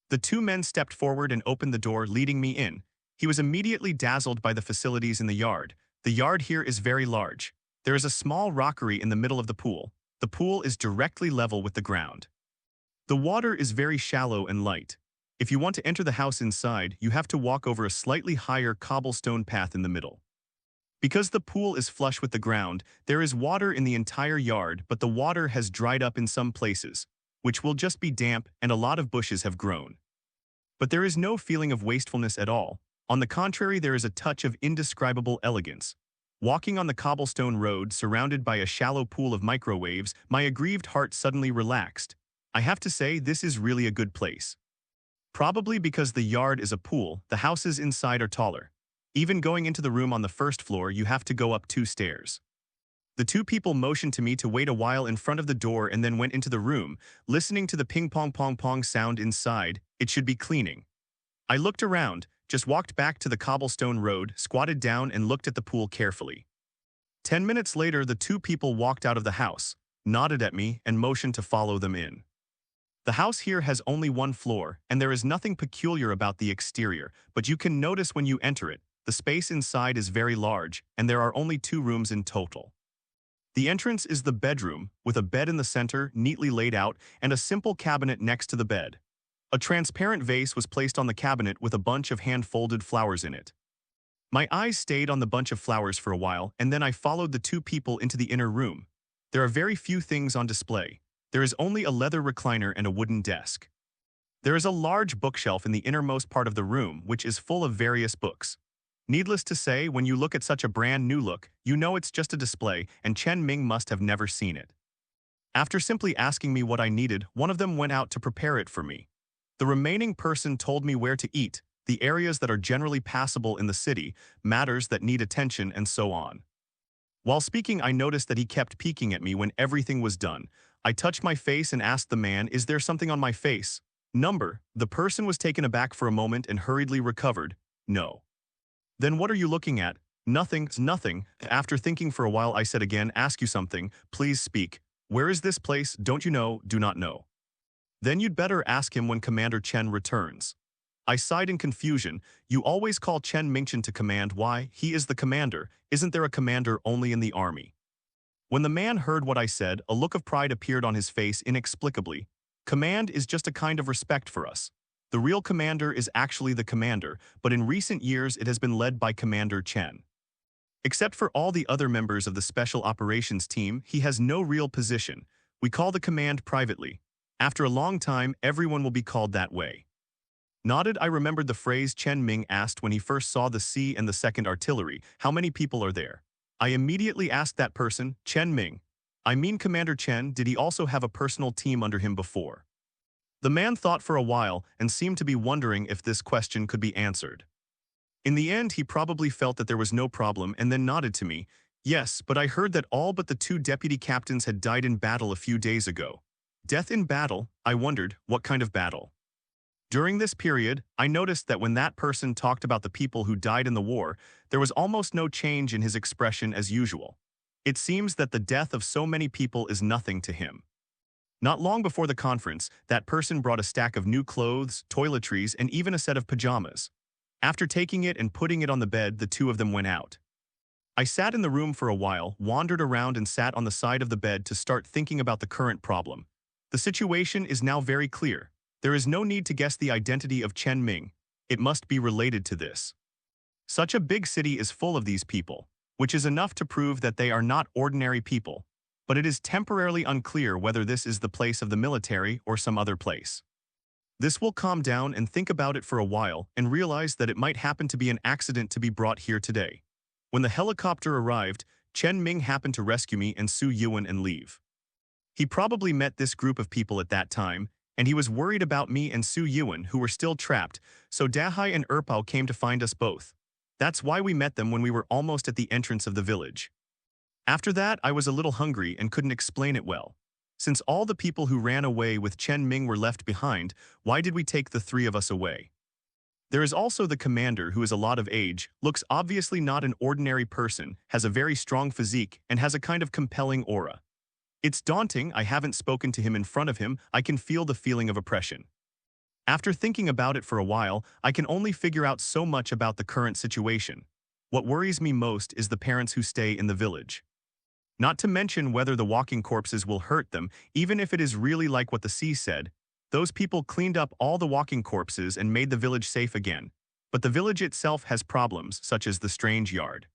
The two men stepped forward and opened the door, leading me in. He was immediately dazzled by the facilities in the yard. The yard here is very large. There is a small rockery in the middle of the pool. The pool is directly level with the ground. The water is very shallow and light. If you want to enter the house inside, you have to walk over a slightly higher cobblestone path in the middle. Because the pool is flush with the ground, there is water in the entire yard, but the water has dried up in some places, which will just be damp, and a lot of bushes have grown. But there is no feeling of wastefulness at all. On the contrary, there is a touch of indescribable elegance. Walking on the cobblestone road surrounded by a shallow pool of microwaves, my aggrieved heart suddenly relaxed. I have to say, this is really a good place. Probably because the yard is a pool, the houses inside are taller. Even going into the room on the first floor, you have to go up 2 stairs. The two people motioned to me to wait a while in front of the door and then went into the room, listening to the ping-pong-pong-pong sound inside. It should be cleaning. I looked around, just walked back to the cobblestone road, squatted down and looked at the pool carefully. 10 minutes later, the two people walked out of the house, nodded at me, and motioned to follow them in. The house here has only 1 floor, and there is nothing peculiar about the exterior, but you can notice when you enter it, the space inside is very large, and there are only 2 rooms in total. The entrance is the bedroom, with a bed in the center, neatly laid out, and a simple cabinet next to the bed. A transparent vase was placed on the cabinet with a bunch of hand-folded flowers in it. My eyes stayed on the bunch of flowers for a while, and then I followed the two people into the inner room. There are very few things on display. There is only a leather recliner and a wooden desk. There is a large bookshelf in the innermost part of the room, which is full of various books. Needless to say, when you look at such a brand new look, you know it's just a display, and Chen Ming must have never seen it. After simply asking me what I needed, one of them went out to prepare it for me. The remaining person told me where to eat, the areas that are generally passable in the city, matters that need attention, and so on. While speaking, I noticed that he kept peeking at me when everything was done. I touched my face and asked the man, "Is there something on my face?" "Number." The person was taken aback for a moment and hurriedly recovered. "No." "Then what are you looking at?" "Nothing, nothing." After thinking for a while, I said again, "Ask you something, please speak. Where is this place? Don't you know? Do not know." "Then you'd better ask him when Commander Chen returns." I sighed in confusion. "You always call Chen Mingchen to command. Why? He is the commander. Isn't there a commander only in the army?" When the man heard what I said, a look of pride appeared on his face inexplicably. "Command is just a kind of respect for us. The real commander is actually the commander, but in recent years it has been led by Commander Chen. Except for all the other members of the Special Operations Team, he has no real position. We call the command privately. After a long time, everyone will be called that way." Nodded, I remembered the phrase Chen Ming asked when he first saw the C and the 2nd Artillery. "How many people are there?" I immediately asked that person, "Chen Ming. I mean Commander Chen, did he also have a personal team under him before?" The man thought for a while and seemed to be wondering if this question could be answered. In the end, he probably felt that there was no problem and then nodded to me. "Yes, but I heard that all but the 2 deputy captains had died in battle a few days ago." Death in battle? I wondered, what kind of battle? During this period, I noticed that when that person talked about the people who died in the war, there was almost no change in his expression as usual. It seems that the death of so many people is nothing to him. Not long before the conference, that person brought a stack of new clothes, toiletries, and even a set of pajamas. After taking it and putting it on the bed, the two of them went out. I sat in the room for a while, wandered around and sat on the side of the bed to start thinking about the current problem. The situation is now very clear. There is no need to guess the identity of Chen Ming. It must be related to this. Such a big city is full of these people, which is enough to prove that they are not ordinary people, but it is temporarily unclear whether this is the place of the military or some other place. This will calm down and think about it for a while and realize that it might happen to be an accident to be brought here today. When the helicopter arrived, Chen Ming happened to rescue me and Su Yuan and leave. He probably met this group of people at that time, and he was worried about me and Su Yuan, who were still trapped, so Dahai and Erpao came to find us both. That's why we met them when we were almost at the entrance of the village. After that, I was a little hungry and couldn't explain it well. Since all the people who ran away with Chen Ming were left behind, why did we take the 3 of us away? There is also the commander, who is a lot of age, looks obviously not an ordinary person, has a very strong physique, and has a kind of compelling aura. It's daunting. I haven't spoken to him in front of him. I can feel the feeling of oppression. After thinking about it for a while, I can only figure out so much about the current situation. What worries me most is the parents who stay in the village. Not to mention whether the walking corpses will hurt them, even if it is really like what the sea said. Those people cleaned up all the walking corpses and made the village safe again. But the village itself has problems, such as the strange yard.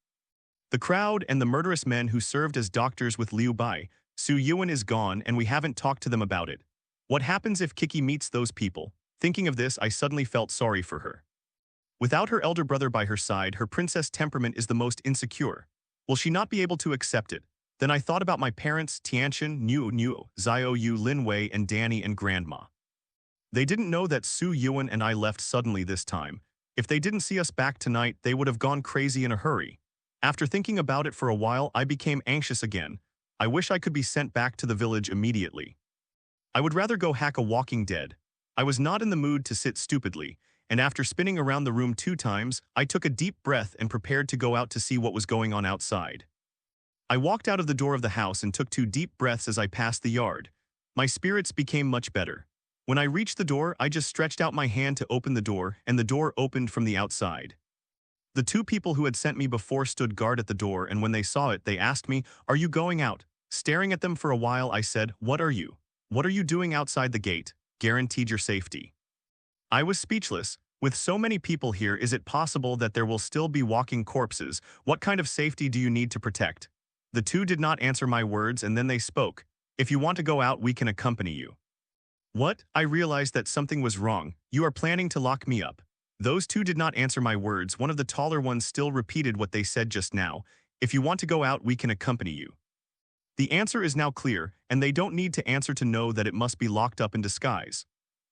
The crowd and the murderous men who served as doctors with Liu Bai. Su Yuan is gone and we haven't talked to them about it. What happens if Kiki meets those people? Thinking of this, I suddenly felt sorry for her. Without her elder brother by her side, her princess temperament is the most insecure. Will she not be able to accept it? Then I thought about my parents, Tianchen, Niu, Xiao Yu, Lin Wei, and Danny and Grandma. They didn't know that Su Yuan and I left suddenly this time. If they didn't see us back tonight, they would have gone crazy in a hurry. After thinking about it for a while, I became anxious again. I wish I could be sent back to the village immediately. I would rather go hack a walking dead. I was not in the mood to sit stupidly, and after spinning around the room 2 times, I took a deep breath and prepared to go out to see what was going on outside. I walked out of the door of the house and took 2 deep breaths as I passed the yard. My spirits became much better. When I reached the door, I just stretched out my hand to open the door, and the door opened from the outside. The 2 people who had sent me before stood guard at the door, and when they saw it, they asked me, "Are you going out?" Staring at them for a while, I said, "What are you? What are you doing outside the gate? Guaranteed your safety." I was speechless. With so many people here, is it possible that there will still be walking corpses? What kind of safety do you need to protect? The two did not answer my words, and then they spoke. If you want to go out, we can accompany you. What? I realized that something was wrong. You are planning to lock me up. Those two did not answer my words. One of the taller ones still repeated what they said just now. If you want to go out, we can accompany you. The answer is now clear, and they don't need to answer to know that it must be locked up in disguise.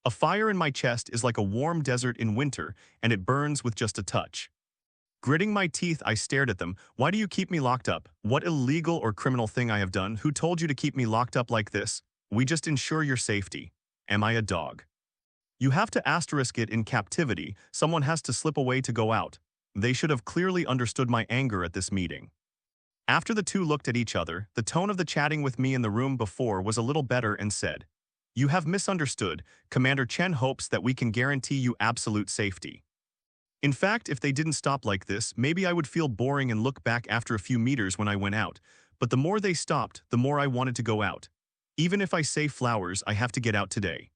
A fire in my chest is like a warm desert in winter, and it burns with just a touch. Gritting my teeth, I stared at them. Why do you keep me locked up? What illegal or criminal thing I have done? Who told you to keep me locked up like this? We just ensure your safety. Am I a dog? You have to asterisk it in captivity. Someone has to slip away to go out. They should have clearly understood my anger at this meeting. After the two looked at each other, the tone of the chatting with me in the room before was a little better and said, "You have misunderstood. Commander Chen hopes that we can guarantee you absolute safety." In fact, if they didn't stop like this, maybe I would feel boring and look back after a few meters when I went out. But the more they stopped, the more I wanted to go out. Even if I say flowers, I have to get out today.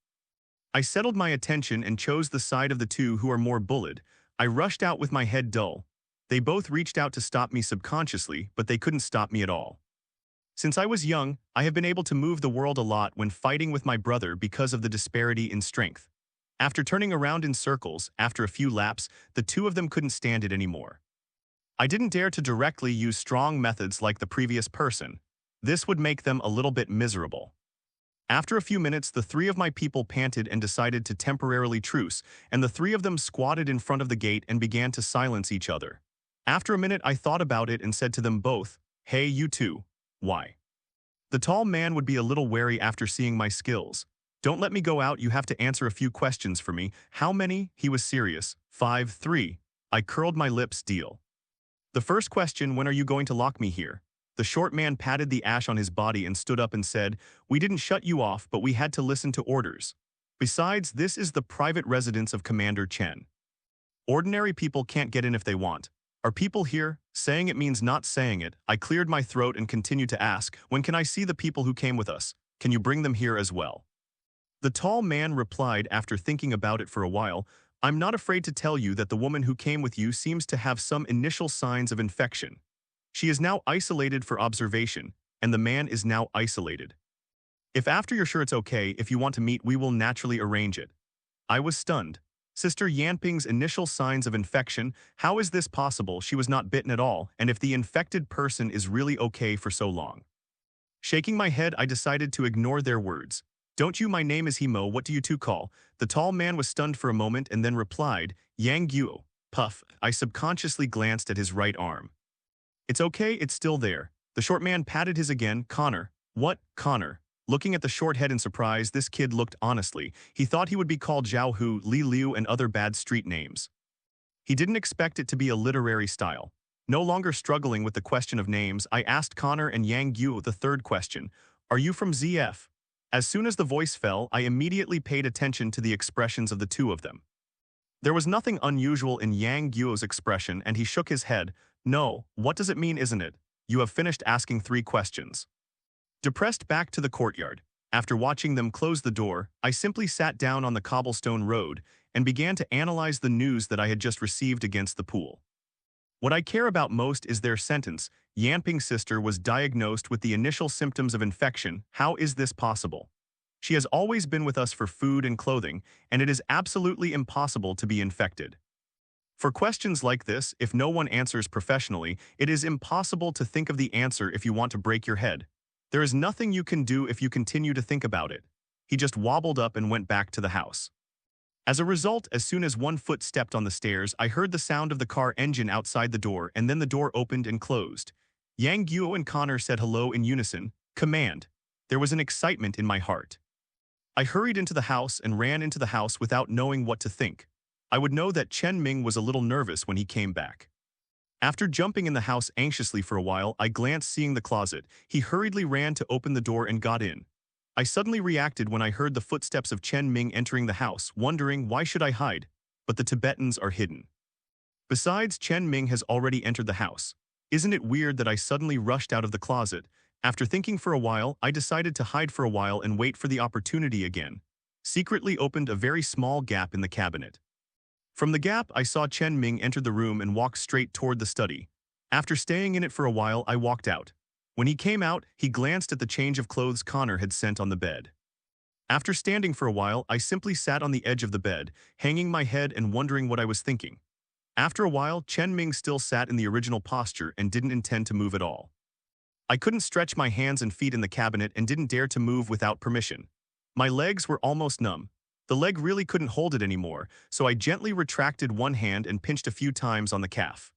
I settled my attention and chose the side of the two who are more bullied. I rushed out with my head dull. They both reached out to stop me subconsciously, but they couldn't stop me at all. Since I was young, I have been able to move the world a lot when fighting with my brother because of the disparity in strength. After turning around in circles, after a few laps, the two of them couldn't stand it anymore. I didn't dare to directly use strong methods like the previous person. This would make them a little bit miserable. After a few minutes, the three of my people panted and decided to temporarily truce, and the three of them squatted in front of the gate and began to silence each other. After a minute, I thought about it and said to them both, "Hey, you two, why?" The tall man would be a little wary after seeing my skills. "Don't let me go out, you have to answer a few questions for me." "How many?" He was serious. 5, 3. I curled my lips. Deal. The first question, when are you going to lock me here? The short man patted the ash on his body and stood up and said, "We didn't shut you off, but we had to listen to orders. Besides, this is the private residence of Commander Chen. Ordinary people can't get in if they want. Are people here?" Saying it means not saying it. I cleared my throat and continued to ask, "When can I see the people who came with us? Can you bring them here as well?" The tall man replied after thinking about it for a while, "I'm not afraid to tell you that the woman who came with you seems to have some initial signs of infection. She is now isolated for observation, and the man is now isolated. If after you're sure it's okay, if you want to meet, we will naturally arrange it." I was stunned. Sister Yanping's initial signs of infection, how is this possible? She was not bitten at all, and if the infected person is really okay for so long. Shaking my head, I decided to ignore their words. "Don't you? My name is Himo. What do you two call?" The tall man was stunned for a moment and then replied, "Yang Guo." Puff. I subconsciously glanced at his right arm. "It's okay, it's still there." The short man patted his again. "Connor." "What, Connor?" Looking at the short head in surprise, this kid looked honestly. He thought he would be called Zhao Hu, Li Liu, and other bad street names. He didn't expect it to be a literary style. No longer struggling with the question of names, I asked Connor and Yang Guo the third question. "Are you from ZF?" As soon as the voice fell, I immediately paid attention to the expressions of the two of them. There was nothing unusual in Yang Guo's expression, and he shook his head. "No, what does it mean, isn't it? You have finished asking 3 questions." Depressed back to the courtyard. After watching them close the door, I simply sat down on the cobblestone road and began to analyze the news that I had just received against the pool. What I care about most is their sentence. Yanping's sister was diagnosed with the initial symptoms of infection. How is this possible? She has always been with us for food and clothing, and it is absolutely impossible to be infected. For questions like this, if no one answers professionally, it is impossible to think of the answer if you want to break your head. There is nothing you can do if you continue to think about it. He just wobbled up and went back to the house. As a result, as soon as one foot stepped on the stairs, I heard the sound of the car engine outside the door, and then the door opened and closed. Yang Guo and Connor said hello in unison. Command. There was an excitement in my heart. I hurried into the house and ran into the house without knowing what to think. I would know that Chen Ming was a little nervous when he came back. After jumping in the house anxiously for a while, I glanced seeing the closet. He hurriedly ran to open the door and got in. I suddenly reacted when I heard the footsteps of Chen Ming entering the house, wondering why should I hide? But the Tibetans are hidden. Besides, Chen Ming has already entered the house. Isn't it weird that I suddenly rushed out of the closet? After thinking for a while, I decided to hide for a while and wait for the opportunity again. Secretly opened a very small gap in the cabinet. From the gap, I saw Chen Ming enter the room and walk straight toward the study. After staying in it for a while, I walked out. When he came out, he glanced at the change of clothes Connor had sent on the bed. After standing for a while, I simply sat on the edge of the bed, hanging my head and wondering what I was thinking. After a while, Chen Ming still sat in the original posture and didn't intend to move at all. I couldn't stretch my hands and feet in the cabinet and didn't dare to move without permission. My legs were almost numb. The leg really couldn't hold it anymore, so I gently retracted one hand and pinched a few times on the calf.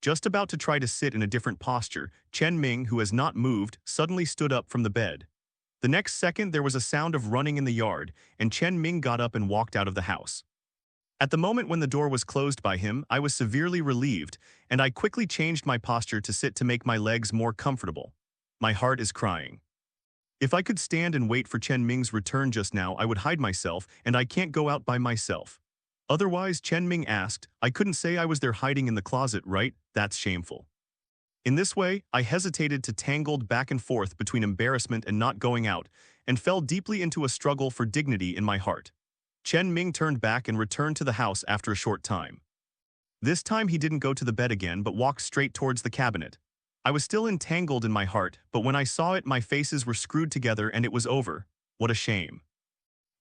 Just about to try to sit in a different posture, Chen Ming, who has not moved, suddenly stood up from the bed. The next second, there was a sound of running in the yard, and Chen Ming got up and walked out of the house. At the moment when the door was closed by him, I was severely relieved, and I quickly changed my posture to sit to make my legs more comfortable. My heart is crying. If I could stand and wait for Chen Ming's return just now, I would hide myself, and I can't go out by myself. Otherwise, Chen Ming asked, I couldn't say I was there hiding in the closet, right? That's shameful. In this way, I hesitated to tangled back and forth between embarrassment and not going out, and fell deeply into a struggle for dignity in my heart. Chen Ming turned back and returned to the house after a short time. This time he didn't go to the bed again but walked straight towards the cabinet. I was still entangled in my heart, but when I saw it, my faces were screwed together and it was over. What a shame.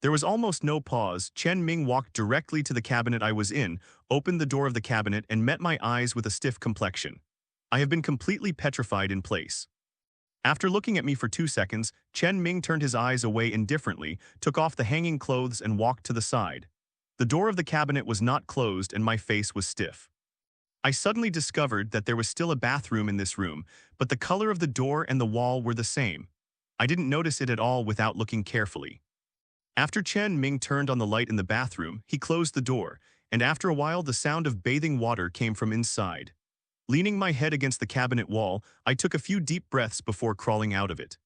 There was almost no pause. Chen Ming walked directly to the cabinet I was in, opened the door of the cabinet, and met my eyes with a stiff complexion. I have been completely petrified in place. After looking at me for 2 seconds, Chen Ming turned his eyes away indifferently, took off the hanging clothes and walked to the side. The door of the cabinet was not closed and my face was stiff. I suddenly discovered that there was still a bathroom in this room, but the color of the door and the wall were the same. I didn't notice it at all without looking carefully. After Chen Ming turned on the light in the bathroom, he closed the door, and after a while the sound of bathing water came from inside. Leaning my head against the cabinet wall, I took a few deep breaths before crawling out of it.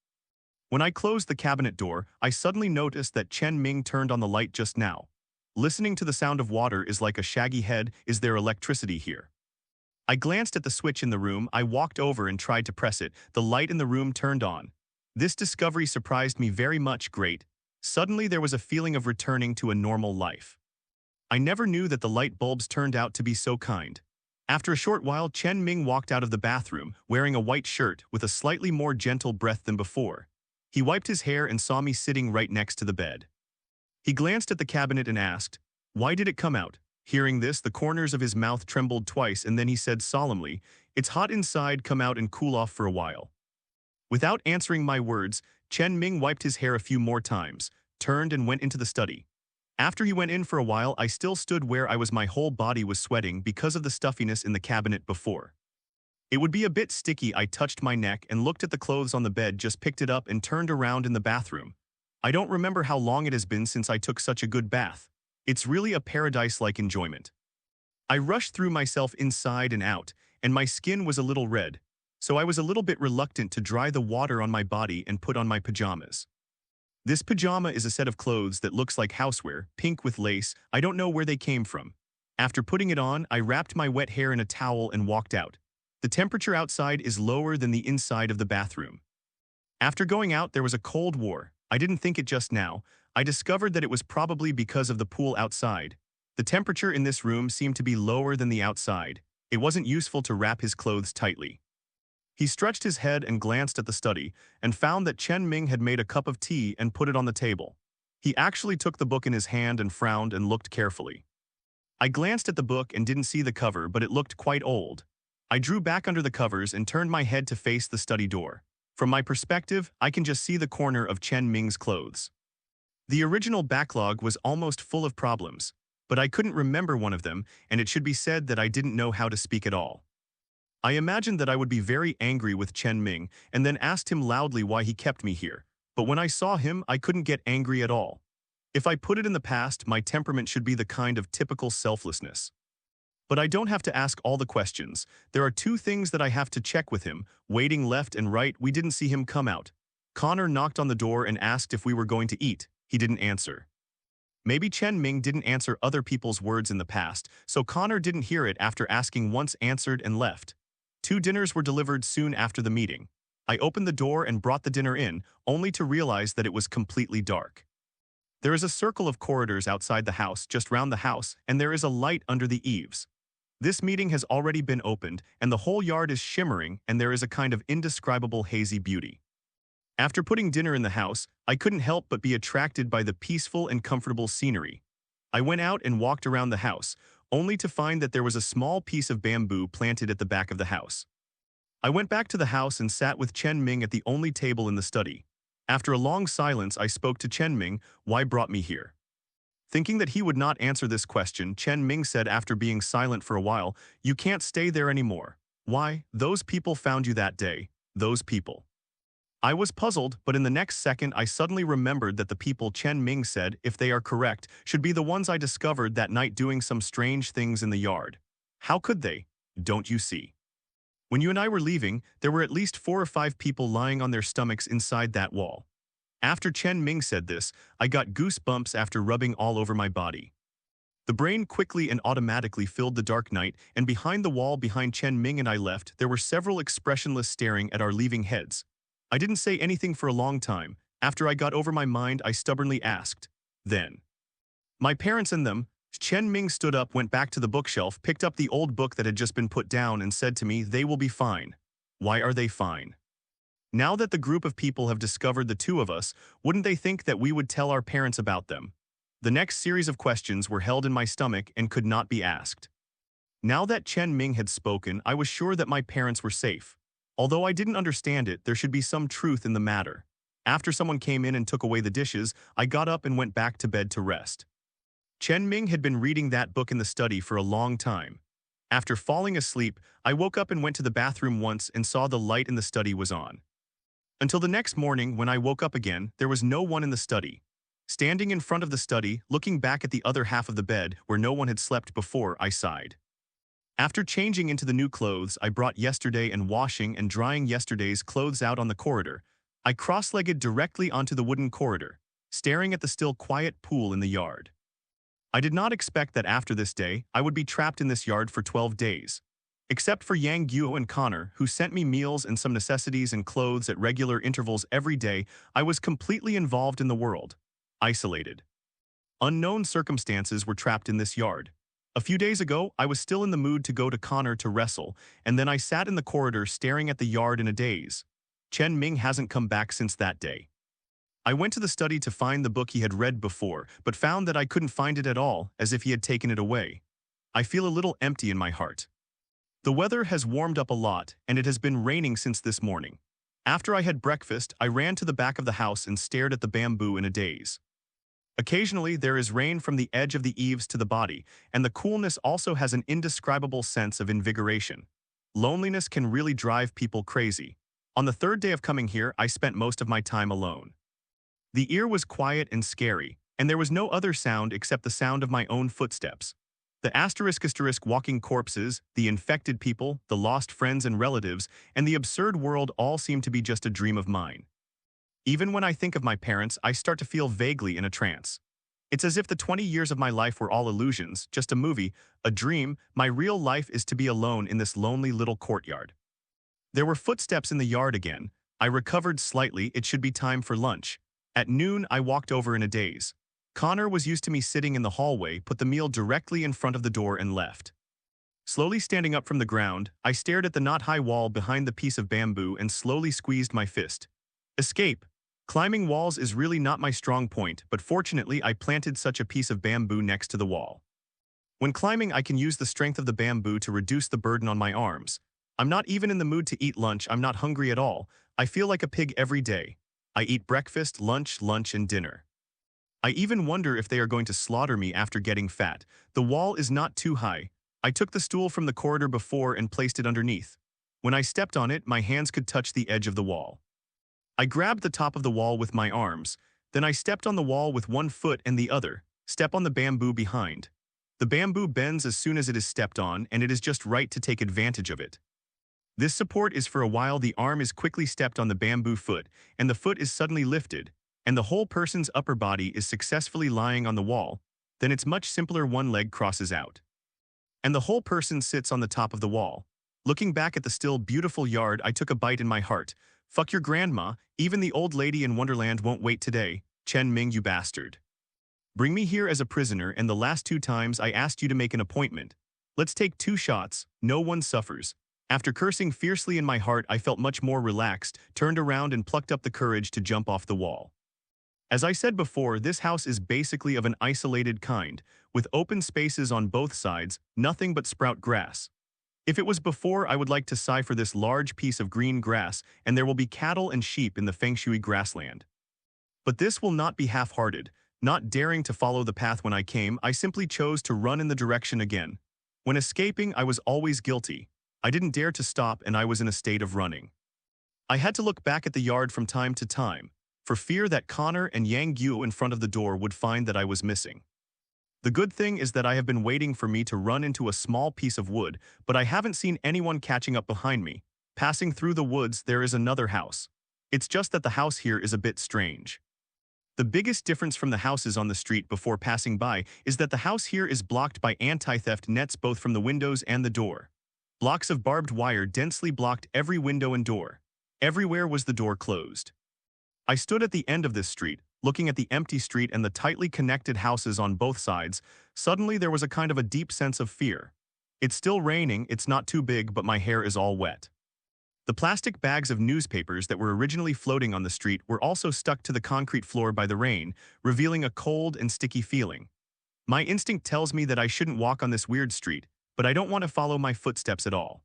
When I closed the cabinet door, I suddenly noticed that Chen Ming turned on the light just now. Listening to the sound of water is like a shaggy head. Is there electricity here? I glanced at the switch in the room. I walked over and tried to press it. The light in the room turned on. This discovery surprised me very much. Great. Suddenly there was a feeling of returning to a normal life. I never knew that the light bulbs turned out to be so kind. After a short while, Chen Ming walked out of the bathroom, wearing a white shirt with a slightly more gentle breath than before. He wiped his hair and saw me sitting right next to the bed. He glanced at the cabinet and asked, "Why did it come out?" Hearing this, the corners of his mouth trembled twice, and then he said solemnly, "It's hot inside, come out and cool off for a while." Without answering my words, Chen Ming wiped his hair a few more times, turned and went into the study. After he went in for a while, I still stood where I was. My whole body was sweating because of the stuffiness in the cabinet before. It would be a bit sticky. I touched my neck and looked at the clothes on the bed, just picked it up and turned around in the bathroom. I don't remember how long it has been since I took such a good bath. It's really a paradise-like enjoyment. I rushed through myself inside and out, and my skin was a little red, so I was a little bit reluctant to dry the water on my body and put on my pajamas. This pajama is a set of clothes that looks like houseware, pink with lace. I don't know where they came from. After putting it on, I wrapped my wet hair in a towel and walked out. The temperature outside is lower than the inside of the bathroom. After going out, there was a cold war. I didn't think it just now. I discovered that it was probably because of the pool outside. The temperature in this room seemed to be lower than the outside. It wasn't useful to wrap his clothes tightly. He stretched his head and glanced at the study, and found that Chen Ming had made a cup of tea and put it on the table. He actually took the book in his hand and frowned and looked carefully. I glanced at the book and didn't see the cover, but it looked quite old. I drew back under the covers and turned my head to face the study door. From my perspective, I can just see the corner of Chen Ming's clothes. The original backlog was almost full of problems, but I couldn't remember one of them, and it should be said that I didn't know how to speak at all. I imagined that I would be very angry with Chen Ming and then asked him loudly why he kept me here, but when I saw him, I couldn't get angry at all. If I put it in the past, my temperament should be the kind of typical selflessness. But I don't have to ask all the questions. There are 2 things that I have to check with him. Waiting left and right, we didn't see him come out. Connor knocked on the door and asked if we were going to eat. He didn't answer. Maybe Chen Ming didn't answer other people's words in the past, so Connor didn't hear it after asking once, answered and left. 2 dinners were delivered soon after the meeting. I opened the door and brought the dinner in, only to realize that it was completely dark. There is a circle of corridors outside the house, just round the house, and there is a light under the eaves. This meeting has already been opened, and the whole yard is shimmering, and there is a kind of indescribable hazy beauty. After putting dinner in the house, I couldn't help but be attracted by the peaceful and comfortable scenery. I went out and walked around the house, only to find that there was a small piece of bamboo planted at the back of the house. I went back to the house and sat with Chen Ming at the only table in the study. After a long silence, I spoke to Chen Ming, "Why brought me here?" Thinking that he would not answer this question, Chen Ming said after being silent for a while, "You can't stay there anymore." "Why? Those people found you that day. Those people." I was puzzled, but in the next second I suddenly remembered that the people Chen Ming said, if they are correct, should be the ones I discovered that night doing some strange things in the yard. How could they? Don't you see? When you and I were leaving, there were at least 4 or 5 people lying on their stomachs inside that wall. After Chen Ming said this, I got goosebumps after rubbing all over my body. The brain quickly and automatically filled the dark night, and behind the wall behind Chen Ming and I left, there were several expressionless staring at our leaving heads. I didn't say anything for a long time. After I got over my mind, I stubbornly asked, "Then?" My parents and them. Chen Ming stood up, went back to the bookshelf, picked up the old book that had just been put down and said to me, "They will be fine." Why are they fine? Now that the group of people have discovered the 2 of us, wouldn't they think that we would tell our parents about them? The next series of questions were held in my stomach and could not be asked. Now that Chen Ming had spoken, I was sure that my parents were safe. Although I didn't understand it, there should be some truth in the matter. After someone came in and took away the dishes, I got up and went back to bed to rest. Chen Ming had been reading that book in the study for a long time. After falling asleep, I woke up and went to the bathroom once and saw the light in the study was on. Until the next morning, when I woke up again, there was no one in the study. Standing in front of the study, looking back at the other half of the bed where no one had slept before, I sighed. After changing into the new clothes I brought yesterday and washing and drying yesterday's clothes out on the corridor, I cross-legged directly onto the wooden corridor, staring at the still quiet pool in the yard. I did not expect that after this day, I would be trapped in this yard for 12 days. Except for Yang Guo and Connor, who sent me meals and some necessities and clothes at regular intervals every day, I was completely involved in the world. Isolated. Unknown circumstances were trapped in this yard. A few days ago, I was still in the mood to go to Connor to wrestle, and then I sat in the corridor staring at the yard in a daze. Chen Ming hasn't come back since that day. I went to the study to find the book he had read before, but found that I couldn't find it at all, as if he had taken it away. I feel a little empty in my heart. The weather has warmed up a lot, and it has been raining since this morning. After I had breakfast, I ran to the back of the house and stared at the bamboo in a daze. Occasionally, there is rain from the edge of the eaves to the body, and the coolness also has an indescribable sense of invigoration. Loneliness can really drive people crazy. On the 3rd day of coming here, I spent most of my time alone. The ear was quiet and scary, and there was no other sound except the sound of my own footsteps. The asterisk walking corpses, the infected people, the lost friends and relatives, and the absurd world all seem to be just a dream of mine. Even when I think of my parents, I start to feel vaguely in a trance. It's as if the 20 years of my life were all illusions, just a movie, a dream. My real life is to be alone in this lonely little courtyard. There were footsteps in the yard again. I recovered slightly. It should be time for lunch. At noon, I walked over in a daze. Connor was used to me sitting in the hallway, put the meal directly in front of the door and left. Slowly standing up from the ground, I stared at the knot-high wall behind the piece of bamboo and slowly squeezed my fist. Escape. Climbing walls is really not my strong point, but fortunately I planted such a piece of bamboo next to the wall. When climbing, I can use the strength of the bamboo to reduce the burden on my arms. I'm not even in the mood to eat lunch. I'm not hungry at all. I feel like a pig every day. I eat breakfast, lunch, and dinner. I even wonder if they are going to slaughter me after getting fat. The wall is not too high. I took the stool from the corridor before and placed it underneath. When I stepped on it, my hands could touch the edge of the wall. I grabbed the top of the wall with my arms. Then I stepped on the wall with one foot and the other. Step on the bamboo behind. The bamboo bends as soon as it is stepped on, and it is just right to take advantage of it. This support is for a while. The arm is quickly stepped on the bamboo foot, and the foot is suddenly lifted, and the whole person's upper body is successfully lying on the wall. Then it's much simpler. One leg crosses out, and the whole person sits on the top of the wall. Looking back at the still beautiful yard, I took a bite in my heart. Fuck your grandma, even the old lady in Wonderland won't wait today. Chen Ming, you bastard. Bring me here as a prisoner, and the last 2 times I asked you to make an appointment. Let's take 2 shots, no one suffers. After cursing fiercely in my heart, I felt much more relaxed, turned around and plucked up the courage to jump off the wall. As I said before, this house is basically of an isolated kind, with open spaces on both sides, nothing but sprout grass. If it was before, I would like to sigh for this large piece of green grass, and there will be cattle and sheep in the feng shui grassland. But this will not be half-hearted. Not daring to follow the path when I came, I simply chose to run in the direction again. When escaping, I was always guilty. I didn't dare to stop, and I was in a state of running. I had to look back at the yard from time to time, for fear that Connor and Yang Guo in front of the door would find that I was missing. The good thing is that I have been waiting for me to run into a small piece of wood, but I haven't seen anyone catching up behind me. Passing through the woods, there is another house. It's just that the house here is a bit strange. The biggest difference from the houses on the street before passing by is that the house here is blocked by anti-theft nets both from the windows and the door. Blocks of barbed wire densely blocked every window and door. Everywhere was the door closed. I stood at the end of this street, looking at the empty street and the tightly connected houses on both sides. Suddenly there was a kind of a deep sense of fear. It's still raining, it's not too big, but my hair is all wet. The plastic bags of newspapers that were originally floating on the street were also stuck to the concrete floor by the rain, revealing a cold and sticky feeling. My instinct tells me that I shouldn't walk on this weird street, but I don't want to follow my footsteps at all.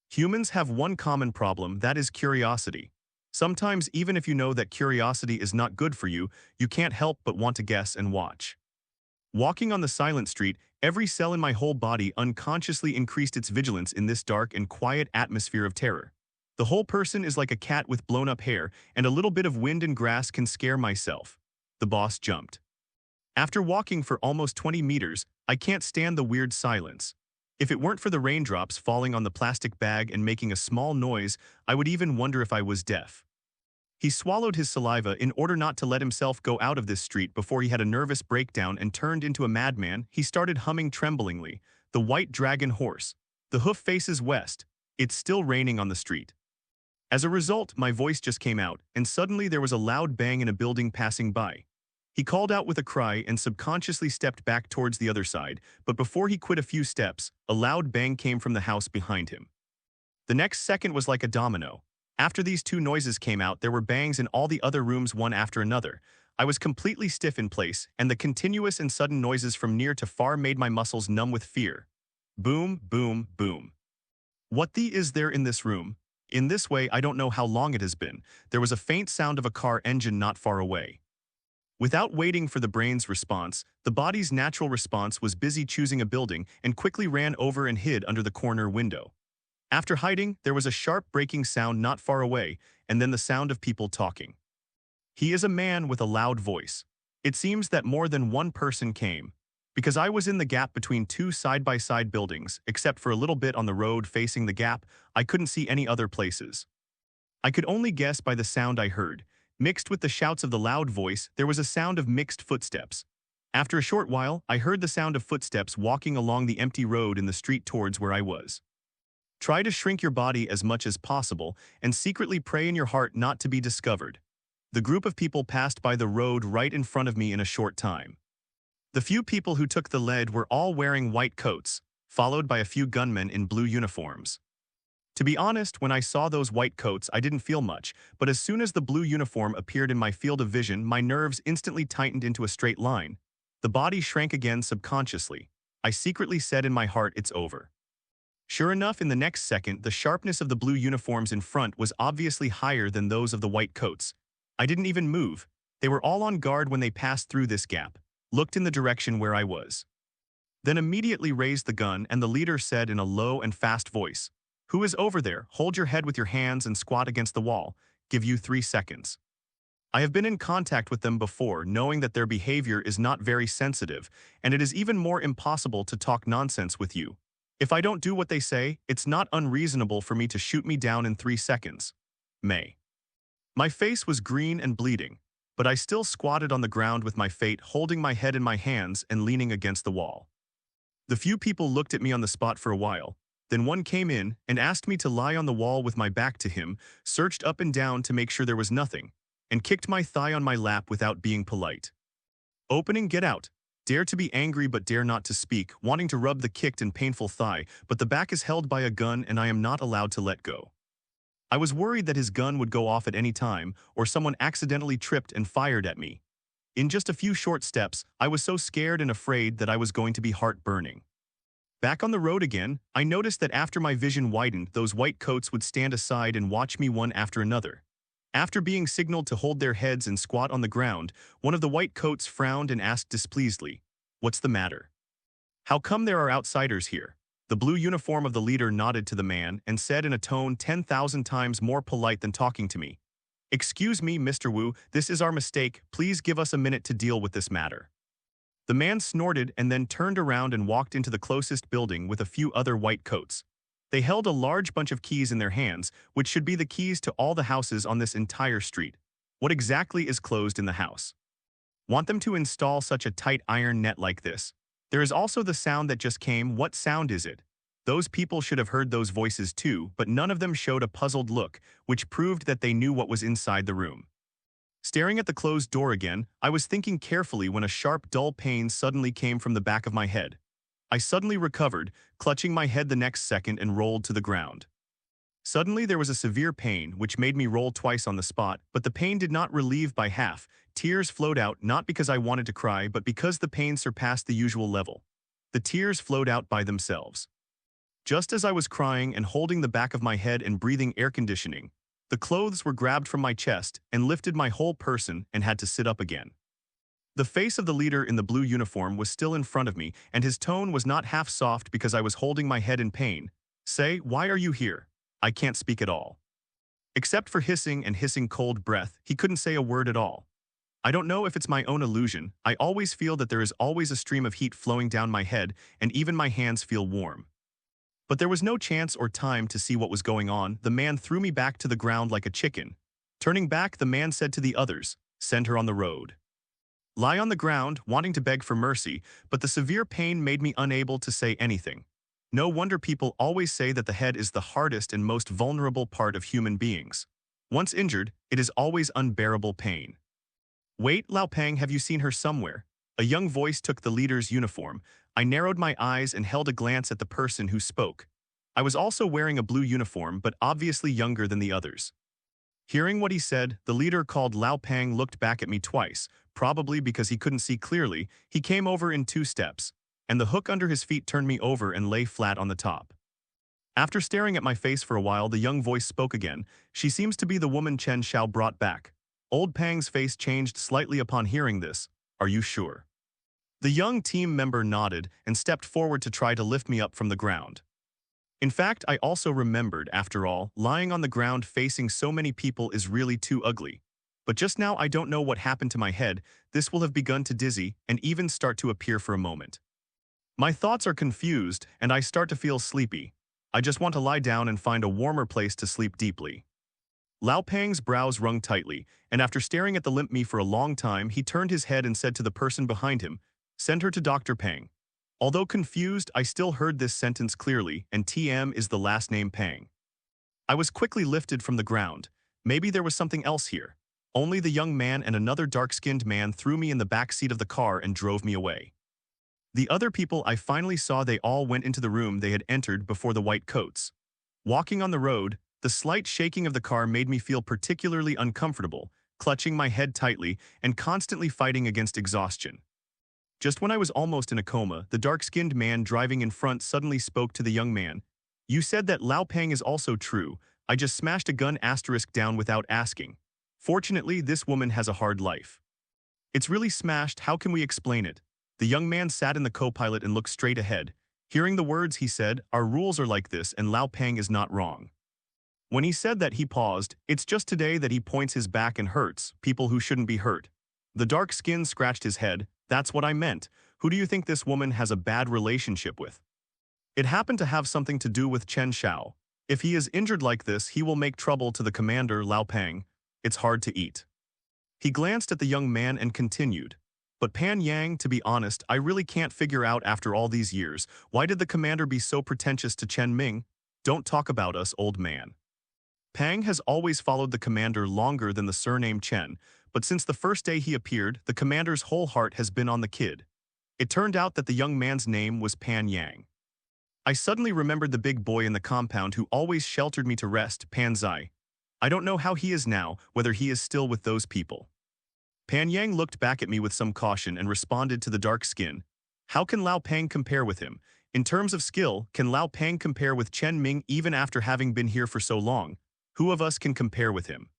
Humans have one common problem, that is curiosity. Sometimes, even if you know that curiosity is not good for you, you can't help but want to guess and watch. Walking on the silent street, every cell in my whole body unconsciously increased its vigilance in this dark and quiet atmosphere of terror. The whole person is like a cat with blown-up hair, and a little bit of wind and grass can scare myself. The boss jumped. After walking for almost 20 meters, I can't stand the weird silence. If it weren't for the raindrops falling on the plastic bag and making a small noise, I would even wonder if I was deaf. He swallowed his saliva in order not to let himself go out of this street before he had a nervous breakdown and turned into a madman. He started humming tremblingly, "The White Dragon Horse. The hoof faces west. It's still raining on the street." As a result, my voice just came out, and suddenly there was a loud bang in a building passing by. He called out with a cry and subconsciously stepped back towards the other side, but before he quit a few steps, a loud bang came from the house behind him. The next second was like a domino. After these 2 noises came out, there were bangs in all the other rooms one after another. I was completely stiff in place, and the continuous and sudden noises from near to far made my muscles numb with fear. Boom, boom, boom. What the is there in this room? In this way, I don't know how long it has been. There was a faint sound of a car engine not far away. Without waiting for the brain's response, the body's natural response was busy choosing a building and quickly ran over and hid under the corner window. After hiding, there was a sharp breaking sound not far away, and then the sound of people talking. He is a man with a loud voice. It seems that more than one person came. Because I was in the gap between 2 side-by-side buildings, except for a little bit on the road facing the gap, I couldn't see any other places. I could only guess by the sound I heard. Mixed with the shouts of the loud voice, there was a sound of mixed footsteps. After a short while, I heard the sound of footsteps walking along the empty road in the street towards where I was. Try to shrink your body as much as possible and secretly pray in your heart not to be discovered. The group of people passed by the road right in front of me in a short time. The few people who took the lead were all wearing white coats, followed by a few gunmen in blue uniforms. To be honest, when I saw those white coats, I didn't feel much, but as soon as the blue uniform appeared in my field of vision, my nerves instantly tightened into a straight line. The body shrank again subconsciously. I secretly said in my heart, "It's over." Sure enough, in the next second, the sharpness of the blue uniforms in front was obviously higher than those of the white coats. I didn't even move. They were all on guard when they passed through this gap, looked in the direction where I was. Then immediately raised the gun, and the leader said in a low and fast voice, "Who is over there? Hold your head with your hands and squat against the wall. Give you 3 seconds." I have been in contact with them before, knowing that their behavior is not very sensitive, and it is even more impossible to talk nonsense with you. If I don't do what they say, it's not unreasonable for me to shoot me down in 3 seconds. May. My face was green and bleeding, but I still squatted on the ground with my fate, holding my head in my hands and leaning against the wall. The few people looked at me on the spot for a while. Then one came in and asked me to lie on the wall with my back to him, searched up and down to make sure there was nothing, and kicked my thigh on my lap without being polite. Opening, get out. Dare to be angry but dare not to speak, wanting to rub the kicked and painful thigh, but the back is held by a gun and I am not allowed to let go. I was worried that his gun would go off at any time, or someone accidentally tripped and fired at me. In just a few short steps, I was so scared and afraid that I was going to be heart-burning. Back on the road again, I noticed that after my vision widened, those white coats would stand aside and watch me one after another. After being signaled to hold their heads and squat on the ground, one of the white coats frowned and asked displeasedly, "What's the matter? How come there are outsiders here?" The blue uniform of the leader nodded to the man and said in a tone 10,000 times more polite than talking to me, "Excuse me, Mr. Wu, this is our mistake. Please give us a minute to deal with this matter." The man snorted and then turned around and walked into the closest building with a few other white coats. They held a large bunch of keys in their hands, which should be the keys to all the houses on this entire street. What exactly is closed in the house? Want them to install such a tight iron net like this? There is also the sound that just came. What sound is it? Those people should have heard those voices too, but none of them showed a puzzled look, which proved that they knew what was inside the room. Staring at the closed door again, I was thinking carefully when a sharp, dull pain suddenly came from the back of my head. I suddenly recovered, clutching my head the next second and rolled to the ground. Suddenly there was a severe pain, which made me roll twice on the spot, but the pain did not relieve by half. Tears flowed out not because I wanted to cry, but because the pain surpassed the usual level. The tears flowed out by themselves. Just as I was crying and holding the back of my head and breathing air conditioning, the clothes were grabbed from my chest and lifted my whole person and had to sit up again. The face of the leader in the blue uniform was still in front of me, and his tone was not half soft because I was holding my head in pain. "Say, why are you here?" I can't speak at all. Except for hissing and hissing cold breath, he couldn't say a word at all. I don't know if it's my own illusion. I always feel that there is always a stream of heat flowing down my head, and even my hands feel warm. But there was no chance or time to see what was going on. The man threw me back to the ground like a chicken. Turning back, the man said to the others, "Send her on the road." Lie on the ground, wanting to beg for mercy, but the severe pain made me unable to say anything. No wonder people always say that the head is the hardest and most vulnerable part of human beings. Once injured, it is always unbearable pain. "Wait, Lao Pang, have you seen her somewhere?" A young voice took the leader's uniform. I narrowed my eyes and held a glance at the person who spoke. I was also wearing a blue uniform, but obviously younger than the others. Hearing what he said, the leader called Lao Pang looked back at me twice, probably because he couldn't see clearly. He came over in 2 steps, and the hook under his feet turned me over and lay flat on the top. After staring at my face for a while, the young voice spoke again. "She seems to be the woman Chen Xiao brought back." Old Pang's face changed slightly upon hearing this. "Are you sure?" The young team member nodded and stepped forward to try to lift me up from the ground. In fact, I also remembered, after all, lying on the ground facing so many people is really too ugly. But just now I don't know what happened to my head. This will have begun to dizzy and even start to appear for a moment. My thoughts are confused and I start to feel sleepy. I just want to lie down and find a warmer place to sleep deeply. Lao Pang's brows wrung tightly, and after staring at the limp me for a long time, he turned his head and said to the person behind him, "Send her to Dr. Pang." Although confused, I still heard this sentence clearly, and TM is the last name Pang. I was quickly lifted from the ground. Maybe there was something else here. Only the young man and another dark-skinned man threw me in the back seat of the car and drove me away. The other people I finally saw, they all went into the room they had entered before the white coats. Walking on the road, the slight shaking of the car made me feel particularly uncomfortable, clutching my head tightly and constantly fighting against exhaustion. Just when I was almost in a coma, the dark-skinned man driving in front suddenly spoke to the young man. "You said that Lao Pang is also true. I just smashed a gun asterisk down without asking. Fortunately, this woman has a hard life." "It's really smashed. How can we explain it?" The young man sat in the co-pilot and looked straight ahead. Hearing the words, he said, "Our rules are like this and Lao Pang is not wrong." When he said that, he paused. "It's just today that he points his back and hurts people who shouldn't be hurt." The dark skin scratched his head. "That's what I meant. Who do you think this woman has a bad relationship with?" It happened to have something to do with Chen Xiao. If he is injured like this, he will make trouble to the commander, Lao Pang. It's hard to eat. He glanced at the young man and continued. "But Pan Yang, to be honest, I really can't figure out after all these years, why did the commander be so pretentious to Chen Ming? Don't talk about us, old man." Pang has always followed the commander longer than the surname Chen, but since the first day he appeared, the commander's whole heart has been on the kid. It turned out that the young man's name was Pan Yang. I suddenly remembered the big boy in the compound who always sheltered me to rest, Pan Zai. I don't know how he is now, whether he is still with those people. Pan Yang looked back at me with some caution and responded to the dark skin. How can Lao Pang compare with him? In terms of skill, can Lao Pang compare with Chen Ming even after having been here for so long? Who of us can compare with him?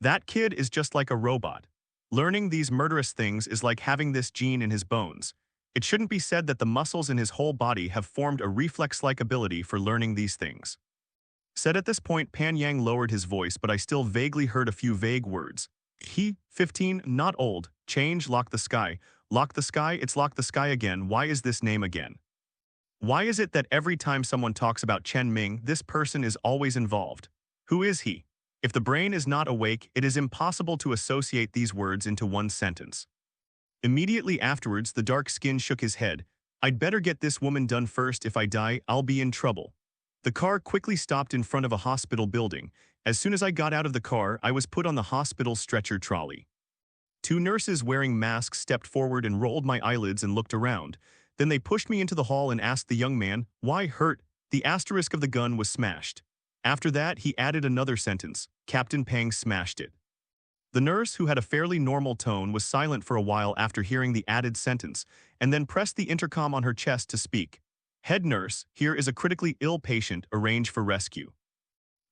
That kid is just like a robot. Learning these murderous things is like having this gene in his bones. It shouldn't be said that the muscles in his whole body have formed a reflex-like ability for learning these things. Said at this point, Pan Yang lowered his voice, but I still vaguely heard a few vague words. He, 15, not old, change, lock the sky, it's lock the sky again, why is this name again? Why is it that every time someone talks about Chen Ming, this person is always involved? Who is he? If the brain is not awake, it is impossible to associate these words into one sentence. Immediately afterwards, the dark skin shook his head. I'd better get this woman done first. If I die, I'll be in trouble. The car quickly stopped in front of a hospital building. As soon as I got out of the car, I was put on the hospital stretcher trolley. Two nurses wearing masks stepped forward and rolled my eyelids and looked around. Then they pushed me into the hall and asked the young man, why hurt? The asterisk of the gun was smashed. After that, he added another sentence, Captain Pang smashed it. The nurse, who had a fairly normal tone, was silent for a while after hearing the added sentence, and then pressed the intercom on her chest to speak. Head nurse, here is a critically ill patient, arrange for rescue.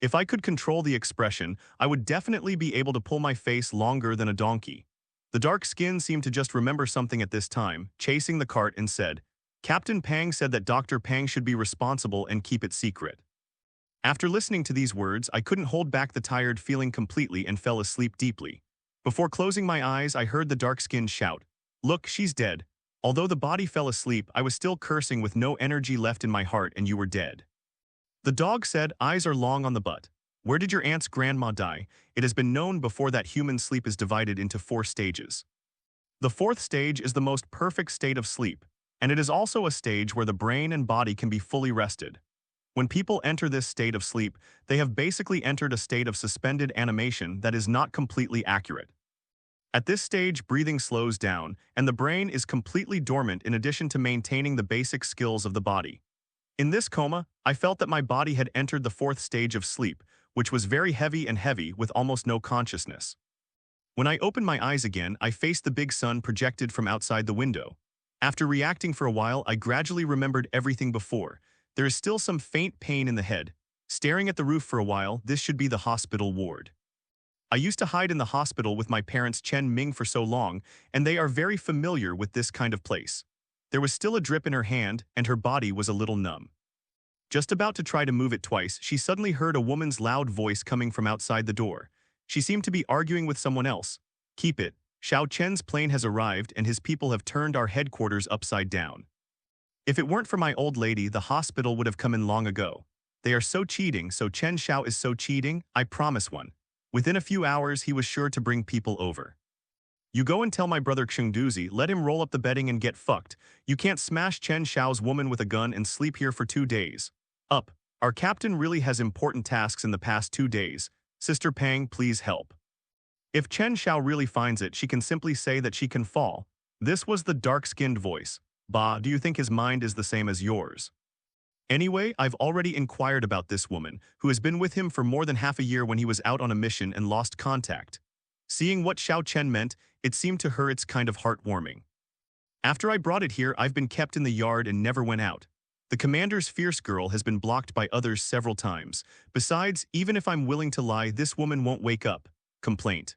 If I could control the expression, I would definitely be able to pull my face longer than a donkey. The dark skin seemed to just remember something at this time, chasing the cart, and said, Captain Pang said that Dr. Pang should be responsible and keep it secret. After listening to these words, I couldn't hold back the tired feeling completely and fell asleep deeply. Before closing my eyes, I heard the dark skin shout, look, she's dead. Although the body fell asleep, I was still cursing with no energy left in my heart, and you were dead. The dog said, eyes are long on the butt. Where did your aunt's grandma die? It has been known before that human sleep is divided into 4 stages. The 4th stage is the most perfect state of sleep, and it is also a stage where the brain and body can be fully rested. When people enter this state of sleep, they have basically entered a state of suspended animation that is not completely accurate. At this stage, breathing slows down, and the brain is completely dormant in addition to maintaining the basic skills of the body. In this coma, I felt that my body had entered the 4th stage of sleep, which was very heavy with almost no consciousness. When I opened my eyes again, I faced the big sun projected from outside the window. After reacting for a while, I gradually remembered everything before. There is still some faint pain in the head. Staring at the roof for a while, this should be the hospital ward. I used to hide in the hospital with my parents Chen Ming for so long, and they are very familiar with this kind of place. There was still a drip in her hand, and her body was a little numb. Just about to try to move it twice, she suddenly heard a woman's loud voice coming from outside the door. She seemed to be arguing with someone else. Keep it. Xiao Chen's plane has arrived and his people have turned our headquarters upside down. If it weren't for my old lady, the hospital would have come in long ago. They are so cheating, so Chen Xiao is so cheating, I promise one. Within a few hours, he was sure to bring people over. You go and tell my brother Xingduzi, let him roll up the bedding and get fucked. You can't smash Chen Xiao's woman with a gun and sleep here for 2 days. Up. Our captain really has important tasks in the past 2 days. Sister Pang, please help. If Chen Xiao really finds it, she can simply say that she can fall. This was the dark-skinned voice. Bah, do you think his mind is the same as yours? Anyway, I've already inquired about this woman, who has been with him for more than half a year when he was out on a mission and lost contact. Seeing what Xiao Chen meant, it seemed to her it's kind of heartwarming. After I brought it here, I've been kept in the yard and never went out. The commander's fierce girl has been blocked by others several times. Besides, even if I'm willing to lie, this woman won't wake up. Complaint.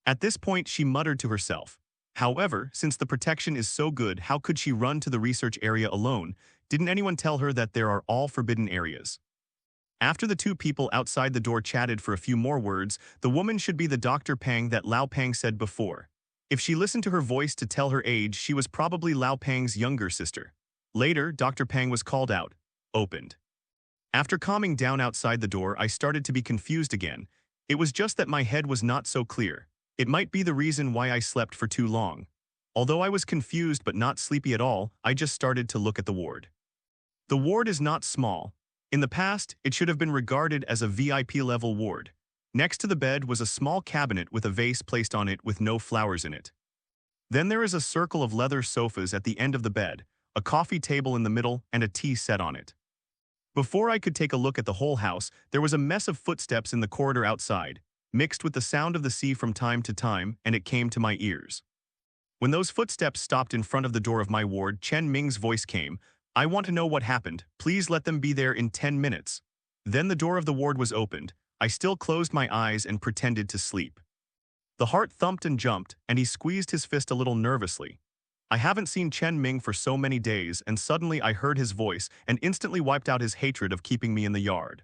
At this point, she muttered to herself. However, since the protection is so good, how could she run to the research area alone? Didn't anyone tell her that there are all forbidden areas? After the 2 people outside the door chatted for a few more words, the woman should be the Dr. Pang that Lao Pang said before. If she listened to her voice to tell her age, she was probably Lao Pang's younger sister. Later, Dr. Pang was called out. Opened. After calming down outside the door, I started to be confused again. It was just that my head was not so clear. It might be the reason why I slept for too long. Although I was confused but not sleepy at all, I just started to look at the ward. The ward is not small. In the past, it should have been regarded as a VIP-level ward. Next to the bed was a small cabinet with a vase placed on it with no flowers in it. Then there is a circle of leather sofas at the end of the bed, a coffee table in the middle, and a tea set on it. Before I could take a look at the whole house, there was a mess of footsteps in the corridor outside, mixed with the sound of the sea from time to time, and it came to my ears. When those footsteps stopped in front of the door of my ward, Chen Ming's voice came, "I want to know what happened. Please let them be there in 10 minutes. Then the door of the ward was opened. I still closed my eyes and pretended to sleep. The heart thumped and jumped, and he squeezed his fist a little nervously. I haven't seen Chen Ming for so many days, and suddenly I heard his voice and instantly wiped out his hatred of keeping me in the yard.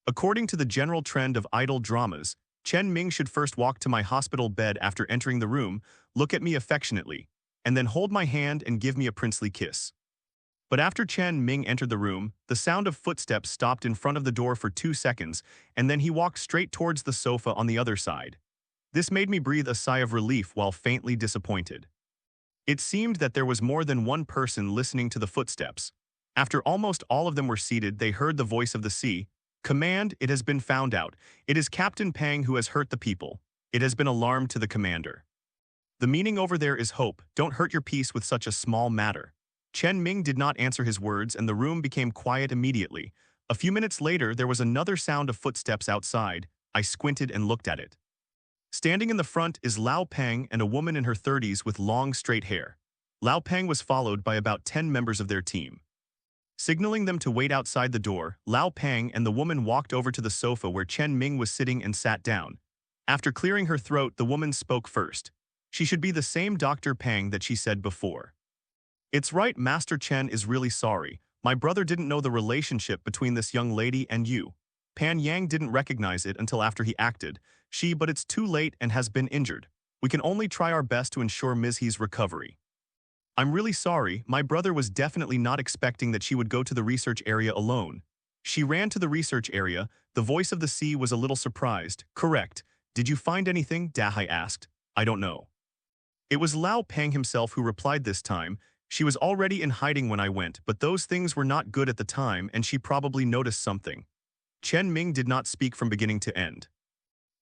According to the general trend of idol dramas, Chen Ming should first walk to my hospital bed after entering the room, look at me affectionately, and then hold my hand and give me a princely kiss. But after Chen Ming entered the room, the sound of footsteps stopped in front of the door for 2 seconds, and then he walked straight towards the sofa on the other side. This made me breathe a sigh of relief while faintly disappointed. It seemed that there was more than one person listening to the footsteps. After almost all of them were seated, they heard the voice of the sea. "Command, it has been found out. It is Captain Pang who has hurt the people. It has been alarmed to the commander." The meaning over there is hope. Don't hurt your peace with such a small matter. Chen Ming did not answer his words, and the room became quiet immediately. A few minutes later, there was another sound of footsteps outside. I squinted and looked at it. Standing in the front is Lao Peng and a woman in her 30s with long, straight hair. Lao Peng was followed by about 10 members of their team. Signaling them to wait outside the door, Lao Peng and the woman walked over to the sofa where Chen Ming was sitting and sat down. After clearing her throat, the woman spoke first. She should be the same Dr. Peng that she said before. "It's right, Master Chen is really sorry. My brother didn't know the relationship between this young lady and you. Pan Yang didn't recognize it until after he acted. But it's too late and has been injured. We can only try our best to ensure Ms. He's recovery. I'm really sorry, my brother was definitely not expecting that she would go to the research area alone. She ran to the research area. The voice of the sea was a little surprised. Correct. Did you find anything? Dahai asked. I don't know. It was Lao Peng himself who replied this time. She was already in hiding when I went, but those things were not good at the time and she probably noticed something. Chen Ming did not speak from beginning to end.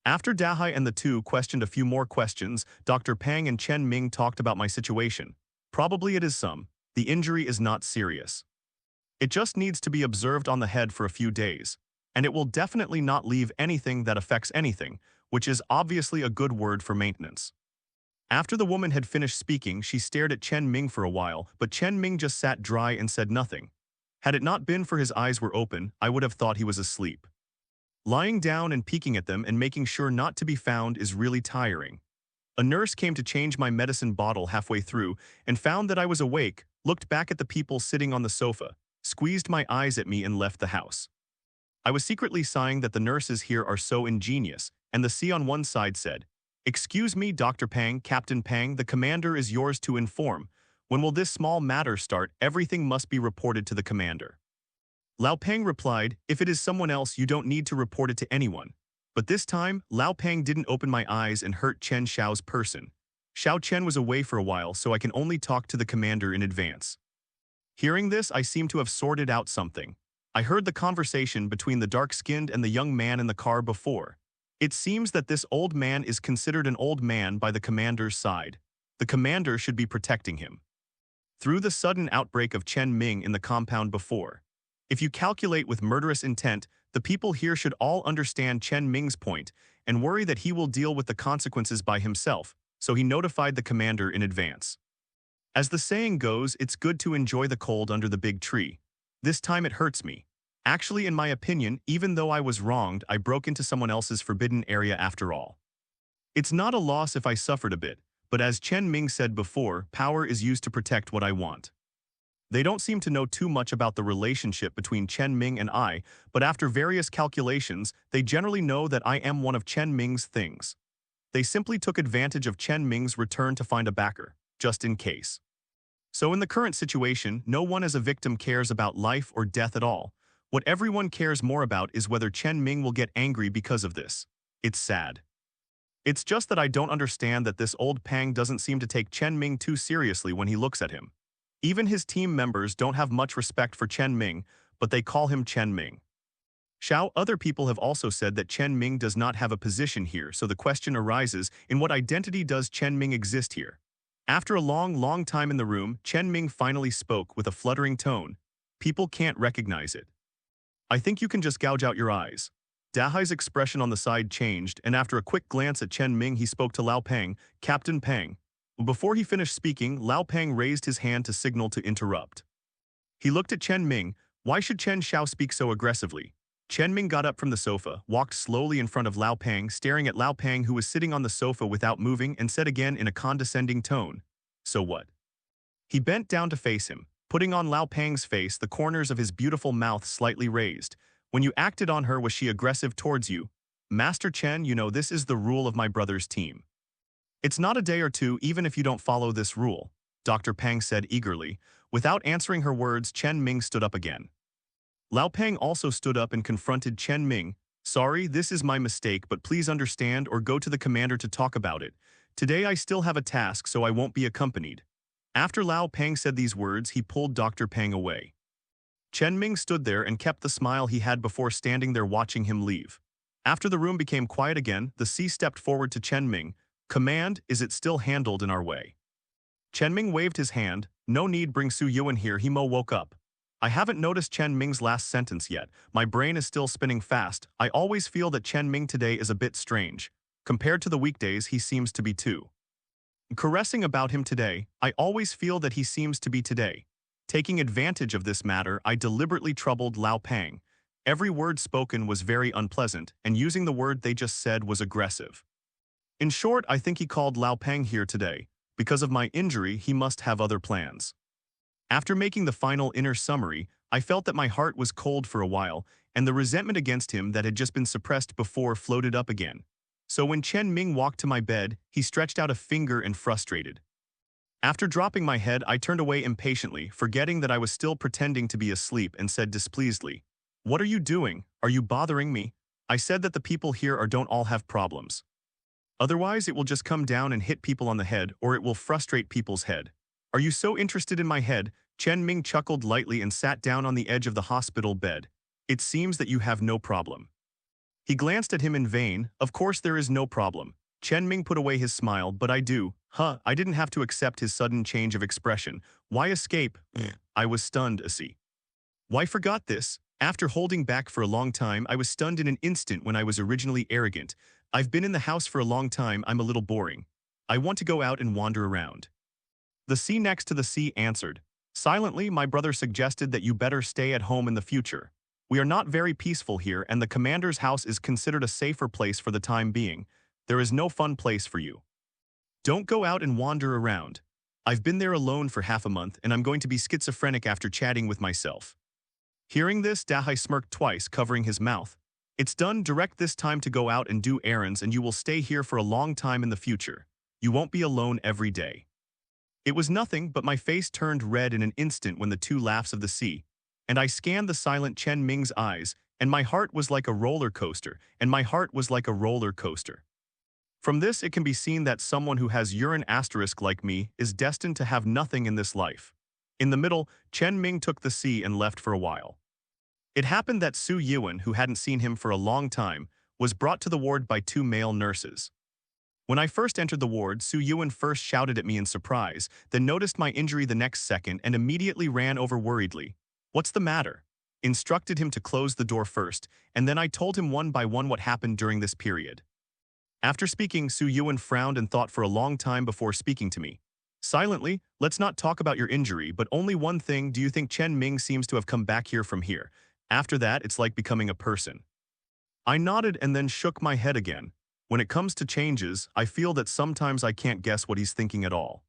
After Dahai and the two questioned a few more questions, Dr. Pang and Chen Ming talked about my situation. Probably it is some. The injury is not serious. It just needs to be observed on the head for a few days, and it will definitely not leave anything that affects anything, which is obviously a good word for maintenance. After the woman had finished speaking, she stared at Chen Ming for a while, but Chen Ming just sat dry and said nothing. Had it not been for his eyes were open, I would have thought he was asleep. Lying down and peeking at them and making sure not to be found is really tiring. A nurse came to change my medicine bottle halfway through and found that I was awake, looked back at the people sitting on the sofa, squeezed my eyes at me and left the house. I was secretly sighing that the nurses here are so ingenious, and the C on one side said, "Excuse me, Dr. Pang, Captain Pang, the commander is yours to inform. When will this small matter start? Everything must be reported to the commander." Lao Peng replied, "If it is someone else, you don't need to report it to anyone." But this time, Lao Peng didn't open my eyes and hurt Chen Xiao's person. Xiao Chen was away for a while, so I can only talk to the commander in advance. Hearing this, I seem to have sorted out something. I heard the conversation between the dark-skinned and the young man in the car before. It seems that this old man is considered an old man by the commander's side. The commander should be protecting him. Through the sudden outbreak of Chen Ming in the compound before, if you calculate with murderous intent, the people here should all understand Chen Ming's point and worry that he will deal with the consequences by himself, so he notified the commander in advance. As the saying goes, it's good to enjoy the cold under the big tree. This time it hurts me. Actually, in my opinion, even though I was wronged, I broke into someone else's forbidden area after all. It's not a loss if I suffered a bit, but as Chen Ming said before, power is used to protect what I want. They don't seem to know too much about the relationship between Chen Ming and I, but after various calculations, they generally know that I am one of Chen Ming's things. They simply took advantage of Chen Ming's return to find a backer, just in case. So in the current situation, no one as a victim cares about life or death at all. What everyone cares more about is whether Chen Ming will get angry because of this. It's sad. It's just that I don't understand that this old Pang doesn't seem to take Chen Ming too seriously when he looks at him. Even his team members don't have much respect for Chen Ming, but they call him Chen Ming. Xiao, other people have also said that Chen Ming does not have a position here, so the question arises, in what identity does Chen Ming exist here? After a long time in the room, Chen Ming finally spoke with a fluttering tone. People can't recognize it. I think you can just gouge out your eyes. Dahai's expression on the side changed, and after a quick glance at Chen Ming, he spoke to Lao Pang, Captain Pang. Before he finished speaking, Lao Pang raised his hand to signal to interrupt. He looked at Chen Ming. Why should Chen Xiao speak so aggressively? Chen Ming got up from the sofa, walked slowly in front of Lao Pang, staring at Lao Pang, who was sitting on the sofa without moving, and said again in a condescending tone, "So what?" He bent down to face him, putting on Lao Pang's face, the corners of his beautiful mouth slightly raised. "When you acted on her, was she aggressive towards you? Master Chen, you know this is the rule of my brother's team. It's not a day or two even if you don't follow this rule," Dr. Pang said eagerly. Without answering her words, Chen Ming stood up again. Lao Pang also stood up and confronted Chen Ming. "Sorry, this is my mistake, but please understand or go to the commander to talk about it. Today I still have a task, so I won't be accompanied." After Lao Pang said these words, he pulled Dr. Pang away. Chen Ming stood there and kept the smile he had before, standing there watching him leave. After the room became quiet again, the C stepped forward to Chen Ming. "Command, is it still handled in our way?" Chen Ming waved his hand. "No need, bring Su Yuan here." He woke up. "I haven't noticed Chen Ming's last sentence yet. My brain is still spinning fast. I always feel that Chen Ming today is a bit strange. Compared to the weekdays, he seems to be too caressing about him today. I always feel that he seems to be today." Taking advantage of this matter, I deliberately troubled Lao Pang. Every word spoken was very unpleasant, and using the word they just said was aggressive. In short, I think he called Lao Pang here today. Because of my injury, he must have other plans. After making the final inner summary, I felt that my heart was cold for a while, and the resentment against him that had just been suppressed before floated up again. So when Chen Ming walked to my bed, he stretched out a finger and frustrated. After dropping my head, I turned away impatiently, forgetting that I was still pretending to be asleep, and said displeasedly, "What are you doing? Are you bothering me? I said that the people here don't all have problems. Otherwise, it will just come down and hit people on the head, or it will frustrate people's head. Are you so interested in my head?" Chen Ming chuckled lightly and sat down on the edge of the hospital bed. "It seems that you have no problem." He glanced at him in vain. "Of course there is no problem." Chen Ming put away his smile. "But I do." I didn't have to accept his sudden change of expression. "Why escape?" I was stunned, see. Why forgot this? After holding back for a long time, I was stunned in an instant when I was originally arrogant. "I've been in the house for a long time, I'm a little boring. I want to go out and wander around." The C next to the C answered. Silently, my brother suggested that you better stay at home in the future. We are not very peaceful here, and the commander's house is considered a safer place for the time being. There is no fun place for you. Don't go out and wander around. I've been there alone for half a month, and I'm going to be schizophrenic after chatting with myself. Hearing this, Dahai smirked twice, covering his mouth. "It's done. Direct this time to go out and do errands, and you will stay here for a long time in the future. You won't be alone every day." It was nothing, but my face turned red in an instant when the two laughs of the sea, and I scanned the silent Chen Ming's eyes, and my heart was like a roller coaster, From this, it can be seen that someone who has urine asterisk like me is destined to have nothing in this life. In the middle, Chen Ming took the sea and left for a while. It happened that Su Yuan, who hadn't seen him for a long time, was brought to the ward by two male nurses. When I first entered the ward, Su Yuan first shouted at me in surprise, then noticed my injury the next second and immediately ran over worriedly. "What's the matter?" Instructed him to close the door first, and then I told him one by one what happened during this period. After speaking, Su Yuan frowned and thought for a long time before speaking to me. Silently, "Let's not talk about your injury, but only one thing. Do you think Chen Ming seems to have come back here from here? After that, it's like becoming a person." I nodded and then shook my head again. When it comes to changes, I feel that sometimes I can't guess what he's thinking at all.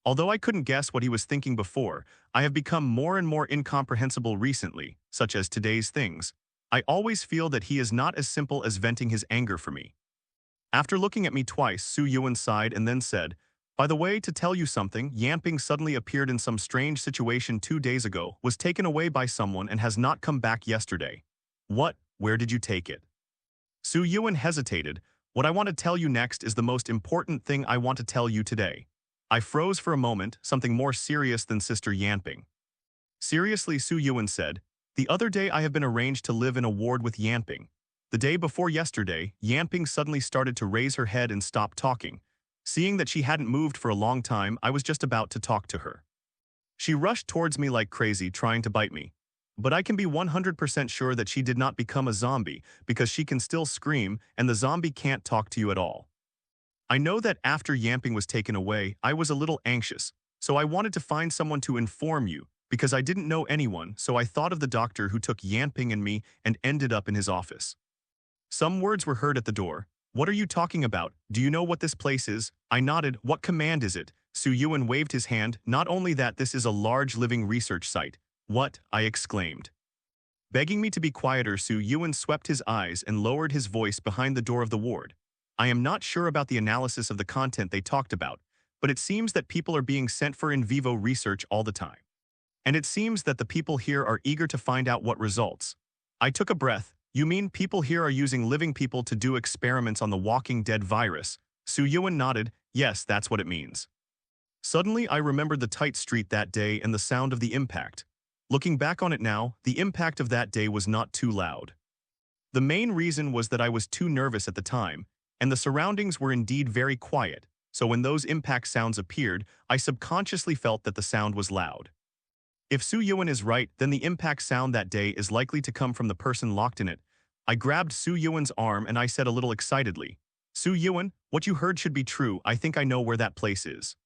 Although I couldn't guess what he was thinking before, I have become more and more incomprehensible recently, such as today's things. I always feel that he is not as simple as venting his anger for me. After looking at me twice, Su Yuan sighed and then said, "By the way, to tell you something, Yamping suddenly appeared in some strange situation 2 days ago, was taken away by someone and has not come back yesterday." "What? Where did you take it?" Su Yuan hesitated. "What I want to tell you next is the most important thing I want to tell you today." I froze for a moment, something more serious than Sister Yamping. "Seriously," Su Yuan said, The other day I have been arranged to live in a ward with Yamping. The day before yesterday, Yamping suddenly started to raise her head and stop talking. Seeing that she hadn't moved for a long time, I was just about to talk to her. She rushed towards me like crazy, trying to bite me. But I can be 100% sure that she did not become a zombie because she can still scream and the zombie can't talk to you at all. I know that after Yamping was taken away, I was a little anxious, so I wanted to find someone to inform you because I didn't know anyone, so I thought of the doctor who took Yamping and me and ended up in his office. Some words were heard at the door. What are you talking about? Do you know what this place is? I nodded. What command is it? Su Yuan waved his hand. Not only that, this is a large living research site. What? I exclaimed. Begging me to be quieter, Su Yuan swept his eyes and lowered his voice behind the door of the ward. I am not sure about the analysis of the content they talked about, but it seems that people are being sent for in vivo research all the time. And it seems that the people here are eager to find out what results. I took a breath. You mean people here are using living people to do experiments on the Walking Dead virus? Su Yuan nodded. Yes, that's what it means. Suddenly, I remembered the tight street that day and the sound of the impact. Looking back on it now, the impact of that day was not too loud. The main reason was that I was too nervous at the time, and the surroundings were indeed very quiet, so when those impact sounds appeared, I subconsciously felt that the sound was loud. If Su Yuan is right, then the impact sound that day is likely to come from the person locked in it. I grabbed Su Yuan's arm and I said a little excitedly, Su Yuan, what you heard should be true. I think I know where that place is.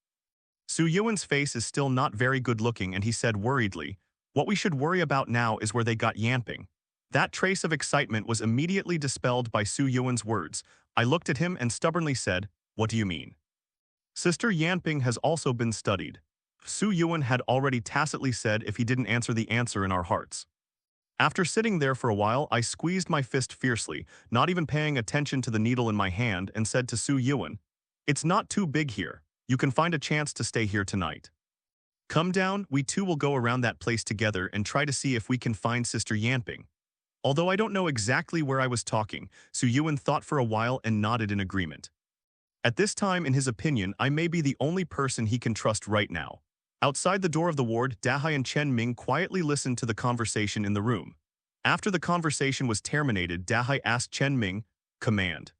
Su Yuan's face is still not very good looking and he said worriedly, what we should worry about now is where they got Yamping. That trace of excitement was immediately dispelled by Su Yuan's words. I looked at him and stubbornly said, what do you mean? Sister Yamping has also been studied. Su Yuan had already tacitly said if he didn't answer the answer in our hearts. After sitting there for a while, I squeezed my fist fiercely, not even paying attention to the needle in my hand, and said to Su Yuan, it's not too big here. You can find a chance to stay here tonight. Come down, we two will go around that place together and try to see if we can find Sister Yamping. Although I don't know exactly where I was talking, Su Yuan thought for a while and nodded in agreement. At this time, in his opinion, I may be the only person he can trust right now. Outside the door of the ward, Dahai and Chen Ming quietly listened to the conversation in the room. After the conversation was terminated, Dahai asked Chen Ming, command.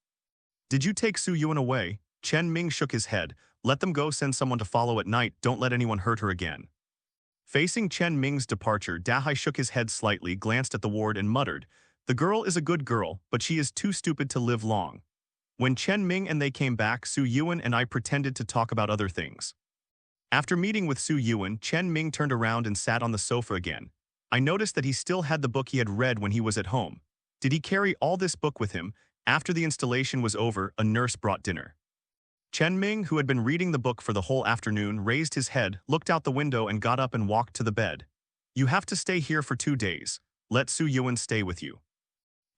Did you take Su Yuan away? Chen Ming shook his head. Let them go, send someone to follow at night, don't let anyone hurt her again. Facing Chen Ming's departure, Dahai shook his head slightly, glanced at the ward and muttered, the girl is a good girl, but she is too stupid to live long. When Chen Ming and they came back, Su Yuan and I pretended to talk about other things. After meeting with Su Yuan, Chen Ming turned around and sat on the sofa again. I noticed that he still had the book he had read when he was at home. Did he carry all this book with him? After the installation was over, a nurse brought dinner. Chen Ming, who had been reading the book for the whole afternoon, raised his head, looked out the window and got up and walked to the bed. You have to stay here for 2 days. Let Su Yuan stay with you.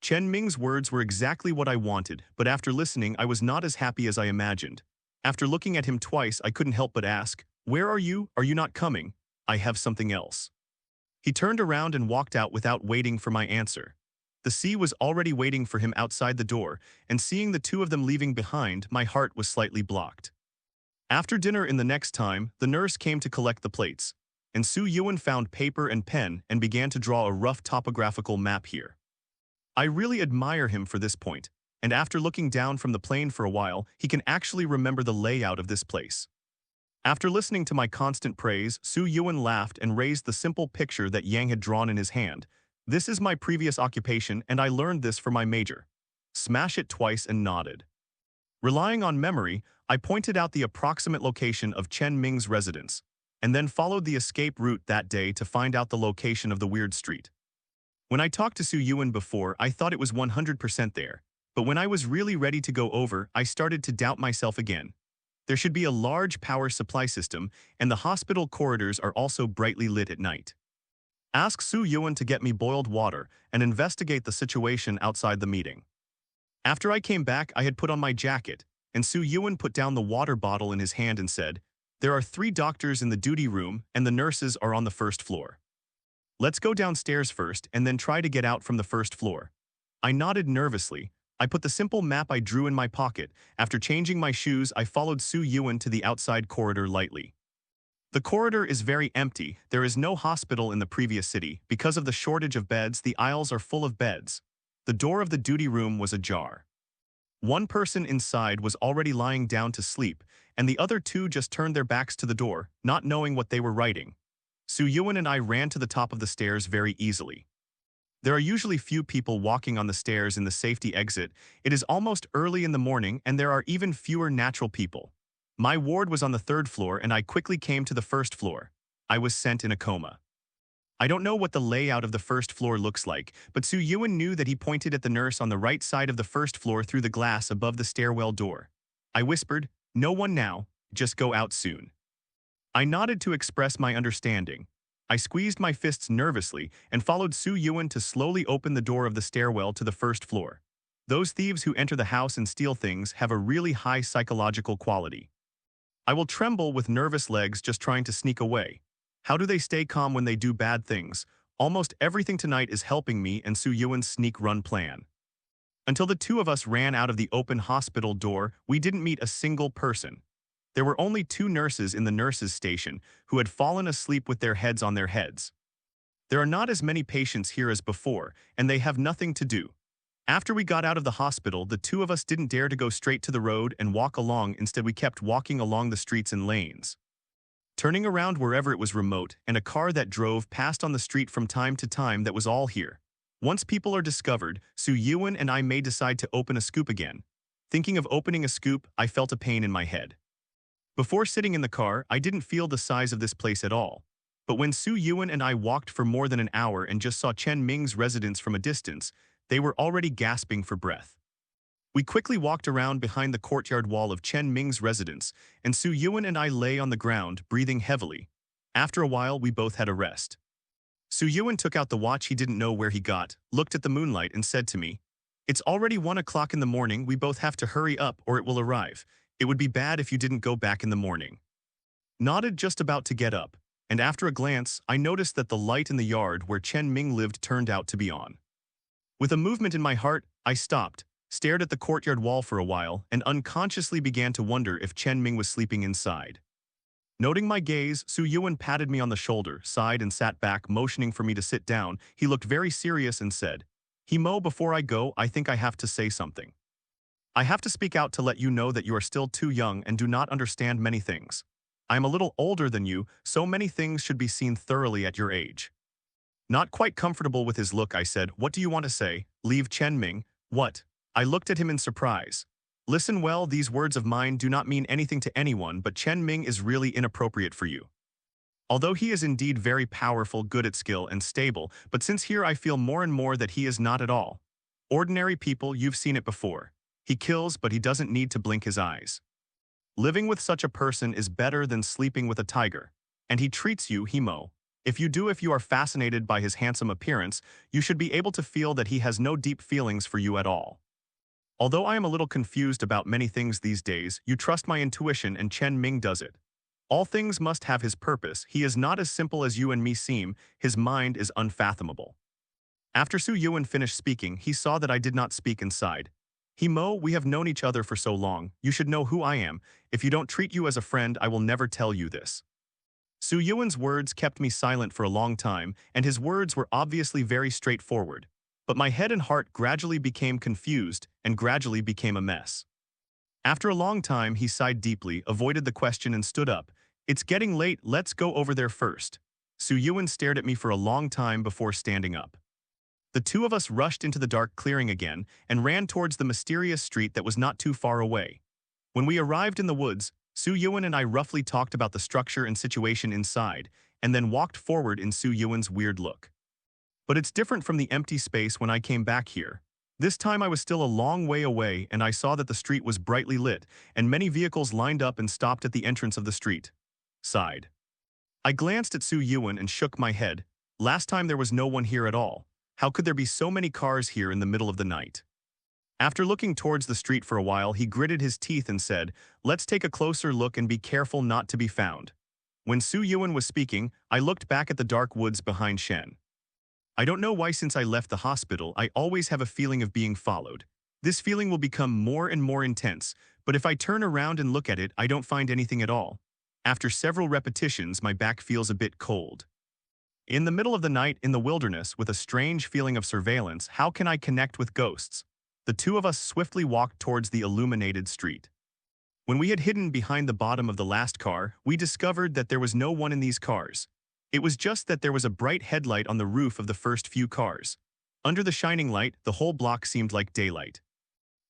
Chen Ming's words were exactly what I wanted, but after listening, I was not as happy as I imagined. After looking at him twice, I couldn't help but ask, where are you? Are you not coming? I have something else. He turned around and walked out without waiting for my answer. The sea was already waiting for him outside the door, and seeing the two of them leaving behind, my heart was slightly blocked. After dinner in the next time, the nurse came to collect the plates, and Su Yuan found paper and pen and began to draw a rough topographical map here. I really admire him for this point, and after looking down from the plane for a while, he can actually remember the layout of this place. After listening to my constant praise, Su Yuan laughed and raised the simple picture that Yang had drawn in his hand. This is my previous occupation and I learned this for my major. Smash it twice and nodded. Relying on memory, I pointed out the approximate location of Chen Ming's residence, and then followed the escape route that day to find out the location of the weird street. When I talked to Su Yuan before, I thought it was 100% there, but when I was really ready to go over, I started to doubt myself again. There should be a large power supply system, and the hospital corridors are also brightly lit at night. Ask Su Yuan to get me boiled water and investigate the situation outside the meeting. After I came back, I had put on my jacket, and Su Yuan put down the water bottle in his hand and said, there are 3 doctors in the duty room and the nurses are on the first floor. Let's go downstairs first and then try to get out from the first floor. I nodded nervously. I put the simple map I drew in my pocket. After changing my shoes, I followed Su Yuan to the outside corridor lightly. The corridor is very empty. There is no hospital in the previous city. Because of the shortage of beds, the aisles are full of beds. The door of the duty room was ajar. One person inside was already lying down to sleep, and the other two just turned their backs to the door, not knowing what they were writing. Su Yuan and I ran to the top of the stairs very easily. There are usually few people walking on the stairs in the safety exit. It is almost early in the morning, and there are even fewer natural people. My ward was on the 3rd floor, and I quickly came to the 1st floor. I was sent in a coma. I don't know what the layout of the 1st floor looks like, but Su Yuan knew that he pointed at the nurse on the right side of the 1st floor through the glass above the stairwell door. I whispered, "No one now, just go out soon." I nodded to express my understanding. I squeezed my fists nervously and followed Su Yuan to slowly open the door of the stairwell to the 1st floor. Those thieves who enter the house and steal things have a really high psychological quality. I will tremble with nervous legs just trying to sneak away. How do they stay calm when they do bad things? Almost everything tonight is helping me and Su Yuan's sneak run plan. Until the two of us ran out of the open hospital door, we didn't meet a single person. There were only 2 nurses in the nurses' station who had fallen asleep with their heads on their heads. There are not as many patients here as before, and they have nothing to do. After we got out of the hospital, the two of us didn't dare to go straight to the road and walk along. Instead, we kept walking along the streets and lanes, turning around wherever it was remote, and a car that drove passed on the street from time to time. That was all here. Once people are discovered, Su Yuan and I may decide to open a scoop again. Thinking of opening a scoop, I felt a pain in my head. Before sitting in the car, I didn't feel the size of this place at all. But when Su Yuan and I walked for more than an hour and just saw Chen Ming's residence from a distance, they were already gasping for breath. We quickly walked around behind the courtyard wall of Chen Ming's residence, and Su Yuan and I lay on the ground, breathing heavily. After a while, we both had a rest. Su Yuan took out the watch he didn't know where he got, looked at the moonlight, and said to me, "It's already 1 o'clock in the morning. We both have to hurry up or it will arrive. It would be bad if you didn't go back in the morning." Nodded, just about to get up, and after a glance, I noticed that the light in the yard where Chen Ming lived turned out to be on. With a movement in my heart, I stopped, stared at the courtyard wall for a while, and unconsciously began to wonder if Chen Ming was sleeping inside. Noting my gaze, Su Yuan patted me on the shoulder, sighed, and sat back, motioning for me to sit down. He looked very serious and said, "Himo, before I go, I think I have to say something. I have to speak out to let you know that you are still too young and do not understand many things. I am a little older than you, so many things should be seen thoroughly at your age." Not quite comfortable with his look, I said, "What do you want to say? Leave Chen Ming? What?" I looked at him in surprise. "Listen well, these words of mine do not mean anything to anyone, but Chen Ming is really inappropriate for you. Although he is indeed very powerful, good at skill, and stable, but since here I feel more and more that he is not at all. Ordinary people, you've seen it before. He kills, but he doesn't need to blink his eyes. Living with such a person is better than sleeping with a tiger. And he treats you, Himo. If you are fascinated by his handsome appearance, you should be able to feel that he has no deep feelings for you at all. Although I am a little confused about many things these days, you trust my intuition and Chen Ming does it. All things must have his purpose. He is not as simple as you and me seem. His mind is unfathomable." After Su Yuan finished speaking, he saw that I did not speak and sighed. "Himo, we have known each other for so long. You should know who I am. If you don't treat you as a friend, I will never tell you this." Su Yuan's words kept me silent for a long time, and his words were obviously very straightforward. But my head and heart gradually became confused and gradually became a mess. After a long time, he sighed deeply, avoided the question, and stood up. "It's getting late, let's go over there first." Su Yuan stared at me for a long time before standing up. The two of us rushed into the dark clearing again and ran towards the mysterious street that was not too far away. When we arrived in the woods, Su Yuan and I roughly talked about the structure and situation inside, and then walked forward in Su Yuan's weird look. But it's different from the empty space when I came back here. This time I was still a long way away, and I saw that the street was brightly lit, and many vehicles lined up and stopped at the entrance of the street. Sighed. I glanced at Su Yuan and shook my head. Last time there was no one here at all. How could there be so many cars here in the middle of the night? After looking towards the street for a while, he gritted his teeth and said, "Let's take a closer look and be careful not to be found." When Su Yuan was speaking, I looked back at the dark woods behind Shen. I don't know why, since I left the hospital, I always have a feeling of being followed. This feeling will become more and more intense, but if I turn around and look at it, I don't find anything at all. After several repetitions, my back feels a bit cold. In the middle of the night in the wilderness with a strange feeling of surveillance, how can I connect with ghosts? The two of us swiftly walked towards the illuminated street. When we had hidden behind the bottom of the last car, we discovered that there was no one in these cars. It was just that there was a bright headlight on the roof of the first few cars. Under the shining light, the whole block seemed like daylight.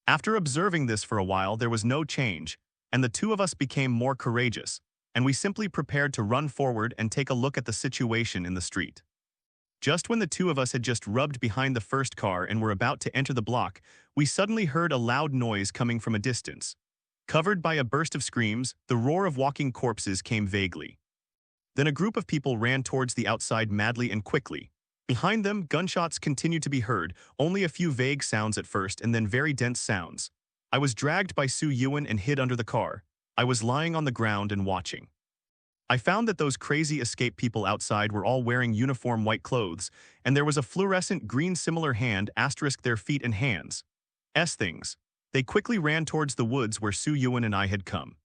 After observing this for a while, there was no change, and the two of us became more courageous, and we simply prepared to run forward and take a look at the situation in the street. Just when the two of us had just rubbed behind the first car and were about to enter the block, we suddenly heard a loud noise coming from a distance. Covered by a burst of screams, the roar of walking corpses came vaguely. Then a group of people ran towards the outside madly and quickly. Behind them, gunshots continued to be heard, only a few vague sounds at first and then very dense sounds. I was dragged by Su Yuan and hid under the car. I was lying on the ground and watching. I found that those crazy escape people outside were all wearing uniform white clothes, and there was a fluorescent green similar hand asterisk their feet and hands. Things. They quickly ran towards the woods where Su Yuan and I had come.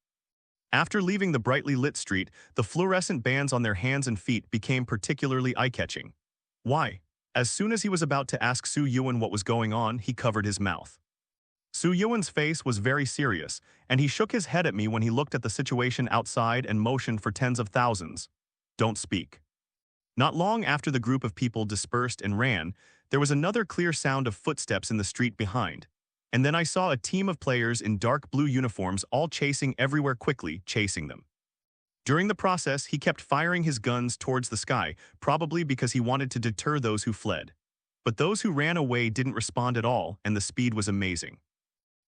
After leaving the brightly lit street, the fluorescent bands on their hands and feet became particularly eye-catching. Why? As soon as he was about to ask Su Yuan what was going on, he covered his mouth. Su Yuan's face was very serious, and he shook his head at me when he looked at the situation outside and motioned for tens of thousands. Don't speak. Not long after the group of people dispersed and ran, there was another clear sound of footsteps in the street behind. And then I saw a team of players in dark blue uniforms all chasing everywhere quickly, chasing them. During the process, he kept firing his guns towards the sky, probably because he wanted to deter those who fled. But those who ran away didn't respond at all, and the speed was amazing.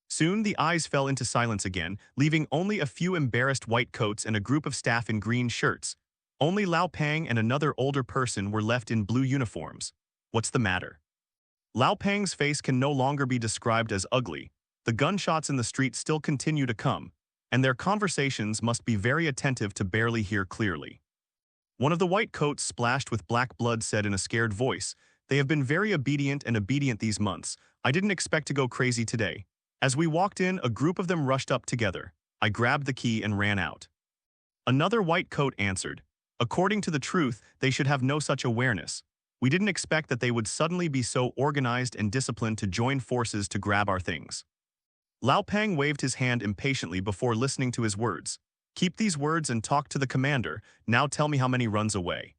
Soon the eyes fell into silence again, leaving only a few embarrassed white coats and a group of staff in green shirts. Only Lao Pang and another older person were left in blue uniforms. What's the matter? Lao Pang's face can no longer be described as ugly. The gunshots in the street still continue to come, and their conversations must be very attentive to barely hear clearly. One of the white coats splashed with black blood said in a scared voice, "They have been very obedient these months. I didn't expect to go crazy today." As we walked in, a group of them rushed up together. I grabbed the key and ran out. Another white coat answered, "According to the truth, they should have no such awareness. We didn't expect that they would suddenly be so organized and disciplined to join forces to grab our things." Lao Pang waved his hand impatiently before listening to his words. "Keep these words and talk to the commander. Now tell me how many runs away."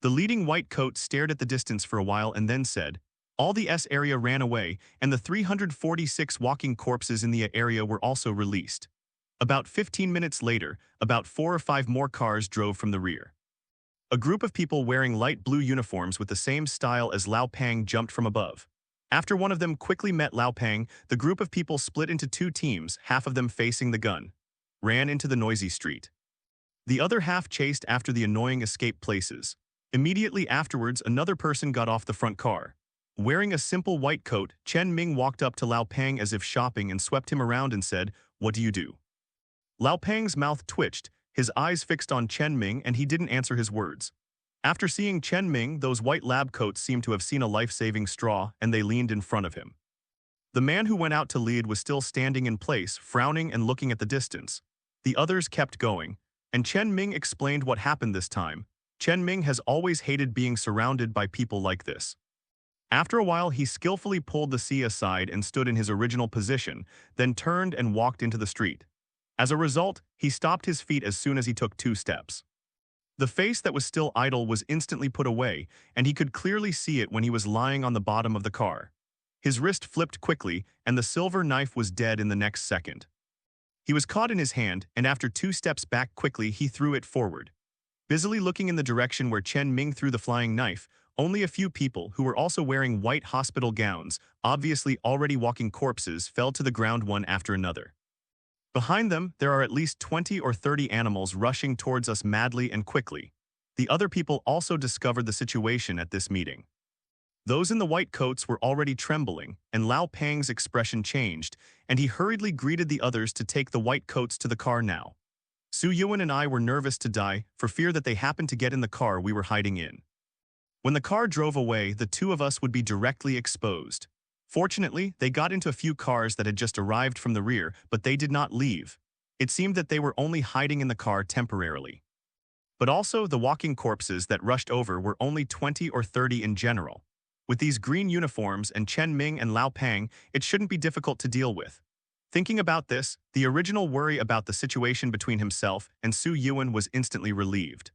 The leading white coat stared at the distance for a while and then said, "All the S area ran away, and the 346 walking corpses in the area were also released." About 15 minutes later, about 4 or 5 more cars drove from the rear. A group of people wearing light blue uniforms with the same style as Lao Pang jumped from above. After one of them quickly met Lao Pang, the group of people split into 2 teams, half of them facing the gun, ran into the noisy street. The other half chased after the annoying escape places. Immediately afterwards, another person got off the front car. Wearing a simple white coat, Chen Ming walked up to Lao Pang as if shopping and swept him around and said, "What do you do?" Lao Pang's mouth twitched, his eyes fixed on Chen Ming, and he didn't answer his words. After seeing Chen Ming, those white lab coats seemed to have seen a life-saving straw, and they leaned in front of him. The man who went out to lead was still standing in place, frowning and looking at the distance. The others kept going, and Chen Ming explained what happened this time. Chen Ming has always hated being surrounded by people like this. After a while, he skillfully pulled the sea aside and stood in his original position, then turned and walked into the street. As a result, he stopped his feet as soon as he took 2 steps. The face that was still idle was instantly put away, and he could clearly see it when he was lying on the bottom of the car. His wrist flipped quickly, and the silver knife was dead in the next second. He was caught in his hand, and after 2 steps back quickly, he threw it forward. Busily looking in the direction where Chen Ming threw the flying knife, only a few people who were also wearing white hospital gowns, obviously already walking corpses, fell to the ground one after another. Behind them, there are at least 20 or 30 animals rushing towards us madly and quickly. The other people also discovered the situation at this meeting. Those in the white coats were already trembling, and Lao Pang's expression changed, and he hurriedly greeted the others to take the white coats to the car now. Su Yuan and I were nervous to die, for fear that they happened to get in the car we were hiding in. When the car drove away, the 2 of us would be directly exposed. Fortunately, they got into a few cars that had just arrived from the rear, but they did not leave. It seemed that they were only hiding in the car temporarily. But also, the walking corpses that rushed over were only 20 or 30 in general. With these green uniforms and Chen Ming and Lao Pang, it shouldn't be difficult to deal with. Thinking about this, the original worry about the situation between himself and Su Yuan was instantly relieved.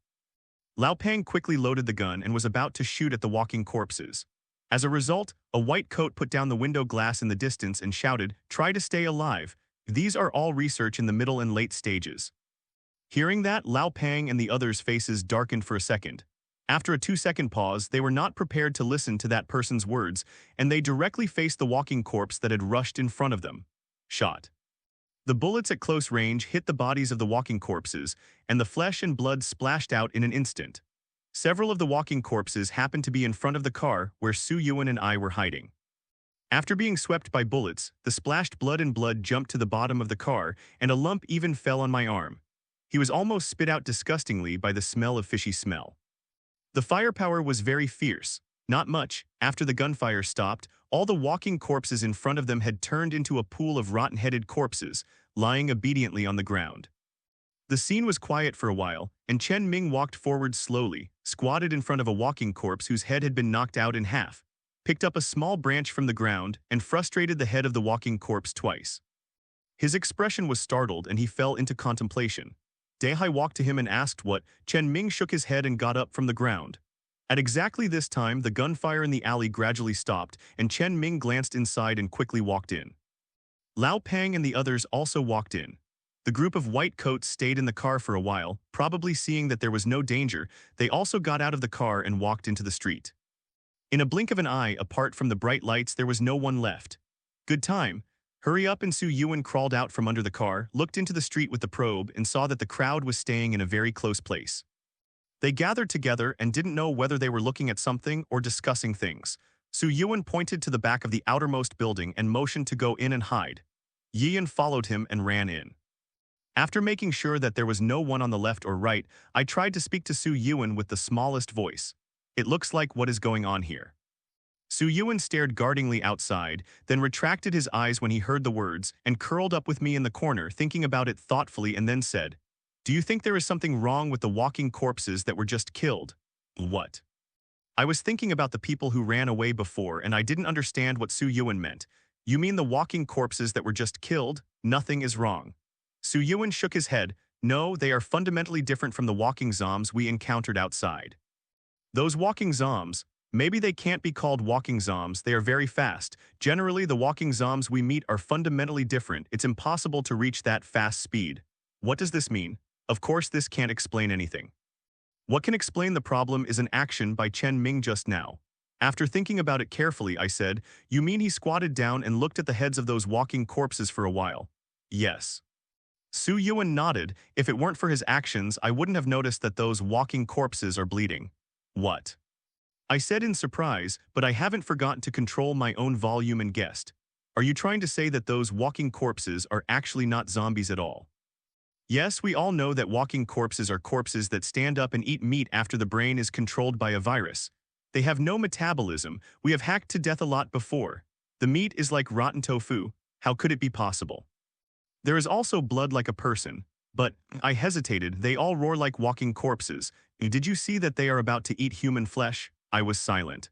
Lao Pang quickly loaded the gun and was about to shoot at the walking corpses. As a result, a white coat put down the window glass in the distance and shouted, "Try to stay alive. These are all research in the middle and late stages." Hearing that, Lao Pang and the others' faces darkened for a second. After a 2-second pause, they were not prepared to listen to that person's words, and they directly faced the walking corpse that had rushed in front of them. Shot. The bullets at close range hit the bodies of the walking corpses, and the flesh and blood splashed out in an instant. Several of the walking corpses happened to be in front of the car where Su Yuan and I were hiding. After being swept by bullets, the splashed blood and blood jumped to the bottom of the car, and a lump even fell on my arm. He was almost spit out disgustingly by the smell of fishy smell. The firepower was very fierce. Not much. After the gunfire stopped, all the walking corpses in front of them had turned into a pool of rotten-headed corpses, lying obediently on the ground. The scene was quiet for a while, and Chen Ming walked forward slowly, squatted in front of a walking corpse whose head had been knocked out in half, picked up a small branch from the ground, and frustrated the head of the walking corpse twice. His expression was startled and he fell into contemplation. Dehai walked to him and asked what. Chen Ming shook his head and got up from the ground. At exactly this time, the gunfire in the alley gradually stopped, and Chen Ming glanced inside and quickly walked in. Lao Pang and the others also walked in. The group of white coats stayed in the car for a while, probably seeing that there was no danger. They also got out of the car and walked into the street. In a blink of an eye, apart from the bright lights, there was no one left. Good time. Hurry up, and Su Yuan crawled out from under the car, looked into the street with the probe, and saw that the crowd was staying in a very close place. They gathered together and didn't know whether they were looking at something or discussing things. Su Yuan pointed to the back of the outermost building and motioned to go in and hide. Yiyan followed him and ran in. After making sure that there was no one on the left or right, I tried to speak to Su Yuan with the smallest voice. "It looks like what is going on here." Su Yuan stared guardingly outside, then retracted his eyes when he heard the words, and curled up with me in the corner, thinking about it thoughtfully, and then said, "Do you think there is something wrong with the walking corpses that were just killed?" "What?" I was thinking about the people who ran away before, and I didn't understand what Su Yuan meant. "You mean the walking corpses that were just killed? Nothing is wrong." Su Yuan shook his head. "No, they are fundamentally different from the walking zombies we encountered outside. Those walking zombies, maybe they can't be called walking zombies, they are very fast. Generally, the walking zombies we meet are fundamentally different. It's impossible to reach that fast speed." "What does this mean?" "Of course, this can't explain anything. What can explain the problem is an action by Chen Ming just now." After thinking about it carefully, I said, "You mean he squatted down and looked at the heads of those walking corpses for a while?" "Yes." Su Yuan nodded. "If it weren't for his actions, I wouldn't have noticed that those walking corpses are bleeding." "What?" I said in surprise, but I haven't forgotten to control my own volume and guessed. "Are you trying to say that those walking corpses are actually not zombies at all?" "Yes, we all know that walking corpses are corpses that stand up and eat meat after the brain is controlled by a virus. They have no metabolism. We have hacked to death a lot before. The meat is like rotten tofu. How could it be possible? There is also blood like a person." "But," I hesitated, "they all roar like walking corpses. Did you see that they are about to eat human flesh?" I was silent.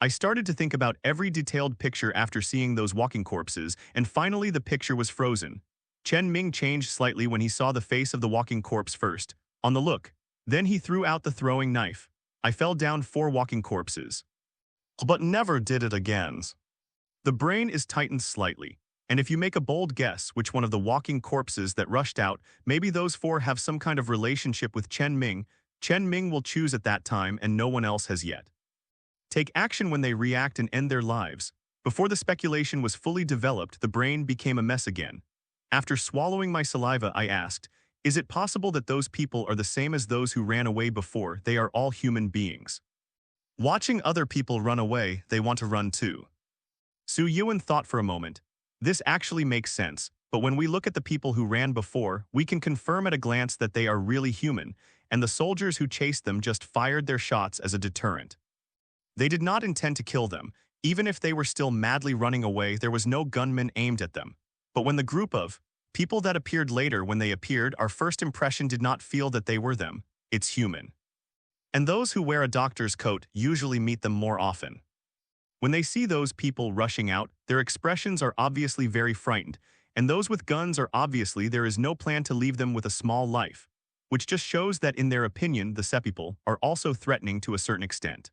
I started to think about every detailed picture after seeing those walking corpses, and finally the picture was frozen. Chen Ming changed slightly when he saw the face of the walking corpse first, on the look. Then he threw out the throwing knife. I fell down 4 walking corpses. But never did it again. The brain is tightened slightly, and if you make a bold guess which one of the walking corpses that rushed out, maybe those 4 have some kind of relationship with Chen Ming will choose at that time, and no one else has yet. Take action when they react and end their lives. Before the speculation was fully developed, the brain became a mess again. After swallowing my saliva, I asked, "Is it possible that those people are the same as those who ran away before? They are all human beings. Watching other people run away, they want to run too." Su Yuan thought for a moment. "This actually makes sense, but when we look at the people who ran before, we can confirm at a glance that they are really human, and the soldiers who chased them just fired their shots as a deterrent. They did not intend to kill them. Even if they were still madly running away, there was no gunman aimed at them. But when the group of People that appeared later, when they appeared, our first impression did not feel that they were them. It's human. And those who wear a doctor's coat usually meet them more often. When they see those people rushing out, their expressions are obviously very frightened, and those with guns are obviously there is no plan to leave them with a small life, which just shows that in their opinion the people are also threatening to a certain extent.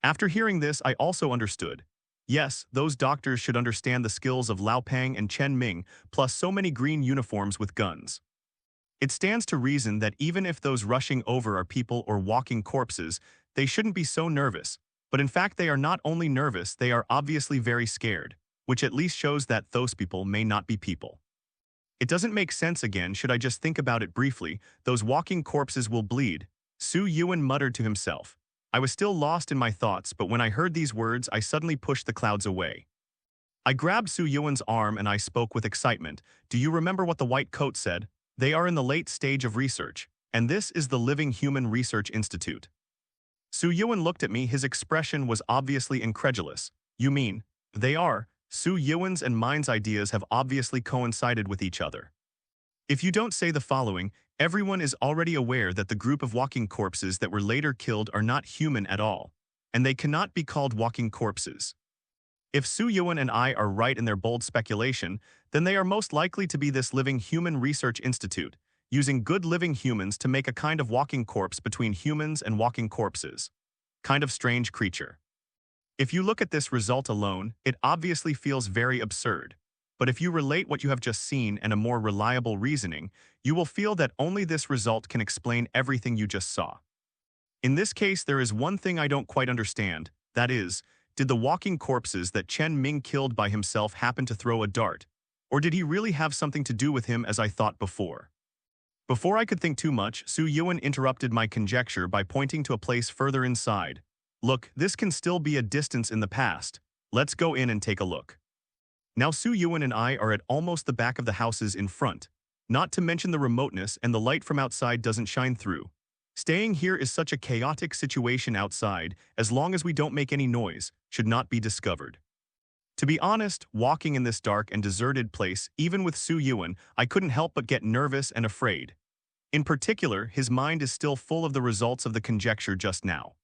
After hearing this, I also understood. Yes, those doctors should understand the skills of Lao Pang and Chen Ming, plus so many green uniforms with guns. It stands to reason that even if those rushing over are people or walking corpses, they shouldn't be so nervous. But in fact, they are not only nervous, they are obviously very scared, which at least shows that those people may not be people. It doesn't make sense again. Should I just think about it briefly? Those walking corpses will bleed, Su Yuan muttered to himself. I was still lost in my thoughts, but when I heard these words, I suddenly pushed the clouds away. I grabbed Su Yuan's arm and I spoke with excitement. Do you remember what the white coat said? They are in the late stage of research, and this is the Living Human Research Institute. Su Yuan looked at me. His expression was obviously incredulous. You mean, they are? Su Yuan's and mine's ideas have obviously coincided with each other. If you don't say the following, everyone is already aware that the group of walking corpses that were later killed are not human at all, and they cannot be called walking corpses. If Su Yuan and I are right in their bold speculation, then they are most likely to be this Living Human Research Institute, using good living humans to make a kind of walking corpse between humans and walking corpses. Kind of strange creature. If you look at this result alone, it obviously feels very absurd. But if you relate what you have just seen and a more reliable reasoning, you will feel that only this result can explain everything you just saw. In this case, there is one thing I don't quite understand, that is, did the walking corpses that Chen Ming killed by himself happen to throw a dart? Or did he really have something to do with him as I thought before? Before I could think too much, Su Yuan interrupted my conjecture by pointing to a place further inside. Look, this can still be a distance in the past. Let's go in and take a look. Now Su Yuan and I are at almost the back of the houses in front, not to mention the remoteness and the light from outside doesn't shine through. Staying here is such a chaotic situation outside, as long as we don't make any noise, should not be discovered. To be honest, walking in this dark and deserted place, even with Su Yuan, I couldn't help but get nervous and afraid. In particular, his mind is still full of the results of the conjecture just now.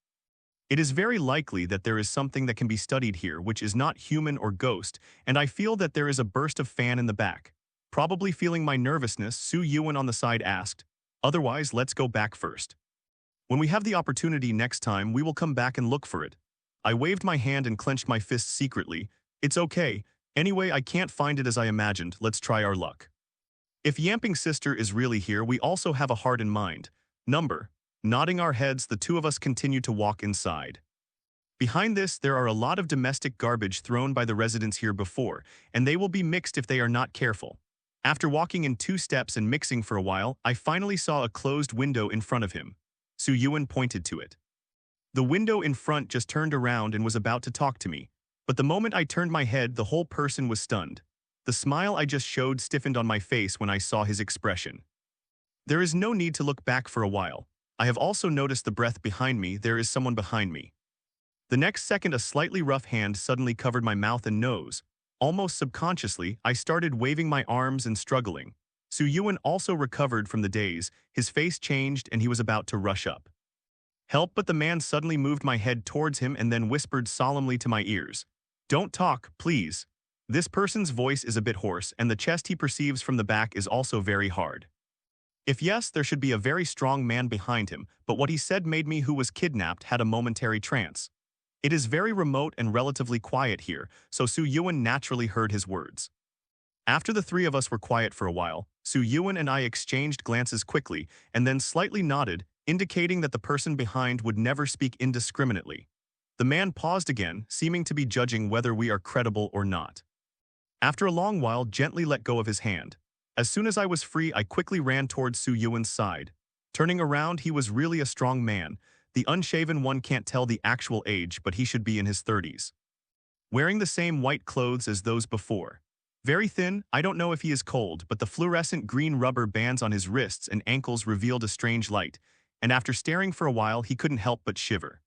It is very likely that there is something that can be studied here which is not human or ghost, and I feel that there is a burst of fan in the back. Probably feeling my nervousness, Su Yuan on the side asked, otherwise let's go back first. When we have the opportunity next time, we will come back and look for it. I waved my hand and clenched my fist secretly. It's okay. Anyway, I can't find it as I imagined. Let's try our luck. If Yamping's sister is really here, we also have a heart in mind. Nodding our heads, the two of us continue to walk inside. Behind this, there are a lot of domestic garbage thrown by the residents here before, and they will be mixed if they are not careful. After walking in 2 steps and mixing for a while, I finally saw a closed window in front of him. Su Yuan pointed to it. The window in front just turned around and was about to talk to me, but the moment I turned my head, the whole person was stunned. The smile I just showed stiffened on my face when I saw his expression. There is no need to look back for a while. I have also noticed the breath behind me. There is someone behind me. The next second, a slightly rough hand suddenly covered my mouth and nose. Almost subconsciously, I started waving my arms and struggling. Su Yuan also recovered from the daze. His face changed and he was about to rush up. Help, but the man suddenly moved my head towards him and then whispered solemnly to my ears. Don't talk, please. This person's voice is a bit hoarse and the chest he perceives from the back is also very hard. If yes, there should be a very strong man behind him, but what he said made me, who was kidnapped, had a momentary trance. It is very remote and relatively quiet here, so Su Yuan naturally heard his words. After the 3 of us were quiet for a while, Su Yuan and I exchanged glances quickly and then slightly nodded, indicating that the person behind would never speak indiscriminately. The man paused again, seeming to be judging whether we are credible or not. After a long while, gently let go of his hand. As soon as I was free, I quickly ran towards Su Yuan's side. Turning around, he was really a strong man. The unshaven one can't tell the actual age, but he should be in his 30s. Wearing the same white clothes as those before. Very thin, I don't know if he is cold, but the fluorescent green rubber bands on his wrists and ankles revealed a strange light, and after staring for a while, he couldn't help but shiver.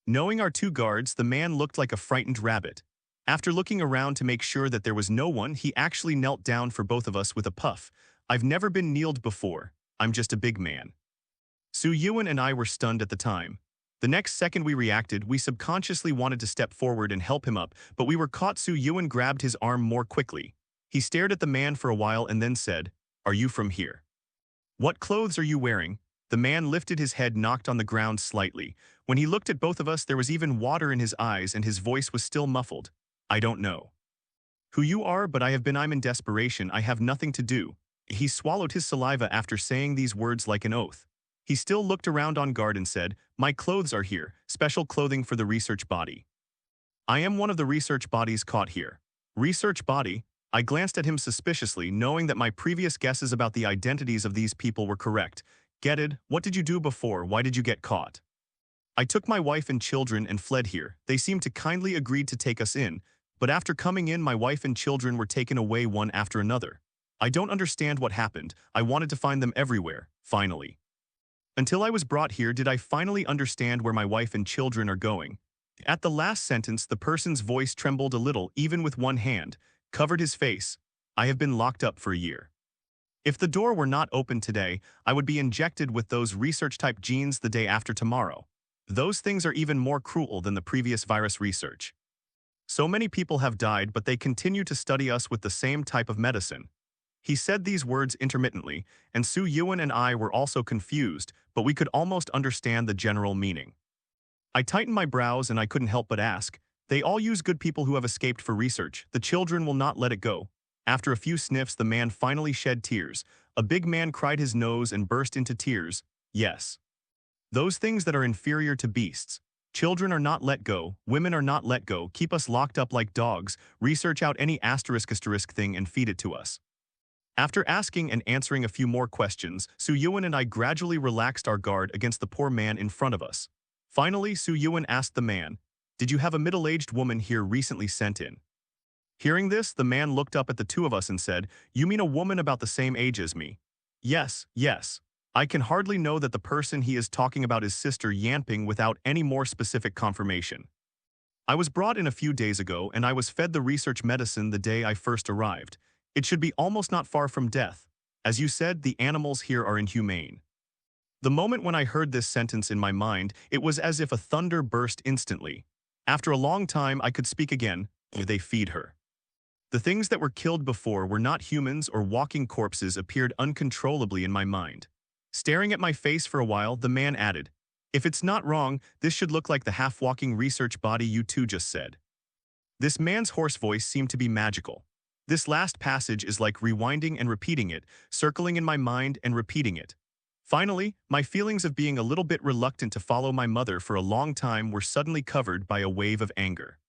Knowing our 2 guards, the man looked like a frightened rabbit. After looking around to make sure that there was no one, he actually knelt down for both of us with a puff. I've never been kneeled before. I'm just a big man. Su Yuan and I were stunned at the time. The next second we reacted, we subconsciously wanted to step forward and help him up, but we were caught. Su Yuan grabbed his arm more quickly. He stared at the man for a while and then said, "Are you from here? What clothes are you wearing?" The man lifted his head, knocked on the ground slightly. When he looked at both of us, there was even water in his eyes and his voice was still muffled. "I don't know who you are, but I'm in desperation. I have nothing to do." He swallowed his saliva after saying these words like an oath. He still looked around on guard and said, "My clothes are here, special clothing for the research body. I am one of the research bodies caught here." Research body? I glanced at him suspiciously, knowing that my previous guesses about the identities of these people were correct. "Get it? What did you do before? Why did you get caught?" "I took my wife and children and fled here. They seemed to kindly agree to take us in, but after coming in, my wife and children were taken away one after another. I don't understand what happened. I wanted to find them everywhere, finally. Until I was brought here did I finally understand where my wife and children are going." At the last sentence, the person's voice trembled a little, even with one hand, covered his face. "I have been locked up for a year. If the door were not open today, I would be injected with those research-type genes the day after tomorrow. Those things are even more cruel than the previous virus research. So many people have died, but they continue to study us with the same type of medicine." He said these words intermittently, and Su Yuan and I were also confused, but we could almost understand the general meaning. I tightened my brows and I couldn't help but ask, "They all use good people who have escaped for research. The children will not let it go." After a few sniffs, the man finally shed tears. A big man cried his nose and burst into tears. "Yes. Those things that are inferior to beasts. Children are not let go, women are not let go, keep us locked up like dogs, research out any asterisk thing and feed it to us." After asking and answering a few more questions, Su Yuan and I gradually relaxed our guard against the poor man in front of us. Finally, Su Yuan asked the man, "Did you have a middle-aged woman here recently sent in?" Hearing this, the man looked up at the two of us and said, "You mean a woman about the same age as me?" Yes. I can hardly know that the person he is talking about is Sister Yanping without any more specific confirmation. "I was brought in a few days ago and I was fed the research medicine the day I first arrived. It should be almost not far from death. As you said, the animals here are inhumane." The moment when I heard this sentence in my mind, it was as if a thunder burst instantly. After a long time, I could speak again. "They feed her." The things that were killed before were not humans or walking corpses appeared uncontrollably in my mind. Staring at my face for a while, the man added, "If it's not wrong, this should look like the half-walking research body you two just said." This man's hoarse voice seemed to be magical. This last passage is like rewinding and repeating it, circling in my mind and repeating it. Finally, my feelings of being a little bit reluctant to follow my mother for a long time were suddenly covered by a wave of anger.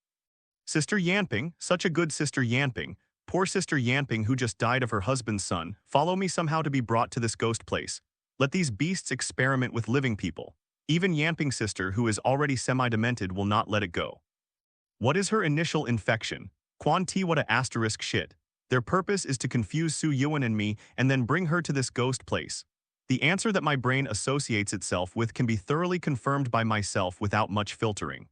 Sister Yanping, such a good Sister Yanping, poor Sister Yanping who just died of her husband's son, follow me somehow to be brought to this ghost place. Let these beasts experiment with living people. Even Yanping's sister, who is already semi-demented, will not let it go. What is her initial infection? Quan Ti, what a asterisk shit. Their purpose is to confuse Su Yuan and me and then bring her to this ghost place. The answer that my brain associates itself with can be thoroughly confirmed by myself without much filtering.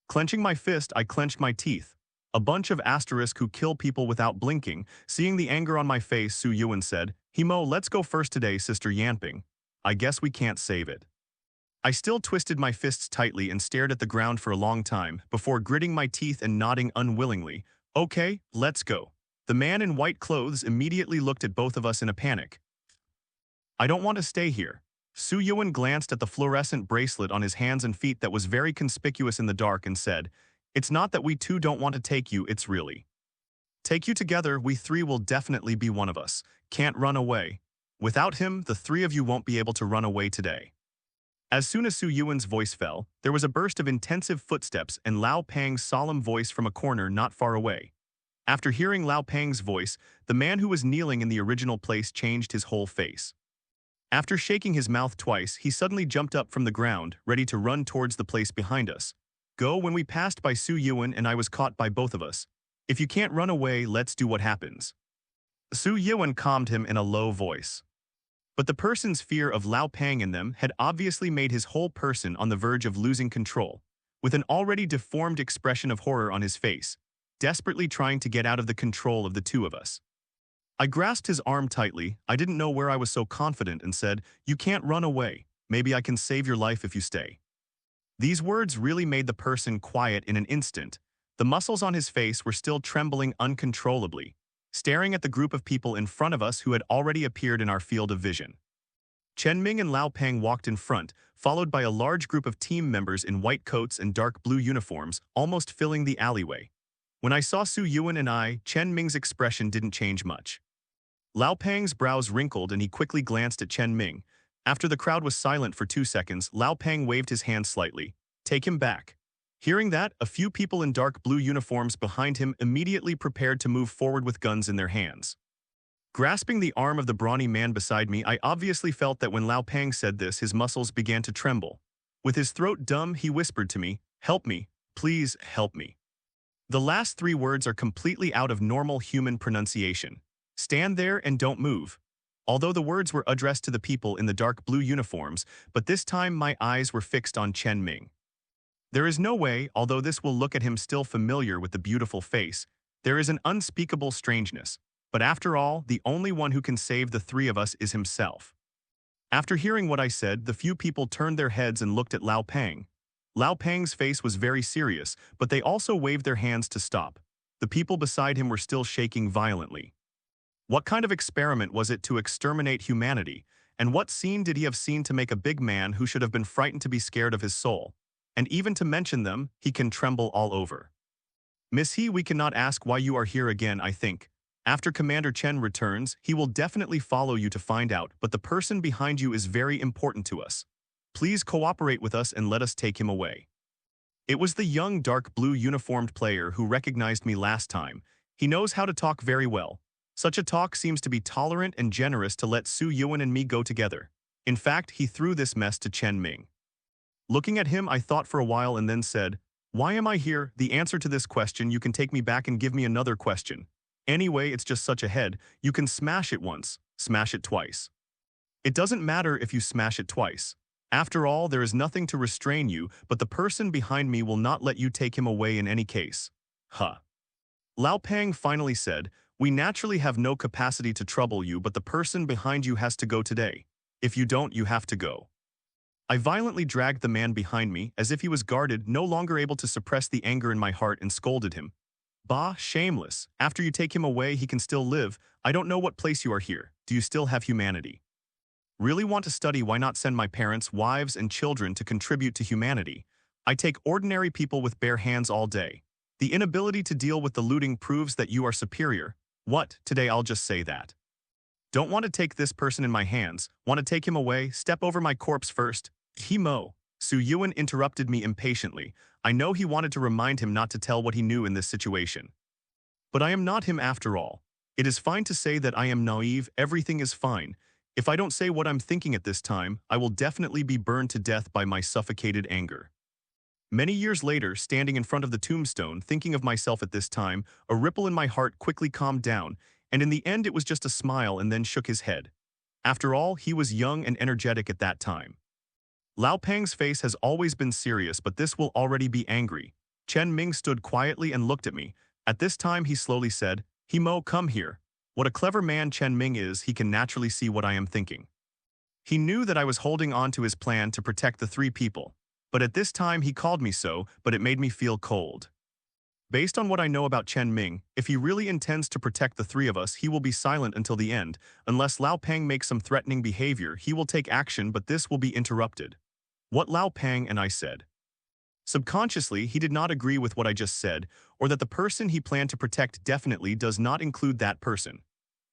Clenching my fist, I clenched my teeth. A bunch of asterisks who kill people without blinking. Seeing the anger on my face, Su Yuan said, "Himo, let's go first today, Sister Yanping. I guess we can't save it." I still twisted my fists tightly and stared at the ground for a long time, before gritting my teeth and nodding unwillingly. "Okay, let's go." The man in white clothes immediately looked at both of us in a panic. "I don't want to stay here." Su Yuan glanced at the fluorescent bracelet on his hands and feet that was very conspicuous in the dark and said, "It's not that we two don't want to take you, it's really. Take you together, we three will definitely be one of us. Can't run away. Without him, the three of you won't be able to run away today." As soon as Su Yuan's voice fell, there was a burst of intensive footsteps and Lao Pang's solemn voice from a corner not far away. After hearing Lao Pang's voice, the man who was kneeling in the original place changed his whole face. After shaking his mouth twice, he suddenly jumped up from the ground, ready to run towards the place behind us. Go when we passed by Su Yuan and I was caught by both of us. "If you can't run away, let's do what happens." Su Yuan calmed him in a low voice. But the person's fear of Lao Pang in them had obviously made his whole person on the verge of losing control. With an already deformed expression of horror on his face, desperately trying to get out of the control of the two of us. I grasped his arm tightly. I didn't know where I was so confident and said, "You can't run away. Maybe I can save your life if you stay." These words really made the person quiet in an instant. The muscles on his face were still trembling uncontrollably, staring at the group of people in front of us who had already appeared in our field of vision. Chen Ming and Lao Peng walked in front, followed by a large group of team members in white coats and dark blue uniforms, almost filling the alleyway. When I saw Su Yuan and Chen Ming's expression didn't change much. Lao Peng's brows wrinkled and he quickly glanced at Chen Ming. After the crowd was silent for 2 seconds, Lao Peng waved his hand slightly. "Take him back." Hearing that, a few people in dark blue uniforms behind him immediately prepared to move forward with guns in their hands. Grasping the arm of the brawny man beside me, I obviously felt that when Lao Peng said this, his muscles began to tremble. With his throat dumb, he whispered to me, "Help me, please help me." The last 3 words are completely out of normal human pronunciation. Stand there and don't move. Although the words were addressed to the people in the dark blue uniforms, but this time my eyes were fixed on Chen Ming. There is no way, although this will look at him still familiar with the beautiful face, there is an unspeakable strangeness. But after all, the only one who can save the 3 of us is himself. After hearing what I said, the few people turned their heads and looked at Lao Peng. Lao Peng's face was very serious, but they also waved their hands to stop. The people beside him were still shaking violently. What kind of experiment was it to exterminate humanity? And what scene did he have seen to make a big man who should have been frightened to be scared of his soul? And even to mention them, he can tremble all over. "Miss He, we cannot ask why you are here again, I think. After Commander Chen returns, he will definitely follow you to find out, but the person behind you is very important to us. Please cooperate with us and let us take him away." It was the young dark blue uniformed player who recognized me last time. He knows how to talk very well. Such a talk seems to be tolerant and generous to let Su Yuan and me go together. In fact, he threw this mess to Chen Ming. Looking at him, I thought for a while and then said, "Why am I here? The answer to this question, you can take me back and give me another question. Anyway, it's just such a head. You can smash it once, smash it twice. It doesn't matter if you smash it twice. After all, there is nothing to restrain you, but the person behind me will not let you take him away in any case." Huh. Lao Peng finally said, "We naturally have no capacity to trouble you, but the person behind you has to go today. If you don't, you have to go." I violently dragged the man behind me, as if he was guarded, no longer able to suppress the anger in my heart, and scolded him. "Bah, shameless. After you take him away, he can still live. I don't know what place you are here. Do you still have humanity? Really want to study? Why not send my parents, wives, and children to contribute to humanity? I take ordinary people with bare hands all day. The inability to deal with the looting proves that you are superior. What? Today I'll just say that. Don't want to take this person in my hands. Want to take him away? Step over my corpse first." "He mo." Su Yuan interrupted me impatiently. I know he wanted to remind him not to tell what he knew in this situation. But I am not him after all. It is fine to say that I am naive, everything is fine. If I don't say what I'm thinking at this time, I will definitely be burned to death by my suffocated anger. Many years later, standing in front of the tombstone, thinking of myself at this time, a ripple in my heart quickly calmed down, and in the end it was just a smile and then shook his head. After all, he was young and energetic at that time. Lao Peng's face has always been serious, but this will already be angry. Chen Ming stood quietly and looked at me. At this time he slowly said, "He mo, come here." What a clever man Chen Ming is, he can naturally see what I am thinking. He knew that I was holding on to his plan to protect the 3 people. But at this time he called me so, but it made me feel cold. Based on what I know about Chen Ming, if he really intends to protect the 3 of us, he will be silent until the end. Unless Lao Peng makes some threatening behavior, he will take action, but this will be interrupted. What Lao Peng and I said. Subconsciously, he did not agree with what I just said, or that the person he planned to protect definitely does not include that person.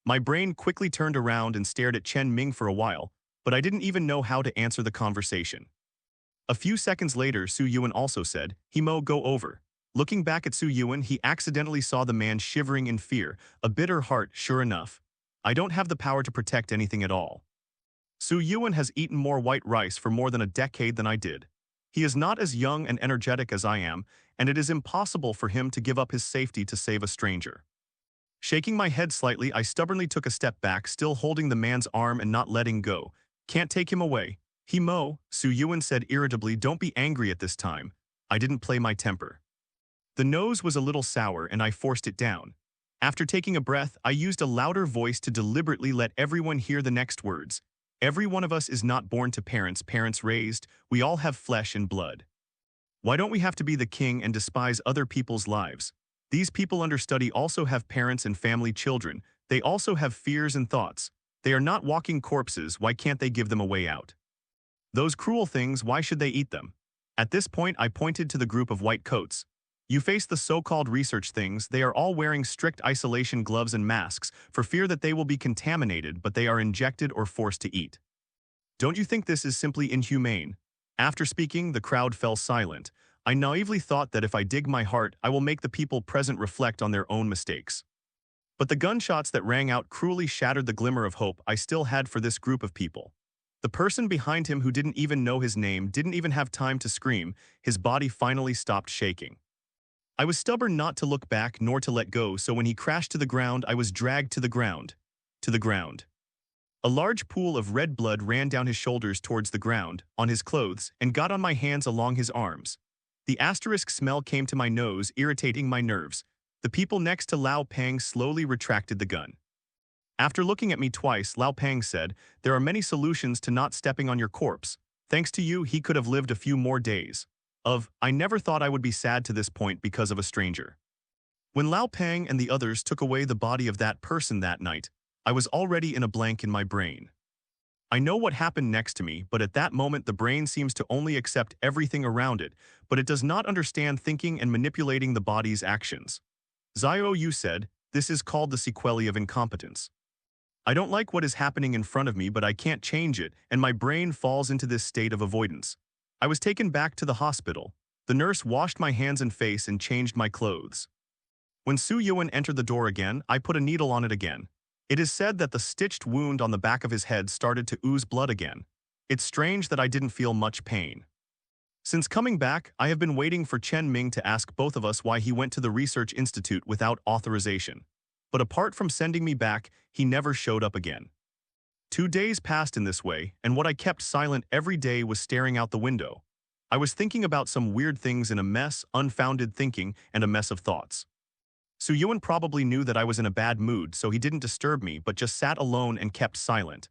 My brain quickly turned around and stared at Chen Ming for a while, but I didn't even know how to answer the conversation. A few seconds later, Su Yuan also said, "He mo, go over." Looking back at Su Yuan, he accidentally saw the man shivering in fear, a bitter heart, sure enough. I don't have the power to protect anything at all. Su Yuan has eaten more white rice for more than a decade than I did. He is not as young and energetic as I am, and it is impossible for him to give up his safety to save a stranger. Shaking my head slightly, I stubbornly took a step back, still holding the man's arm and not letting go. "Can't take him away." "He mo," Su Yuan said irritably, "don't be angry at this time. I didn't play my temper." The nose was a little sour and I forced it down. After taking a breath, I used a louder voice to deliberately let everyone hear the next words. Every one of us is not born to parents raised, we all have flesh and blood. Why don't we have to be the king and despise other people's lives? These people under study also have parents and family children, they also have fears and thoughts. They are not walking corpses, why can't they give them a way out? Those cruel things, why should they eat them? At this point I pointed to the group of white coats. You face the so-called research things, they are all wearing strict isolation gloves and masks for fear that they will be contaminated, but they are injected or forced to eat. Don't you think this is simply inhumane? After speaking, the crowd fell silent. I naively thought that if I dig my heart, I will make the people present reflect on their own mistakes. But the gunshots that rang out cruelly shattered the glimmer of hope I still had for this group of people. The person behind him who didn't even know his name didn't even have time to scream, his body finally stopped shaking. I was stubborn not to look back nor to let go, so when he crashed to the ground, I was dragged to the ground. To the ground. A large pool of red blood ran down his shoulders towards the ground, on his clothes, and got on my hands along his arms. The asterisk smell came to my nose, irritating my nerves. The people next to Lao Pang slowly retracted the gun. After looking at me twice, Lao Pang said, "There are many solutions to not stepping on your corpse. Thanks to you, he could have lived a few more days." I never thought I would be sad to this point because of a stranger. When Lao Pang and the others took away the body of that person that night, I was already in a blank in my brain. I know what happened next to me, but at that moment the brain seems to only accept everything around it, but it does not understand thinking and manipulating the body's actions. Zio Yu said, "This is called the sequelae of incompetence." I don't like what is happening in front of me, but I can't change it, and my brain falls into this state of avoidance. I was taken back to the hospital. The nurse washed my hands and face and changed my clothes. When Su Yuan entered the door again, I put a needle on it again. It is said that the stitched wound on the back of his head started to ooze blood again. It's strange that I didn't feel much pain. Since coming back, I have been waiting for Chen Ming to ask both of us why he went to the research institute without authorization. But apart from sending me back, he never showed up again. 2 days passed in this way, and what I kept silent every day was staring out the window. I was thinking about some weird things in a mess, unfounded thinking, and a mess of thoughts. Su Yuan probably knew that I was in a bad mood, so he didn't disturb me but just sat alone and kept silent.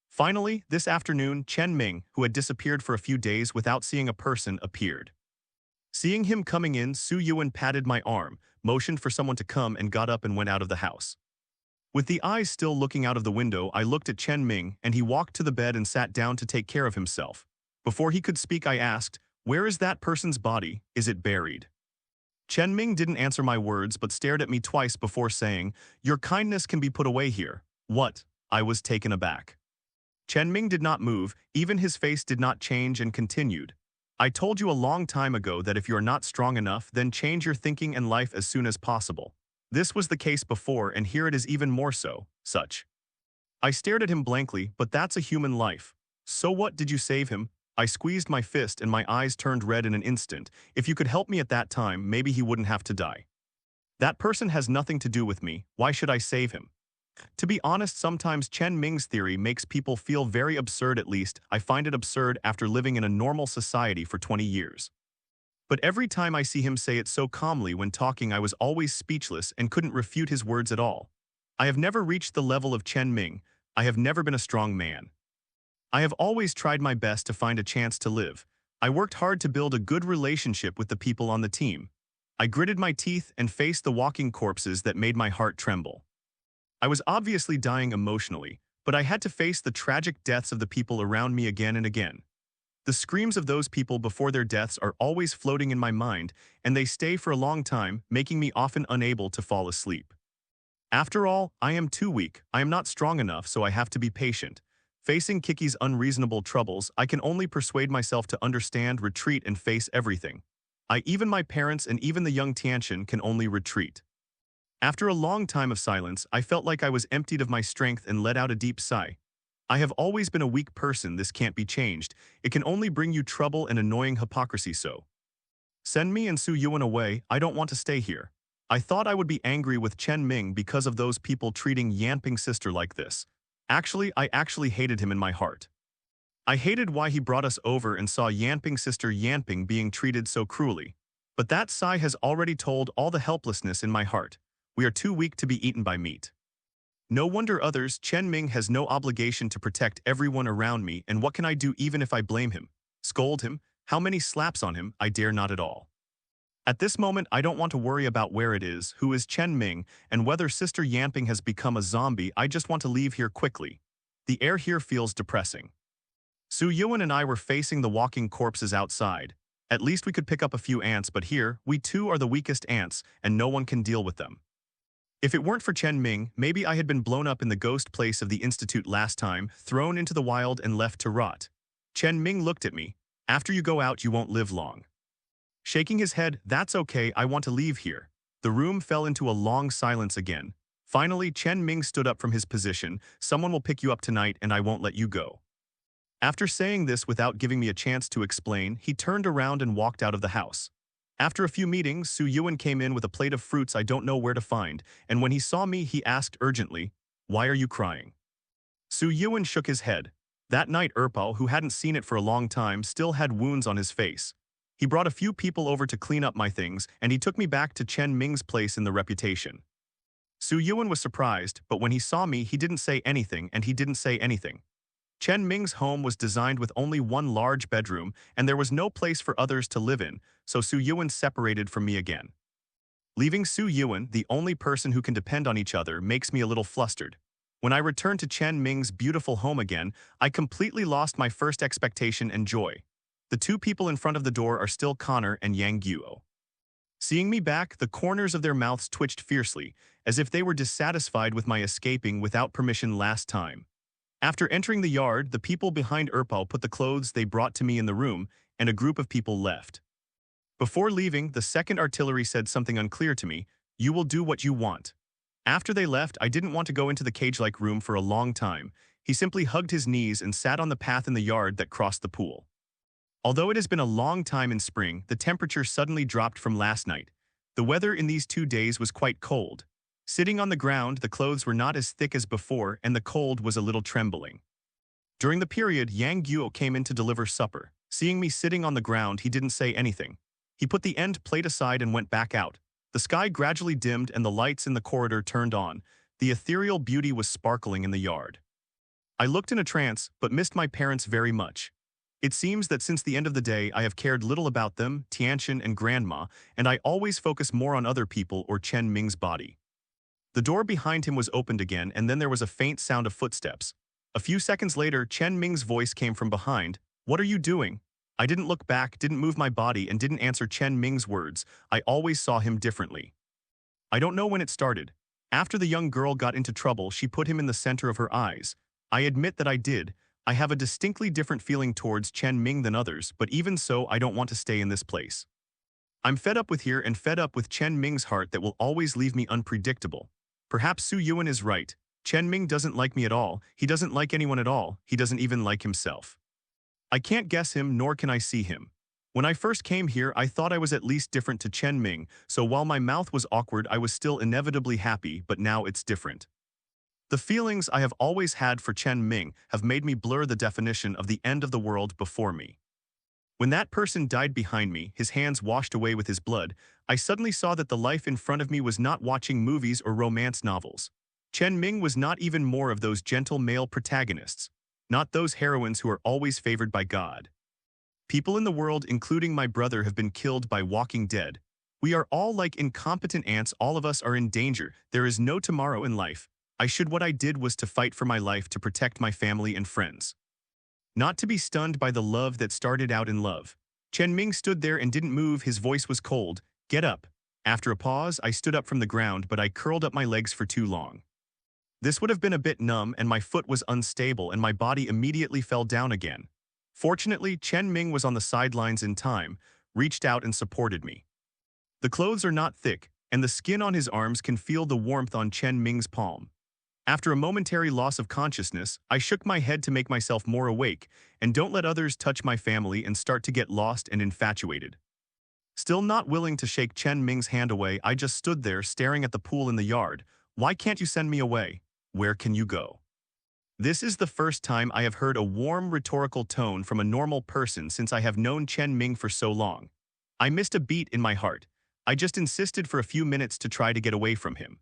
Finally, this afternoon, Chen Ming, who had disappeared for a few days without seeing a person, appeared. Seeing him coming in, Su Yuan patted my arm, motioned for someone to come, and got up and went out of the house. With the eyes still looking out of the window, I looked at Chen Ming, and he walked to the bed and sat down to take care of himself. Before he could speak, I asked, "Where is that person's body? Is it buried?" Chen Ming didn't answer my words but stared at me twice before saying, "Your kindness can be put away here." What? I was taken aback. Chen Ming did not move, even his face did not change, and continued, "I told you a long time ago that if you are not strong enough, then change your thinking and life as soon as possible. This was the case before, and here it is even more so, such." I stared at him blankly, but that's a human life. So what, did you save him? I squeezed my fist and my eyes turned red in an instant. If you could help me at that time, maybe he wouldn't have to die. That person has nothing to do with me, why should I save him? To be honest, sometimes Chen Ming's theory makes people feel very absurd. At least I find it absurd after living in a normal society for 20 years. But every time I see him say it so calmly when talking, I was always speechless and couldn't refute his words at all. I have never reached the level of Chen Ming. I have never been a strong man. I have always tried my best to find a chance to live. I worked hard to build a good relationship with the people on the team. I gritted my teeth and faced the walking corpses that made my heart tremble. I was obviously dying emotionally, but I had to face the tragic deaths of the people around me again and again. The screams of those people before their deaths are always floating in my mind, and they stay for a long time, making me often unable to fall asleep. After all, I am too weak, I am not strong enough, so I have to be patient. Facing Kiki's unreasonable troubles, I can only persuade myself to understand, retreat, and face everything. Even my parents and even the young Tianxian can only retreat. After a long time of silence, I felt like I was emptied of my strength and let out a deep sigh. I have always been a weak person, this can't be changed. It can only bring you trouble and annoying hypocrisy, so. Send me and Su Yuan away, I don't want to stay here. I thought I would be angry with Chen Ming because of those people treating Yanping's sister like this. I actually hated him in my heart. I hated why he brought us over and saw Yanping's sister Yanping being treated so cruelly. But that sigh has already told all the helplessness in my heart. We are too weak to be eaten by meat. No wonder others. Chen Ming has no obligation to protect everyone around me, and what can I do even if I blame him? Scold him? How many slaps on him? I dare not at all. At this moment, I don't want to worry about where it is, who is Chen Ming, and whether Sister Yanping has become a zombie. I just want to leave here quickly. The air here feels depressing. Su Yuan and I were facing the walking corpses outside. At least we could pick up a few ants, but here, we too are the weakest ants, and no one can deal with them. If it weren't for Chen Ming, maybe I had been blown up in the ghost place of the Institute last time, thrown into the wild and left to rot. Chen Ming looked at me. After you go out, you won't live long. Shaking his head, that's okay, I want to leave here. The room fell into a long silence again. Finally, Chen Ming stood up from his position. Someone will pick you up tonight and I won't let you go. After saying this without giving me a chance to explain, he turned around and walked out of the house. After a few meetings, Su Yuan came in with a plate of fruits I don't know where to find, and when he saw me, he asked urgently, "Why are you crying?" Su Yuan shook his head. That night, Erpao, who hadn't seen it for a long time, still had wounds on his face. He brought a few people over to clean up my things, and he took me back to Chen Ming's place in the Reputation. Su Yuan was surprised, but when he saw me, he didn't say anything, and he didn't say anything. Chen Ming's home was designed with only one large bedroom, and there was no place for others to live in, so Su Yuan separated from me again. Leaving Su Yuan, the only person who can depend on each other, makes me a little flustered. When I returned to Chen Ming's beautiful home again, I completely lost my first expectation and joy. The two people in front of the door are still Connor and Yang Guo. Seeing me back, the corners of their mouths twitched fiercely, as if they were dissatisfied with my escaping without permission last time. After entering the yard, the people behind Erpao put the clothes they brought to me in the room, and a group of people left. Before leaving, the second artillery said something unclear to me, "You will do what you want." After they left, I didn't want to go into the cage-like room for a long time. He simply hugged his knees and sat on the path in the yard that crossed the pool. Although it has been a long time in spring, the temperature suddenly dropped from last night. The weather in these 2 days was quite cold. Sitting on the ground, the clothes were not as thick as before, and the cold was a little trembling. During the period, Yang Guo came in to deliver supper. Seeing me sitting on the ground, he didn't say anything. He put the end plate aside and went back out. The sky gradually dimmed and the lights in the corridor turned on. The ethereal beauty was sparkling in the yard. I looked in a trance, but missed my parents very much. It seems that since the end of the day, I have cared little about them, Tianqian and Grandma, and I always focus more on other people or Chen Ming's body. The door behind him was opened again, and then there was a faint sound of footsteps. A few seconds later, Chen Ming's voice came from behind. "What are you doing?" I didn't look back, didn't move my body, and didn't answer Chen Ming's words. I always saw him differently. I don't know when it started. After the young girl got into trouble, she put him in the center of her eyes. I admit that I did. I have a distinctly different feeling towards Chen Ming than others, but even so, I don't want to stay in this place. I'm fed up with here and fed up with Chen Ming's heart that will always leave me unpredictable. Perhaps Su Yuan is right. Chen Ming doesn't like me at all. He doesn't like anyone at all. He doesn't even like himself. I can't guess him, nor can I see him. When I first came here, I thought I was at least different to Chen Ming, so while my mouth was awkward, I was still inevitably happy, but now it's different. The feelings I have always had for Chen Ming have made me blur the definition of the end of the world before me. When that person died behind me, his hands washed away with his blood, I suddenly saw that the life in front of me was not watching movies or romance novels. Chen Ming was not even more of those gentle male protagonists, not those heroines who are always favored by God. People in the world, including my brother, have been killed by walking dead. We are all like incompetent ants, all of us are in danger, there is no tomorrow in life. What I did was to fight for my life, to protect my family and friends. Not to be stunned by the love that started out in love. Chen Ming stood there and didn't move, his voice was cold. "Get up." After a pause, I stood up from the ground, but I curled up my legs for too long. This would have been a bit numb, and my foot was unstable, and my body immediately fell down again. Fortunately, Chen Ming was on the sidelines in time, reached out and supported me. The clothes are not thick, and the skin on his arms can feel the warmth on Chen Ming's palm. After a momentary loss of consciousness, I shook my head to make myself more awake, and don't let others touch my family and start to get lost and infatuated. Still not willing to shake Chen Ming's hand away, I just stood there staring at the pool in the yard. "Why can't you send me away? Where can you go?" This is the first time I have heard a warm, rhetorical tone from a normal person since I have known Chen Ming for so long. I missed a beat in my heart. I just insisted for a few minutes to try to get away from him.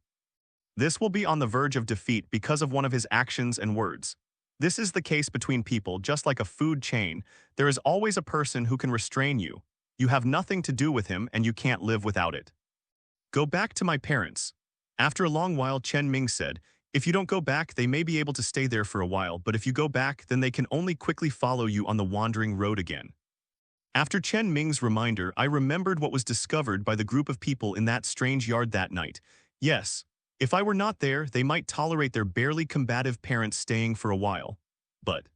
This will be on the verge of defeat because of one of his actions and words. This is the case between people, just like a food chain. There is always a person who can restrain you. You have nothing to do with him and you can't live without it. Go back to my parents. After a long while, Chen Ming said, if you don't go back, they may be able to stay there for a while, but if you go back, then they can only quickly follow you on the wandering road again. After Chen Ming's reminder, I remembered what was discovered by the group of people in that strange yard that night. Yes, if I were not there, they might tolerate their barely combative parents staying for a while. But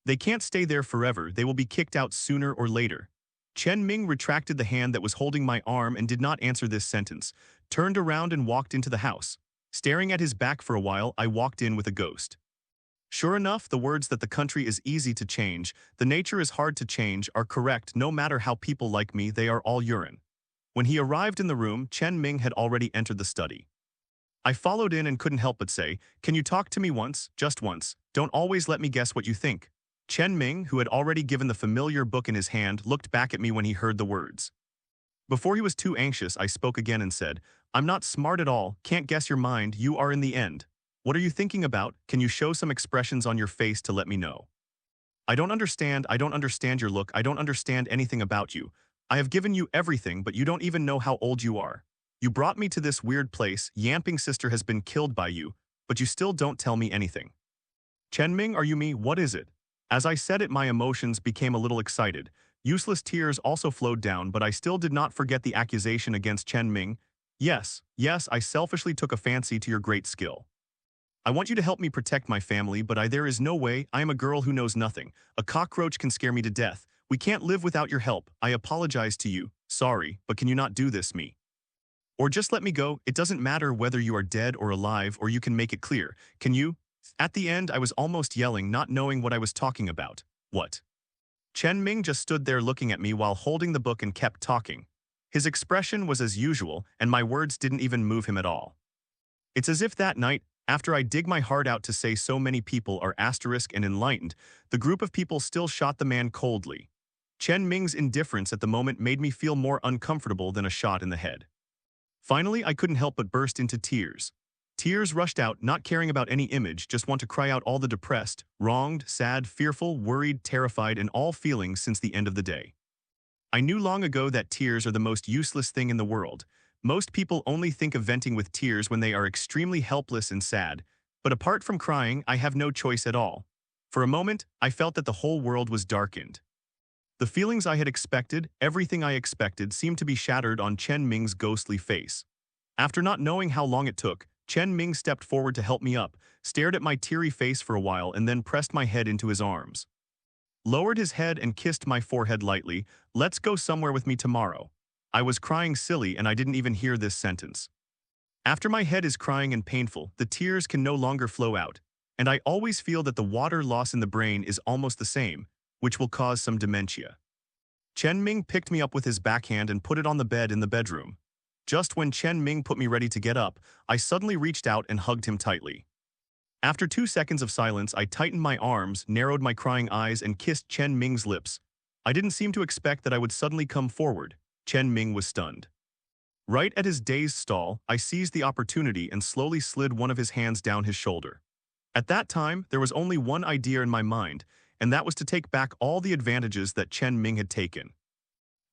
they can't stay there forever, they will be kicked out sooner or later. Chen Ming retracted the hand that was holding my arm and did not answer this sentence, turned around and walked into the house. Staring at his back for a while, I walked in with a ghost. Sure enough, the words that the country is easy to change, the nature is hard to change, are correct no matter how people like me, they are all urine. When he arrived in the room, Chen Ming had already entered the study. I followed in and couldn't help but say, can you talk to me once, just once, don't always let me guess what you think. Chen Ming, who had already given the familiar book in his hand, looked back at me when he heard the words. Before he was too anxious, I spoke again and said, I'm not smart at all, can't guess your mind, you are in the end. What are you thinking about? Can you show some expressions on your face to let me know? I don't understand your look, I don't understand anything about you. I have given you everything, but you don't even know how old you are. You brought me to this weird place, Yamping sister has been killed by you, but you still don't tell me anything. Chen Ming, are you me? What is it? As I said it, my emotions became a little excited. Useless tears also flowed down, but I still did not forget the accusation against Chen Ming. Yes, I selfishly took a fancy to your great skill. I want you to help me protect my family, but there is no way. I am a girl who knows nothing. A cockroach can scare me to death. We can't live without your help. I apologize to you. Sorry, but can you not do this, me? Or just let me go. It doesn't matter whether you are dead or alive, or you can make it clear. Can you? At the end, I was almost yelling, not knowing what I was talking about. What? Chen Ming just stood there looking at me while holding the book and kept talking. His expression was as usual, and my words didn't even move him at all. It's as if that night, after I dig my heart out to say so many people are asterisk and enlightened, the group of people still shot the man coldly. Chen Ming's indifference at the moment made me feel more uncomfortable than a shot in the head. Finally, I couldn't help but burst into tears. Tears rushed out, not caring about any image, just want to cry out all the depressed, wronged, sad, fearful, worried, terrified, and all feelings since the end of the day. I knew long ago that tears are the most useless thing in the world. Most people only think of venting with tears when they are extremely helpless and sad, but apart from crying, I have no choice at all. For a moment, I felt that the whole world was darkened. The feelings I had expected, everything I expected, seemed to be shattered on Chen Ming's ghostly face. After not knowing how long it took, Chen Ming stepped forward to help me up, stared at my teary face for a while and then pressed my head into his arms. Lowered his head and kissed my forehead lightly. Let's go somewhere with me tomorrow. I was crying silly and I didn't even hear this sentence. After my head is crying and painful, the tears can no longer flow out, and I always feel that the water loss in the brain is almost the same, which will cause some dementia. Chen Ming picked me up with his backhand and put it on the bed in the bedroom. Just when Chen Ming put me ready to get up, I suddenly reached out and hugged him tightly. After 2 seconds of silence, I tightened my arms, narrowed my crying eyes, and kissed Chen Ming's lips. I didn't seem to expect that I would suddenly come forward. Chen Ming was stunned. Right at his dazed stall, I seized the opportunity and slowly slid one of his hands down his shoulder. At that time, there was only one idea in my mind, and that was to take back all the advantages that Chen Ming had taken.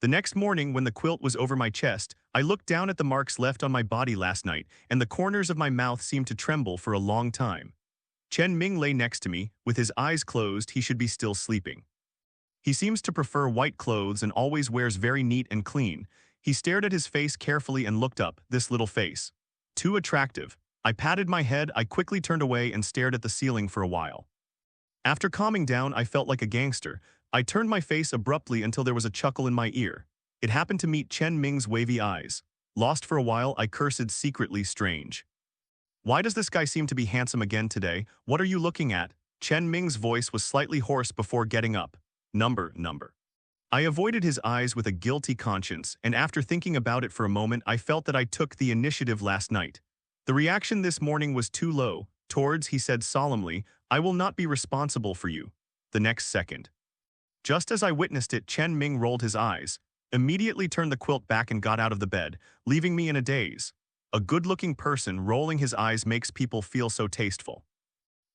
The next morning, when the quilt was over my chest, I looked down at the marks left on my body last night, and the corners of my mouth seemed to tremble for a long time. Chen Ming lay next to me, with his eyes closed. He should be still sleeping. He seems to prefer white clothes and always wears very neat and clean. He stared at his face carefully and looked up, this little face. Too attractive. I patted my head, I quickly turned away and stared at the ceiling for a while. After calming down, I felt like a gangster. I turned my face abruptly until there was a chuckle in my ear. It happened to meet Chen Ming's wavy eyes. Lost for a while, I cursed secretly strange. Why does this guy seem to be handsome again today? What are you looking at? Chen Ming's voice was slightly hoarse before getting up. Number. I avoided his eyes with a guilty conscience, and after thinking about it for a moment, I felt that I took the initiative last night. The reaction this morning was too low. Towards, he said solemnly, I will not be responsible for you. The next second. Just as I witnessed it, Chen Ming rolled his eyes. immediately turned the quilt back and got out of the bed, leaving me in a daze. A good-looking person rolling his eyes makes people feel so tasteful.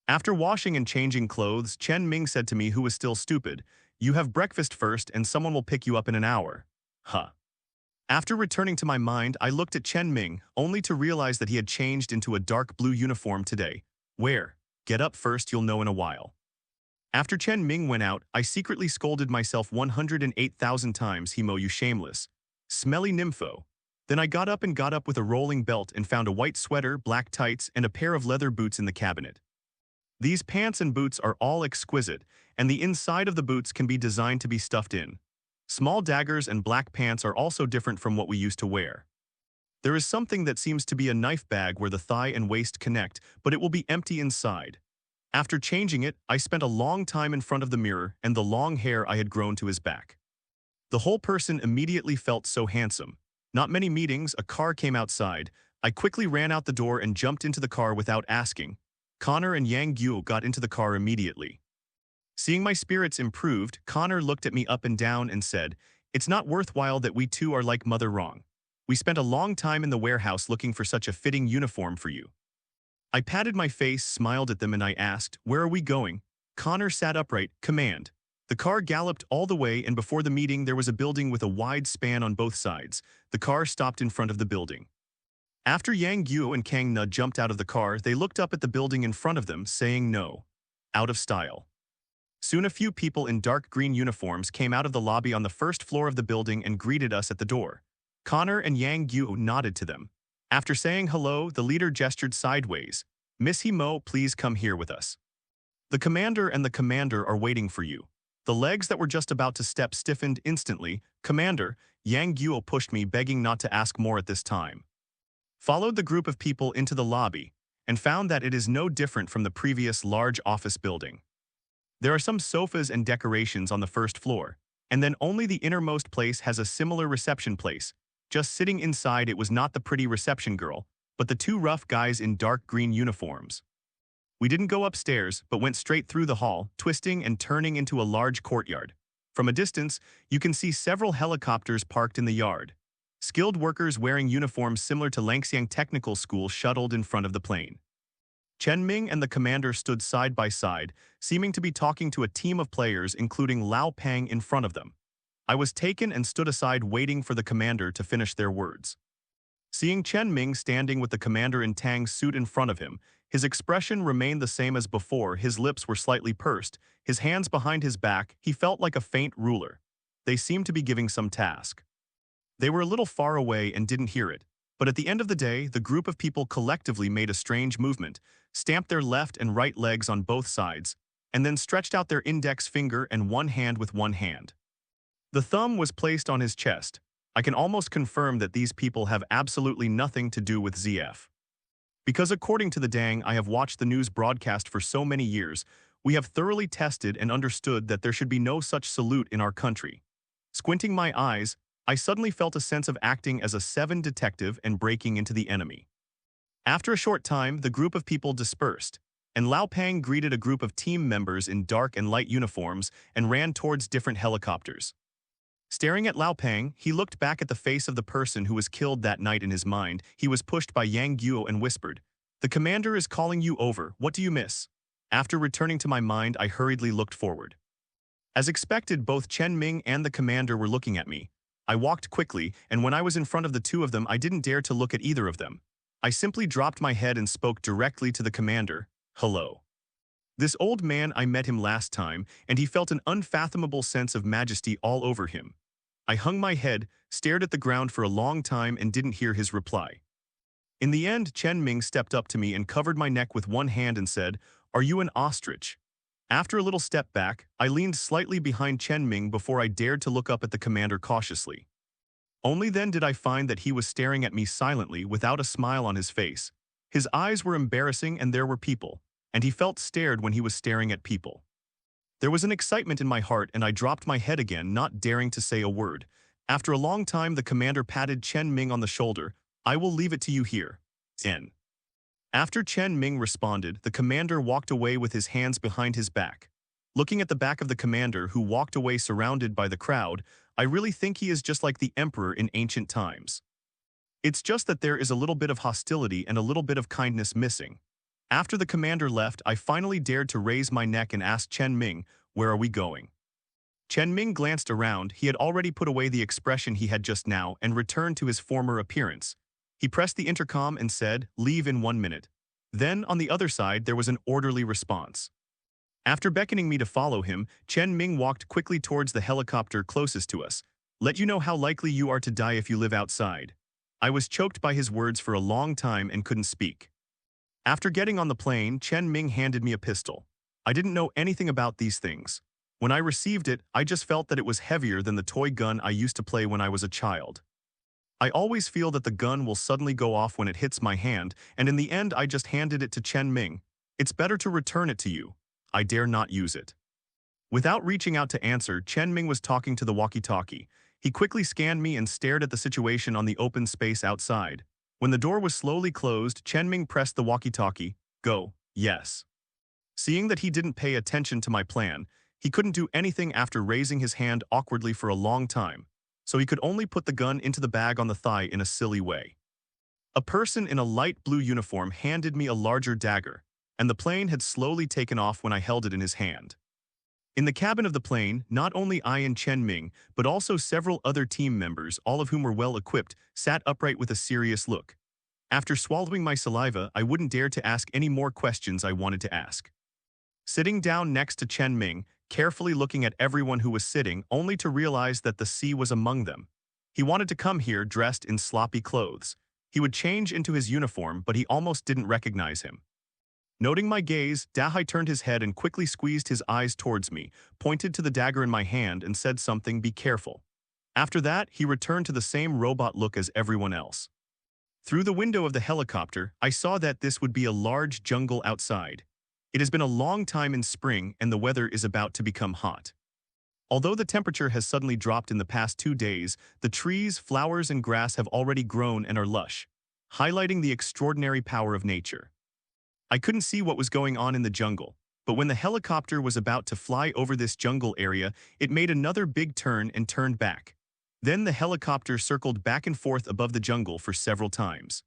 After washing and changing clothes, Chen Ming said to me, who was still stupid, "You have breakfast first and someone will pick you up in an hour." Huh. After returning to my mind, I looked at Chen Ming, only to realize that he had changed into a dark blue uniform today. Where? Get up first, you'll know in a while. After Chen Ming went out, I secretly scolded myself 108,000 times, Himo, you shameless, smelly nympho. Then I got up with a rolling belt and found a white sweater, black tights, and a pair of leather boots in the cabinet. These pants and boots are all exquisite, and the inside of the boots can be designed to be stuffed in. Small daggers and black pants are also different from what we used to wear. There is something that seems to be a knife bag where the thigh and waist connect, but it will be empty inside. After changing it, I spent a long time in front of the mirror and the long hair I had grown to his back. The whole person immediately felt so handsome. Not many meetings, a car came outside. I quickly ran out the door and jumped into the car without asking. Connor and Yang Guo got into the car immediately. Seeing my spirits improved, Connor looked at me up and down and said, "It's not worthwhile that we two are like Mother Wrong. We spent a long time in the warehouse looking for such a fitting uniform for you." I patted my face, smiled at them, and I asked, "Where are we going?" Connor sat upright, "Command." The car galloped all the way, and before the meeting there was a building with a wide span on both sides. The car stopped in front of the building. After Yang Guo and Kang Na jumped out of the car, they looked up at the building in front of them, saying no. Out of style. Soon a few people in dark green uniforms came out of the lobby on the first floor of the building and greeted us at the door. Connor and Yang Guo nodded to them. After saying hello, the leader gestured sideways. "Miss Himo, please come here with us. The commander and the commander are waiting for you." The legs that were just about to step stiffened instantly. "Commander," Yang Guo pushed me, begging not to ask more at this time. Followed the group of people into the lobby and found that it is no different from the previous large office building. There are some sofas and decorations on the first floor, and then only the innermost place has a similar reception place. Just sitting inside it was not the pretty reception girl, but the two rough guys in dark green uniforms. We didn't go upstairs, but went straight through the hall, twisting and turning into a large courtyard. From a distance, you can see several helicopters parked in the yard. Skilled workers wearing uniforms similar to Langxiang Technical School shuttled in front of the plane. Chen Ming and the commander stood side by side, seeming to be talking to a team of players, including Lao Pang in front of them. I was taken and stood aside waiting for the commander to finish their words. Seeing Chen Ming standing with the commander in Tang's suit in front of him, his expression remained the same as before. His lips were slightly pursed, his hands behind his back. He felt like a faint ruler. They seemed to be giving some task. They were a little far away and didn't hear it, but at the end of the day, the group of people collectively made a strange movement, stamped their left and right legs on both sides, and then stretched out their index finger and one hand with one hand. The thumb was placed on his chest. I can almost confirm that these people have absolutely nothing to do with ZF. Because according to the Dang, I have watched the news broadcast for so many years, we have thoroughly tested and understood that there should be no such salute in our country. Squinting my eyes, I suddenly felt a sense of acting as a 7 detective and breaking into the enemy. After a short time, the group of people dispersed, and Lao Pang greeted a group of team members in dark and light uniforms and ran towards different helicopters. Staring at Lao Pang, he looked back at the face of the person who was killed that night. In his mind, he was pushed by Yang Guo and whispered, "The commander is calling you over, what do you miss?" After returning to my mind, I hurriedly looked forward. As expected, both Chen Ming and the commander were looking at me. I walked quickly, and when I was in front of the two of them, I didn't dare to look at either of them. I simply dropped my head and spoke directly to the commander. "Hello." This old man, I met him last time, and he felt an unfathomable sense of majesty all over him. I hung my head, stared at the ground for a long time and didn't hear his reply. In the end, Chen Ming stepped up to me and covered my neck with one hand and said, "Are you an ostrich?" After a little step back, I leaned slightly behind Chen Ming before I dared to look up at the commander cautiously. Only then did I find that he was staring at me silently without a smile on his face. His eyes were embarrassing and there were people, and he felt stared when he was staring at people. There was an excitement in my heart and I dropped my head again, not daring to say a word. After a long time, the commander patted Chen Ming on the shoulder. "I will leave it to you here." 10. After Chen Ming responded, the commander walked away with his hands behind his back. Looking at the back of the commander who walked away surrounded by the crowd, I really think he is just like the emperor in ancient times. It's just that there is a little bit of hostility and a little bit of kindness missing. After the commander left, I finally dared to raise my neck and ask Chen Ming, "Where are we going?" Chen Ming glanced around. He had already put away the expression he had just now and returned to his former appearance. He pressed the intercom and said, "Leave in 1 minute." Then, on the other side, there was an orderly response. After beckoning me to follow him, Chen Ming walked quickly towards the helicopter closest to us. "Let you know how likely you are to die if you live outside." I was choked by his words for a long time and couldn't speak. After getting on the plane, Chen Ming handed me a pistol. I didn't know anything about these things. When I received it, I just felt that it was heavier than the toy gun I used to play when I was a child. I always feel that the gun will suddenly go off when it hits my hand, and in the end I just handed it to Chen Ming. "It's better to return it to you. I dare not use it." Without reaching out to answer, Chen Ming was talking to the walkie-talkie. He quickly scanned me and stared at the situation on the open space outside. When the door was slowly closed, Chen Ming pressed the walkie-talkie. "Go." "Yes." Seeing that he didn't pay attention to my plan, he couldn't do anything after raising his hand awkwardly for a long time, so he could only put the gun into the bag on the thigh in a silly way. A person in a light blue uniform handed me a larger dagger, and the plane had slowly taken off when I held it in his hand. In the cabin of the plane, not only I and Chen Ming, but also several other team members, all of whom were well-equipped, sat upright with a serious look. After swallowing my saliva, I wouldn't dare to ask any more questions I wanted to ask. Sitting down next to Chen Ming, carefully looking at everyone who was sitting, only to realize that the sea was among them. He wanted to come here dressed in sloppy clothes. He would change into his uniform, but he almost didn't recognize him. Noting my gaze, Dahai turned his head and quickly squeezed his eyes towards me, pointed to the dagger in my hand and said something, "Be careful." After that, he returned to the same robot look as everyone else. Through the window of the helicopter, I saw that this would be a large jungle outside. It has been a long time in spring and the weather is about to become hot. Although the temperature has suddenly dropped in the past 2 days, the trees, flowers, and grass have already grown and are lush, highlighting the extraordinary power of nature. I couldn't see what was going on in the jungle, but when the helicopter was about to fly over this jungle area, it made another big turn and turned back. Then the helicopter circled back and forth above the jungle for several times.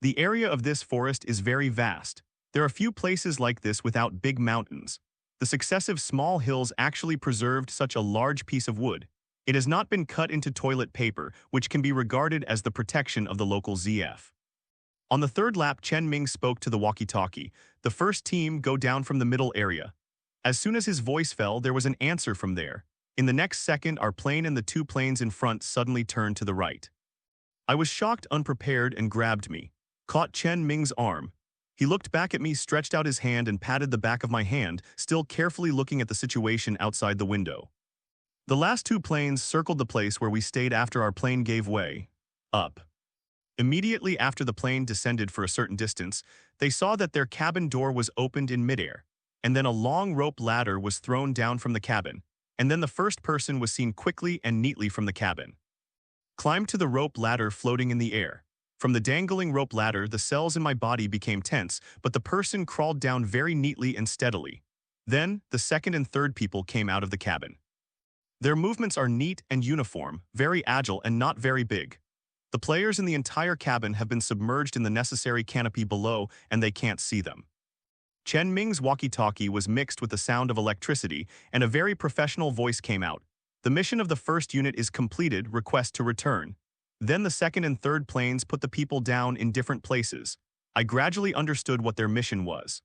The area of this forest is very vast. There are few places like this without big mountains. The successive small hills actually preserved such a large piece of wood. It has not been cut into toilet paper, which can be regarded as the protection of the local ZF. On the third lap, Chen Ming spoke to the walkie-talkie. "The first team go down from the middle area." As soon as his voice fell, there was an answer from there. In the next second, our plane and the 2 planes in front suddenly turned to the right. I was shocked, unprepared, and grabbed me, caught Chen Ming's arm. He looked back at me, stretched out his hand, and patted the back of my hand, still carefully looking at the situation outside the window. The last 2 planes circled the place where we stayed after our plane gave way. Up. Immediately after the plane descended for a certain distance, they saw that their cabin door was opened in midair, and then a long rope ladder was thrown down from the cabin, and then the first person was seen quickly and neatly from the cabin. Climbed to the rope ladder floating in the air. From the dangling rope ladder, the cells in my body became tense, but the person crawled down very neatly and steadily. Then, the second and third people came out of the cabin. Their movements are neat and uniform, very agile and not very big. The players in the entire cabin have been submerged in the necessary canopy below, and they can't see them. Chen Ming's walkie-talkie was mixed with the sound of electricity, and a very professional voice came out. "The mission of the first unit is completed, request to return." Then the second and third planes put the people down in different places. I gradually understood what their mission was.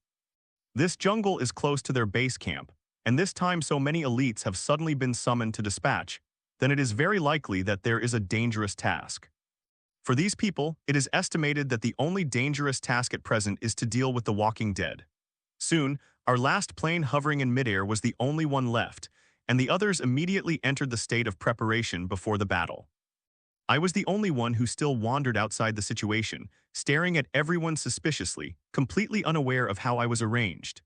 This jungle is close to their base camp, and this time so many elites have suddenly been summoned to dispatch, then it is very likely that there is a dangerous task. For these people, it is estimated that the only dangerous task at present is to deal with the walking dead. Soon, our last plane hovering in midair was the only one left, and the others immediately entered the state of preparation before the battle. I was the only one who still wandered outside the situation, staring at everyone suspiciously, completely unaware of how I was arranged.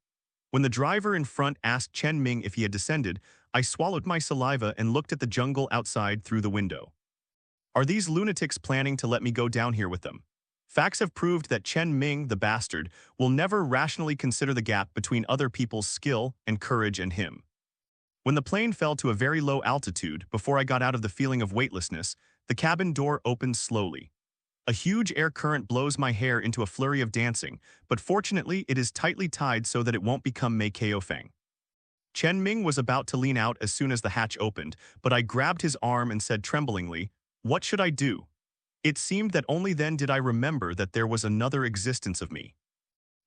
When the driver in front asked Chen Ming if he had descended, I swallowed my saliva and looked at the jungle outside through the window. Are these lunatics planning to let me go down here with them? Facts have proved that Chen Ming, the bastard, will never rationally consider the gap between other people's skill and courage and him. When the plane fell to a very low altitude, before I got out of the feeling of weightlessness, the cabin door opened slowly. A huge air current blows my hair into a flurry of dancing, but fortunately it is tightly tied so that it won't become Mei Keofeng. Chen Ming was about to lean out as soon as the hatch opened, but I grabbed his arm and said tremblingly, "What should I do?" It seemed that only then did I remember that there was another existence of me.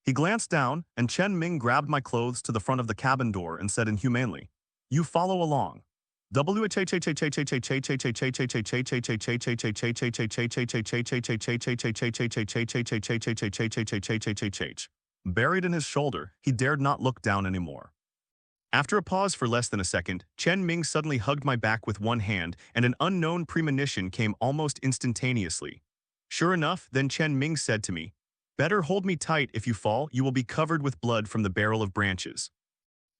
He glanced down, and Chen Ming grabbed my clothes to the front of the cabin door and said inhumanely, "You follow along." Buried in his shoulder, he dared not look down anymore. After a pause for less than a second, Chen Ming suddenly hugged my back with one hand, and an unknown premonition came almost instantaneously. Sure enough, then Chen Ming said to me, "Better hold me tight. If you fall, you will be covered with blood from the barrel of branches."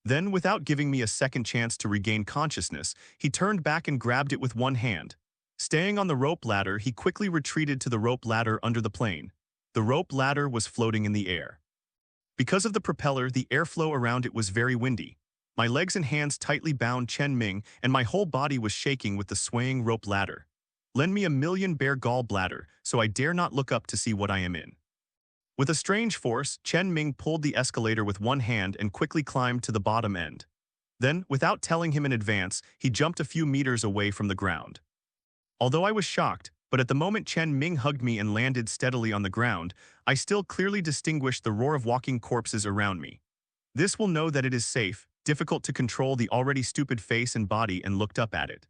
Then, without giving me a second chance to regain consciousness, he turned back and grabbed it with one hand. Staying on the rope ladder, he quickly retreated to the rope ladder under the plane. The rope ladder was floating in the air. Because of the propeller, the airflow around it was very windy. My legs and hands tightly bound Chen Ming, and my whole body was shaking with the swaying rope ladder. Lend me a million bear gallbladder, so I dare not look up to see what I am in. With a strange force, Chen Ming pulled the escalator with one hand and quickly climbed to the bottom end. Then, without telling him in advance, he jumped a few meters away from the ground. Although I was shocked, but at the moment Chen Ming hugged me and landed steadily on the ground, I still clearly distinguished the roar of walking corpses around me. This will know that it is safe, difficult to control the already stupid face and body, and looked up at it.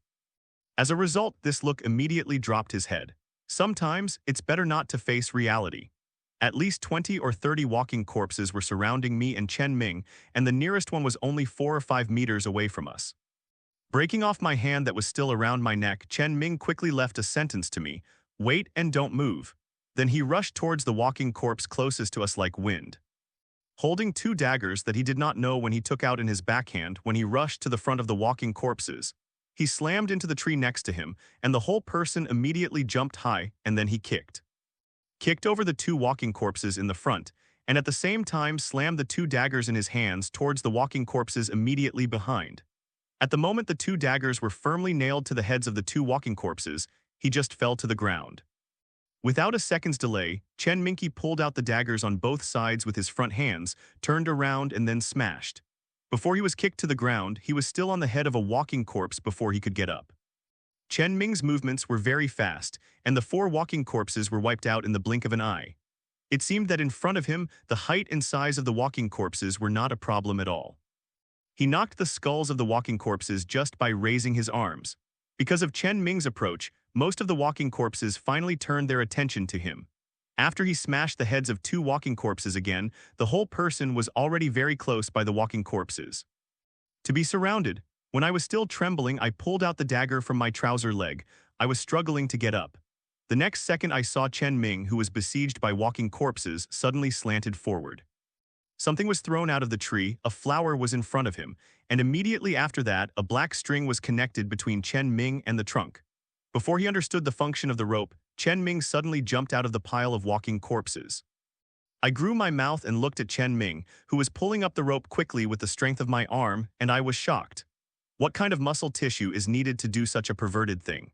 As a result, this look immediately dropped his head. Sometimes, it's better not to face reality. At least 20 or 30 walking corpses were surrounding me and Chen Ming, and the nearest one was only 4 or 5 meters away from us. Breaking off my hand that was still around my neck, Chen Ming quickly left a sentence to me, "Wait and don't move." Then he rushed towards the walking corpse closest to us like wind. Holding 2 daggers that he did not know when he took out in his backhand when he rushed to the front of the walking corpses, he slammed into the tree next to him, and the whole person immediately jumped high, and then he kicked over the 2 walking corpses in the front, and at the same time slammed the 2 daggers in his hands towards the walking corpses immediately behind. At the moment the 2 daggers were firmly nailed to the heads of the 2 walking corpses, he just fell to the ground. Without a second's delay, Chen Minky pulled out the daggers on both sides with his front hands, turned around, and then smashed. Before he was kicked to the ground, he was still on the head of a walking corpse before he could get up. Chen Ming's movements were very fast, and the 4 walking corpses were wiped out in the blink of an eye. It seemed that in front of him, the height and size of the walking corpses were not a problem at all. He knocked the skulls of the walking corpses just by raising his arms. Because of Chen Ming's approach, most of the walking corpses finally turned their attention to him. After he smashed the heads of 2 walking corpses again, the whole person was already very close by the walking corpses. To be surrounded, when I was still trembling, I pulled out the dagger from my trouser leg. I was struggling to get up. The next second I saw Chen Ming, who was besieged by walking corpses, suddenly slanted forward. Something was thrown out of the tree, a flower was in front of him, and immediately after that, a black string was connected between Chen Ming and the trunk. Before he understood the function of the rope, Chen Ming suddenly jumped out of the pile of walking corpses. I grew my mouth and looked at Chen Ming, who was pulling up the rope quickly with the strength of my arm, and I was shocked. What kind of muscle tissue is needed to do such a perverted thing?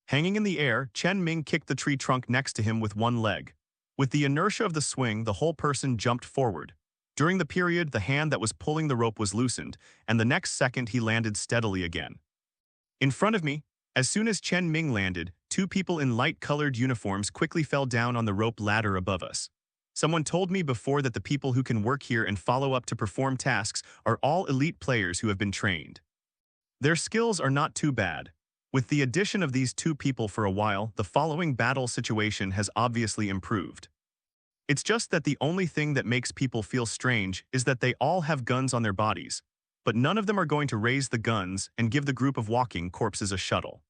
Hanging in the air, Chen Ming kicked the tree trunk next to him with one leg. With the inertia of the swing, the whole person jumped forward. During the period, the hand that was pulling the rope was loosened, and the next second he landed steadily again. In front of me, as soon as Chen Ming landed, 2 people in light-colored uniforms quickly fell down on the rope ladder above us. Someone told me before that the people who can work here and follow up to perform tasks are all elite players who have been trained. Their skills are not too bad. With the addition of these 2 people for a while, the following battle situation has obviously improved. It's just that the only thing that makes people feel strange is that they all have guns on their bodies, but none of them are going to raise the guns and give the group of walking corpses a shuttle.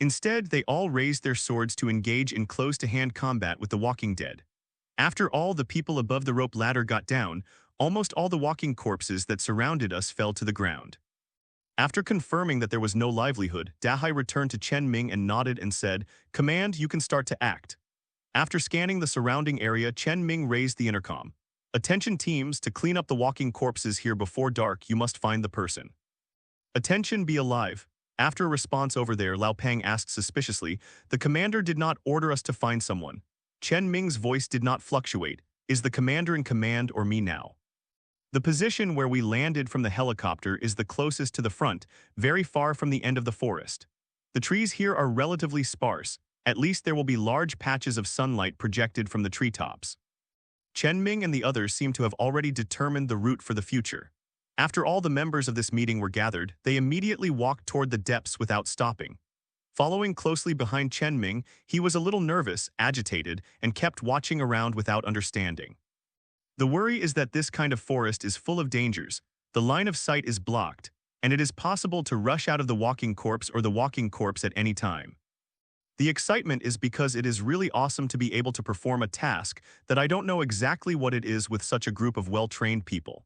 Instead, they all raised their swords to engage in close-to-hand combat with the walking dead. After all the people above the rope ladder got down, almost all the walking corpses that surrounded us fell to the ground. After confirming that there was no livelihood, Dahai returned to Chen Ming and nodded and said, "Command, you can start to act." After scanning the surrounding area, Chen Ming raised the intercom. Attention teams, to clean up the walking corpses here before dark, you must find the person. Attention, be alive. After a response over there, Lao Pang asked suspiciously, the commander did not order us to find someone. Chen Ming's voice did not fluctuate. Is the commander in command or me now? The position where we landed from the helicopter is the closest to the front, very far from the end of the forest. The trees here are relatively sparse. At least there will be large patches of sunlight projected from the treetops. Chen Ming and the others seem to have already determined the route for the future. After all the members of this meeting were gathered, they immediately walked toward the depths without stopping. Following closely behind Chen Ming, he was a little nervous, agitated, and kept watching around without understanding. The worry is that this kind of forest is full of dangers. The line of sight is blocked, and it is possible to rush out of the walking corpse or the walking corpse at any time. The excitement is because it is really awesome to be able to perform a task that I don't know exactly what it is with such a group of well-trained people.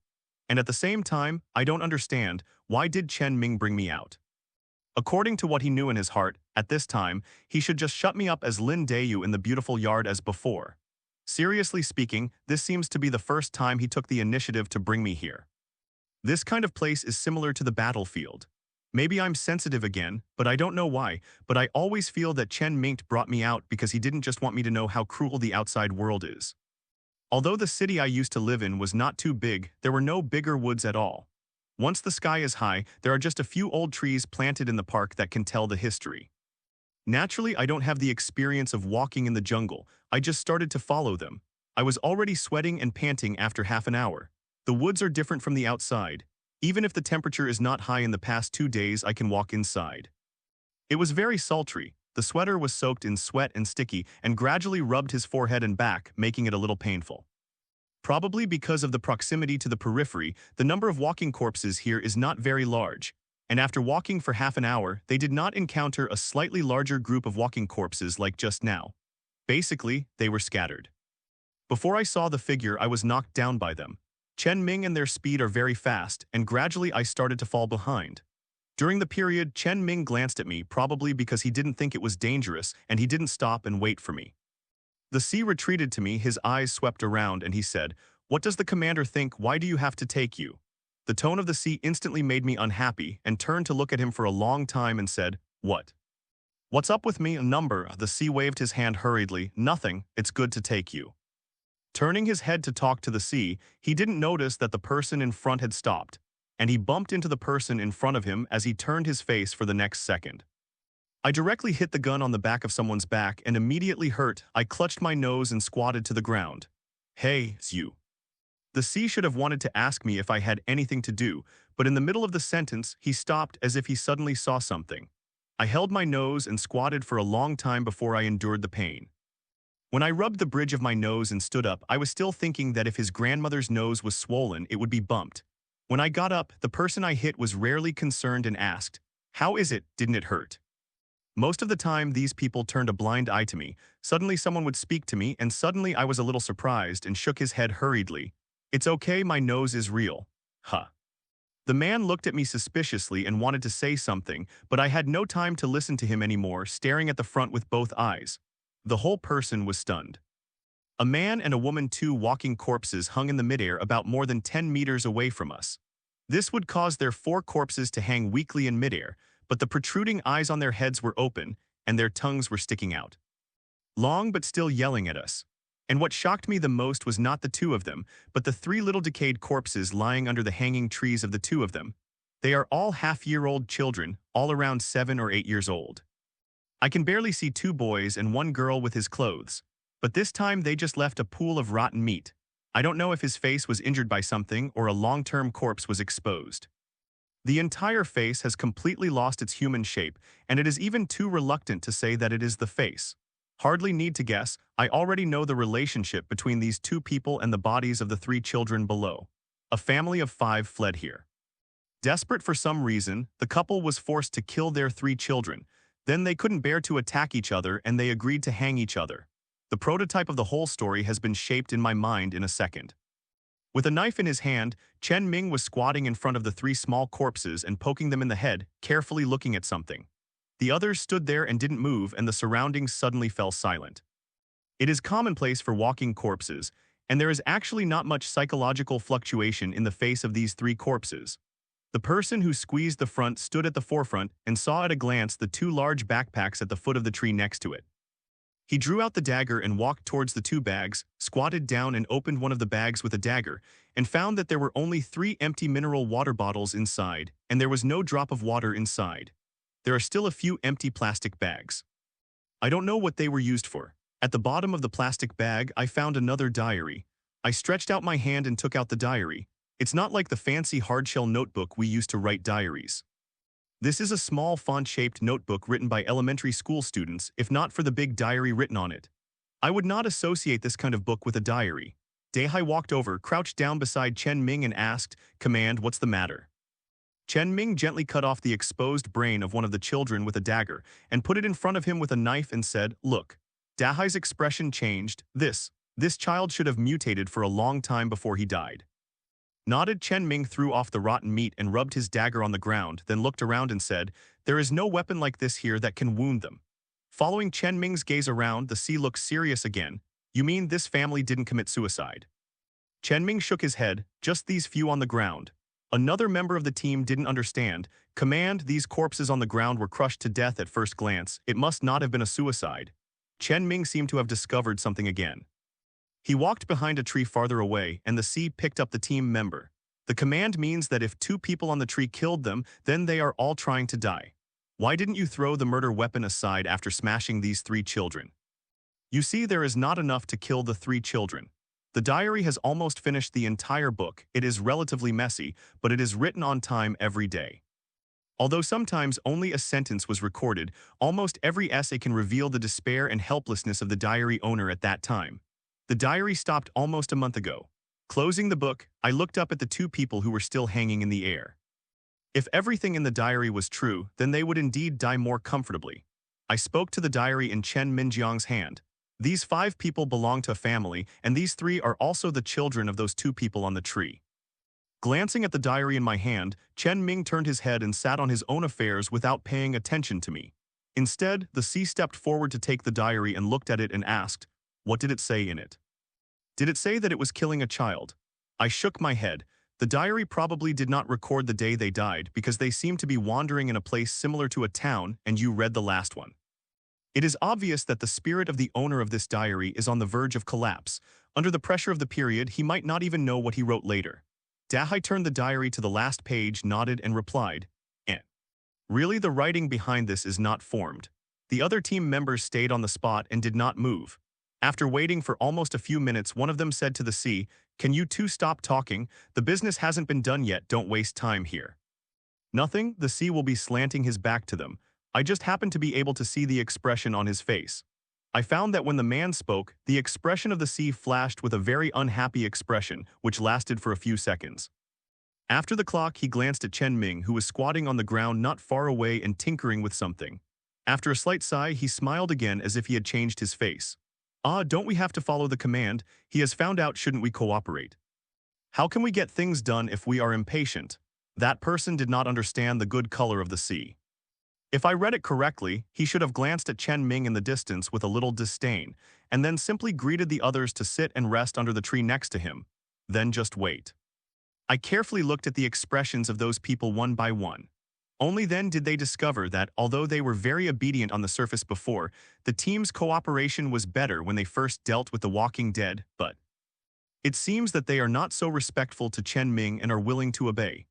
And at the same time, I don't understand, why did Chen Ming bring me out? According to what he knew in his heart, at this time, he should just shut me up as Lin Dayu in the beautiful yard as before. Seriously speaking, this seems to be the first time he took the initiative to bring me here. This kind of place is similar to the battlefield. Maybe I'm sensitive again, but I don't know why, but I always feel that Chen Ming brought me out because he didn't just want me to know how cruel the outside world is. Although the city I used to live in was not too big, there were no bigger woods at all. Once the sky is high, there are just a few old trees planted in the park that can tell the history. Naturally, I don't have the experience of walking in the jungle. I just started to follow them. I was already sweating and panting after half an hour. The woods are different from the outside. Even if the temperature is not high in the past 2 days, I can walk inside. It was very sultry. The sweater was soaked in sweat and sticky and gradually rubbed his forehead and back, making it a little painful. Probably because of the proximity to the periphery, the number of walking corpses here is not very large, and after walking for half an hour, they did not encounter a slightly larger group of walking corpses like just now. Basically, they were scattered. Before I saw the figure, I was knocked down by them. Chen Ming and their speed are very fast, and gradually I started to fall behind. During the period, Chen Ming glanced at me, probably because he didn't think it was dangerous, and he didn't stop and wait for me. The sea retreated to me, his eyes swept around, and he said, "What does the commander think? Why do you have to take you?" The tone of the sea instantly made me unhappy, and turned to look at him for a long time and said, "What? What's up with me? A number." The sea waved his hand hurriedly. "Nothing, it's good to take you." Turning his head to talk to the sea, he didn't notice that the person in front had stopped, and he bumped into the person in front of him as he turned his face for the next second. I directly hit the gun on the back of someone's back and immediately hurt. I clutched my nose and squatted to the ground. "Hey, it's you." The sea should have wanted to ask me if I had anything to do, but in the middle of the sentence, he stopped as if he suddenly saw something. I held my nose and squatted for a long time before I endured the pain. When I rubbed the bridge of my nose and stood up, I was still thinking that if his grandmother's nose was swollen, it would be bumped. When I got up, the person I hit was rarely concerned and asked, "How is it? Didn't it hurt?" Most of the time, these people turned a blind eye to me. Suddenly someone would speak to me, and suddenly I was a little surprised and shook his head hurriedly. "It's okay, my nose is real." Huh. The man looked at me suspiciously and wanted to say something, but I had no time to listen to him anymore, staring at the front with both eyes. The whole person was stunned. A man and a woman, two walking corpses, hung in the midair about more than 10 meters away from us. This would cause their 4 corpses to hang weakly in midair, but the protruding eyes on their heads were open, and their tongues were sticking out. Long but still yelling at us. And what shocked me the most was not the 2 of them, but the 3 little decayed corpses lying under the hanging trees of the 2 of them. They are all half-year-old children, all around 7 or 8 years old. I can barely see 2 boys and 1 girl with his clothes, but this time they just left a pool of rotten meat. I don't know if his face was injured by something or a long-term corpse was exposed. The entire face has completely lost its human shape, and it is even too reluctant to say that it is the face. Hardly need to guess, I already know the relationship between these 2 people and the bodies of the 3 children below. A family of 5 fled here. Desperate for some reason, the couple was forced to kill their 3 children. Then they couldn't bear to attack each other and they agreed to hang each other. The prototype of the whole story has been shaped in my mind in a second. With a knife in his hand, Chen Ming was squatting in front of the 3 small corpses and poking them in the head, carefully looking at something. The others stood there and didn't move, and the surroundings suddenly fell silent. It is commonplace for walking corpses, and there is actually not much psychological fluctuation in the face of these three corpses. The person who squeezed the front stood at the forefront and saw at a glance the two large backpacks at the foot of the tree next to it. He drew out the dagger and walked towards the two bags, squatted down and opened one of the bags with a dagger, and found that there were only 3 empty mineral water bottles inside, and there was no drop of water inside. There are still a few empty plastic bags. I don't know what they were used for. At the bottom of the plastic bag, I found another diary. I stretched out my hand and took out the diary. It's not like the fancy hardshell notebook we used to write diaries. This is a small font-shaped notebook written by elementary school students, if not for the big diary written on it. I would not associate this kind of book with a diary. Dehai walked over, crouched down beside Chen Ming and asked, "Command, what's the matter?" Chen Ming gently cut off the exposed brain of one of the children with a dagger and put it in front of him with a knife and said, "Look." Dehai's expression changed. This child should have mutated for a long time before he died. Nodded. Chen Ming threw off the rotten meat and rubbed his dagger on the ground, then looked around and said, "There is no weapon like this here that can wound them." Following Chen Ming's gaze around, the sea looked serious again. "You mean this family didn't commit suicide?" Chen Ming shook his head. "Just these few on the ground." Another member of the team didn't understand. "Command, these corpses on the ground were crushed to death at first glance. It must not have been a suicide." Chen Ming seemed to have discovered something again. He walked behind a tree farther away, and the sea picked up the team member. "The command means that if 2 people on the tree killed them, then they are all trying to die. Why didn't you throw the murder weapon aside after smashing these 3 children? You see, there is not enough to kill the 3 children. The diary has almost finished the entire book. It is relatively messy, but it is written on time every day. Although sometimes only a sentence was recorded, almost every essay can reveal the despair and helplessness of the diary owner at that time. The diary stopped almost a month ago. Closing the book, I looked up at the 2 people who were still hanging in the air. If everything in the diary was true, then they would indeed die more comfortably. I spoke to the diary in Chen Minjiang's hand. These 5 people belong to a family, and these 3 are also the children of those 2 people on the tree. Glancing at the diary in my hand, Chen Ming turned his head and sat on his own affairs without paying attention to me. Instead, the sea stepped forward to take the diary and looked at it and asked, "What did it say in it?" "Did it say that it was killing a child?" I shook my head. The diary probably did not record the day they died because they seemed to be wandering in a place similar to a town, and you read the last one. It is obvious that the spirit of the owner of this diary is on the verge of collapse. Under the pressure of the period, he might not even know what he wrote later. Dahai turned the diary to the last page, nodded, and replied, "Eh. Really, the writing behind this is not formed." The other team members stayed on the spot and did not move. After waiting for almost a few minutes, one of them said to the sea, "Can you 2 stop talking? The business hasn't been done yet, don't waste time here." "Nothing," the sea will be slanting his back to them. I just happened to be able to see the expression on his face. I found that when the man spoke, the expression of the sea flashed with a very unhappy expression, which lasted for a few seconds. After the clock, he glanced at Chen Ming, who was squatting on the ground not far away and tinkering with something. After a slight sigh, he smiled again as if he had changed his face. "Ah, don't we have to follow the command? He has found out, shouldn't we cooperate? How can we get things done if we are impatient?" That person did not understand the good color of the sea. If I read it correctly, he should have glanced at Chen Ming in the distance with a little disdain, and then simply greeted the others to sit and rest under the tree next to him. Then just wait. I carefully looked at the expressions of those people one by one. Only then did they discover that, although they were very obedient on the surface before, the team's cooperation was better when they first dealt with the walking dead, but it seems that they are not so respectful to Chen Ming and are willing to obey.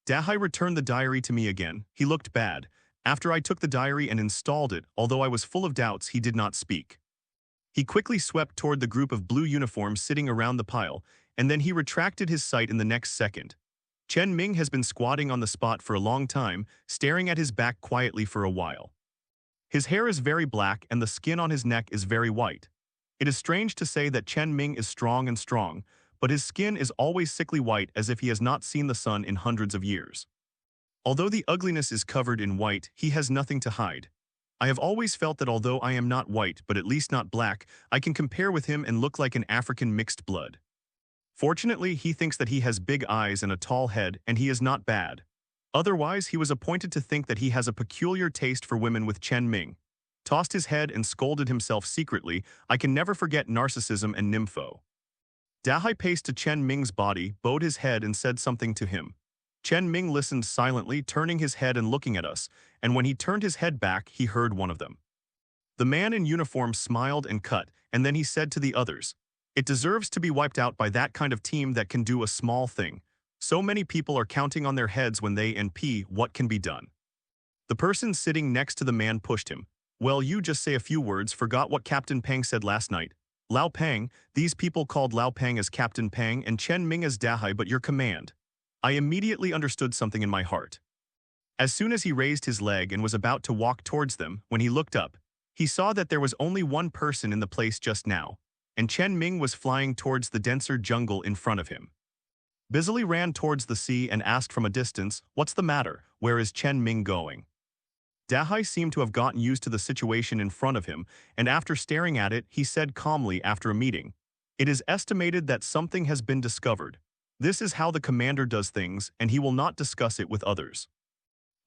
Dahai returned the diary to me again. He looked bad. After I took the diary and installed it, although I was full of doubts, he did not speak. He quickly swept toward the group of blue uniforms sitting around the pile, and then he retracted his sight in the next second. Chen Ming has been squatting on the spot for a long time, staring at his back quietly for a while. His hair is very black and the skin on his neck is very white. It is strange to say that Chen Ming is strong, but his skin is always sickly white as if he has not seen the sun in hundreds of years. Although the ugliness is covered in white, he has nothing to hide. I have always felt that although I am not white, but at least not black, I can compare with him and look like an African mixed blood. Fortunately, he thinks that he has big eyes and a tall head, and he is not bad. Otherwise, he was appointed to think that he has a peculiar taste for women with Chen Ming. tossed his head and scolded himself secretly. I can never forget narcissism and nympho. Dahai paced to Chen Ming's body, bowed his head and said something to him. Chen Ming listened silently, turning his head and looking at us, and when he turned his head back, he heard one of them. The man in uniform smiled and cut, and then he said to the others, "It deserves to be wiped out by that kind of team that can do a small thing. So many people are counting on their heads when they NP, what can be done?" The person sitting next to the man pushed him. "Well, you just say a few words, forgot what Captain Peng said last night. Lao Peng, these people called Lao Peng as Captain Peng and Chen Ming as Dahai, but your command." I immediately understood something in my heart. As soon as he raised his leg and was about to walk towards them, when he looked up, he saw that there was only one person in the place just now, and Chen Ming was flying towards the denser jungle in front of him. Busily ran towards the sea and asked from a distance, "What's the matter? Where is Chen Ming going?" Dahai seemed to have gotten used to the situation in front of him, and after staring at it, he said calmly after a meeting, "It is estimated that something has been discovered. This is how the commander does things, and he will not discuss it with others."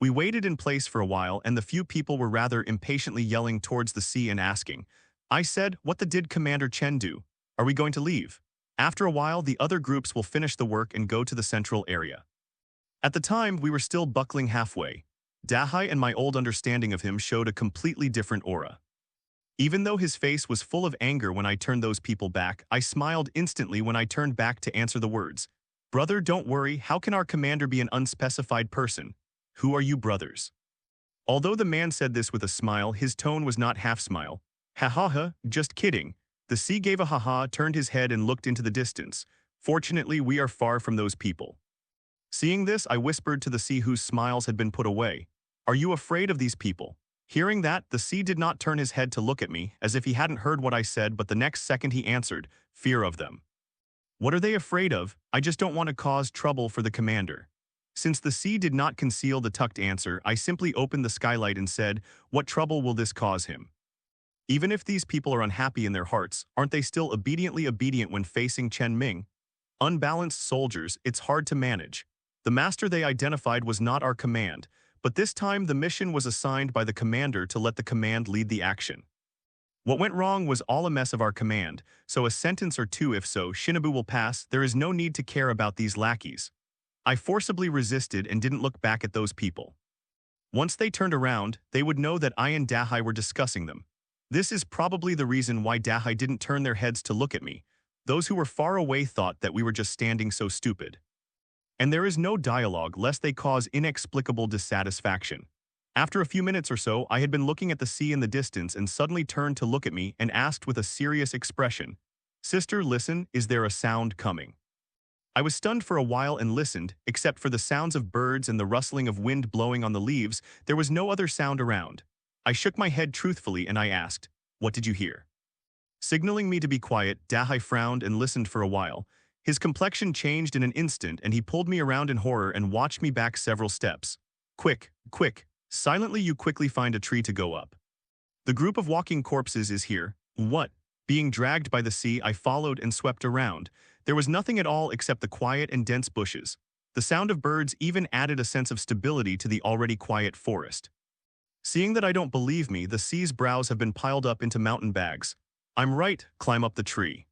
We waited in place for a while, and the few people were rather impatiently yelling towards the sea and asking. I said, "What the did Commander Chen do? Are we going to leave? After a while, the other groups will finish the work and go to the central area." At the time, we were still buckling halfway. Dahai and my old understanding of him showed a completely different aura. Even though his face was full of anger when I turned those people back, I smiled instantly when I turned back to answer the words. "Brother, don't worry, how can our commander be an unspecified person? Who are you brothers?" Although the man said this with a smile, his tone was not half-smile. "Ha ha ha, just kidding." The sea gave a ha-ha, turned his head and looked into the distance. "Fortunately, we are far from those people." Seeing this, I whispered to the sea whose smiles had been put away, "Are you afraid of these people?" Hearing that, the sea did not turn his head to look at me, as if he hadn't heard what I said, but the next second he answered, "Fear of them." "What are they afraid of? I just don't want to cause trouble for the commander." Since the sea did not conceal the tucked answer, I simply opened the skylight and said, "What trouble will this cause him?" Even if these people are unhappy in their hearts, aren't they still obediently obedient when facing Chen Ming? Unbalanced soldiers, it's hard to manage. The master they identified was not our command, but this time the mission was assigned by the commander to let the command lead the action. What went wrong was all a mess of our command, so a sentence or two if so, Shinobu will pass, there is no need to care about these lackeys. I forcibly resisted and didn't look back at those people. Once they turned around, they would know that I and Dahai were discussing them. This is probably the reason why Dahai didn't turn their heads to look at me. Those who were far away thought that we were just standing so stupid. And there is no dialogue lest they cause inexplicable dissatisfaction. After a few minutes or so, I had been looking at the sea in the distance and suddenly turned to look at me and asked with a serious expression, "Sister, listen, is there a sound coming?" I was stunned for a while and listened, except for the sounds of birds and the rustling of wind blowing on the leaves, there was no other sound around. I shook my head truthfully and I asked, "What did you hear?" Signaling me to be quiet, Dahai frowned and listened for a while. His complexion changed in an instant and he pulled me around in horror and watched me back several steps. "Quick, quick, silently you quickly find a tree to go up. The group of walking corpses is here." What? Being dragged by the sea, I followed and swept around. There was nothing at all except the quiet and dense bushes. The sound of birds even added a sense of stability to the already quiet forest. Seeing that I don't believe me, the sea's brows have been piled up into mountain bags. "I'm right, climb up the tree.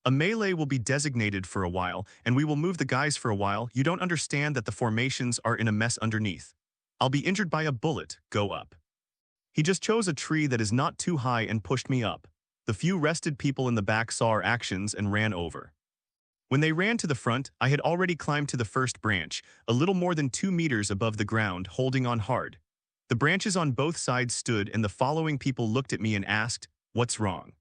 A melee will be designated for a while, and we will move the guys for a while. You don't understand that the formations are in a mess underneath. I'll be injured by a bullet, go up." He just chose a tree that is not too high and pushed me up. The few rested people in the back saw our actions and ran over. When they ran to the front, I had already climbed to the first branch, a little more than 2 meters above the ground, holding on hard. The branches on both sides stood and the following people looked at me and asked, "What's wrong?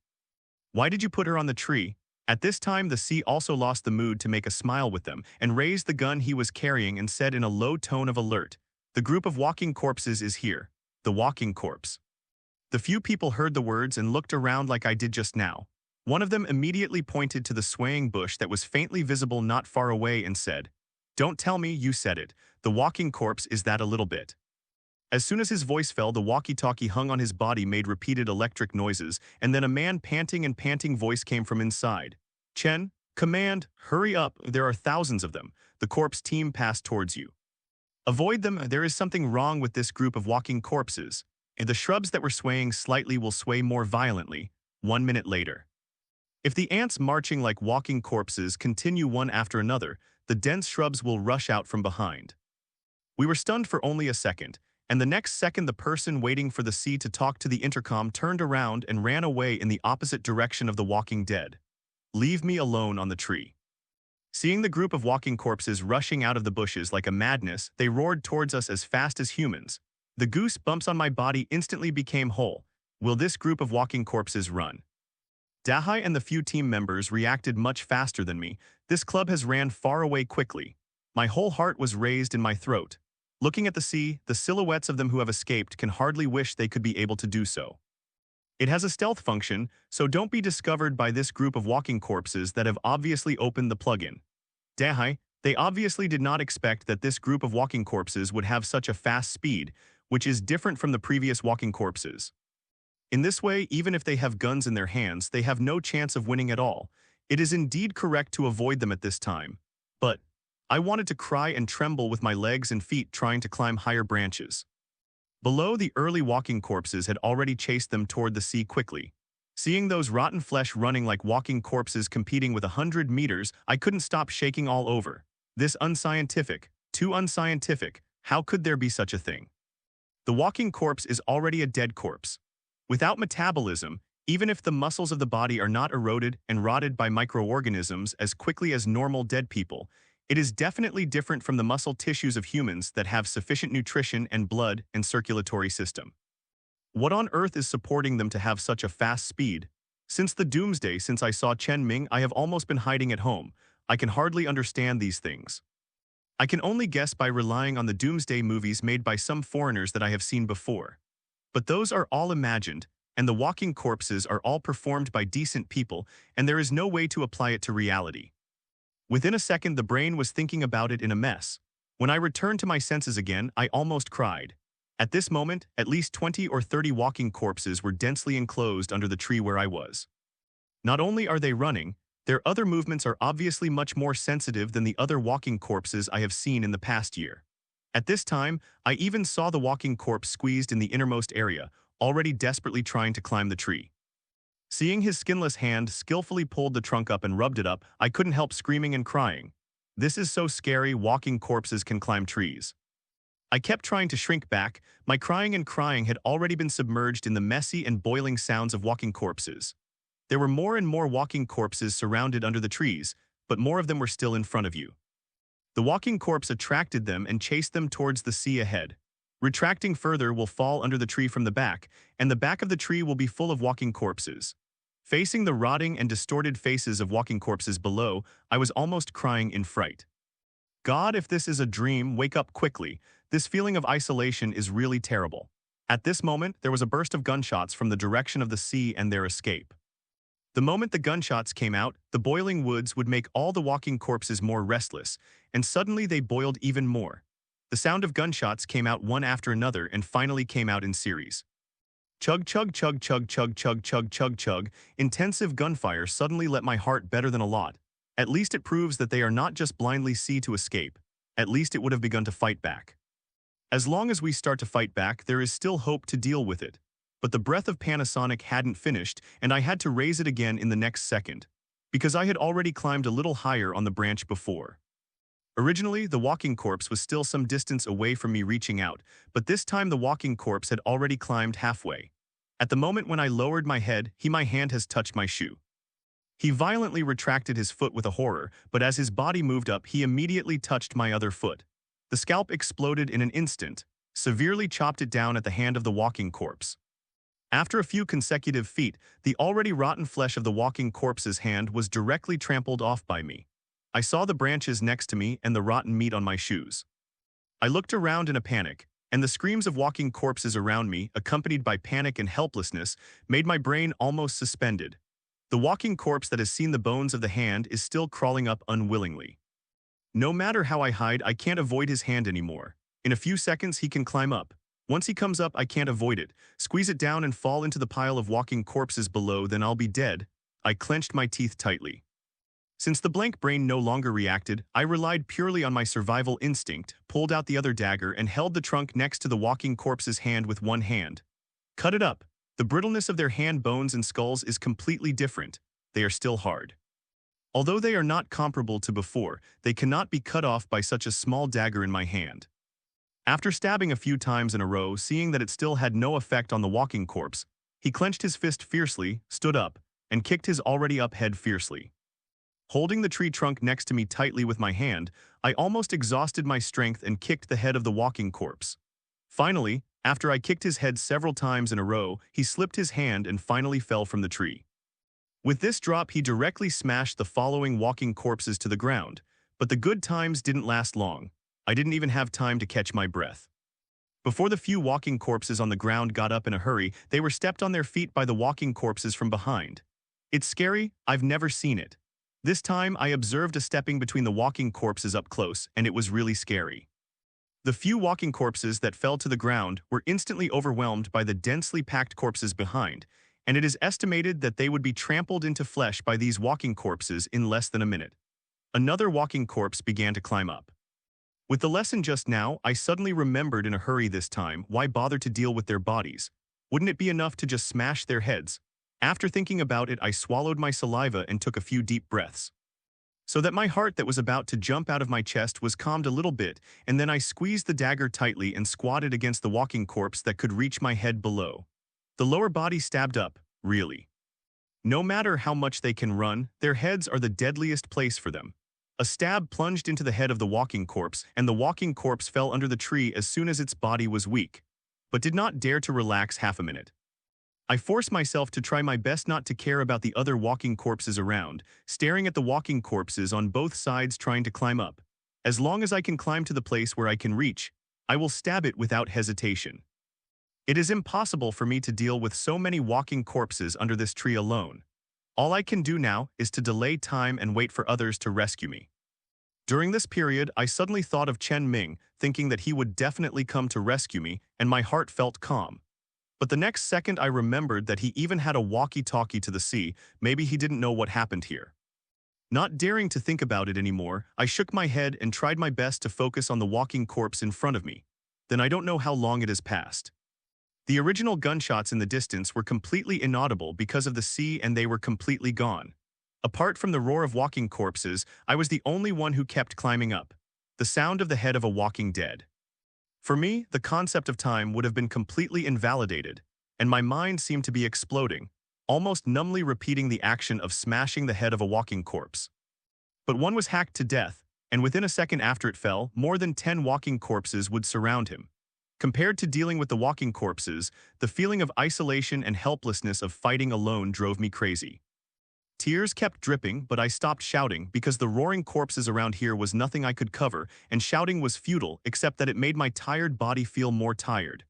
Why did you put her on the tree?" At this time the sea also lost the mood to make a smile with them and raised the gun he was carrying and said in a low tone of alert, "The group of walking corpses is here. The walking corpse." The few people heard the words and looked around like I did just now. One of them immediately pointed to the swaying bush that was faintly visible not far away and said, "Don't tell me you said it. The walking corpse is that a little bit." As soon as his voice fell, the walkie-talkie hung on his body made repeated electric noises, and then a man panting voice came from inside. "Chen, command, hurry up, there are thousands of them. The corpse team passed towards you. Avoid them, there is something wrong with this group of walking corpses." and the shrubs that were swaying slightly will sway more violently, 1 minute later. If the ants marching like walking corpses continue one after another, the dense shrubs will rush out from behind. We were stunned for only a second, and the next second the person waiting for the sea to talk to the intercom turned around and ran away in the opposite direction of the walking dead. Leave me alone on the tree. Seeing the group of walking corpses rushing out of the bushes like a madness, they roared towards us as fast as humans. The goose bumps on my body instantly became whole. Will this group of walking corpses run? Dahai and the few team members reacted much faster than me. This club has ran far away quickly. My whole heart was raised in my throat. Looking at the sea, the silhouettes of them who have escaped can hardly wish they could be able to do so. It has a stealth function, so don't be discovered by this group of walking corpses that have obviously opened the plugin. Dahai, they obviously did not expect that this group of walking corpses would have such a fast speed, which is different from the previous walking corpses. In this way, even if they have guns in their hands, they have no chance of winning at all. It is indeed correct to avoid them at this time. But I wanted to cry and tremble with my legs and feet trying to climb higher branches. Below, the early walking corpses had already chased them toward the sea quickly. Seeing those rotten flesh running like walking corpses competing with 100 meters, I couldn't stop shaking all over. This unscientific, too unscientific, how could there be such a thing? The walking corpse is already a dead corpse. Without metabolism, even if the muscles of the body are not eroded and rotted by microorganisms as quickly as normal dead people, it is definitely different from the muscle tissues of humans that have sufficient nutrition and blood and circulatory system. What on earth is supporting them to have such a fast speed? Since the doomsday since I saw Chen Ming, I have almost been hiding at home. I can hardly understand these things. I can only guess by relying on the doomsday movies made by some foreigners that I have seen before. But those are all imagined, and the walking corpses are all performed by decent people, and there is no way to apply it to reality. Within a second, the brain was thinking about it in a mess. When I returned to my senses again, I almost cried. At this moment, at least 20 or 30 walking corpses were densely enclosed under the tree where I was. Not only are they running, their other movements are obviously much more sensitive than the other walking corpses I have seen in the past year. At this time, I even saw the walking corpse squeezed in the innermost area, already desperately trying to climb the tree. Seeing his skinless hand skillfully pulled the trunk up and rubbed it up, I couldn't help screaming and crying. This is so scary, walking corpses can climb trees. I kept trying to shrink back. My crying and crying had already been submerged in the messy and boiling sounds of walking corpses. There were more and more walking corpses surrounded under the trees, but more of them were still in front of you. The walking corpse attracted them and chased them towards the sea ahead. Retracting further will fall under the tree from the back, and the back of the tree will be full of walking corpses. Facing the rotting and distorted faces of walking corpses below, I was almost crying in fright. God, if this is a dream, wake up quickly. This feeling of isolation is really terrible. At this moment, there was a burst of gunshots from the direction of the sea and their escape. The moment the gunshots came out, the boiling woods would make all the walking corpses more restless, and suddenly they boiled even more. The sound of gunshots came out one after another and finally came out in series. Chug chug chug chug chug chug chug chug chug. Intensive gunfire suddenly let my heart better than a lot. At least it proves that they are not just blindly see to escape. At least it would have begun to fight back. As long as we start to fight back, there is still hope to deal with it. But the breath of Panasonic hadn't finished, and I had to raise it again in the next second, because I had already climbed a little higher on the branch before. Originally, the walking corpse was still some distance away from me reaching out, but this time the walking corpse had already climbed halfway. At the moment when I lowered my head, my hand has touched my shoe. He violently retracted his foot with a horror, but as his body moved up, he immediately touched my other foot. The scalp exploded in an instant, severely chopped it down at the hand of the walking corpse. After a few consecutive feet, the already rotten flesh of the walking corpse's hand was directly trampled off by me. I saw the branches next to me and the rotten meat on my shoes. I looked around in a panic, and the screams of walking corpses around me, accompanied by panic and helplessness, made my brain almost suspended. The walking corpse that has seen the bones of the hand is still crawling up unwillingly. No matter how I hide, I can't avoid his hand anymore. In a few seconds, he can climb up. Once he comes up, I can't avoid it. Squeeze it down and fall into the pile of walking corpses below, then I'll be dead. I clenched my teeth tightly. Since the blank brain no longer reacted, I relied purely on my survival instinct, pulled out the other dagger and held the trunk next to the walking corpse's hand with one hand. Cut it up. The brittleness of their hand bones and skulls is completely different. They are still hard. Although they are not comparable to before, they cannot be cut off by such a small dagger in my hand. After stabbing a few times in a row, seeing that it still had no effect on the walking corpse, he clenched his fist fiercely, stood up, and kicked his already up head fiercely. Holding the tree trunk next to me tightly with my hand, I almost exhausted my strength and kicked the head of the walking corpse. Finally, after I kicked his head several times in a row, he slipped his hand and finally fell from the tree. With this drop, he directly smashed the following walking corpses to the ground, but the good times didn't last long. I didn't even have time to catch my breath. Before the few walking corpses on the ground got up in a hurry, they were stepped on their feet by the walking corpses from behind. It's scary, I've never seen it. This time, I observed a stepping between the walking corpses up close, and it was really scary. The few walking corpses that fell to the ground were instantly overwhelmed by the densely packed corpses behind, and it is estimated that they would be trampled into flesh by these walking corpses in less than a minute. Another walking corpse began to climb up. With the lesson just now, I suddenly remembered in a hurry this time, why bother to deal with their bodies? Wouldn't it be enough to just smash their heads? After thinking about it, I swallowed my saliva and took a few deep breaths, so that my heart that was about to jump out of my chest was calmed a little bit, and then I squeezed the dagger tightly and squatted against the walking corpse that could reach my head below. The lower body stabbed up, really. No matter how much they can run, their heads are the deadliest place for them. A stab plunged into the head of the walking corpse, and the walking corpse fell under the tree as soon as its body was weak, but did not dare to relax half a minute. I forced myself to try my best not to care about the other walking corpses around, staring at the walking corpses on both sides trying to climb up. As long as I can climb to the place where I can reach, I will stab it without hesitation. It is impossible for me to deal with so many walking corpses under this tree alone. All I can do now is to delay time and wait for others to rescue me. During this period, I suddenly thought of Chen Ming, thinking that he would definitely come to rescue me, and my heart felt calm. But the next second I remembered that he even had a walkie-talkie to the sea. Maybe he didn't know what happened here. Not daring to think about it anymore, I shook my head and tried my best to focus on the walking corpse in front of me. Then I don't know how long it has passed. The original gunshots in the distance were completely inaudible because of the sea, and they were completely gone. Apart from the roar of walking corpses, I was the only one who kept climbing up. The sound of the head of a walking dead. For me, the concept of time would have been completely invalidated, and my mind seemed to be exploding, almost numbly repeating the action of smashing the head of a walking corpse. But one was hacked to death, and within a second after it fell, more than 10 walking corpses would surround him. Compared to dealing with the walking corpses, the feeling of isolation and helplessness of fighting alone drove me crazy. Tears kept dripping, but I stopped shouting because the roaring corpses around here was nothing I could cover, and shouting was futile except that it made my tired body feel more tired.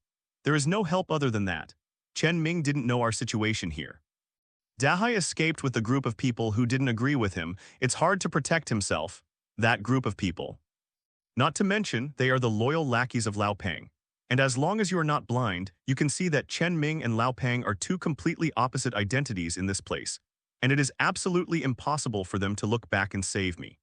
There is no help other than that. Chen Ming didn't know our situation here. Dahai escaped with a group of people who didn't agree with him. It's hard to protect himself. That group of people. Not to mention, they are the loyal lackeys of Lao Pang. And as long as you are not blind, you can see that Chen Ming and Lao Pang are two completely opposite identities in this place, and it is absolutely impossible for them to look back and save me.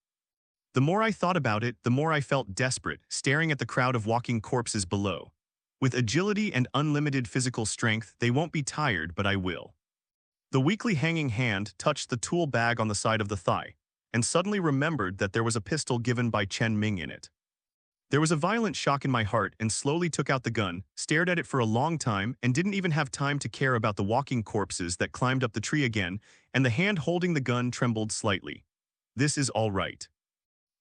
The more I thought about it, the more I felt desperate, staring at the crowd of walking corpses below. With agility and unlimited physical strength, they won't be tired, but I will. The weakly hanging hand touched the tool bag on the side of the thigh, and suddenly remembered that there was a pistol given by Chen Ming in it. There was a violent shock in my heart, and slowly took out the gun, stared at it for a long time, and didn't even have time to care about the walking corpses that climbed up the tree again, and the hand holding the gun trembled slightly. This is all right.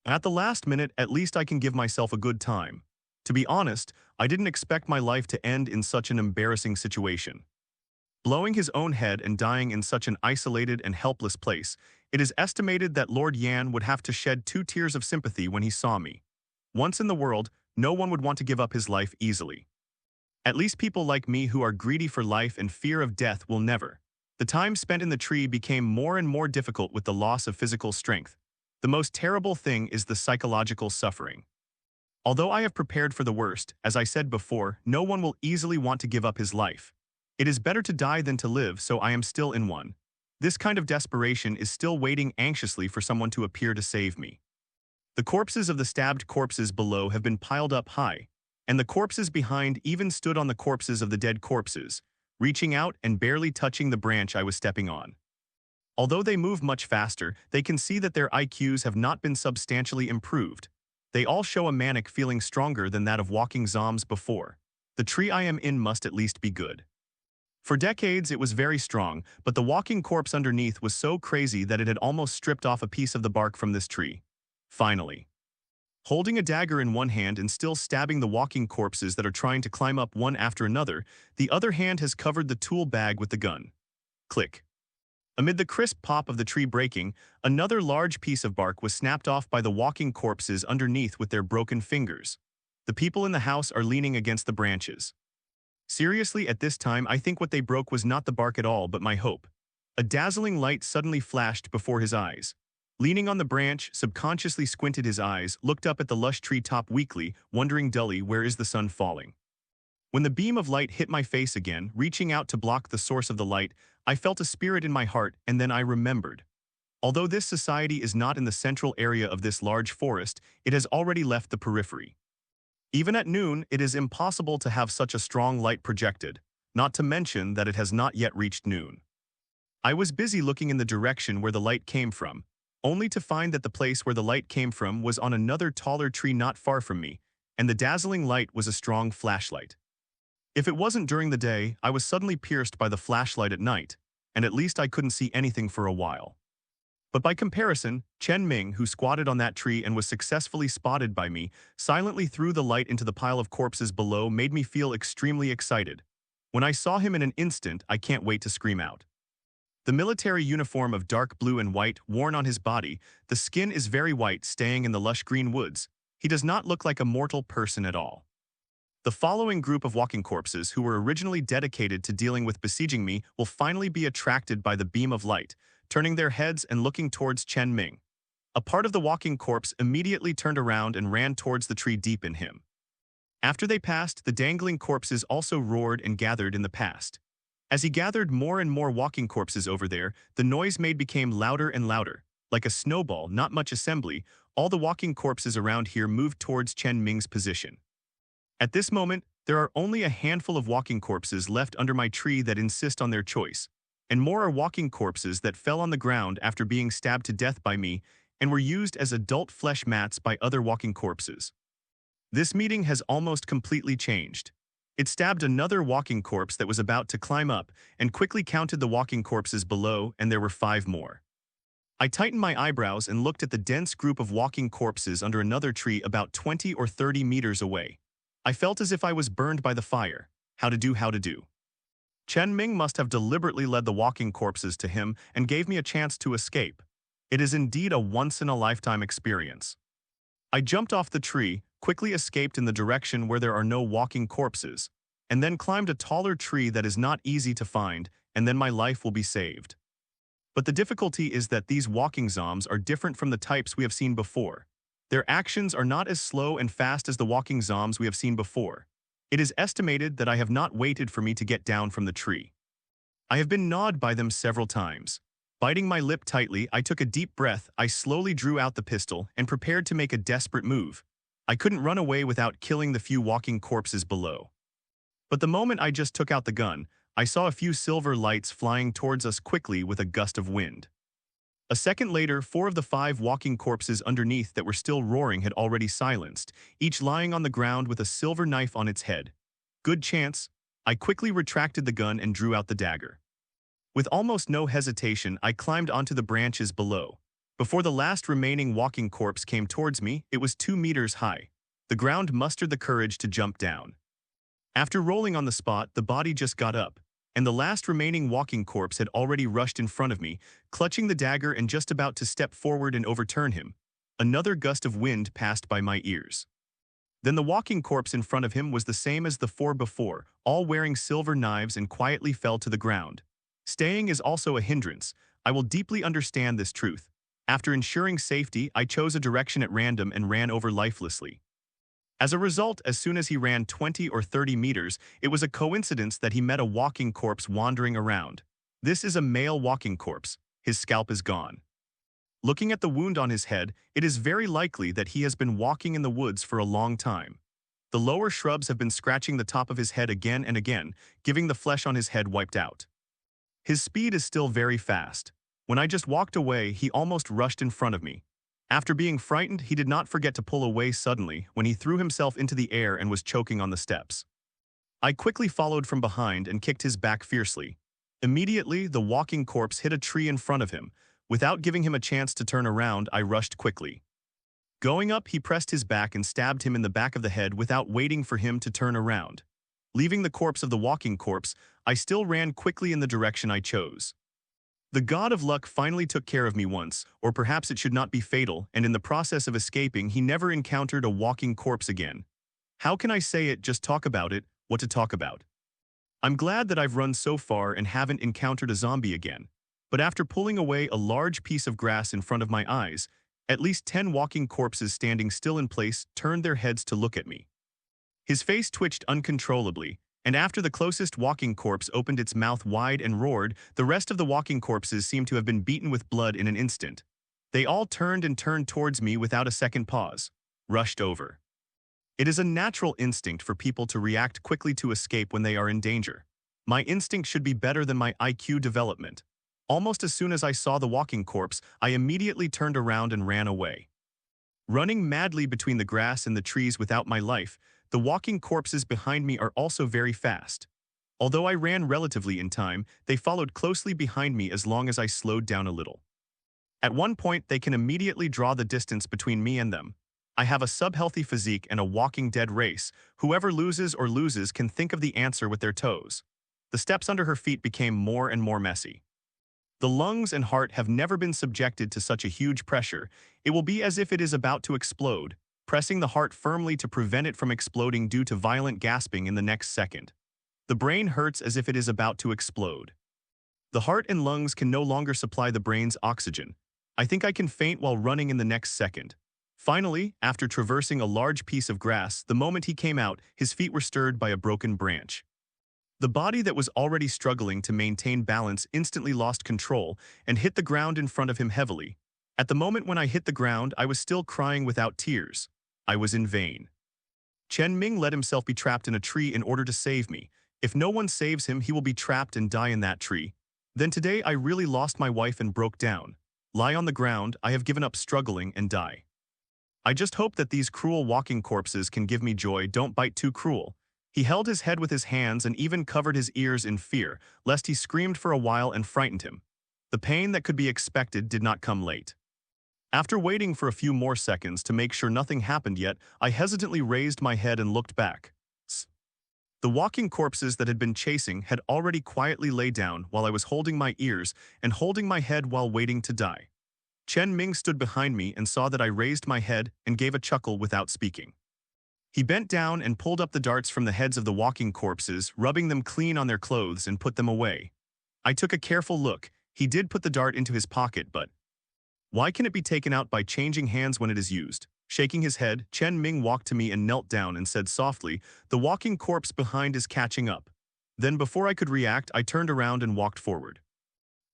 At the last minute, at least I can give myself a good time. To be honest, I didn't expect my life to end in such an embarrassing situation. Blowing his own head and dying in such an isolated and helpless place, it is estimated that Lord Yan would have to shed 2 tears of sympathy when he saw me. Once in the world, no one would want to give up his life easily. At least people like me who are greedy for life and fear of death will never. The time spent in the tree became more and more difficult with the loss of physical strength. The most terrible thing is the psychological suffering. Although I have prepared for the worst, as I said before, no one will easily want to give up his life. It is better to die than to live, so I am still in one. This kind of desperation is still waiting anxiously for someone to appear to save me. The corpses of the stabbed corpses below have been piled up high, and the corpses behind even stood on the corpses of the dead corpses, reaching out and barely touching the branch I was stepping on. Although they move much faster, they can see that their IQs have not been substantially improved. They all show a manic feeling stronger than that of walking zombies before. The tree I am in must at least be good. For decades it was very strong, but the walking corpse underneath was so crazy that it had almost stripped off a piece of the bark from this tree. Finally. Holding a dagger in one hand and still stabbing the walking corpses that are trying to climb up one after another, the other hand has covered the tool bag with the gun. Click. Amid the crisp pop of the tree breaking, another large piece of bark was snapped off by the walking corpses underneath with their broken fingers. The people in the house are leaning against the branches. Seriously, at this time I think what they broke was not the bark at all but my hope. A dazzling light suddenly flashed before his eyes. Leaning on the branch, subconsciously squinted his eyes, looked up at the lush tree top weakly, wondering dully where is the sun falling. When the beam of light hit my face again, reaching out to block the source of the light, I felt a spirit in my heart and then I remembered. Although this society is not in the central area of this large forest, it has already left the periphery. Even at noon, it is impossible to have such a strong light projected, not to mention that it has not yet reached noon. I was busy looking in the direction where the light came from, only to find that the place where the light came from was on another taller tree not far from me, and the dazzling light was a strong flashlight. If it wasn't during the day, I was suddenly pierced by the flashlight at night, and at least I couldn't see anything for a while. But by comparison, Chen Ming, who squatted on that tree and was successfully spotted by me, silently threw the light into the pile of corpses below, made me feel extremely excited. When I saw him in an instant, I can't wait to scream out. The military uniform of dark blue and white worn on his body, the skin is very white, staying in the lush green woods. He does not look like a mortal person at all. The following group of walking corpses, who were originally dedicated to dealing with besieging me, will finally be attracted by the beam of light, turning their heads and looking towards Chen Ming. A part of the walking corpse immediately turned around and ran towards the tree deep in him. After they passed, the dangling corpses also roared and gathered in the past. As he gathered more and more walking corpses over there, the noise made became louder and louder. Like a snowball, not much assembly, all the walking corpses around here moved towards Chen Ming's position. At this moment, there are only a handful of walking corpses left under my tree that insist on their choice, and more are walking corpses that fell on the ground after being stabbed to death by me and were used as adult flesh mats by other walking corpses. This meeting has almost completely changed. It stabbed another walking corpse that was about to climb up and quickly counted the walking corpses below, and there were 5 more. I tightened my eyebrows and looked at the dense group of walking corpses under another tree about 20 or 30 meters away. I felt as if I was burned by the fire. How to do. Chen Ming must have deliberately led the walking corpses to him and gave me a chance to escape. It is indeed a once-in-a-lifetime experience. I jumped off the tree, quickly escaped in the direction where there are no walking corpses, and then climbed a taller tree that is not easy to find, and then my life will be saved. But the difficulty is that these walking zombies are different from the types we have seen before. Their actions are not as slow and fast as the walking zombies we have seen before. It is estimated that I have not waited for me to get down from the tree. I have been gnawed by them several times. Biting my lip tightly, I took a deep breath, I slowly drew out the pistol and prepared to make a desperate move. I couldn't run away without killing the few walking corpses below. But the moment I just took out the gun, I saw a few silver lights flying towards us quickly with a gust of wind. A second later, 4 of the 5 walking corpses underneath that were still roaring had already silenced, each lying on the ground with a silver knife on its head. Good chance. I quickly retracted the gun and drew out the dagger. With almost no hesitation, I climbed onto the branches below. Before the last remaining walking corpse came towards me, it was 2 meters high. The ground mustered the courage to jump down. After rolling on the spot, the body just got up, and the last remaining walking corpse had already rushed in front of me, clutching the dagger and just about to step forward and overturn him. Another gust of wind passed by my ears. Then the walking corpse in front of him was the same as the 4 before, all wearing silver knives, and quietly fell to the ground. Staying is also a hindrance. I will deeply understand this truth. After ensuring safety, I chose a direction at random and ran over lifelessly. As a result, as soon as he ran 20 or 30 meters, it was a coincidence that he met a walking corpse wandering around. This is a male walking corpse. His scalp is gone. Looking at the wound on his head, it is very likely that he has been walking in the woods for a long time. The lower shrubs have been scratching the top of his head again and again, giving the flesh on his head wiped out. His speed is still very fast. When I just walked away, he almost rushed in front of me. After being frightened, he did not forget to pull away suddenly when he threw himself into the air and was choking on the steps. I quickly followed from behind and kicked his back fiercely. Immediately, the walking corpse hit a tree in front of him. Without giving him a chance to turn around, I rushed quickly. Going up, he pressed his back and stabbed him in the back of the head without waiting for him to turn around. Leaving the corpse of the walking corpse, I still ran quickly in the direction I chose. The god of luck finally took care of me once, or perhaps it should not be fatal, and in the process of escaping, he never encountered a walking corpse again. How can I say it, just talk about it, what to talk about? I'm glad that I've run so far and haven't encountered a zombie again. But after pulling away a large piece of grass in front of my eyes, at least 10 walking corpses standing still in place turned their heads to look at me. His face twitched uncontrollably, and after the closest walking corpse opened its mouth wide and roared, the rest of the walking corpses seemed to have been beaten with blood in an instant. They all turned and turned towards me without a second pause, rushed over. It is a natural instinct for people to react quickly to escape when they are in danger. My instinct should be better than my IQ development. Almost as soon as I saw the walking corpse, I immediately turned around and ran away. Running madly between the grass and the trees without my life, the walking corpses behind me are also very fast. Although I ran relatively in time, they followed closely behind me as long as I slowed down a little. At one point, they can immediately draw the distance between me and them. I have a sub-healthy physique and a walking dead race. Whoever loses can think of the answer with their toes. The steps under her feet became more and more messy. The lungs and heart have never been subjected to such a huge pressure. It will be as if it is about to explode, pressing the heart firmly to prevent it from exploding due to violent gasping in the next second. The brain hurts as if it is about to explode. The heart and lungs can no longer supply the brain's oxygen. I think I can faint while running in the next second. Finally, after traversing a large piece of grass, the moment he came out, his feet were stirred by a broken branch. The body that was already struggling to maintain balance instantly lost control and hit the ground in front of him heavily. At the moment when I hit the ground, I was still crying without tears. I was in vain. Chen Ming let himself be trapped in a tree in order to save me. If no one saves him, he will be trapped and die in that tree. Then today I really lost my wife and broke down. Lie on the ground, I have given up struggling and die. I just hope that these cruel walking corpses can give me joy. Don't bite too cruel. He held his head with his hands and even covered his ears in fear, lest he screamed for a while and frightened him. The pain that could be expected did not come late. After waiting for a few more seconds to make sure nothing happened yet, I hesitantly raised my head and looked back. The walking corpses that had been chasing had already quietly lay down while I was holding my ears and holding my head while waiting to die. Chen Ming stood behind me and saw that I raised my head and gave a chuckle without speaking. He bent down and pulled up the darts from the heads of the walking corpses, rubbing them clean on their clothes and put them away. I took a careful look. He did put the dart into his pocket, but why can it be taken out by changing hands when it is used? Shaking his head, Chen Ming walked to me and knelt down and said softly, "The walking corpse behind is catching up." Then before I could react, I turned around and walked forward.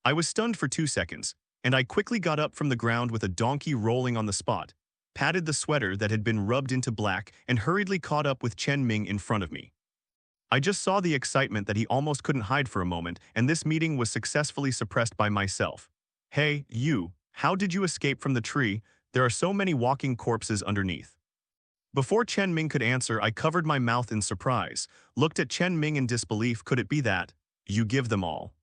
I was stunned for 2 seconds, and I quickly got up from the ground with a donkey rolling on the spot, patted the sweater that had been rubbed into black, and hurriedly caught up with Chen Ming in front of me. I just saw the excitement that he almost couldn't hide for a moment, and this meeting was successfully suppressed by myself. "Hey, you, how did you escape from the tree? There are so many walking corpses underneath." Before Chen Ming could answer, I covered my mouth in surprise, looked at Chen Ming in disbelief. Could it be that you give them all?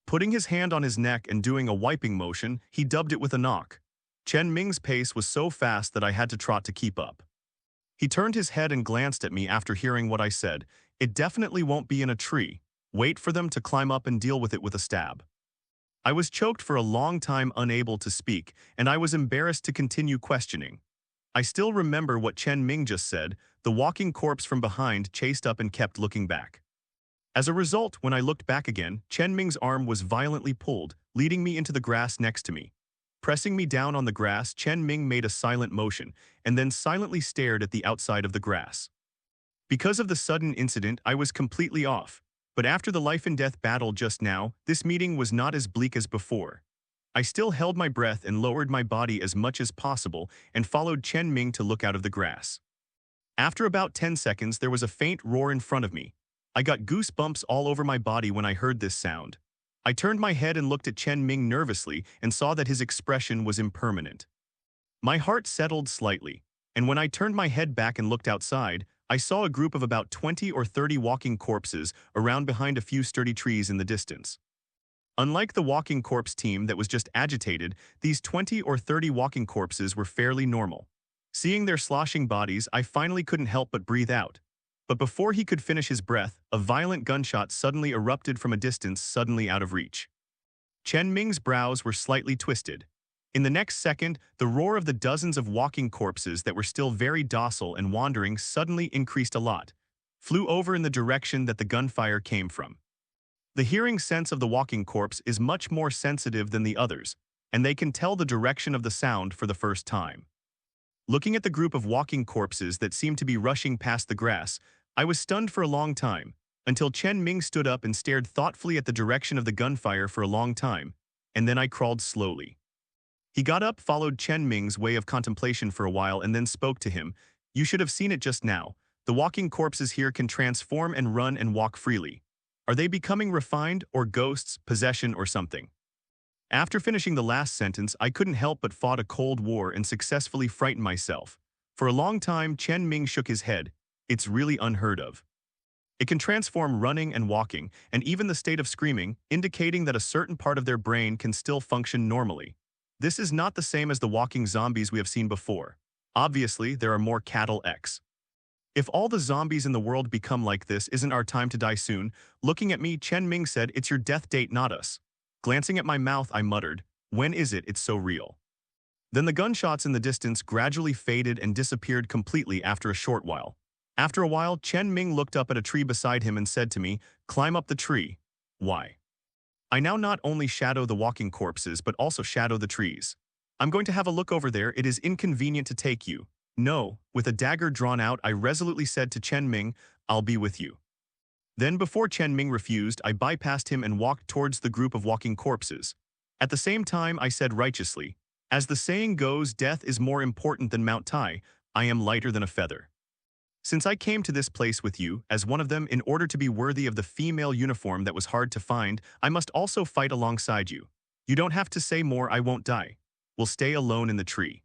Putting his hand on his neck and doing a wiping motion, he dubbed it with a knock. Chen Ming's pace was so fast that I had to trot to keep up. He turned his head and glanced at me after hearing what I said. "It definitely won't be in a tree. Wait for them to climb up and deal with it with a stab." I was choked for a long time, unable to speak, and I was embarrassed to continue questioning. I still remember what Chen Ming just said. The walking corpse from behind chased up and kept looking back. As a result, when I looked back again, Chen Ming's arm was violently pulled, leading me into the grass next to me. Pressing me down on the grass, Chen Ming made a silent motion, and then silently stared at the outside of the grass. Because of the sudden incident, I was completely off. But after the life-and-death battle just now, this meeting was not as bleak as before. I still held my breath and lowered my body as much as possible and followed Chen Ming to look out of the grass. After about 10 seconds, there was a faint roar in front of me. I got goosebumps all over my body when I heard this sound. I turned my head and looked at Chen Ming nervously and saw that his expression was impermanent. My heart settled slightly, and when I turned my head back and looked outside, I saw a group of about 20 or 30 walking corpses around behind a few sturdy trees in the distance. Unlike the walking corpse team that was just agitated, these 20 or 30 walking corpses were fairly normal. Seeing their sloshing bodies, I finally couldn't help but breathe out. But before he could finish his breath, a violent gunshot suddenly erupted from a distance suddenly out of reach. Chen Ming's brows were slightly twisted. In the next second, the roar of the dozens of walking corpses that were still very docile and wandering suddenly increased a lot, flew over in the direction that the gunfire came from. The hearing sense of the walking corpse is much more sensitive than the others, and they can tell the direction of the sound for the first time. Looking at the group of walking corpses that seemed to be rushing past the grass, I was stunned for a long time, until Chen Ming stood up and stared thoughtfully at the direction of the gunfire for a long time, and then I crawled slowly. He got up, followed Chen Ming's way of contemplation for a while, and then spoke to him. "You should have seen it just now. The walking corpses here can transform and run and walk freely. Are they becoming refined, or ghosts, possession, or something?" After finishing the last sentence, I couldn't help but fought a cold war and successfully frightened myself. For a long time, Chen Ming shook his head. "It's really unheard of. It can transform running and walking, and even the state of screaming, indicating that a certain part of their brain can still function normally. This is not the same as the walking zombies we have seen before. Obviously, there are more cattle X. If all the zombies in the world become like this, isn't our time to die soon?" Looking at me, Chen Ming said, "It's your death date, not us." Glancing at my mouth, I muttered, "When is it? It's so real." Then the gunshots in the distance gradually faded and disappeared completely after a short while. After a while, Chen Ming looked up at a tree beside him and said to me, "Climb up the tree." "Why?" "I now not only shadow the walking corpses, but also shadow the trees. I'm going to have a look over there. It is inconvenient to take you." "No." With a dagger drawn out, I resolutely said to Chen Ming, "I'll be with you." Then before Chen Ming refused, I bypassed him and walked towards the group of walking corpses. At the same time, I said righteously, "As the saying goes, death is more important than Mount Tai. I am lighter than a feather. Since I came to this place with you, as one of them, in order to be worthy of the female uniform that was hard to find, I must also fight alongside you. You don't have to say more. I won't die. We'll stay alone in the tree."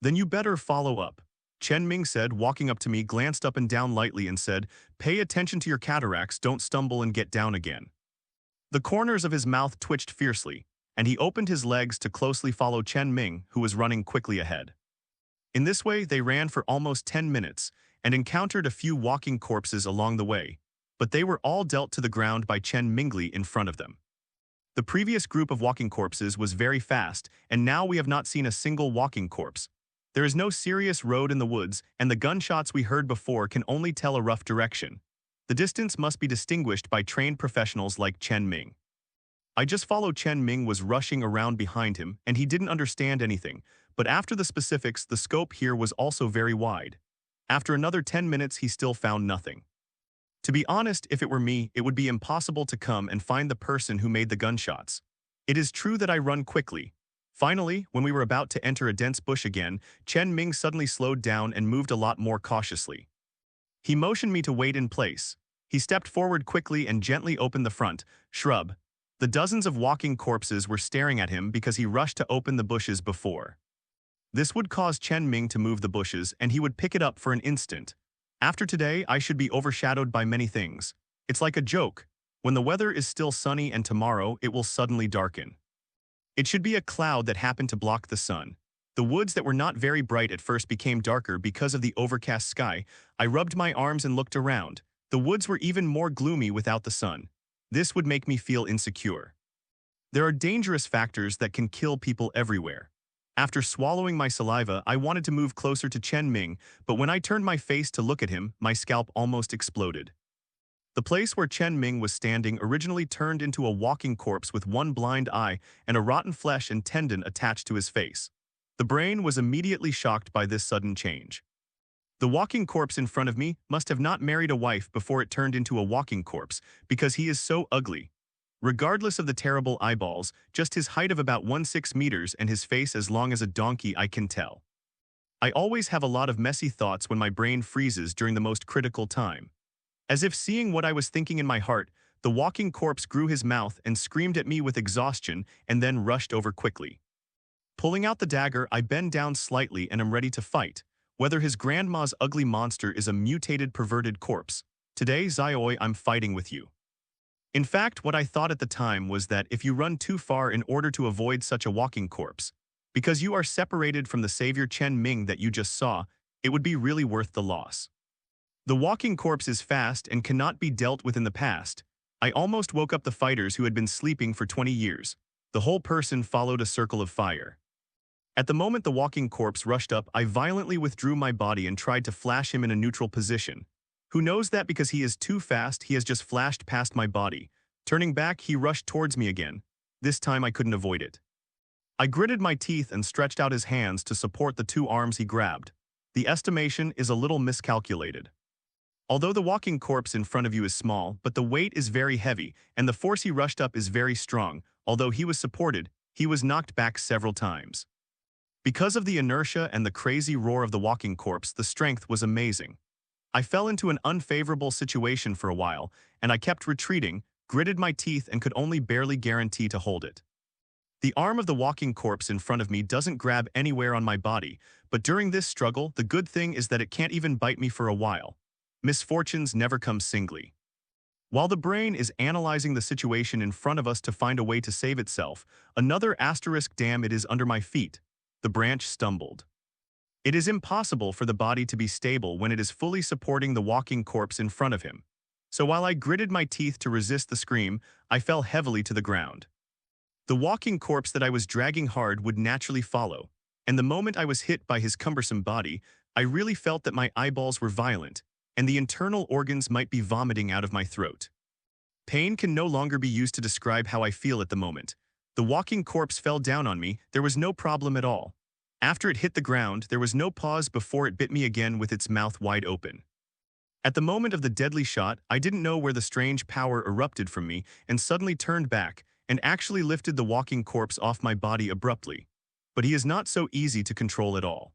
"Then you better follow up," Chen Ming said, walking up to me, glanced up and down lightly and said, "Pay attention to your cataracts, don't stumble and get down again." The corners of his mouth twitched fiercely, and he opened his legs to closely follow Chen Ming, who was running quickly ahead. In this way, they ran for almost 10 minutes, and encountered a few walking corpses along the way, but they were all dealt to the ground by Chen Mingli in front of them. The previous group of walking corpses was very fast, and now we have not seen a single walking corpse. There is no serious road in the woods, and the gunshots we heard before can only tell a rough direction. The distance must be distinguished by trained professionals like Chen Ming. I just followed. Chen Ming was rushing around behind him, and he didn't understand anything, but after the specifics, the scope here was also very wide. After another 10 minutes, he still found nothing. To be honest, if it were me, it would be impossible to come and find the person who made the gunshots. It is true that I run quickly. Finally, when we were about to enter a dense bush again, Chen Ming suddenly slowed down and moved a lot more cautiously. He motioned me to wait in place. He stepped forward quickly and gently opened the front shrub. The dozens of walking corpses were staring at him because he rushed to open the bushes before. This would cause Chen Ming to move the bushes, and he would pick it up for an instant. After today, I should be overshadowed by many things. It's like a joke. When the weather is still sunny and tomorrow, it will suddenly darken. It should be a cloud that happened to block the sun. The woods that were not very bright at first became darker because of the overcast sky. I rubbed my arms and looked around. The woods were even more gloomy without the sun. This would make me feel insecure. There are dangerous factors that can kill people everywhere. After swallowing my saliva, I wanted to move closer to Chen Ming, but when I turned my face to look at him, my scalp almost exploded. The place where Chen Ming was standing originally turned into a walking corpse with one blind eye and a rotten flesh and tendon attached to his face. The brain was immediately shocked by this sudden change. The walking corpse in front of me must have not married a wife before it turned into a walking corpse, because he is so ugly. Regardless of the terrible eyeballs, just his height of about 1.6 meters and his face as long as a donkey, I can tell. I always have a lot of messy thoughts when my brain freezes during the most critical time. As if seeing what I was thinking in my heart, the walking corpse grew his mouth and screamed at me with exhaustion and then rushed over quickly. Pulling out the dagger, I bend down slightly and am ready to fight, whether his grandma's ugly monster is a mutated, perverted corpse. Today, Xiaoi, I'm fighting with you. In fact, what I thought at the time was that if you run too far in order to avoid such a walking corpse, because you are separated from the savior Chen Ming that you just saw, it would be really worth the loss. The walking corpse is fast and cannot be dealt with in the past. I almost woke up the fighters who had been sleeping for 20 years. The whole person followed a circle of fire. At the moment the walking corpse rushed up, I violently withdrew my body and tried to flash him in a neutral position. Who knows that because he is too fast, he has just flashed past my body. Turning back, he rushed towards me again. This time I couldn't avoid it. I gritted my teeth and stretched out his hands to support the two arms he grabbed. The estimation is a little miscalculated. Although the walking corpse in front of you is small, but the weight is very heavy, and the force he rushed up is very strong. Although he was supported, he was knocked back several times. Because of the inertia and the crazy roar of the walking corpse, the strength was amazing. I fell into an unfavorable situation for a while, and I kept retreating, gritted my teeth and could only barely guarantee to hold it. The arm of the walking corpse in front of me doesn't grab anywhere on my body, but during this struggle, the good thing is that it can't even bite me for a while. Misfortunes never come singly. While the brain is analyzing the situation in front of us to find a way to save itself, another asterisk, damn, it is under my feet. The branch stumbled. It is impossible for the body to be stable when it is fully supporting the walking corpse in front of him. So while I gritted my teeth to resist the scream, I fell heavily to the ground. The walking corpse that I was dragging hard would naturally follow, and the moment I was hit by his cumbersome body, I really felt that my eyeballs were violent, and the internal organs might be vomiting out of my throat. Pain can no longer be used to describe how I feel at the moment. The walking corpse fell down on me, there was no problem at all. After it hit the ground, there was no pause before it bit me again with its mouth wide open. At the moment of the deadly shot, I didn't know where the strange power erupted from me and suddenly turned back and actually lifted the walking corpse off my body abruptly. But he is not so easy to control at all.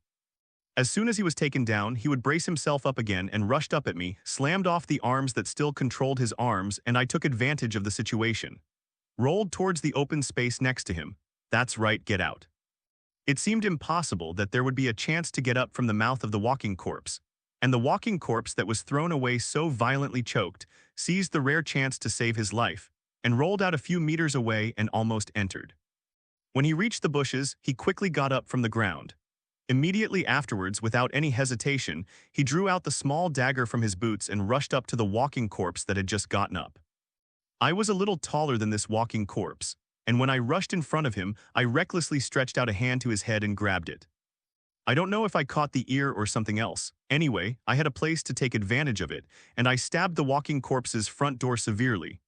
As soon as he was taken down, he would brace himself up again and rushed up at me, slammed off the arms that still controlled his arms, and I took advantage of the situation. Rolled towards the open space next to him. That's right, get out. It seemed impossible that there would be a chance to get up from the mouth of the walking corpse, and the walking corpse that was thrown away so violently choked, seized the rare chance to save his life, and rolled out a few meters away and almost entered. When he reached the bushes, he quickly got up from the ground. Immediately afterwards, without any hesitation, he drew out the small dagger from his boots and rushed up to the walking corpse that had just gotten up. I was a little taller than this walking corpse, and when I rushed in front of him, I recklessly stretched out a hand to his head and grabbed it. I don't know if I caught the ear or something else. Anyway, I had a place to take advantage of it, and I stabbed the walking corpse's front door severely,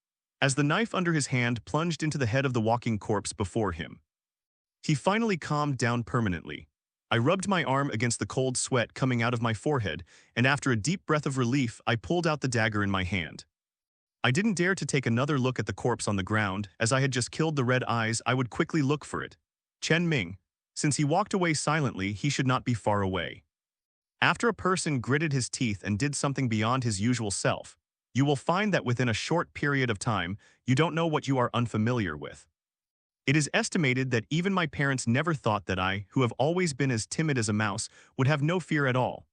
as the knife under his hand plunged into the head of the walking corpse before him. He finally calmed down permanently. I rubbed my arm against the cold sweat coming out of my forehead, and after a deep breath of relief, I pulled out the dagger in my hand. I didn't dare to take another look at the corpse on the ground, as I had just killed the red eyes. I would quickly look for it. Chen Ming. Since he walked away silently, he should not be far away. After a person gritted his teeth and did something beyond his usual self, you will find that within a short period of time, you don't know what you are unfamiliar with. It is estimated that even my parents never thought that I, who have always been as timid as a mouse, would have no fear at all.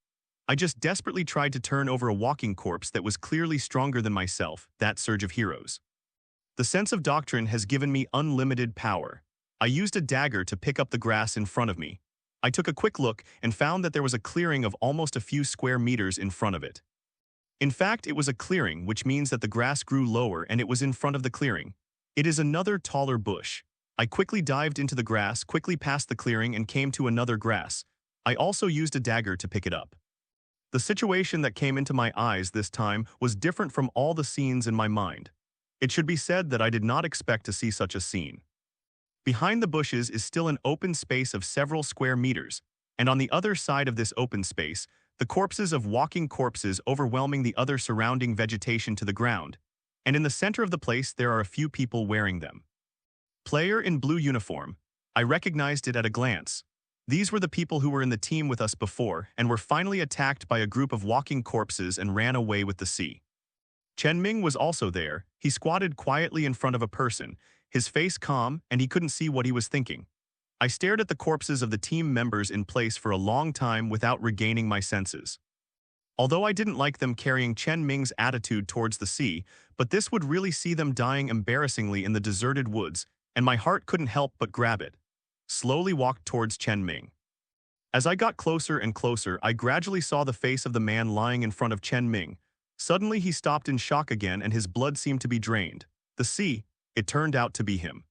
I just desperately tried to turn over a walking corpse that was clearly stronger than myself, that surge of heroes. The sense of doctrine has given me unlimited power. I used a dagger to pick up the grass in front of me. I took a quick look and found that there was a clearing of almost a few square meters in front of it. In fact, it was a clearing, which means that the grass grew lower and it was in front of the clearing. It is another taller bush. I quickly dived into the grass, quickly passed the clearing and came to another grass. I also used a dagger to pick it up. The situation that came into my eyes this time was different from all the scenes in my mind. It should be said that I did not expect to see such a scene. Behind the bushes is still an open space of several square meters, and on the other side of this open space, the corpses of walking corpses overwhelming the other surrounding vegetation to the ground, and in the center of the place there are a few people wearing them. Player in blue uniform. I recognized it at a glance. These were the people who were in the team with us before and were finally attacked by a group of walking corpses and ran away with the sea. Chen Ming was also there. He squatted quietly in front of a person, his face calm, and he couldn't see what he was thinking. I stared at the corpses of the team members in place for a long time without regaining my senses. Although I didn't like them carrying Chen Ming's attitude towards the sea, but this would really see them dying embarrassingly in the deserted woods, and my heart couldn't help but grab it. Slowly walked towards Chen Ming. As I got closer and closer, I gradually saw the face of the man lying in front of Chen Ming. Suddenly he stopped in shock again and his blood seemed to be drained. The sea, it turned out to be him.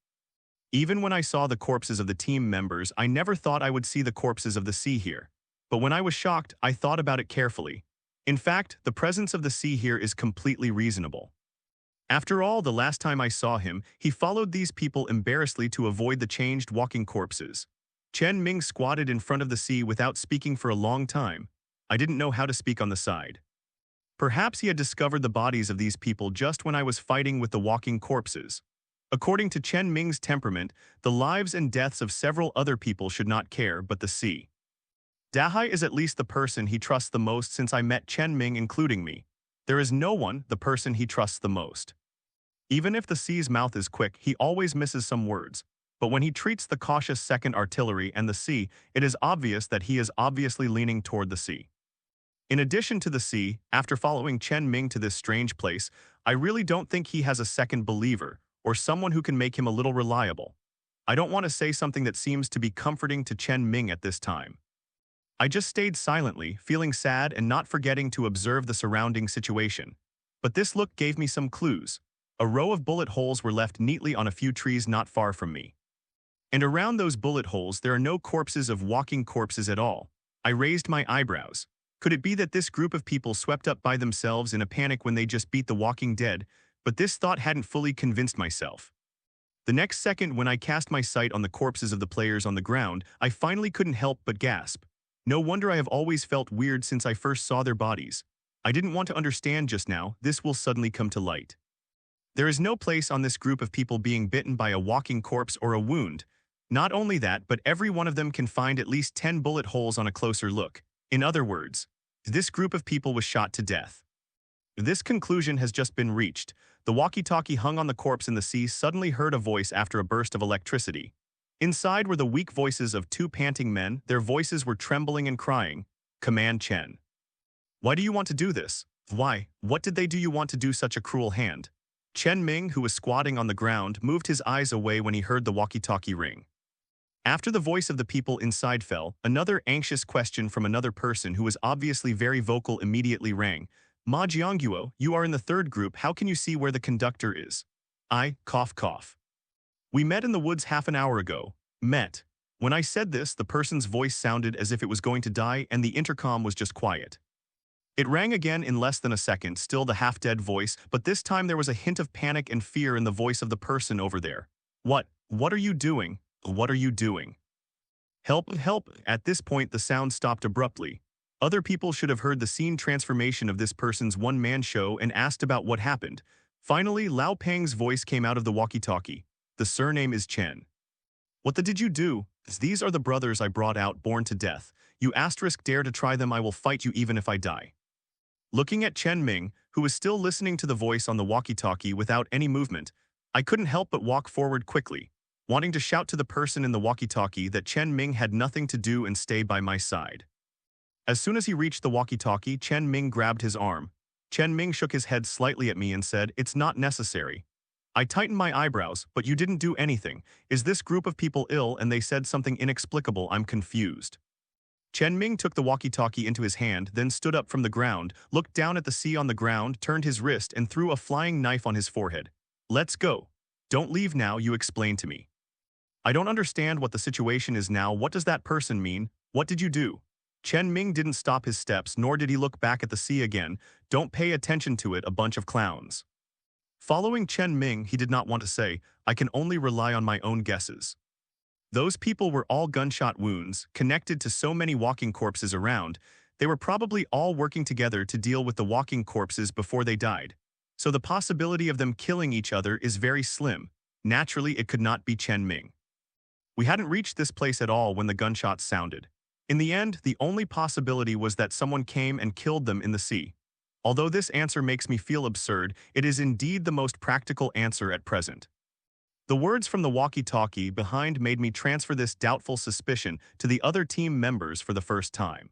Even when I saw the corpses of the team members, I never thought I would see the corpses of the sea here. But when I was shocked, I thought about it carefully. In fact, the presence of the sea here is completely reasonable. After all, the last time I saw him, he followed these people embarrassedly to avoid the changed walking corpses. Chen Ming squatted in front of the sea without speaking for a long time. I didn't know how to speak on the side. Perhaps he had discovered the bodies of these people just when I was fighting with the walking corpses. According to Chen Ming's temperament, the lives and deaths of several other people should not care, but the sea. Dahai is at least the person he trusts the most since I met Chen Ming, including me. There is no one the person he trusts the most. Even if the sea's mouth is quick, he always misses some words. But when he treats the cautious second artillery and the sea, it is obvious that he is obviously leaning toward the sea. In addition to the sea, after following Chen Ming to this strange place, I really don't think he has a second believer, or someone who can make him a little reliable. I don't want to say something that seems to be comforting to Chen Ming at this time. I just stayed silently, feeling sad and not forgetting to observe the surrounding situation. But this look gave me some clues. A row of bullet holes were left neatly on a few trees not far from me. And around those bullet holes there are no corpses of walking corpses at all. I raised my eyebrows. Could it be that this group of people swept up by themselves in a panic when they just beat the walking dead? But this thought hadn't fully convinced myself. The next second, when I cast my sight on the corpses of the players on the ground, I finally couldn't help but gasp. No wonder I have always felt weird since I first saw their bodies. I didn't want to understand just now, this will suddenly come to light. There is no place on this group of people being bitten by a walking corpse or a wound. Not only that, but every one of them can find at least 10 bullet holes on a closer look. In other words, this group of people was shot to death. This conclusion has just been reached. The walkie-talkie hung on the corpse in the sea suddenly heard a voice after a burst of electricity. Inside were the weak voices of two panting men. Their voices were trembling and crying. Command Chen. Why do you want to do this? Why? What did they do you want to do such a cruel hand? Chen Ming, who was squatting on the ground, moved his eyes away when he heard the walkie-talkie ring. After the voice of the people inside fell, another anxious question from another person who was obviously very vocal immediately rang. Ma Jiangguo, you are in the third group, how can you see where the conductor is? I, cough cough. We met in the woods half an hour ago. Met. When I said this, the person's voice sounded as if it was going to die and the intercom was just quiet. It rang again in less than a second, still the half-dead voice, but this time there was a hint of panic and fear in the voice of the person over there. What are you doing? What are you doing? Help, help. At this point the sound stopped abruptly. Other people should have heard the scene transformation of this person's one-man show and asked about what happened. Finally, Lao Peng's voice came out of the walkie-talkie. The surname is Chen. What did you do? These are the brothers I brought out, born to death. You asterisk dare to try them, I will fight you even if I die. Looking at Chen Ming, who was still listening to the voice on the walkie-talkie without any movement, I couldn't help but walk forward quickly, wanting to shout to the person in the walkie-talkie that Chen Ming had nothing to do and stay by my side. As soon as he reached the walkie-talkie, Chen Ming grabbed his arm. Chen Ming shook his head slightly at me and said, "It's not necessary." I tightened my eyebrows, "But you didn't do anything. Is this group of people ill and they said something inexplicable? I'm confused." Chen Ming took the walkie-talkie into his hand, then stood up from the ground, looked down at the sea on the ground, turned his wrist and threw a flying knife on his forehead. "Let's go. Don't leave now, you explain to me. I don't understand what the situation is now. What does that person mean? What did you do?" Chen Ming didn't stop his steps, nor did he look back at the sea again. "Don't pay attention to it, a bunch of clowns." Following Chen Ming, he did not want to say, "I can only rely on my own guesses." Those people were all gunshot wounds, connected to so many walking corpses around. They were probably all working together to deal with the walking corpses before they died. So the possibility of them killing each other is very slim. Naturally, it could not be Chen Ming. We hadn't reached this place at all when the gunshots sounded. In the end, the only possibility was that someone came and killed them in the sea. Although this answer makes me feel absurd, it is indeed the most practical answer at present. The words from the walkie-talkie behind made me transfer this doubtful suspicion to the other team members for the first time.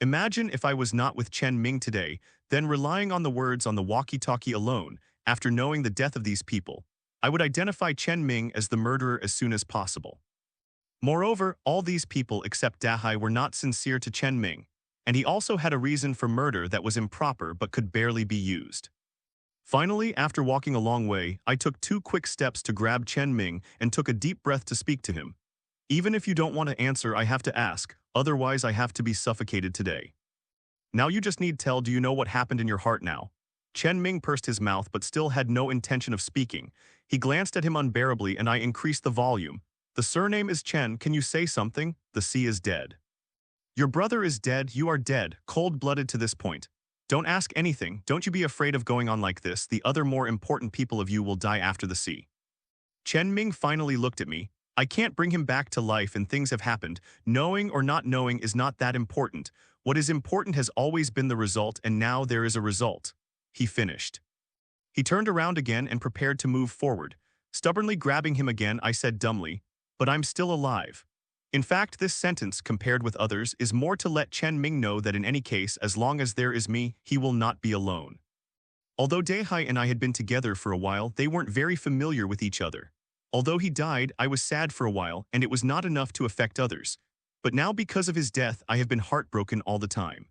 Imagine if I was not with Chen Ming today, then relying on the words on the walkie-talkie alone, after knowing the death of these people, I would identify Chen Ming as the murderer as soon as possible. Moreover, all these people except Dahai were not sincere to Chen Ming, and he also had a reason for murder that was improper but could barely be used. Finally, after walking a long way, I took 2 quick steps to grab Chen Ming and took a deep breath to speak to him. Even if you don't want to answer, I have to ask, otherwise I have to be suffocated today. Now you just need tell, do you know what happened in your heart now? Chen Ming pursed his mouth but still had no intention of speaking. He glanced at him unbearably and I increased the volume. The surname is Chen, can you say something? The sea is dead. Your brother is dead, you are dead, cold-blooded to this point. Don't ask anything, don't you be afraid of going on like this, the other more important people of you will die after the sea. Chen Ming finally looked at me. I can't bring him back to life and things have happened. Knowing or not knowing is not that important. What is important has always been the result and now there is a result. He finished. He turned around again and prepared to move forward. Stubbornly grabbing him again, I said dumbly, but I'm still alive. In fact, this sentence, compared with others, is more to let Chen Ming know that in any case, as long as there is me, he will not be alone. Although Dahai and I had been together for a while, they weren't very familiar with each other. Although he died, I was sad for a while, and it was not enough to affect others. But now because of his death, I have been heartbroken all the time.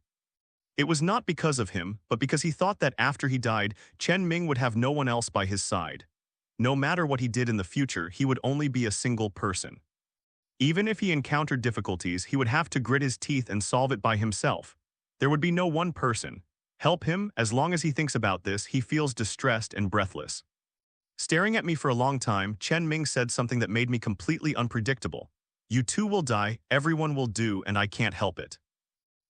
It was not because of him, but because he thought that after he died, Chen Ming would have no one else by his side. No matter what he did in the future, he would only be a single person. Even if he encountered difficulties, he would have to grit his teeth and solve it by himself. There would be no one person. Help him, as long as he thinks about this, he feels distressed and breathless. Staring at me for a long time, Chen Ming said something that made me completely unpredictable. You too will die, everyone will do, and I can't help it.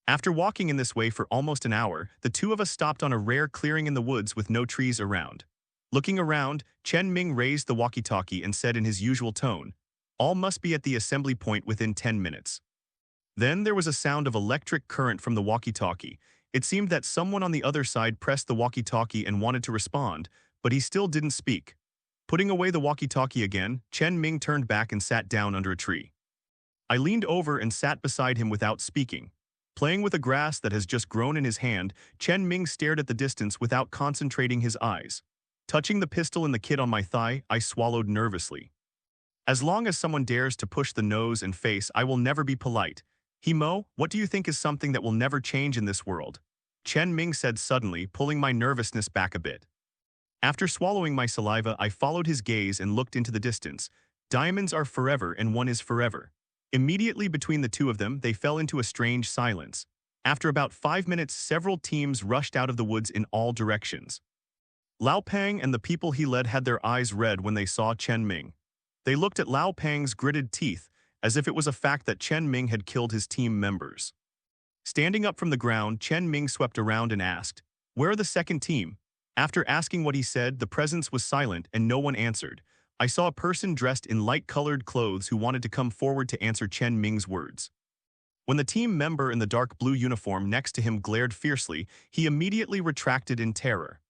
After walking in this way for almost an hour, the two of us stopped on a rare clearing in the woods with no trees around. Looking around, Chen Ming raised the walkie-talkie and said in his usual tone, all must be at the assembly point within 10 minutes. Then there was a sound of electric current from the walkie-talkie. It seemed that someone on the other side pressed the walkie-talkie and wanted to respond, but he still didn't speak. Putting away the walkie-talkie again, Chen Ming turned back and sat down under a tree. I leaned over and sat beside him without speaking. Playing with the grass that has just grown in his hand, Chen Ming stared at the distance without concentrating his eyes. Touching the pistol in the kit on my thigh, I swallowed nervously. As long as someone dares to push the nose and face, I will never be polite. Mo, what do you think is something that will never change in this world? Chen Ming said suddenly, pulling my nervousness back a bit. After swallowing my saliva, I followed his gaze and looked into the distance. Diamonds are forever and one is forever. Immediately between the two of them, they fell into a strange silence. After about 5 minutes, several teams rushed out of the woods in all directions. Lao Pang and the people he led had their eyes red when they saw Chen Ming. They looked at Lao Pang's gritted teeth, as if it was a fact that Chen Ming had killed his team members. Standing up from the ground, Chen Ming swept around and asked, "Where are the second team?" After asking what he said, the presence was silent and no one answered. I saw a person dressed in light-colored clothes who wanted to come forward to answer Chen Ming's words. When the team member in the dark blue uniform next to him glared fiercely, he immediately retracted in terror.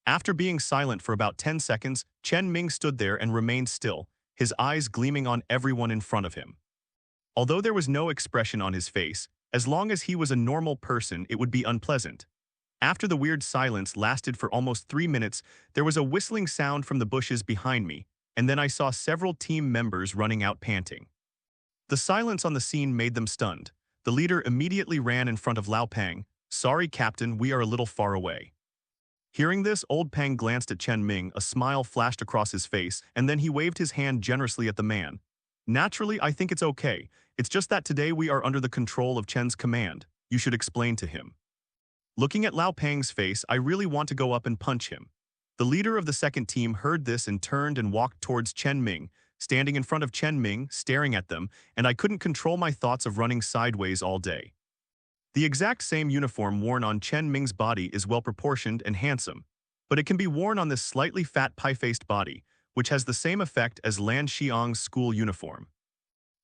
After being silent for about 10 seconds, Chen Ming stood there and remained still, his eyes gleaming on everyone in front of him. Although there was no expression on his face, as long as he was a normal person, it would be unpleasant. After the weird silence lasted for almost 3 minutes, there was a whistling sound from the bushes behind me, and then I saw several team members running out panting. The silence on the scene made them stunned. The leader immediately ran in front of Lao Pang. "Sorry, Captain, we are a little far away." Hearing this, old Pang glanced at Chen Ming, a smile flashed across his face, and then he waved his hand generously at the man. "Naturally, I think it's okay. It's just that today we are under the control of Chen's command. You should explain to him." Looking at Lao Pang's face, I really want to go up and punch him. The leader of the second team heard this and turned and walked towards Chen Ming, standing in front of Chen Ming, staring at them, and I couldn't control my thoughts of running sideways all day. The exact same uniform worn on Chen Ming's body is well-proportioned and handsome, but it can be worn on this slightly fat pie-faced body, which has the same effect as Lan Xiang's school uniform.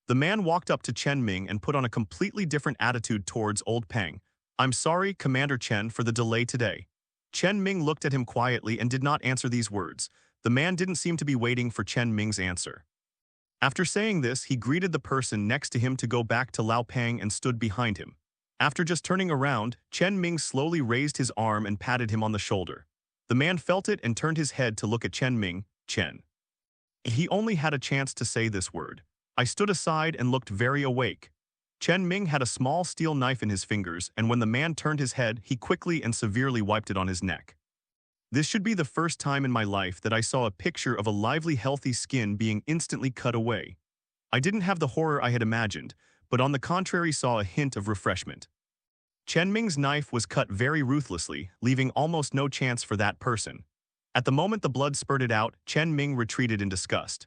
The man walked up to Chen Ming and put on a completely different attitude towards old Peng. I'm sorry, Commander Chen, for the delay today. Chen Ming looked at him quietly and did not answer these words. The man didn't seem to be waiting for Chen Ming's answer. After saying this, he greeted the person next to him to go back to Lao Peng and stood behind him. After just turning around, Chen Ming slowly raised his arm and patted him on the shoulder. The man felt it and turned his head to look at Chen Ming. Chen. He only had a chance to say this word. I stood aside and looked very awake. Chen Ming had a small steel knife in his fingers, and when the man turned his head, he quickly and severely wiped it on his neck. This should be the first time in my life that I saw a picture of a lively, healthy skin being instantly cut away. I didn't have the horror I had imagined, but on the contrary saw a hint of refreshment. Chen Ming's knife was cut very ruthlessly, leaving almost no chance for that person. At the moment the blood spurted out, Chen Ming retreated in disgust.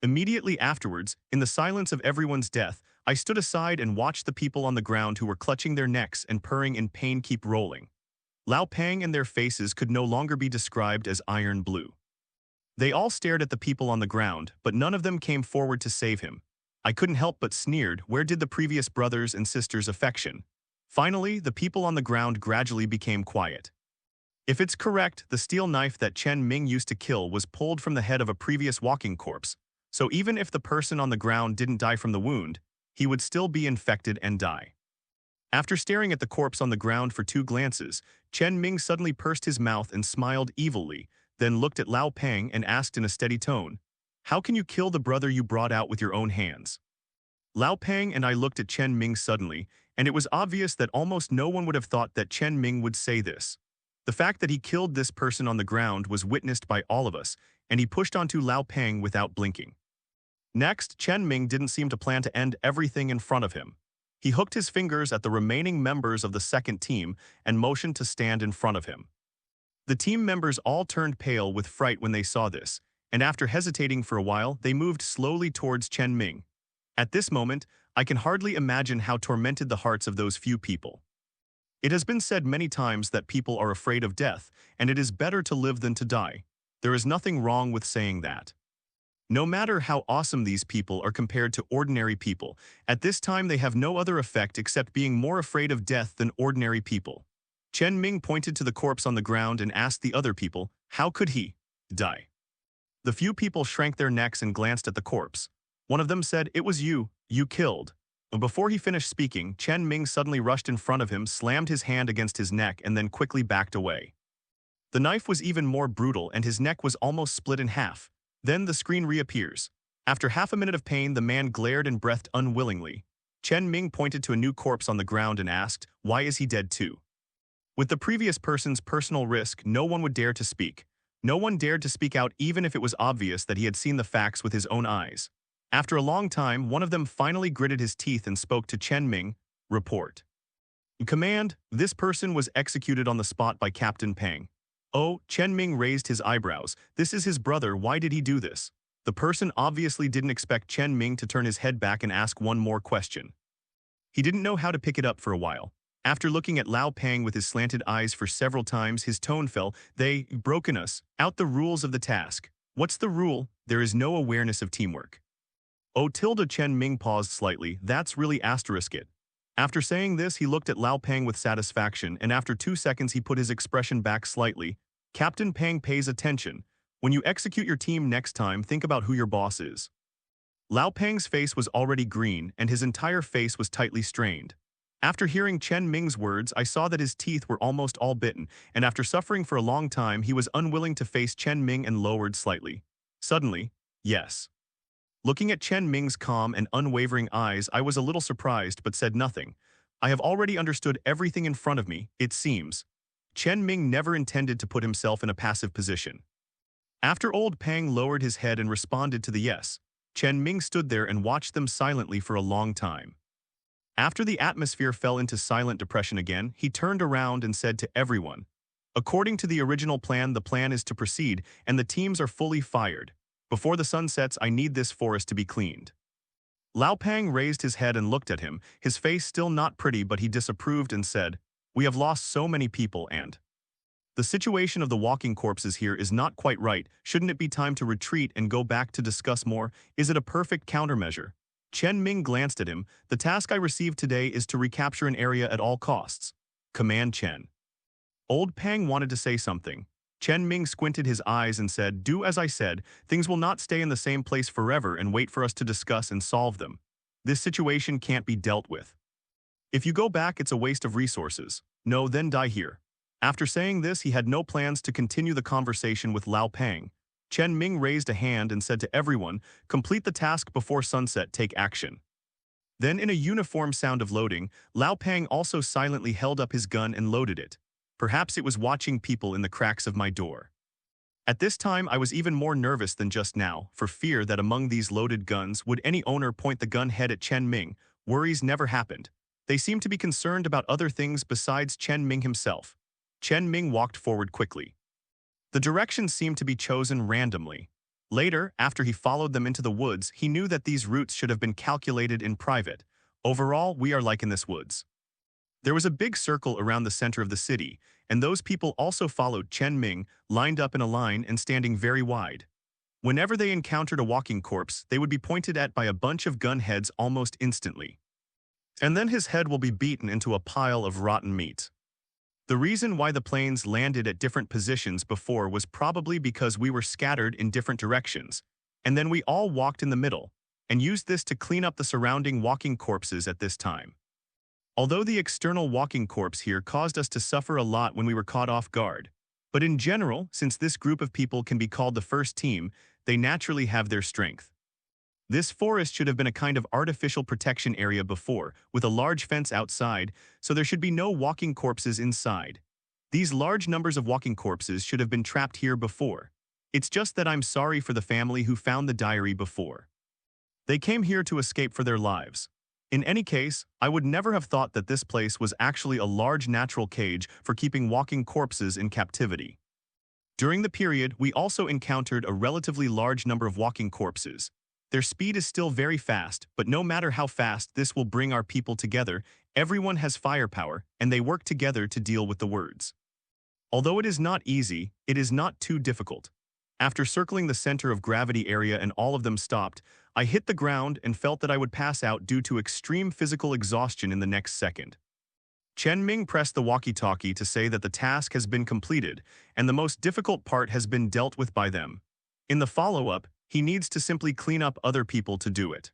Immediately afterwards, in the silence of everyone's death, I stood aside and watched the people on the ground who were clutching their necks and purring in pain keep rolling. Lao Peng and their faces could no longer be described as iron blue. They all stared at the people on the ground, but none of them came forward to save him. I couldn't help but sneered, where did the previous brothers and sisters' affection? Finally, the people on the ground gradually became quiet. If it's correct, the steel knife that Chen Ming used to kill was pulled from the head of a previous walking corpse, so even if the person on the ground didn't die from the wound, he would still be infected and die. After staring at the corpse on the ground for 2 glances, Chen Ming suddenly pursed his mouth and smiled evilly, then looked at Lao Peng and asked in a steady tone, "How can you kill the brother you brought out with your own hands?" Lao Peng and I looked at Chen Ming suddenly, and it was obvious that almost no one would have thought that Chen Ming would say this. The fact that he killed this person on the ground was witnessed by all of us, and he pushed onto Lao Peng without blinking. Next, Chen Ming didn't seem to plan to end everything in front of him. He hooked his fingers at the remaining members of the second team and motioned to stand in front of him. The team members all turned pale with fright when they saw this, and after hesitating for a while, they moved slowly towards Chen Ming. At this moment, I can hardly imagine how tormented the hearts of those few people. It has been said many times that people are afraid of death, and it is better to live than to die. There is nothing wrong with saying that. No matter how awesome these people are compared to ordinary people, at this time they have no other effect except being more afraid of death than ordinary people. Chen Ming pointed to the corpse on the ground and asked the other people, how could he die? The few people shrank their necks and glanced at the corpse. One of them said, it was you killed. Before he finished speaking, Chen Ming suddenly rushed in front of him, slammed his hand against his neck, and then quickly backed away. The knife was even more brutal and his neck was almost split in half. Then the screen reappears. After half a minute of pain, the man glared and breathed unwillingly. Chen Ming pointed to a new corpse on the ground and asked, why is he dead too? With the previous person's personal risk, no one would dare to speak. No one dared to speak out even if it was obvious that he had seen the facts with his own eyes. After a long time, one of them finally gritted his teeth and spoke to Chen Ming, report. Command, this person was executed on the spot by Captain Peng. Oh, Chen Ming raised his eyebrows. This is his brother, why did he do this? The person obviously didn't expect Chen Ming to turn his head back and ask one more question. He didn't know how to pick it up for a while. After looking at Lao Peng with his slanted eyes for several times, his tone fell. They broken us out the rules of the task. What's the rule? There is no awareness of teamwork. Oh, Chen Ming paused slightly. That's really asterisk it. After saying this, he looked at Lao Peng with satisfaction, and after 2 seconds he put his expression back slightly. Captain Peng pays attention. When you execute your team next time, think about who your boss is. Lao Peng's face was already green, and his entire face was tightly strained. After hearing Chen Ming's words, I saw that his teeth were almost all bitten, and after suffering for a long time, he was unwilling to face Chen Ming and lowered slightly. Suddenly, yes. Looking at Chen Ming's calm and unwavering eyes, I was a little surprised but said nothing. I have already understood everything in front of me, it seems. Chen Ming never intended to put himself in a passive position. After old Peng lowered his head and responded to the yes, Chen Ming stood there and watched them silently for a long time. After the atmosphere fell into silent depression again, he turned around and said to everyone, according to the original plan, the plan is to proceed and the teams are fully fired. Before the sun sets, I need this forest to be cleaned. Lao Peng raised his head and looked at him, his face still not pretty, but he disapproved and said, we have lost so many people and the situation of the walking corpses here is not quite right. Shouldn't it be time to retreat and go back to discuss more? Is it a perfect countermeasure? Chen Ming glanced at him. The task I received today is to recapture an area at all costs. Command Chen. Old Pang wanted to say something. Chen Ming squinted his eyes and said, do as I said, things will not stay in the same place forever and wait for us to discuss and solve them. This situation can't be dealt with. If you go back, it's a waste of resources. No, then die here. After saying this, he had no plans to continue the conversation with Lao Pang. Chen Ming raised a hand and said to everyone, complete the task before sunset, take action. Then in a uniform sound of loading, Lao Pang also silently held up his gun and loaded it. Perhaps it was watching people in the cracks of my door. At this time, I was even more nervous than just now, for fear that among these loaded guns would any owner point the gun head at Chen Ming. Worries never happened. They seemed to be concerned about other things besides Chen Ming himself. Chen Ming walked forward quickly. The directions seemed to be chosen randomly. Later, after he followed them into the woods, he knew that these routes should have been calculated in private. Overall, we are like in this woods. There was a big circle around the center of the city, and those people also followed Chen Ming, lined up in a line and standing very wide. Whenever they encountered a walking corpse, they would be pointed at by a bunch of gun heads almost instantly. And then his head will be beaten into a pile of rotten meat. The reason why the planes landed at different positions before was probably because we were scattered in different directions, and then we all walked in the middle, and used this to clean up the surrounding walking corpses at this time. Although the external walking corpse here caused us to suffer a lot when we were caught off guard, but in general, since this group of people can be called the first team, they naturally have their strength. This forest should have been a kind of artificial protection area before, with a large fence outside, so there should be no walking corpses inside. These large numbers of walking corpses should have been trapped here before. It's just that I'm sorry for the family who found the diary before. They came here to escape for their lives. In any case, I would never have thought that this place was actually a large natural cage for keeping walking corpses in captivity. During the period, we also encountered a relatively large number of walking corpses. Their speed is still very fast, but no matter how fast, this will bring our people together. Everyone has firepower, and they work together to deal with the words. Although it is not easy, it is not too difficult. After circling the center of gravity area and all of them stopped, I hit the ground and felt that I would pass out due to extreme physical exhaustion in the next second. Chen Ming pressed the walkie-talkie to say that the task has been completed, and the most difficult part has been dealt with by them. In the follow-up, he needs to simply clean up other people to do it.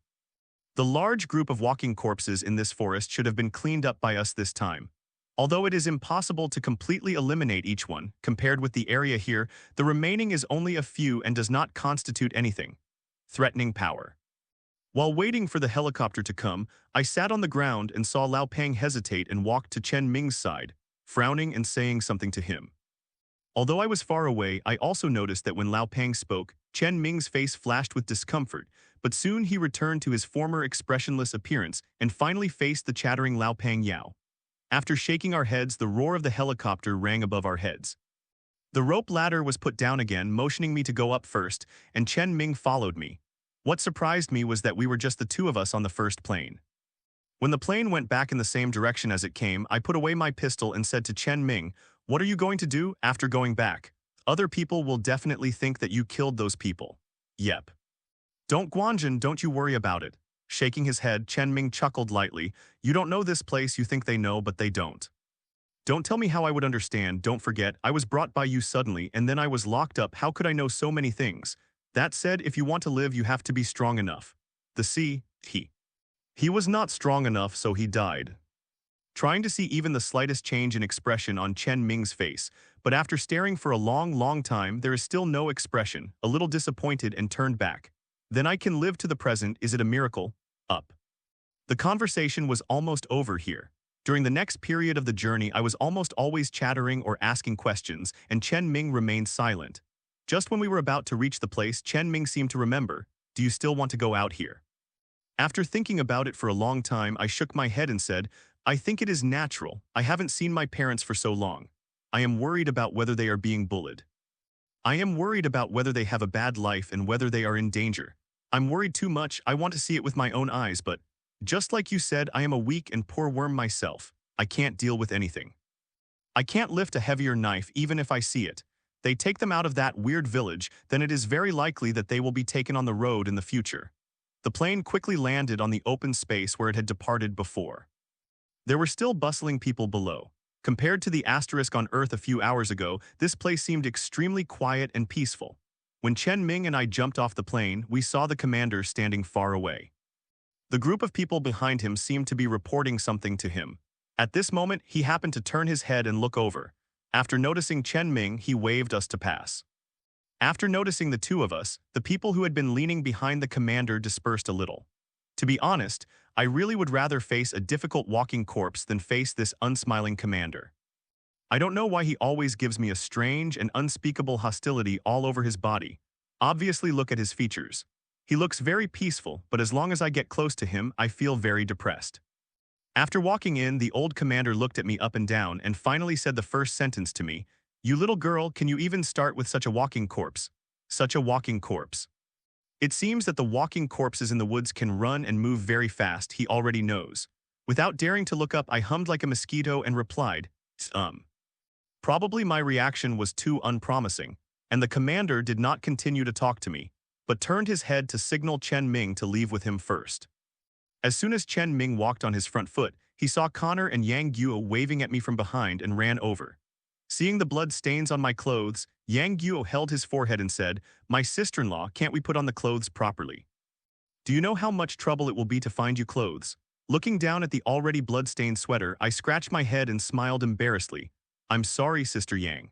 The large group of walking corpses in this forest should have been cleaned up by us this time. Although it is impossible to completely eliminate each one, compared with the area here, the remaining is only a few and does not constitute anything. Threatening power. While waiting for the helicopter to come, I sat on the ground and saw Lao Pang hesitate and walked to Chen Ming's side, frowning and saying something to him. Although I was far away, I also noticed that when Lao Pang spoke, Chen Ming's face flashed with discomfort, but soon he returned to his former expressionless appearance and finally faced the chattering Lao Pang Yao. After shaking our heads, the roar of the helicopter rang above our heads. The rope ladder was put down again, motioning me to go up first, and Chen Ming followed me. What surprised me was that we were just the two of us on the first plane. When the plane went back in the same direction as it came, I put away my pistol and said to Chen Ming, "What are you going to do after going back? Other people will definitely think that you killed those people." "Yep." "Don't Guanjin, don't you worry about it." Shaking his head, Chen Ming chuckled lightly. "You don't know this place, you think they know, but they don't. Don't tell me how I would understand. Don't forget, I was brought by you suddenly, and then I was locked up. How could I know so many things? That said, if you want to live, you have to be strong enough." He was not strong enough, so he died. Trying to see even the slightest change in expression on Chen Ming's face, but after staring for a long time, there is still no expression, a little disappointed and turned back. "Then I can live to the present, is it a miracle?" Up. The conversation was almost over here. During the next period of the journey, I was almost always chattering or asking questions, and Chen Ming remained silent. Just when we were about to reach the place, Chen Ming seemed to remember. "Do you still want to go out here?" After thinking about it for a long time, I shook my head and said, "I think it is natural. I haven't seen my parents for so long. I am worried about whether they are being bullied. I am worried about whether they have a bad life and whether they are in danger. I'm worried too much. I want to see it with my own eyes, but just like you said, I am a weak and poor worm myself. I can't deal with anything. I can't lift a heavier knife even if I see it. They take them out of that weird village, then it is very likely that they will be taken on the road in the future. The plane quickly landed on the open space where it had departed before. There were still bustling people below. Compared to the asterisk on Earth a few hours ago, this place seemed extremely quiet and peaceful. When Chen Ming and I jumped off the plane, we saw the commander standing far away. The group of people behind him seemed to be reporting something to him. At this moment, he happened to turn his head and look over. After noticing Chen Ming, he waved us to pass. After noticing the two of us, the people who had been leaning behind the commander dispersed a little. To be honest, I really would rather face a difficult walking corpse than face this unsmiling commander. I don't know why he always gives me a strange and unspeakable hostility all over his body. Obviously, look at his features. He looks very peaceful, but as long as I get close to him, I feel very depressed. After walking in, the old commander looked at me up and down and finally said the first sentence to me, "You little girl, can you even start with such a walking corpse? Such a walking corpse." It seems that the walking corpses in the woods can run and move very fast, he already knows. Without daring to look up, I hummed like a mosquito and replied, Probably my reaction was too unpromising, and the commander did not continue to talk to me, but turned his head to signal Chen Ming to leave with him first. As soon as Chen Ming walked on his front foot, he saw Connor and Yang Guo waving at me from behind and ran over. Seeing the blood stains on my clothes, Yang Guo held his forehead and said, "My sister-in-law, can't we put on the clothes properly? Do you know how much trouble it will be to find you clothes?" Looking down at the already blood-stained sweater, I scratched my head and smiled embarrassedly. "I'm sorry, Sister Yang."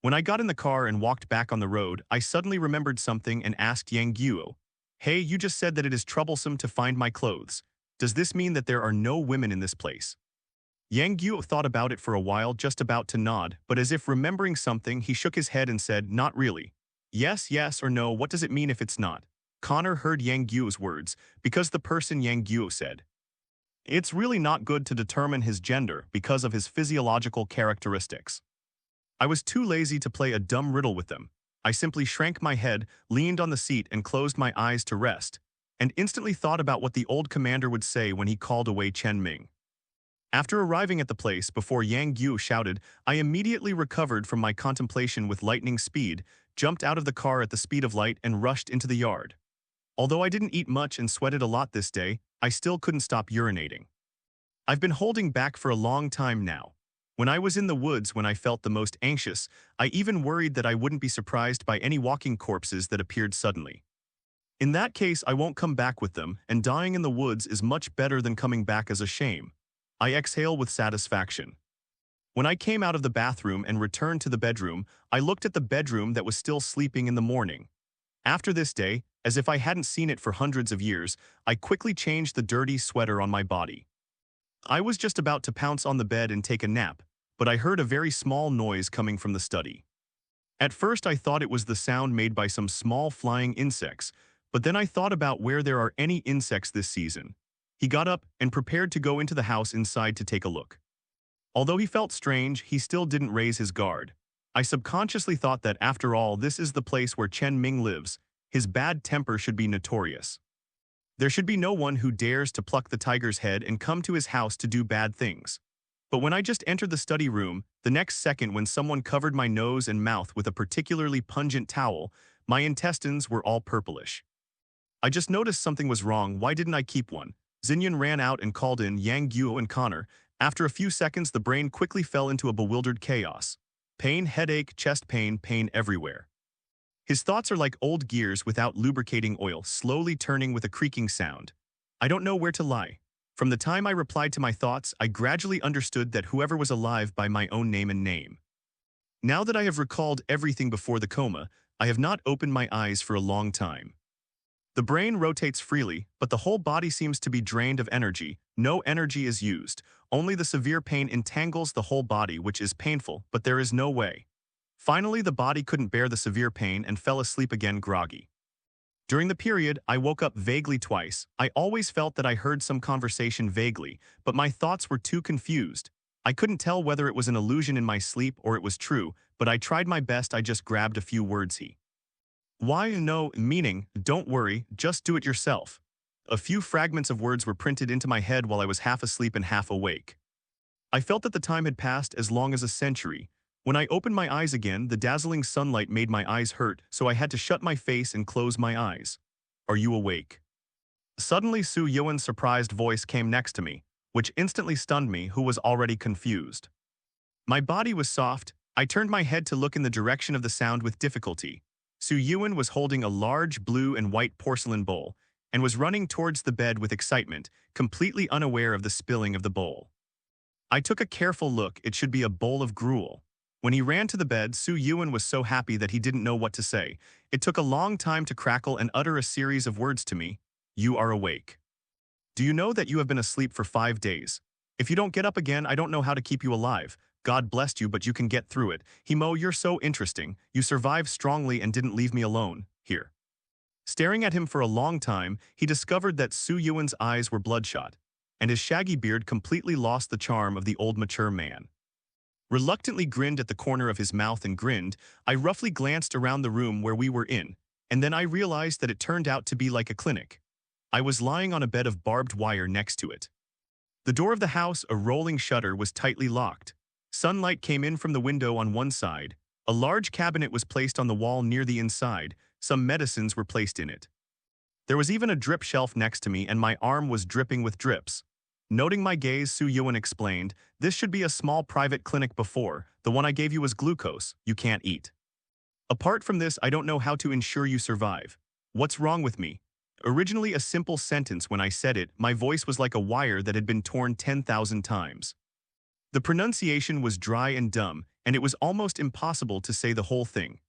When I got in the car and walked back on the road, I suddenly remembered something and asked Yang Guo, "Hey, you just said that it is troublesome to find my clothes. Does this mean that there are no women in this place?" Yang Guo thought about it for a while, just about to nod, but as if remembering something, he shook his head and said, "Not really." "Yes, yes, or no, what does it mean if it's not?" Connor heard Yang Guo's words, because the person Yang Guo said. It's really not good to determine his gender because of his physiological characteristics. I was too lazy to play a dumb riddle with them. I simply shrank my head, leaned on the seat and closed my eyes to rest, and instantly thought about what the old commander would say when he called away Chen Ming. After arriving at the place before Yang Guo shouted, I immediately recovered from my contemplation with lightning speed, jumped out of the car at the speed of light and rushed into the yard. Although I didn't eat much and sweated a lot this day, I still couldn't stop urinating. I've been holding back for a long time now. When I was in the woods when I felt the most anxious, I even worried that I wouldn't be surprised by any walking corpses that appeared suddenly. In that case, I won't come back with them, and dying in the woods is much better than coming back as a shame. I exhale with satisfaction. When I came out of the bathroom and returned to the bedroom, I looked at the bedroom that was still sleeping in the morning. After this day, as if I hadn't seen it for hundreds of years, I quickly changed the dirty sweater on my body. I was just about to pounce on the bed and take a nap, but I heard a very small noise coming from the study. At first I thought it was the sound made by some small flying insects, but then I thought about where there are any insects this season. He got up and prepared to go into the house inside to take a look. Although he felt strange, he still didn't raise his guard. I subconsciously thought that after all, this is the place where Chen Ming lives. His bad temper should be notorious. There should be no one who dares to pluck the tiger's head and come to his house to do bad things. But when I just entered the study room, the next second when someone covered my nose and mouth with a particularly pungent towel, my intestines were all purplish. I just noticed something was wrong. Why didn't I keep one? Xinyan ran out and called in Yang Guo and Connor. After a few seconds, the brain quickly fell into a bewildered chaos. Pain, headache, chest pain, pain everywhere. His thoughts are like old gears without lubricating oil, slowly turning with a creaking sound. I don't know where to lie. From the time I replied to my thoughts, I gradually understood that whoever was alive by my own name and name. Now that I have recalled everything before the coma, I have not opened my eyes for a long time. The brain rotates freely, but the whole body seems to be drained of energy. No energy is used. Only the severe pain entangles the whole body, which is painful, but there is no way. Finally, the body couldn't bear the severe pain and fell asleep again groggy. During the period, I woke up vaguely twice. I always felt that I heard some conversation vaguely, but my thoughts were too confused. I couldn't tell whether it was an illusion in my sleep or it was true, but I tried my best. I just grabbed a few words. Why no, meaning, don't worry, just do it yourself. A few fragments of words were printed into my head while I was half asleep and half awake. I felt that the time had passed as long as a century. When I opened my eyes again, the dazzling sunlight made my eyes hurt, so I had to shut my face and close my eyes. Are you awake? Suddenly Su Yuan's surprised voice came next to me, which instantly stunned me, who was already confused. My body was soft. I turned my head to look in the direction of the sound with difficulty. Su Yuan was holding a large blue and white porcelain bowl and was running towards the bed with excitement, completely unaware of the spilling of the bowl. I took a careful look. It should be a bowl of gruel. When he ran to the bed, Su Yuan was so happy that he didn't know what to say. It took a long time to crackle and utter a series of words to me. You are awake. Do you know that you have been asleep for 5 days? If you don't get up again, I don't know how to keep you alive. God blessed you, but you can get through it. Himo, you're so interesting. You survived strongly and didn't leave me alone. Here. Staring at him for a long time, he discovered that Su Yuan's eyes were bloodshot, and his shaggy beard completely lost the charm of the old mature man. Reluctantly grinned at the corner of his mouth and grinned, I roughly glanced around the room where we were in, and then I realized that it turned out to be like a clinic. I was lying on a bed of barbed wire next to it. The door of the house, a rolling shutter, was tightly locked. Sunlight came in from the window on one side. A large cabinet was placed on the wall near the inside. Some medicines were placed in it. There was even a drip shelf next to me, and my arm was dripping with drips. Noting my gaze, Su Yuan explained, "This should be a small private clinic before. The one I gave you was glucose. You can't eat. Apart from this, I don't know how to ensure you survive. What's wrong with me?" Originally a simple sentence, when I said it, my voice was like a wire that had been torn 10,000 times. The pronunciation was dry and dumb, and it was almost impossible to say the whole thing.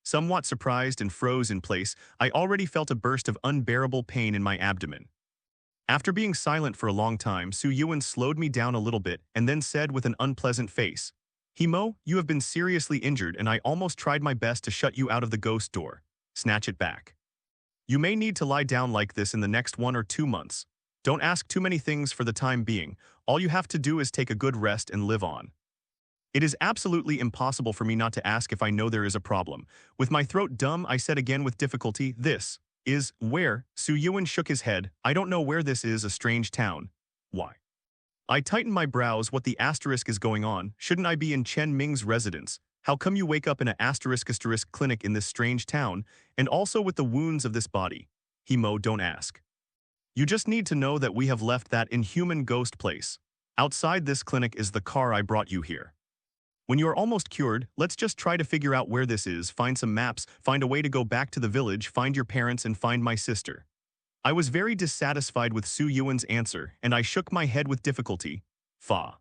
Somewhat surprised and froze in place, I already felt a burst of unbearable pain in my abdomen. After being silent for a long time, Su Yuan slowed me down a little bit and then said with an unpleasant face, "Himo, you have been seriously injured, and I almost tried my best to shut you out of the ghost door. Snatch it back. You may need to lie down like this in the next 1 or 2 months. Don't ask too many things for the time being. All you have to do is take a good rest and live on." It is absolutely impossible for me not to ask if I know there is a problem. With my throat dumb, I said again with difficulty, "This is where?" Su Yuan shook his head. "I don't know where this is, a strange town." "Why?" I tightened my brows. What the asterisk is going on? Shouldn't I be in Chen Ming's residence? How come you wake up in a asterisk clinic in this strange town, and also with the wounds of this body? Himo, don't ask. You just need to know that we have left that inhuman ghost place. Outside this clinic is the car I brought you here. When you are almost cured, let's just try to figure out where this is, find some maps, find a way to go back to the village, find your parents, and find my sister. I was very dissatisfied with Su Yuan's answer, and I shook my head with difficulty. Fa.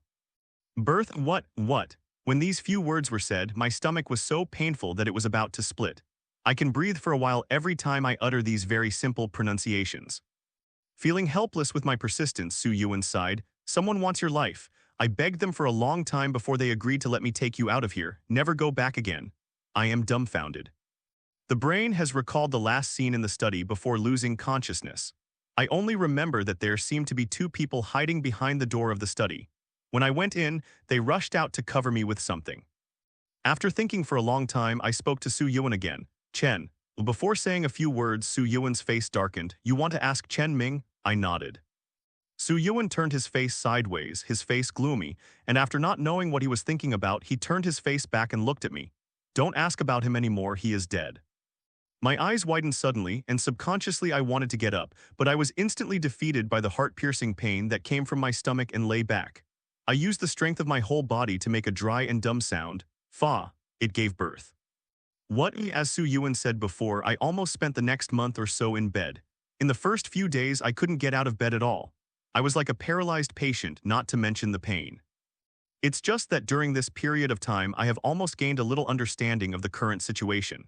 Birth, what? When these few words were said, my stomach was so painful that it was about to split. I can breathe for a while every time I utter these very simple pronunciations. Feeling helpless with my persistence, Su Yuan sighed. "Someone wants your life. I begged them for a long time before they agreed to let me take you out of here. Never go back again." I am dumbfounded. The brain has recalled the last scene in the study before losing consciousness. I only remember that there seemed to be 2 people hiding behind the door of the study. When I went in, they rushed out to cover me with something. After thinking for a long time, I spoke to Su Yuan again. "Chen." Before saying a few words, Su Yuan's face darkened. "You want to ask Chen Ming?" I nodded. Su Yuan turned his face sideways, his face gloomy, and after not knowing what he was thinking about, he turned his face back and looked at me. "Don't ask about him anymore, he is dead." My eyes widened suddenly, and subconsciously I wanted to get up, but I was instantly defeated by the heart-piercing pain that came from my stomach and lay back. I used the strength of my whole body to make a dry and dumb sound. Fa. It gave birth. What? As Su Yuan said before, I almost spent the next month or so in bed. In the first few days, I couldn't get out of bed at all. I was like a paralyzed patient, not to mention the pain. It's just that during this period of time, I have almost gained a little understanding of the current situation.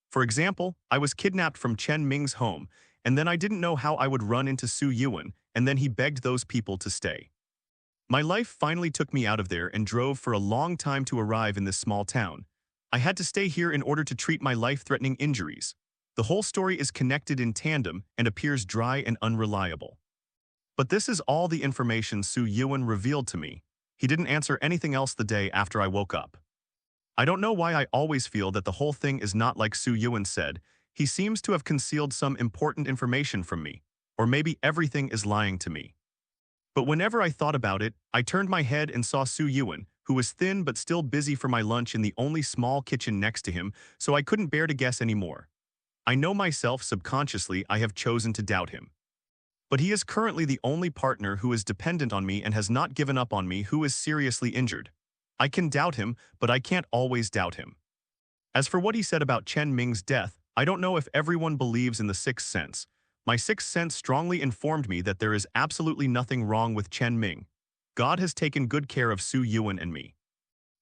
For example, I was kidnapped from Chen Ming's home, and then I didn't know how I would run into Su Yuan, and then he begged those people to stay. My life finally took me out of there and drove for a long time to arrive in this small town. I had to stay here in order to treat my life-threatening injuries. The whole story is connected in tandem and appears dry and unreliable. But this is all the information Su Yuan revealed to me. He didn't answer anything else the day after I woke up. I don't know why I always feel that the whole thing is not like Su Yuan said. He seems to have concealed some important information from me, or maybe everything is lying to me. But whenever I thought about it, I turned my head and saw Su Yuan, who was thin but still busy for my lunch in the only small kitchen next to him, so I couldn't bear to guess anymore. I know myself subconsciously I have chosen to doubt him. But he is currently the only partner who is dependent on me and has not given up on me who is seriously injured. I can doubt him, but I can't always doubt him. As for what he said about Chen Ming's death, I don't know if everyone believes in the sixth sense. My sixth sense strongly informed me that there is absolutely nothing wrong with Chen Ming. God has taken good care of Su Yuan and me.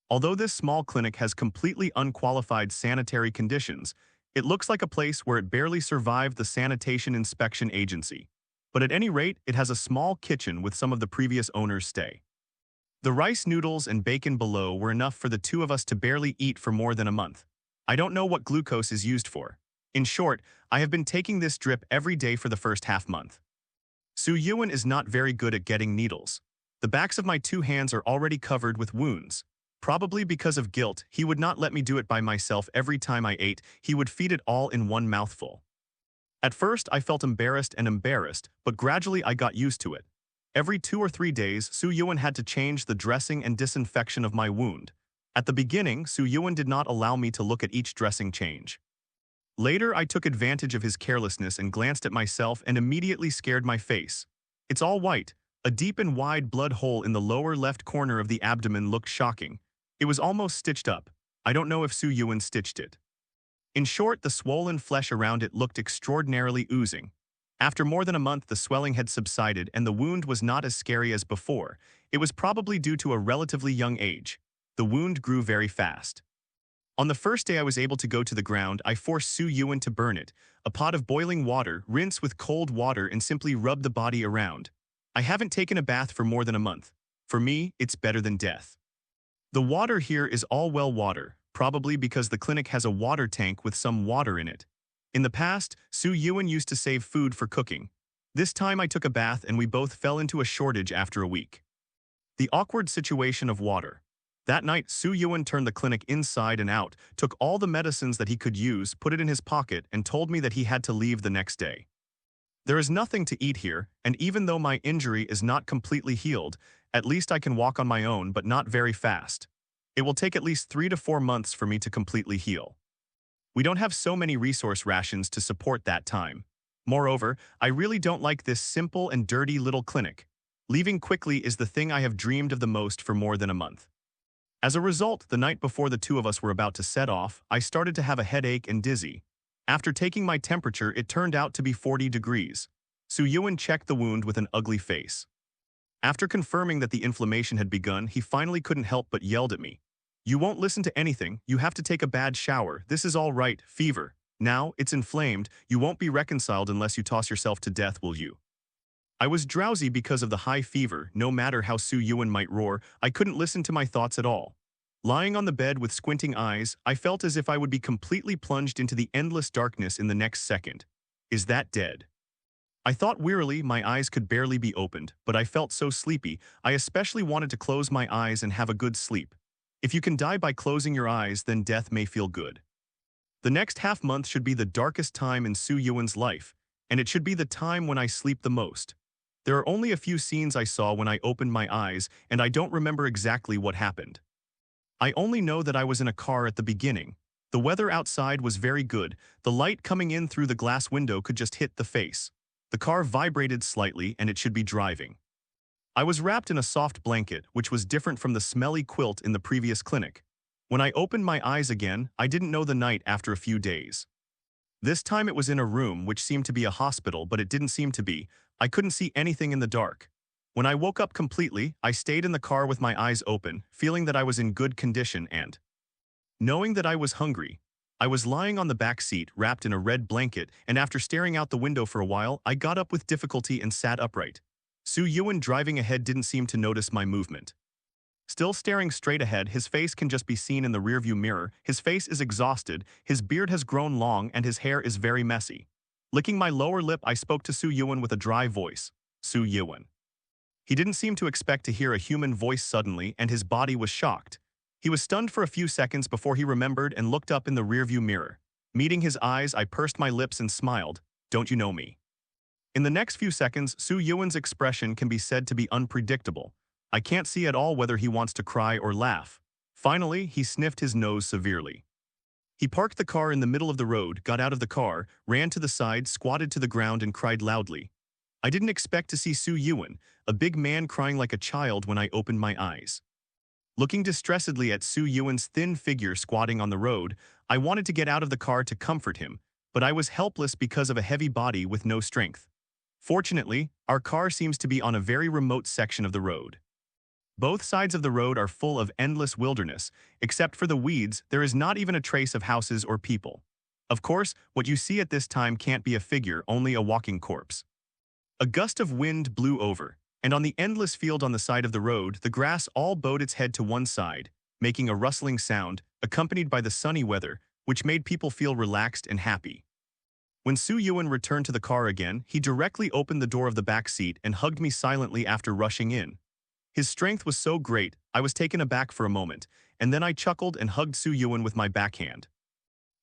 Although this small clinic has completely unqualified sanitary conditions, it looks like a place where it barely survived the sanitation inspection agency. But at any rate, it has a small kitchen with some of the previous owners' stay. The rice noodles and bacon below were enough for the two of us to barely eat for more than a month. I don't know what glucose is used for. In short, I have been taking this drip every day for the first half month. Su Yuan is not very good at getting needles. The backs of my two hands are already covered with wounds. Probably because of guilt, he would not let me do it by myself every time I ate, he would feed it all in one mouthful. At first, I felt embarrassed, but gradually I got used to it. Every 2 or 3 days, Su Yuan had to change the dressing and disinfection of my wound. At the beginning, Su Yuan did not allow me to look at each dressing change. Later, I took advantage of his carelessness and glanced at myself and immediately scared my face. It's all white. A deep and wide blood hole in the lower left corner of the abdomen looked shocking. It was almost stitched up. I don't know if Su Yuan stitched it. In short, the swollen flesh around it looked extraordinarily oozing. After more than a month, the swelling had subsided and the wound was not as scary as before. It was probably due to a relatively young age. The wound grew very fast. On the first day I was able to go to the ground, I forced Su Yuan to burn it. A pot of boiling water, rinse with cold water and simply rub the body around. I haven't taken a bath for more than a month. For me, it's better than death. The water here is all well water, probably because the clinic has a water tank with some water in it. In the past, Su Yuan used to save food for cooking. This time I took a bath and we both fell into a shortage after a week. The awkward situation of water. That night, Su Yuan turned the clinic inside and out, took all the medicines that he could use, put it in his pocket, and told me that he had to leave the next day. There is nothing to eat here, and even though my injury is not completely healed, at least I can walk on my own, but not very fast. It will take at least 3 to 4 months for me to completely heal. We don't have so many resource rations to support that time. Moreover, I really don't like this simple and dirty little clinic. Leaving quickly is the thing I have dreamed of the most for more than a month. As a result, the night before the two of us were about to set off, I started to have a headache and dizzy. After taking my temperature, it turned out to be 40 degrees. Su Yuan checked the wound with an ugly face. After confirming that the inflammation had begun, he finally couldn't help but yelled at me. "You won't listen to anything, you have to take a bad shower, this is all right, fever. Now, it's inflamed, you won't be reconciled unless you toss yourself to death, will you?" I was drowsy because of the high fever. No matter how Su Yuan might roar, I couldn't listen to my thoughts at all. Lying on the bed with squinting eyes, I felt as if I would be completely plunged into the endless darkness in the next second. Is that dead? I thought wearily. My eyes could barely be opened, but I felt so sleepy, I especially wanted to close my eyes and have a good sleep. If you can die by closing your eyes, then death may feel good. The next half month should be the darkest time in Su Yuan's life, and it should be the time when I sleep the most. There are only a few scenes I saw when I opened my eyes, and I don't remember exactly what happened. I only know that I was in a car at the beginning. The weather outside was very good. The light coming in through the glass window could just hit the face. The car vibrated slightly, and it should be driving. I was wrapped in a soft blanket, which was different from the smelly quilt in the previous clinic. When I opened my eyes again, I didn't know the night after a few days. This time it was in a room which seemed to be a hospital, but it didn't seem to be. I couldn't see anything in the dark. When I woke up completely, I stayed in the car with my eyes open, feeling that I was in good condition and knowing that I was hungry. I was lying on the back seat, wrapped in a red blanket, and after staring out the window for a while, I got up with difficulty and sat upright. Su Yuan driving ahead didn't seem to notice my movement. Still staring straight ahead, his face can just be seen in the rearview mirror. His face is exhausted, his beard has grown long, and his hair is very messy. Licking my lower lip, I spoke to Su Yuan with a dry voice. Su Yuan. He didn't seem to expect to hear a human voice suddenly, and his body was shocked. He was stunned for a few seconds before he remembered and looked up in the rearview mirror. Meeting his eyes, I pursed my lips and smiled. "Don't you know me?" In the next few seconds, Su Yuan's expression can be said to be unpredictable. I can't see at all whether he wants to cry or laugh. Finally, he sniffed his nose severely. He parked the car in the middle of the road, got out of the car, ran to the side, squatted to the ground and cried loudly. I didn't expect to see Su Yuan, a big man crying like a child when I opened my eyes. Looking distressedly at Su Yuan's thin figure squatting on the road, I wanted to get out of the car to comfort him, but I was helpless because of a heavy body with no strength. Fortunately, our car seems to be on a very remote section of the road. Both sides of the road are full of endless wilderness. Except for the weeds, there is not even a trace of houses or people. Of course, what you see at this time can't be a figure, only a walking corpse. A gust of wind blew over, and on the endless field on the side of the road, the grass all bowed its head to one side, making a rustling sound, accompanied by the sunny weather, which made people feel relaxed and happy. When Su Yuan returned to the car again, he directly opened the door of the back seat and hugged me silently after rushing in. His strength was so great, I was taken aback for a moment, and then I chuckled and hugged Su Yuan with my backhand.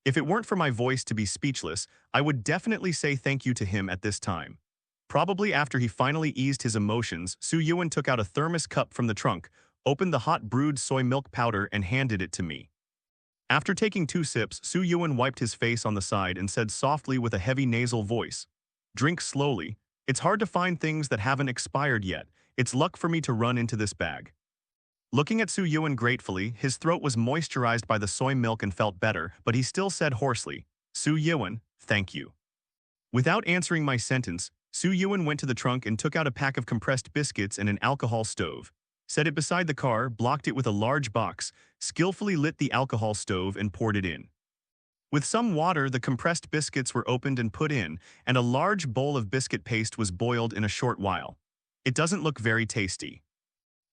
If it weren't for my voice to be speechless, I would definitely say thank you to him at this time. Probably after he finally eased his emotions, Su Yuan took out a thermos cup from the trunk, opened the hot brewed soy milk powder and handed it to me. After taking 2 sips, Su Yuan wiped his face on the side and said softly with a heavy nasal voice, "Drink slowly. It's hard to find things that haven't expired yet. It's luck for me to run into this bag." Looking at Su Yuan gratefully, his throat was moisturized by the soy milk and felt better, but he still said hoarsely, "Su Yuan, thank you." Without answering my sentence, Su Yuan went to the trunk and took out a pack of compressed biscuits and an alcohol stove, set it beside the car, blocked it with a large box, skillfully lit the alcohol stove and poured it in. With some water, the compressed biscuits were opened and put in, and a large bowl of biscuit paste was boiled in a short while. It doesn't look very tasty.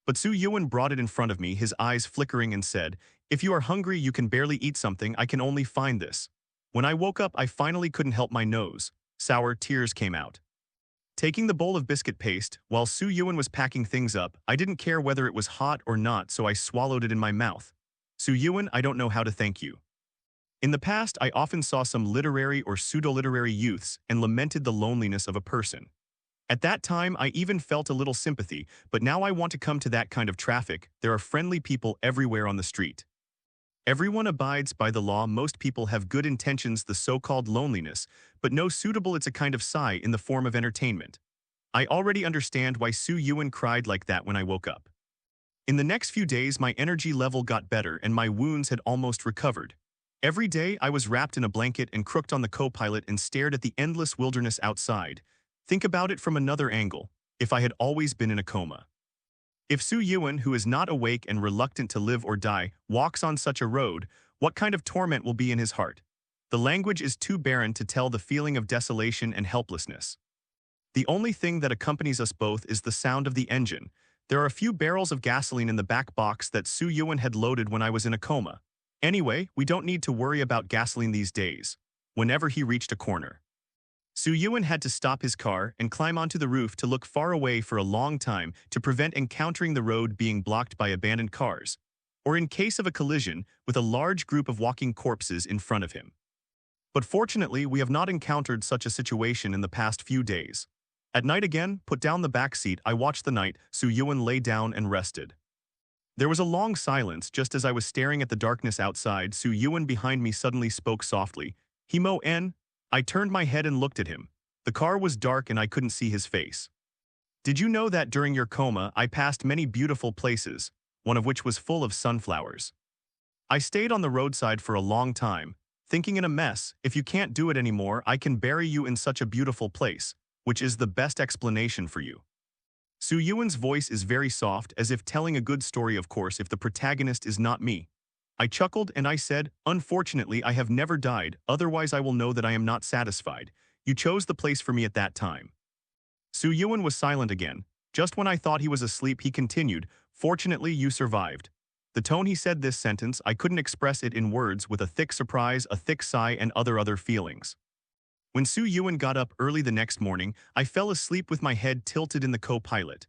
But Su Yuan brought it in front of me, his eyes flickering, and said, "If you are hungry, you can barely eat something. I can only find this." When I woke up, I finally couldn't help my nose. Sour tears came out. Taking the bowl of biscuit paste, while Su Yuan was packing things up, I didn't care whether it was hot or not, so I swallowed it in my mouth. "Su Yuan, I don't know how to thank you." In the past, I often saw some literary or pseudo-literary youths and lamented the loneliness of a person. At that time, I even felt a little sympathy, but now I want to come to that kind of traffic. There are friendly people everywhere on the street. Everyone abides by the law. Most people have good intentions, the so-called loneliness, but no suitable. It's a kind of sigh in the form of entertainment. I already understand why Su Yuan cried like that when I woke up. In the next few days, my energy level got better and my wounds had almost recovered. Every day, I was wrapped in a blanket and crooked on the co-pilot and stared at the endless wilderness outside. Think about it from another angle. If I had always been in a coma. If Su Yuan, who is not awake and reluctant to live or die, walks on such a road, what kind of torment will be in his heart? The language is too barren to tell the feeling of desolation and helplessness. The only thing that accompanies us both is the sound of the engine. There are a few barrels of gasoline in the back box that Su Yuan had loaded when I was in a coma. Anyway, we don't need to worry about gasoline these days. Whenever he reached a corner, Su Yuan had to stop his car and climb onto the roof to look far away for a long time to prevent encountering the road being blocked by abandoned cars, or in case of a collision with a large group of walking corpses in front of him. But fortunately, we have not encountered such a situation in the past few days. At night again, put down the back seat, I watched the night. Su Yuan lay down and rested. There was a long silence. Just as I was staring at the darkness outside, Su Yuan behind me suddenly spoke softly. "Himo En?" I turned my head and looked at him. The car was dark and I couldn't see his face. "Did you know that during your coma, I passed many beautiful places, one of which was full of sunflowers? I stayed on the roadside for a long time, thinking in a mess, if you can't do it anymore, I can bury you in such a beautiful place, which is the best explanation for you." Su Yuan's voice is very soft, as if telling a good story, of course, if the protagonist is not me. I chuckled and I said, "Unfortunately, I have never died, otherwise I will know that I am not satisfied. You chose the place for me at that time." Su Yuan was silent again. Just when I thought he was asleep, he continued, "Fortunately, you survived." The tone he said this sentence, I couldn't express it in words, with a thick surprise, a thick sigh, and other feelings. When Su Yuan got up early the next morning, I fell asleep with my head tilted in the co-pilot.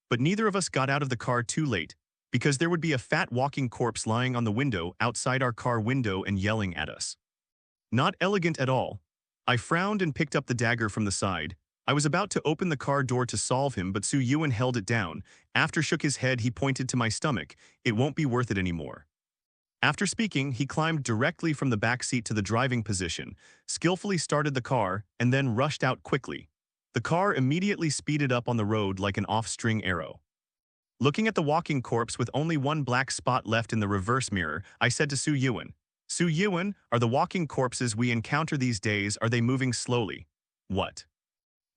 But neither of us got out of the car too late, because there would be a fat walking corpse lying on the window outside our car window and yelling at us. Not elegant at all. I frowned and picked up the dagger from the side. I was about to open the car door to solve him, but Su Yuan held it down. After shook his head, he pointed to my stomach. "It won't be worth it anymore." After speaking, he climbed directly from the back seat to the driving position, skillfully started the car, and then rushed out quickly. The car immediately speeded up on the road like an off-string arrow. Looking at the walking corpse with only one black spot left in the reverse mirror, I said to Su Yuan, "Su Yuan, are the walking corpses we encounter these days, are they moving slowly?" "What?"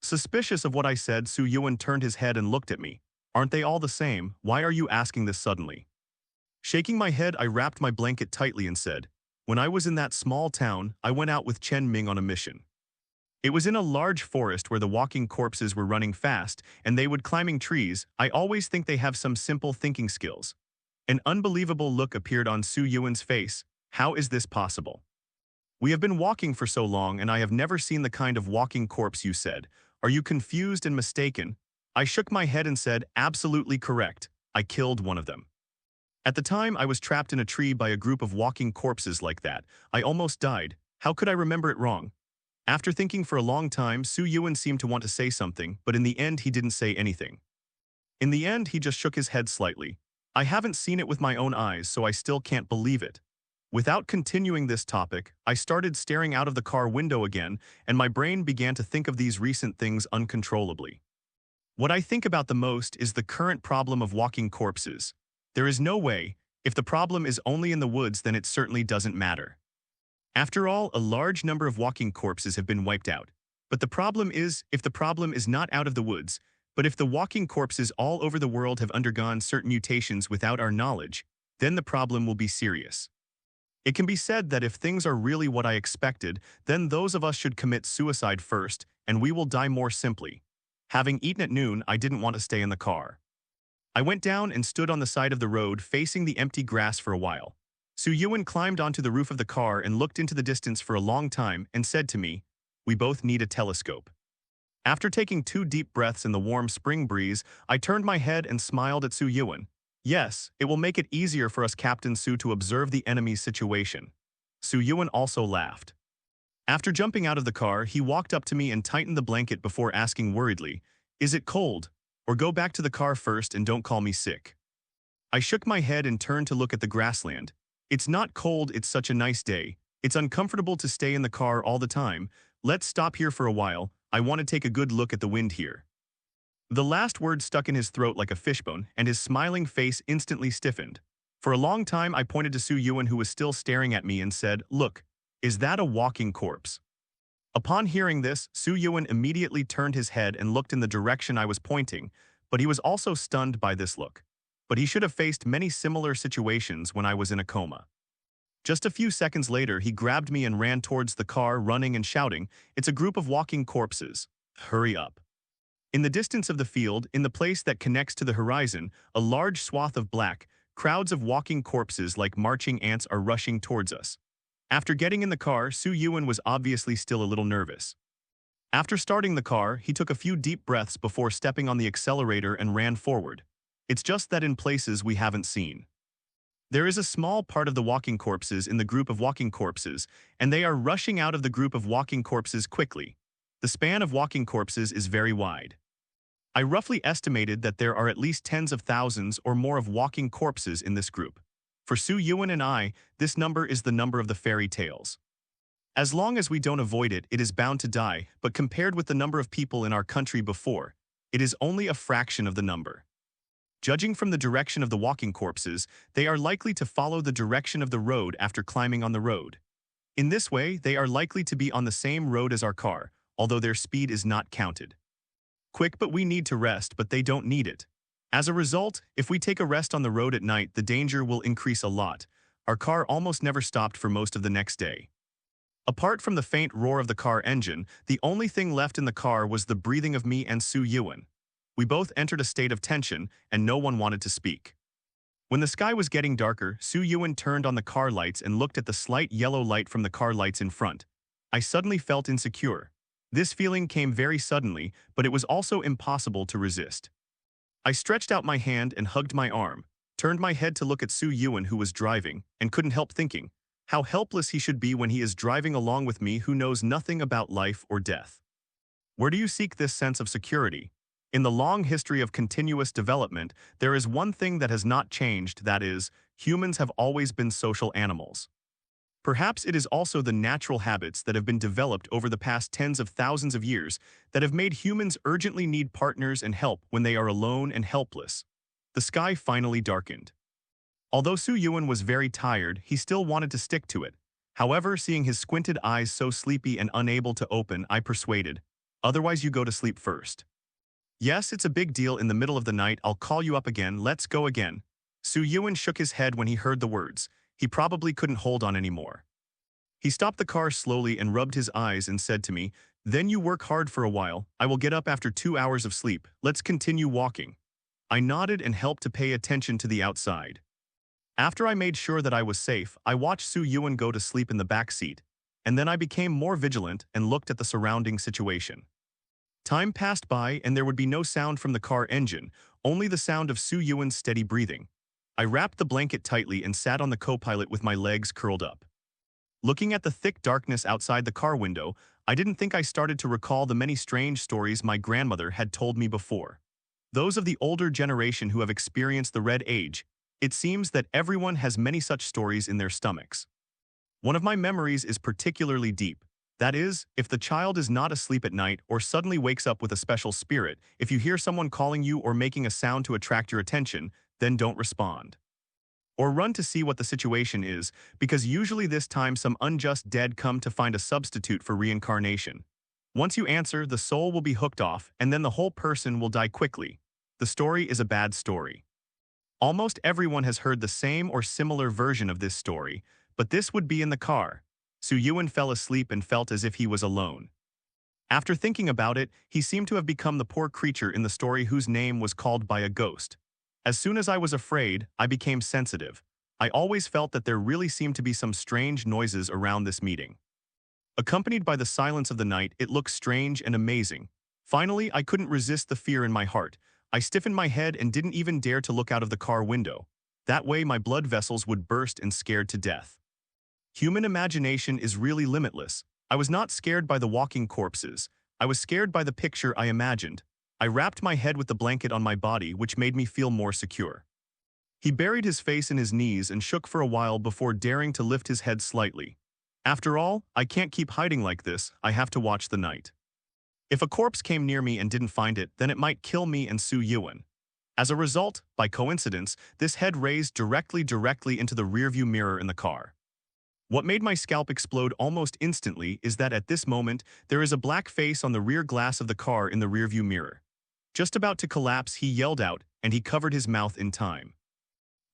Suspicious of what I said, Su Yuan turned his head and looked at me. "Aren't they all the same? Why are you asking this suddenly?" Shaking my head, I wrapped my blanket tightly and said, "When I was in that small town, I went out with Chen Ming on a mission. It was in a large forest where the walking corpses were running fast, and they would climbing trees. I always think they have some simple thinking skills." An unbelievable look appeared on Su Yuan's face. "How is this possible? We have been walking for so long, and I have never seen the kind of walking corpse you said. Are you confused and mistaken?" I shook my head and said, "Absolutely correct. I killed one of them. At the time, I was trapped in a tree by a group of walking corpses like that. I almost died. How could I remember it wrong?" After thinking for a long time, Su Yuan seemed to want to say something, but in the end he didn't say anything. In the end, he just shook his head slightly. "I haven't seen it with my own eyes, so I still can't believe it." Without continuing this topic, I started staring out of the car window again, and my brain began to think of these recent things uncontrollably. What I think about the most is the current problem of walking corpses. There is no way. If the problem is only in the woods, then it certainly doesn't matter. After all, a large number of walking corpses have been wiped out. But the problem is, if the problem is not out of the woods, but if the walking corpses all over the world have undergone certain mutations without our knowledge, then the problem will be serious. It can be said that if things are really what I expected, then those of us should commit suicide first, and we will die more simply. Having eaten at noon, I didn't want to stay in the car. I went down and stood on the side of the road facing the empty grass for a while. Su Yuan climbed onto the roof of the car and looked into the distance for a long time and said to me, "We both need a telescope." After taking 2 deep breaths in the warm spring breeze, I turned my head and smiled at Su Yuan. "Yes, it will make it easier for us, Captain Su, to observe the enemy's situation." Su Yuan also laughed. After jumping out of the car, he walked up to me and tightened the blanket before asking worriedly, "Is it cold? Or go back to the car first and don't call me sick." I shook my head and turned to look at the grassland. "It's not cold, it's such a nice day. It's uncomfortable to stay in the car all the time. Let's stop here for a while. I want to take a good look at the wind here." The last word stuck in his throat like a fishbone, and his smiling face instantly stiffened. For a long time, I pointed to Su Yuan, who was still staring at me, and said, "Look, is that a walking corpse?" Upon hearing this, Su Yuan immediately turned his head and looked in the direction I was pointing, but he was also stunned by this look. But he should have faced many similar situations when I was in a coma. Just a few seconds later, he grabbed me and ran towards the car, running and shouting, "It's a group of walking corpses. Hurry up." In the distance of the field, in the place that connects to the horizon, a large swath of black, crowds of walking corpses like marching ants are rushing towards us. After getting in the car, Su Yuan was obviously still a little nervous. After starting the car, he took a few deep breaths before stepping on the accelerator and ran forward. It's just that in places we haven't seen. There is a small part of the walking corpses in the group of walking corpses, and they are rushing out of the group of walking corpses quickly. The span of walking corpses is very wide. I roughly estimated that there are at least tens of thousands or more of walking corpses in this group. For Su Yuan and I, this number is the number of the fairy tales. As long as we don't avoid it, it is bound to die, but compared with the number of people in our country before, it is only a fraction of the number. Judging from the direction of the walking corpses, they are likely to follow the direction of the road after climbing on the road. In this way, they are likely to be on the same road as our car, although their speed is not counted. Quick, but we need to rest, but they don't need it. As a result, if we take a rest on the road at night, the danger will increase a lot. Our car almost never stopped for most of the next day. Apart from the faint roar of the car engine, the only thing left in the car was the breathing of me and Su Yuan. We both entered a state of tension, and no one wanted to speak. When the sky was getting darker, Su Yuan turned on the car lights and looked at the slight yellow light from the car lights in front. I suddenly felt insecure. This feeling came very suddenly, but it was also impossible to resist. I stretched out my hand and hugged my arm, turned my head to look at Su Yuan, who was driving, and couldn't help thinking how helpless he should be when he is driving along with me, who knows nothing about life or death. Where do you seek this sense of security? In the long history of continuous development, there is one thing that has not changed, that is, humans have always been social animals. Perhaps it is also the natural habits that have been developed over the past tens of thousands of years that have made humans urgently need partners and help when they are alone and helpless. The sky finally darkened. Although Su Yuan was very tired, he still wanted to stick to it. However, seeing his squinted eyes so sleepy and unable to open, I persuaded, "Otherwise you go to sleep first." "Yes, it's a big deal in the middle of the night. I'll call you up again. Let's go again." Su Yuan shook his head when he heard the words. He probably couldn't hold on anymore. He stopped the car slowly and rubbed his eyes and said to me, "Then you work hard for a while. I will get up after 2 hours of sleep. Let's continue walking." I nodded and helped to pay attention to the outside. After I made sure that I was safe, I watched Su Yuan go to sleep in the back seat, and then I became more vigilant and looked at the surrounding situation. Time passed by and there would be no sound from the car engine, only the sound of Su Yuan's steady breathing. I wrapped the blanket tightly and sat on the co-pilot with my legs curled up. Looking at the thick darkness outside the car window, I didn't think I started to recall the many strange stories my grandmother had told me before. Those of the older generation who have experienced the Red Age, it seems that everyone has many such stories in their stomachs. One of my memories is particularly deep. That is, if the child is not asleep at night or suddenly wakes up with a special spirit, if you hear someone calling you or making a sound to attract your attention, then don't respond. Or run to see what the situation is, because usually this time some unjust dead come to find a substitute for reincarnation. Once you answer, the soul will be hooked off, and then the whole person will die quickly. The story is a bad story. Almost everyone has heard the same or similar version of this story, but this would be in the car. Su Yuan fell asleep and felt as if he was alone. After thinking about it, he seemed to have become the poor creature in the story whose name was called by a ghost. As soon as I was afraid, I became sensitive. I always felt that there really seemed to be some strange noises around this meeting. Accompanied by the silence of the night, it looked strange and amazing. Finally, I couldn't resist the fear in my heart. I stiffened my head and didn't even dare to look out of the car window. That way my blood vessels would burst and scared to death. Human imagination is really limitless. I was not scared by the walking corpses. I was scared by the picture I imagined. I wrapped my head with the blanket on my body, which made me feel more secure. He buried his face in his knees and shook for a while before daring to lift his head slightly. After all, I can't keep hiding like this. I have to watch the night. If a corpse came near me and didn't find it, then it might kill me and Su Yuan. As a result, by coincidence, this head raised directly into the rearview mirror in the car. What made my scalp explode almost instantly is that at this moment, there is a black face on the rear glass of the car in the rearview mirror. Just about to collapse, he yelled out, and he covered his mouth in time.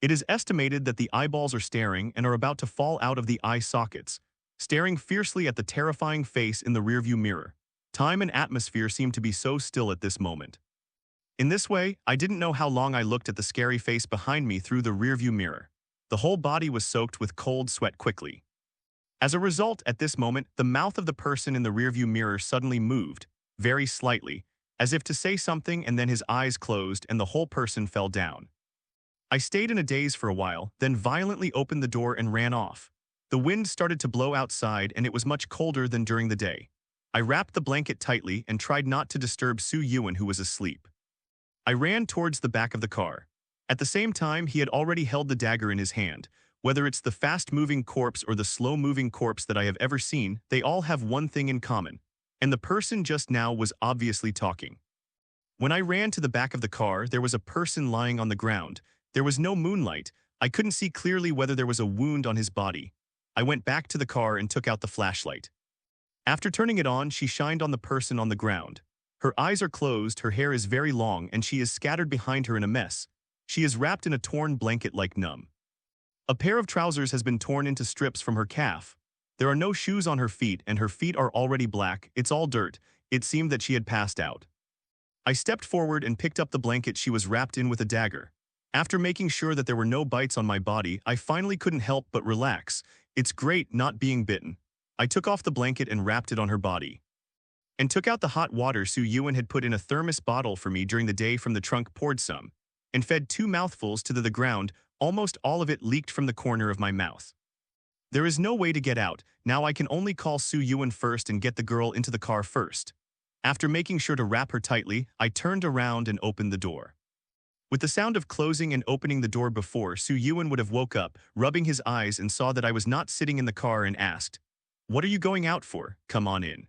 It is estimated that the eyeballs are staring and are about to fall out of the eye sockets, staring fiercely at the terrifying face in the rearview mirror. Time and atmosphere seemed to be so still at this moment. In this way, I didn't know how long I looked at the scary face behind me through the rearview mirror. The whole body was soaked with cold sweat quickly. As a result, at this moment, the mouth of the person in the rearview mirror suddenly moved, very slightly, as if to say something, and then his eyes closed and the whole person fell down. I stayed in a daze for a while, then violently opened the door and ran off. The wind started to blow outside and it was much colder than during the day. I wrapped the blanket tightly and tried not to disturb Su Yuan, who was asleep. I ran towards the back of the car. At the same time, he had already held the dagger in his hand. Whether it's the fast-moving corpse or the slow-moving corpse that I have ever seen, they all have one thing in common. And the person just now was obviously talking. When I ran to the back of the car, there was a person lying on the ground. There was no moonlight. I couldn't see clearly whether there was a wound on his body. I went back to the car and took out the flashlight. After turning it on, she shined on the person on the ground. Her eyes are closed, her hair is very long, and she is scattered behind her in a mess. She is wrapped in a torn blanket like numb. A pair of trousers has been torn into strips from her calf. There are no shoes on her feet, and her feet are already black. It's all dirt. It seemed that she had passed out. I stepped forward and picked up the blanket she was wrapped in with a dagger. After making sure that there were no bites on my body, I finally couldn't help but relax. It's great not being bitten. I took off the blanket and wrapped it on her body. And took out the hot water Su Yuan had put in a thermos bottle for me during the day from the trunk, poured some, and fed 2 mouthfuls to the ground. Almost all of it leaked from the corner of my mouth. There is no way to get out. Now I can only call Su Yuan first and get the girl into the car first. After making sure to wrap her tightly, I turned around and opened the door. With the sound of closing and opening the door before, Su Yuan would have woke up, rubbing his eyes and saw that I was not sitting in the car and asked, "What are you going out for? Come on in."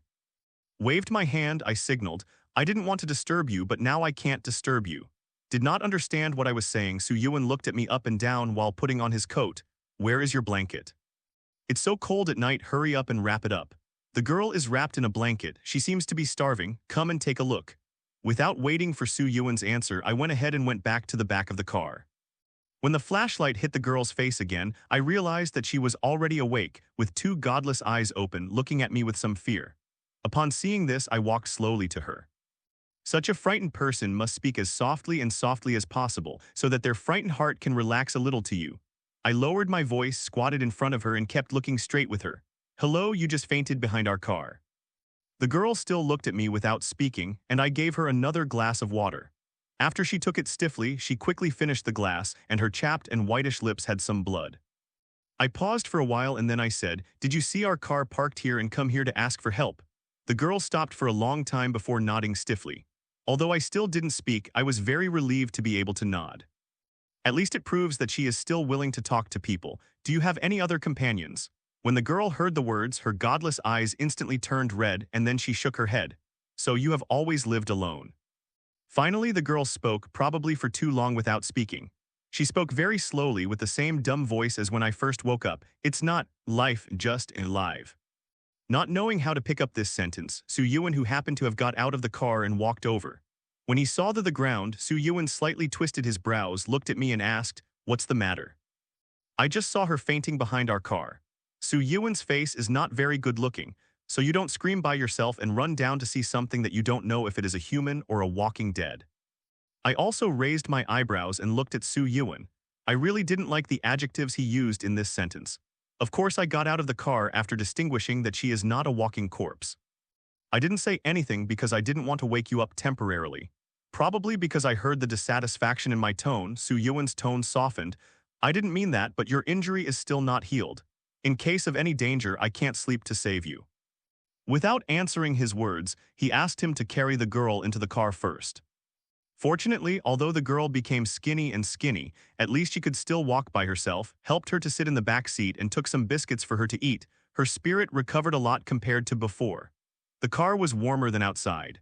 Waved my hand, I signaled, "I didn't want to disturb you, but now I can't disturb you." Did not understand what I was saying, Su Yuan looked at me up and down while putting on his coat. "Where is your blanket?" "It's so cold at night, hurry up and wrap it up." "The girl is wrapped in a blanket, she seems to be starving, come and take a look." Without waiting for Su Yuan's answer, I went ahead and went back to the back of the car. When the flashlight hit the girl's face again, I realized that she was already awake, with two godless eyes open, looking at me with some fear. Upon seeing this, I walked slowly to her. Such a frightened person must speak as softly as possible, so that their frightened heart can relax a little to you. I lowered my voice, squatted in front of her, and kept looking straight with her. "Hello, you just fainted behind our car." The girl still looked at me without speaking, and I gave her another glass of water. After she took it stiffly, she quickly finished the glass, and her chapped and whitish lips had some blood. I paused for a while and then I said, "Did you see our car parked here and come here to ask for help?" The girl stopped for a long time before nodding stiffly. Although I still didn't speak, I was very relieved to be able to nod. At least it proves that she is still willing to talk to people. "Do you have any other companions?" When the girl heard the words, her godless eyes instantly turned red and then she shook her head. "So you have always lived alone." Finally, the girl spoke, probably for too long without speaking. She spoke very slowly with the same dumb voice as when I first woke up. "It's not life, just alive." Not knowing how to pick up this sentence, Su Yuan, who happened to have got out of the car and walked over. When he saw the ground, Su Yuan slightly twisted his brows, looked at me and asked, "What's the matter?" "I just saw her fainting behind our car." Su Yuan's face is not very good looking, so you don't scream by yourself and run down to see something that you don't know if it is a human or a walking dead. I also raised my eyebrows and looked at Su Yuan. I really didn't like the adjectives he used in this sentence. Of course, I got out of the car after distinguishing that she is not a walking corpse. I didn't say anything because I didn't want to wake you up temporarily. Probably because I heard the dissatisfaction in my tone. Su Yuan's tone softened. "I didn't mean that, but your injury is still not healed. In case of any danger, I can't sleep to save you." Without answering his words, he asked him to carry the girl into the car first. Fortunately, although the girl became skinny, at least she could still walk by herself, helped her to sit in the back seat and took some biscuits for her to eat. Her spirit recovered a lot compared to before. The car was warmer than outside.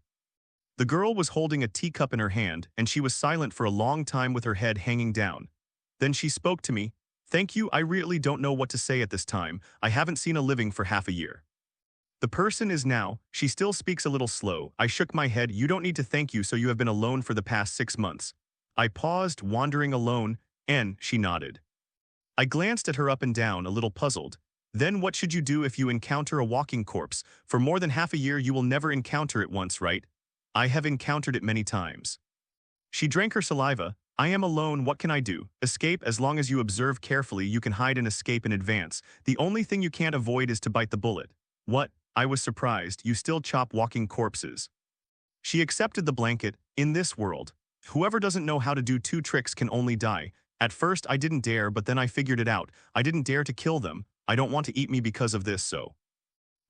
The girl was holding a teacup in her hand, and she was silent for a long time with her head hanging down. Then she spoke to me. "Thank you, I really don't know what to say at this time. I haven't seen a living for half a year." The person is now, she still speaks a little slow. I shook my head. "You don't need to thank you, so you have been alone for the past 6 months. I paused, wandering alone, and she nodded. I glanced at her up and down, a little puzzled. "Then what should you do if you encounter a walking corpse? For more than half a year you will never encounter it once, right?" "I have encountered it many times." She drank her saliva. "I am alone, what can I do? Escape, as long as you observe carefully, you can hide and escape in advance. The only thing you can't avoid is to bite the bullet." "What?" I was surprised. "You still chop walking corpses." She accepted the blanket. "In this world, whoever doesn't know how to do 2 tricks can only die. At first I didn't dare, but then I figured it out. I didn't dare to kill them. I don't want to eat me because of this, so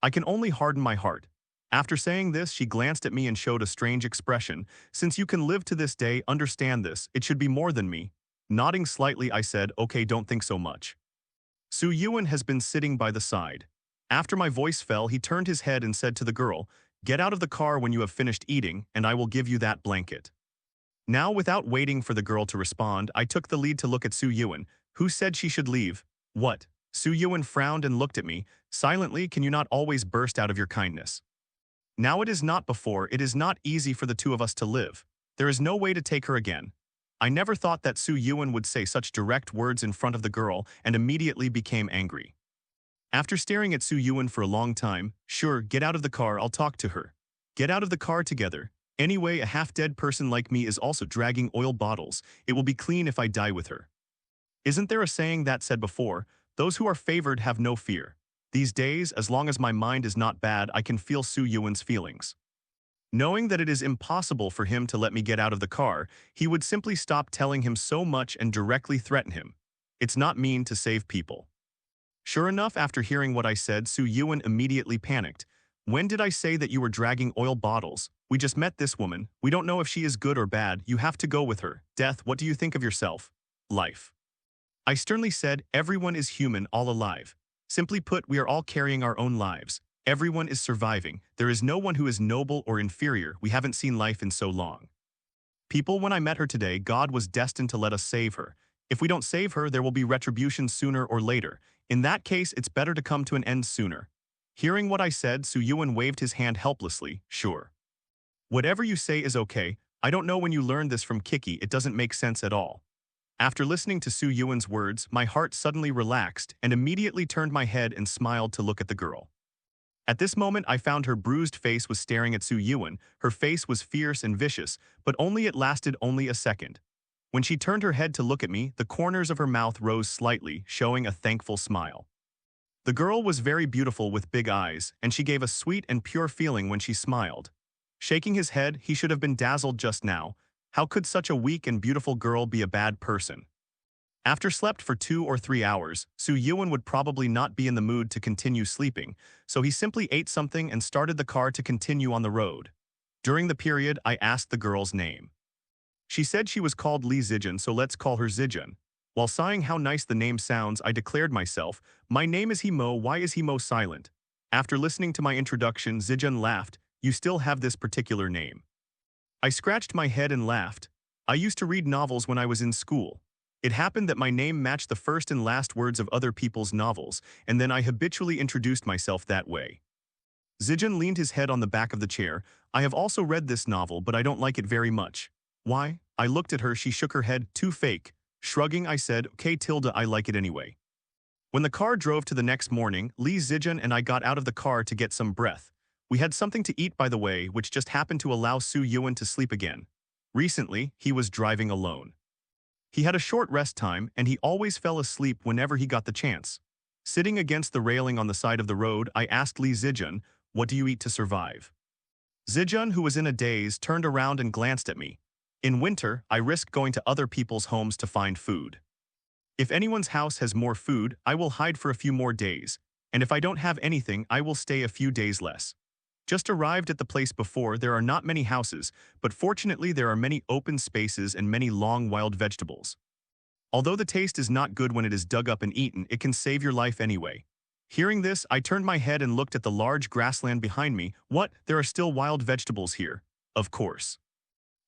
I can only harden my heart." After saying this, she glanced at me and showed a strange expression. "Since you can live to this day, understand this, it should be more than me." Nodding slightly, I said, "Okay, don't think so much." Su Yuan has been sitting by the side. After my voice fell, he turned his head and said to the girl, "Get out of the car when you have finished eating, and I will give you that blanket." Now, without waiting for the girl to respond, I took the lead to look at Su Yuan. "Who said she should leave?" "What?" Su Yuan frowned and looked at me. Silently, "Can you not always burst out of your kindness? Now it is not before, it is not easy for the two of us to live. There is no way to take her again." I never thought that Su Yuan would say such direct words in front of the girl and immediately became angry. After staring at Su Yuan for a long time, "Sure, get out of the car, I'll talk to her." "Get out of the car together. Anyway, a half-dead person like me is also dragging oil bottles. It will be clean if I die with her." Isn't there a saying that said before, "Those who are favored have no fear"? These days, as long as my mind is not bad, I can feel Su Yuan's feelings. Knowing that it is impossible for him to let me get out of the car, he would simply stop telling him so much and directly threaten him. It's not mean to save people. Sure enough, after hearing what I said, Su Yuan immediately panicked. When did I say that you were dragging oil bottles? We just met this woman. We don't know if she is good or bad. You have to go with her. Death, what do you think of yourself? Life. I sternly said, everyone is human, all alive. Simply put, we are all carrying our own lives. Everyone is surviving. There is no one who is noble or inferior. We haven't seen life in so long. People, when I met her today, God was destined to let us save her. If we don't save her, there will be retribution sooner or later. In that case, it's better to come to an end sooner. Hearing what I said, Su Yuan waved his hand helplessly. Sure. Whatever you say is okay. I don't know when you learned this from Kiki, it doesn't make sense at all. After listening to Su Yuan's words, my heart suddenly relaxed and immediately turned my head and smiled to look at the girl. At this moment, I found her bruised face was staring at Su Yuan. Her face was fierce and vicious, but it lasted only a second. When she turned her head to look at me, the corners of her mouth rose slightly, showing a thankful smile. The girl was very beautiful with big eyes, and she gave a sweet and pure feeling when she smiled. Shaking his head, he should have been dazzled just now. How could such a weak and beautiful girl be a bad person? After slept for 2 or 3 hours, Su Yuan would probably not be in the mood to continue sleeping, so he simply ate something and started the car to continue on the road. During the period, I asked the girl's name. She said she was called Li Zijun, so let's call her Zijun. While sighing how nice the name sounds, I declared myself, my name is Himo, why is Himo silent? After listening to my introduction, Zijun laughed, you still have this particular name. I scratched my head and laughed. I used to read novels when I was in school. It happened that my name matched the first and last words of other people's novels, and then I habitually introduced myself that way. Zijun leaned his head on the back of the chair. I have also read this novel, but I don't like it very much. Why? I looked at her, she shook her head, too fake. Shrugging, I said, okay Tilda, I like it anyway. When the car drove to the next morning, Li Zijun and I got out of the car to get some breath. We had something to eat by the way, which just happened to allow Su Yuan to sleep again. Recently, he was driving alone. He had a short rest time, and he always fell asleep whenever he got the chance. Sitting against the railing on the side of the road, I asked Li Zijun, what do you eat to survive? Zijun, who was in a daze, turned around and glanced at me. In winter, I risk going to other people's homes to find food. If anyone's house has more food, I will hide for a few more days, and if I don't have anything, I will stay a few days less. Just arrived at the place before, there are not many houses, but fortunately there are many open spaces and many long wild vegetables. Although the taste is not good when it is dug up and eaten, it can save your life anyway. Hearing this, I turned my head and looked at the large grassland behind me. What? There are still wild vegetables here? Of course.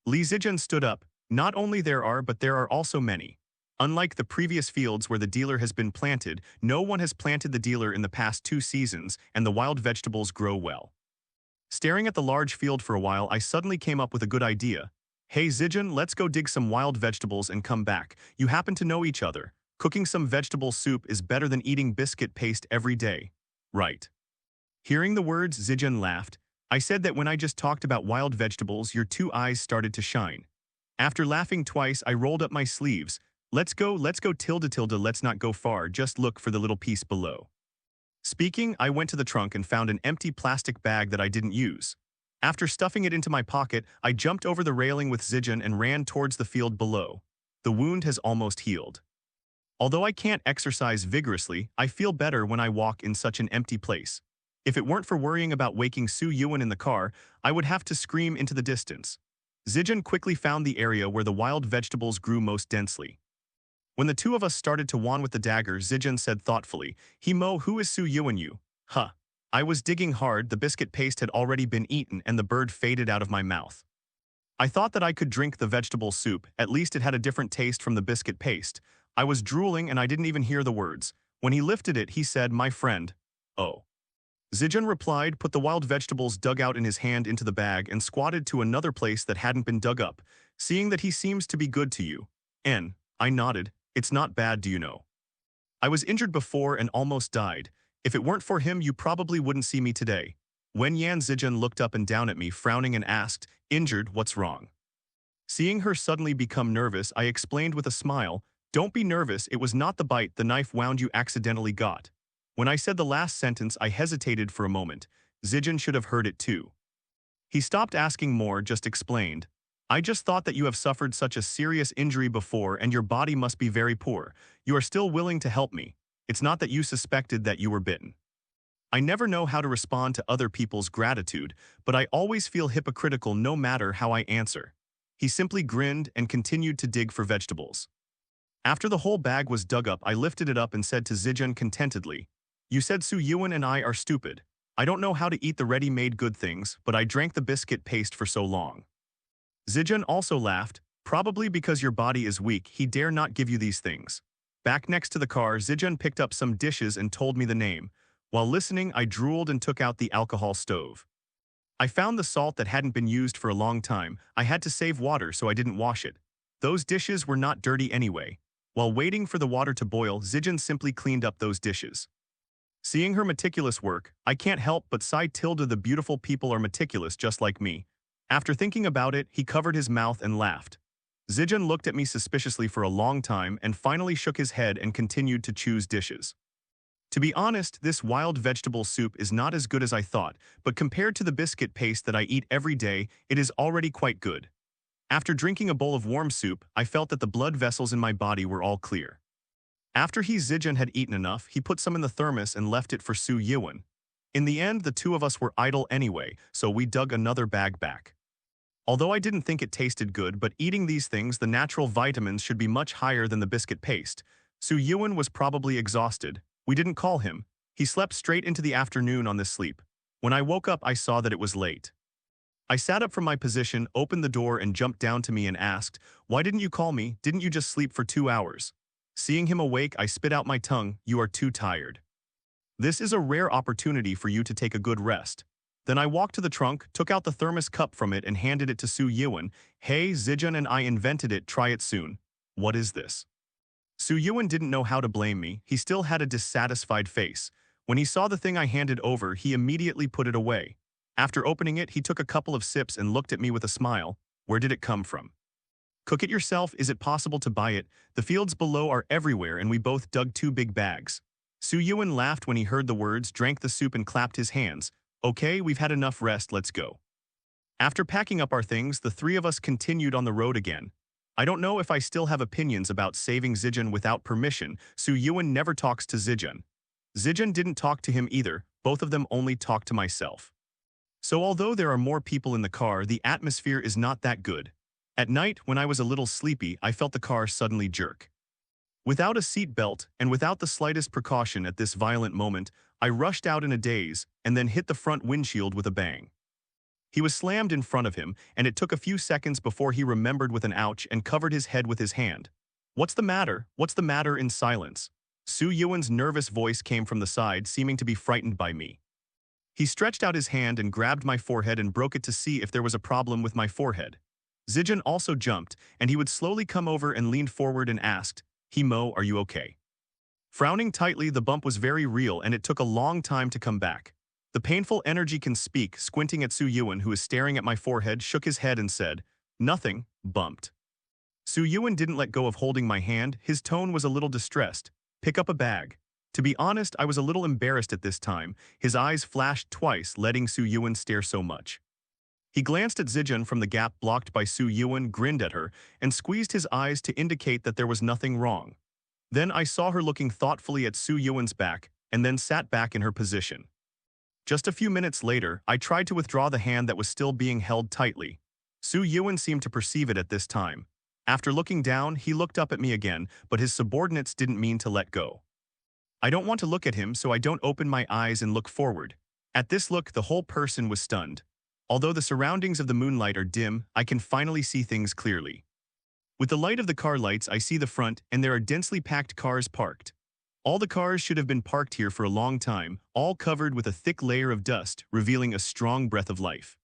Li Zijun stood up. Not only there are, but there are also many. Unlike the previous fields where the dealer has been planted, no one has planted the dealer in the past 2 seasons, and the wild vegetables grow well. Staring at the large field for a while, I suddenly came up with a good idea. Hey Zijun, let's go dig some wild vegetables and come back. You happen to know each other. Cooking some vegetable soup is better than eating biscuit paste every day. Right. Hearing the words, Zijun laughed. I said that when I just talked about wild vegetables, your 2 eyes started to shine. After laughing twice, I rolled up my sleeves. Let's go tilde, let's not go far, just look for the little piece below. Speaking, I went to the trunk and found an empty plastic bag that I didn't use. After stuffing it into my pocket, I jumped over the railing with Zijun and ran towards the field below. The wound has almost healed. Although I can't exercise vigorously, I feel better when I walk in such an empty place. If it weren't for worrying about waking Su Yuan in the car, I would have to scream into the distance. Zijun quickly found the area where the wild vegetables grew most densely. When the 2 of us started to wand with the dagger, Zijun said thoughtfully, Himo, who is Su Yuan you? Huh. I was digging hard, the biscuit paste had already been eaten and the bird faded out of my mouth. I thought that I could drink the vegetable soup, at least it had a different taste from the biscuit paste. I was drooling and I didn't even hear the words. When he lifted it, he said, my friend. Oh. Zijun replied, put the wild vegetables dug out in his hand into the bag and squatted to another place that hadn't been dug up, seeing that he seems to be good to you. I nodded. It's not bad, do you know? I was injured before and almost died. If it weren't for him, you probably wouldn't see me today. Wen Yan Zijun looked up and down at me, frowning and asked, injured, what's wrong? Seeing her suddenly become nervous, I explained with a smile, don't be nervous, it was not the bite, the knife wound you accidentally got. When I said the last sentence, I hesitated for a moment. Zijun should have heard it too. He stopped asking more, just explained, I just thought that you have suffered such a serious injury before and your body must be very poor. You are still willing to help me. It's not that you suspected that you were bitten. I never know how to respond to other people's gratitude, but I always feel hypocritical no matter how I answer. He simply grinned and continued to dig for vegetables. After the whole bag was dug up, I lifted it up and said to Zijun contentedly, "You said Su Yuan and I are stupid. I don't know how to eat the ready-made good things, but I drank the biscuit paste for so long." Zijun also laughed, "Probably because your body is weak, he dare not give you these things." Back next to the car, Zijun picked up some dishes and told me the name. While listening, I drooled and took out the alcohol stove. I found the salt that hadn't been used for a long time. I had to save water, so I didn't wash it. Those dishes were not dirty anyway. While waiting for the water to boil, Zijun simply cleaned up those dishes. Seeing her meticulous work, I can't help but sigh. The beautiful people are meticulous just like me. After thinking about it, he covered his mouth and laughed. Zijun looked at me suspiciously for a long time and finally shook his head and continued to choose dishes. To be honest, this wild vegetable soup is not as good as I thought, but compared to the biscuit paste that I eat every day, it is already quite good. After drinking a bowl of warm soup, I felt that the blood vessels in my body were all clear. After Zijun had eaten enough, he put some in the thermos and left it for Su Yuan. In the end, the two of us were idle anyway, so we dug another bag back. Although I didn't think it tasted good, but eating these things, the natural vitamins should be much higher than the biscuit paste. Su Yuan was probably exhausted. We didn't call him. He slept straight into the afternoon on this sleep. When I woke up, I saw that it was late. I sat up from my position, opened the door and jumped down to me and asked, "Why didn't you call me? Didn't you just sleep for 2 hours?" Seeing him awake, I spit out my tongue, "You are too tired. This is a rare opportunity for you to take a good rest." Then I walked to the trunk, took out the thermos cup from it and handed it to Su Yuan. "Hey, Zijun and I invented it, try it soon." "What is this?" Su Yuan didn't know how to blame me. He still had a dissatisfied face. When he saw the thing I handed over, he immediately put it away. After opening it, he took a couple of sips and looked at me with a smile. "Where did it come from?" "Cook it yourself. Is it possible to buy it? The fields below are everywhere and we both dug 2 big bags." Su Yuan laughed when he heard the words, drank the soup and clapped his hands. "Okay, we've had enough rest, let's go." After packing up our things, the 3 of us continued on the road again. I don't know if I still have opinions about saving Zijun without permission. Su Yuan never talks to Zijun. Zijun didn't talk to him either, both of them only talk to myself. So although there are more people in the car, the atmosphere is not that good. At night, when I was a little sleepy, I felt the car suddenly jerk. Without a seat belt and without the slightest precaution at this violent moment, I rushed out in a daze and then hit the front windshield with a bang. He was slammed in front of him, and it took a few seconds before he remembered with an ouch and covered his head with his hand. "What's the matter? What's the matter?" In silence. Su Yuan's nervous voice came from the side, seeming to be frightened by me. He stretched out his hand and grabbed my forehead and broke it to see if there was a problem with my forehead. Zijun also jumped, and he would slowly come over and leaned forward and asked, "Mo, are you okay?" Frowning tightly, the bump was very real and it took a long time to come back. The painful energy can speak. Squinting at Su Yuan, who was staring at my forehead, shook his head and said, "Nothing, bumped." Su Yuan didn't let go of holding my hand. His tone was a little distressed. "Pick up a bag." To be honest, I was a little embarrassed at this time. His eyes flashed twice, letting Su Yuan stare so much. He glanced at Zijun from the gap blocked by Su Yuan, grinned at her, and squeezed his eyes to indicate that there was nothing wrong. Then I saw her looking thoughtfully at Su Yuan's back, and then sat back in her position. Just a few minutes later, I tried to withdraw the hand that was still being held tightly. Su Yuan seemed to perceive it at this time. After looking down, he looked up at me again, but his subordinates didn't mean to let go. I don't want to look at him, so I don't open my eyes and look forward. At this look, the whole person was stunned. Although the surroundings of the moonlight are dim, I can finally see things clearly. With the light of the car lights, I see the front, and there are densely packed cars parked. All the cars should have been parked here for a long time, all covered with a thick layer of dust, revealing a strong breath of life.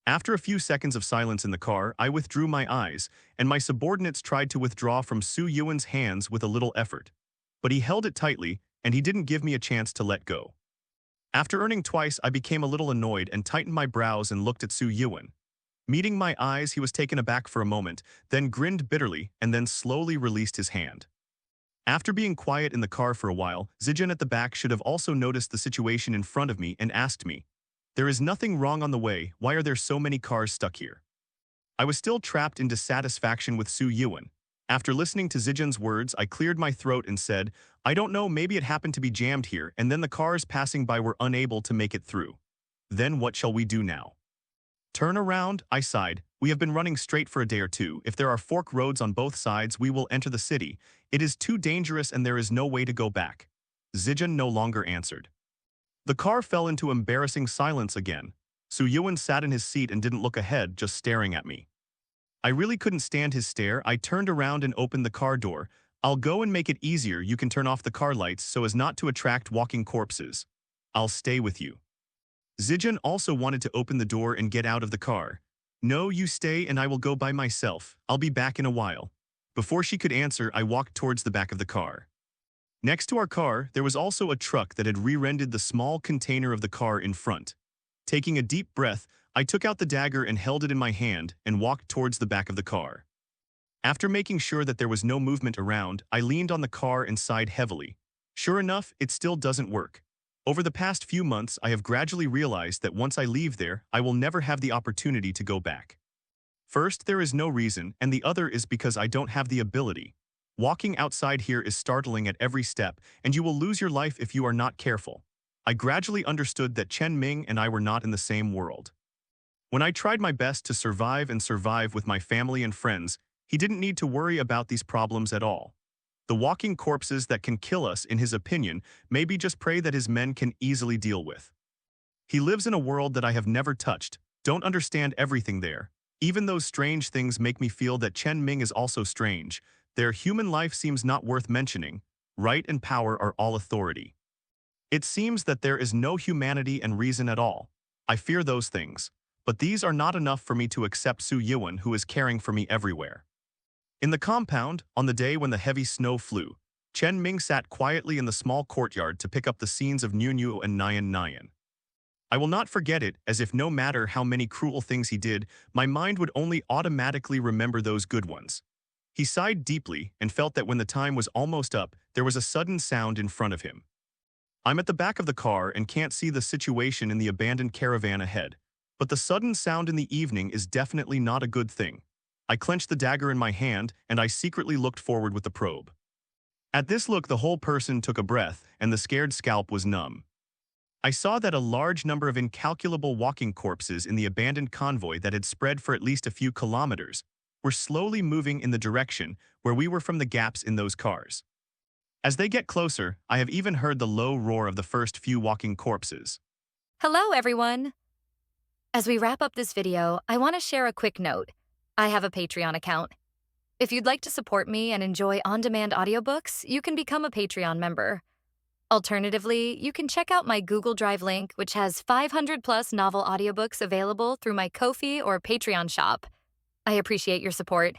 After a few seconds of silence in the car, I withdrew my eyes, and my subordinates tried to withdraw from Su Yuan's hands with a little effort. But he held it tightly, and he didn't give me a chance to let go. After earning twice, I became a little annoyed and tightened my brows and looked at Su Yuan. Meeting my eyes, he was taken aback for a moment, then grinned bitterly, and then slowly released his hand. After being quiet in the car for a while, Zijun at the back should have also noticed the situation in front of me and asked me, "There is nothing wrong on the way, why are there so many cars stuck here?" I was still trapped in dissatisfaction with Su Yuan. After listening to Zijan's words, I cleared my throat and said, I don't know, maybe it happened to be jammed here, and then the cars passing by were unable to make it through. Then what shall we do now? Turn around, I sighed. We have been running straight for a day or two. If there are fork roads on both sides, we will enter the city. It is too dangerous and there is no way to go back. Zijan no longer answered. The car fell into embarrassing silence again. Suyuan sat in his seat and didn't look ahead, just staring at me. I really couldn't stand his stare. I turned around and opened the car door. I'll go and make it easier. You can turn off the car lights so as not to attract walking corpses. I'll stay with you. Zijan also wanted to open the door and get out of the car. No, you stay and I will go by myself. I'll be back in a while. Before she could answer, I walked towards the back of the car. Next to our car, there was also a truck that had rear-ended the small container of the car in front. Taking a deep breath, I took out the dagger and held it in my hand and walked towards the back of the car. After making sure that there was no movement around, I leaned on the car and sighed heavily. Sure enough, it still doesn't work. Over the past few months, I have gradually realized that once I leave there, I will never have the opportunity to go back. First, there is no reason, and the other is because I don't have the ability. Walking outside here is startling at every step, and you will lose your life if you are not careful. I gradually understood that Chen Ming and I were not in the same world. When I tried my best to survive with my family and friends, he didn't need to worry about these problems at all. The walking corpses that can kill us, in his opinion, may be just prey that his men can easily deal with. He lives in a world that I have never touched, don't understand everything there. Even those strange things make me feel that Chen Ming is also strange. Their human life seems not worth mentioning. Right and power are all authority. It seems that there is no humanity and reason at all. I fear those things. But these are not enough for me to accept Su Yuan, who is caring for me everywhere. In the compound, on the day when the heavy snow flew, Chen Ming sat quietly in the small courtyard to pick up the scenes of Nyu and Nyan Nyan. I will not forget it, as if no matter how many cruel things he did, my mind would only automatically remember those good ones. He sighed deeply and felt that when the time was almost up, there was a sudden sound in front of him. I'm at the back of the car and can't see the situation in the abandoned caravan ahead. But the sudden sound in the evening is definitely not a good thing. I clenched the dagger in my hand, and I secretly looked forward with the probe. At this look, the whole person took a breath, and the scared scalp was numb. I saw that a large number of incalculable walking corpses in the abandoned convoy that had spread for at least a few kilometers were slowly moving in the direction where we were from the gaps in those cars. As they get closer, I have even heard the low roar of the first few walking corpses. Hello, everyone! As we wrap up this video, I want to share a quick note. I have a Patreon account. If you'd like to support me and enjoy on-demand audiobooks, you can become a Patreon member. Alternatively, you can check out my Google Drive link, which has 500+ novel audiobooks available through my Ko-fi or Patreon shop. I appreciate your support.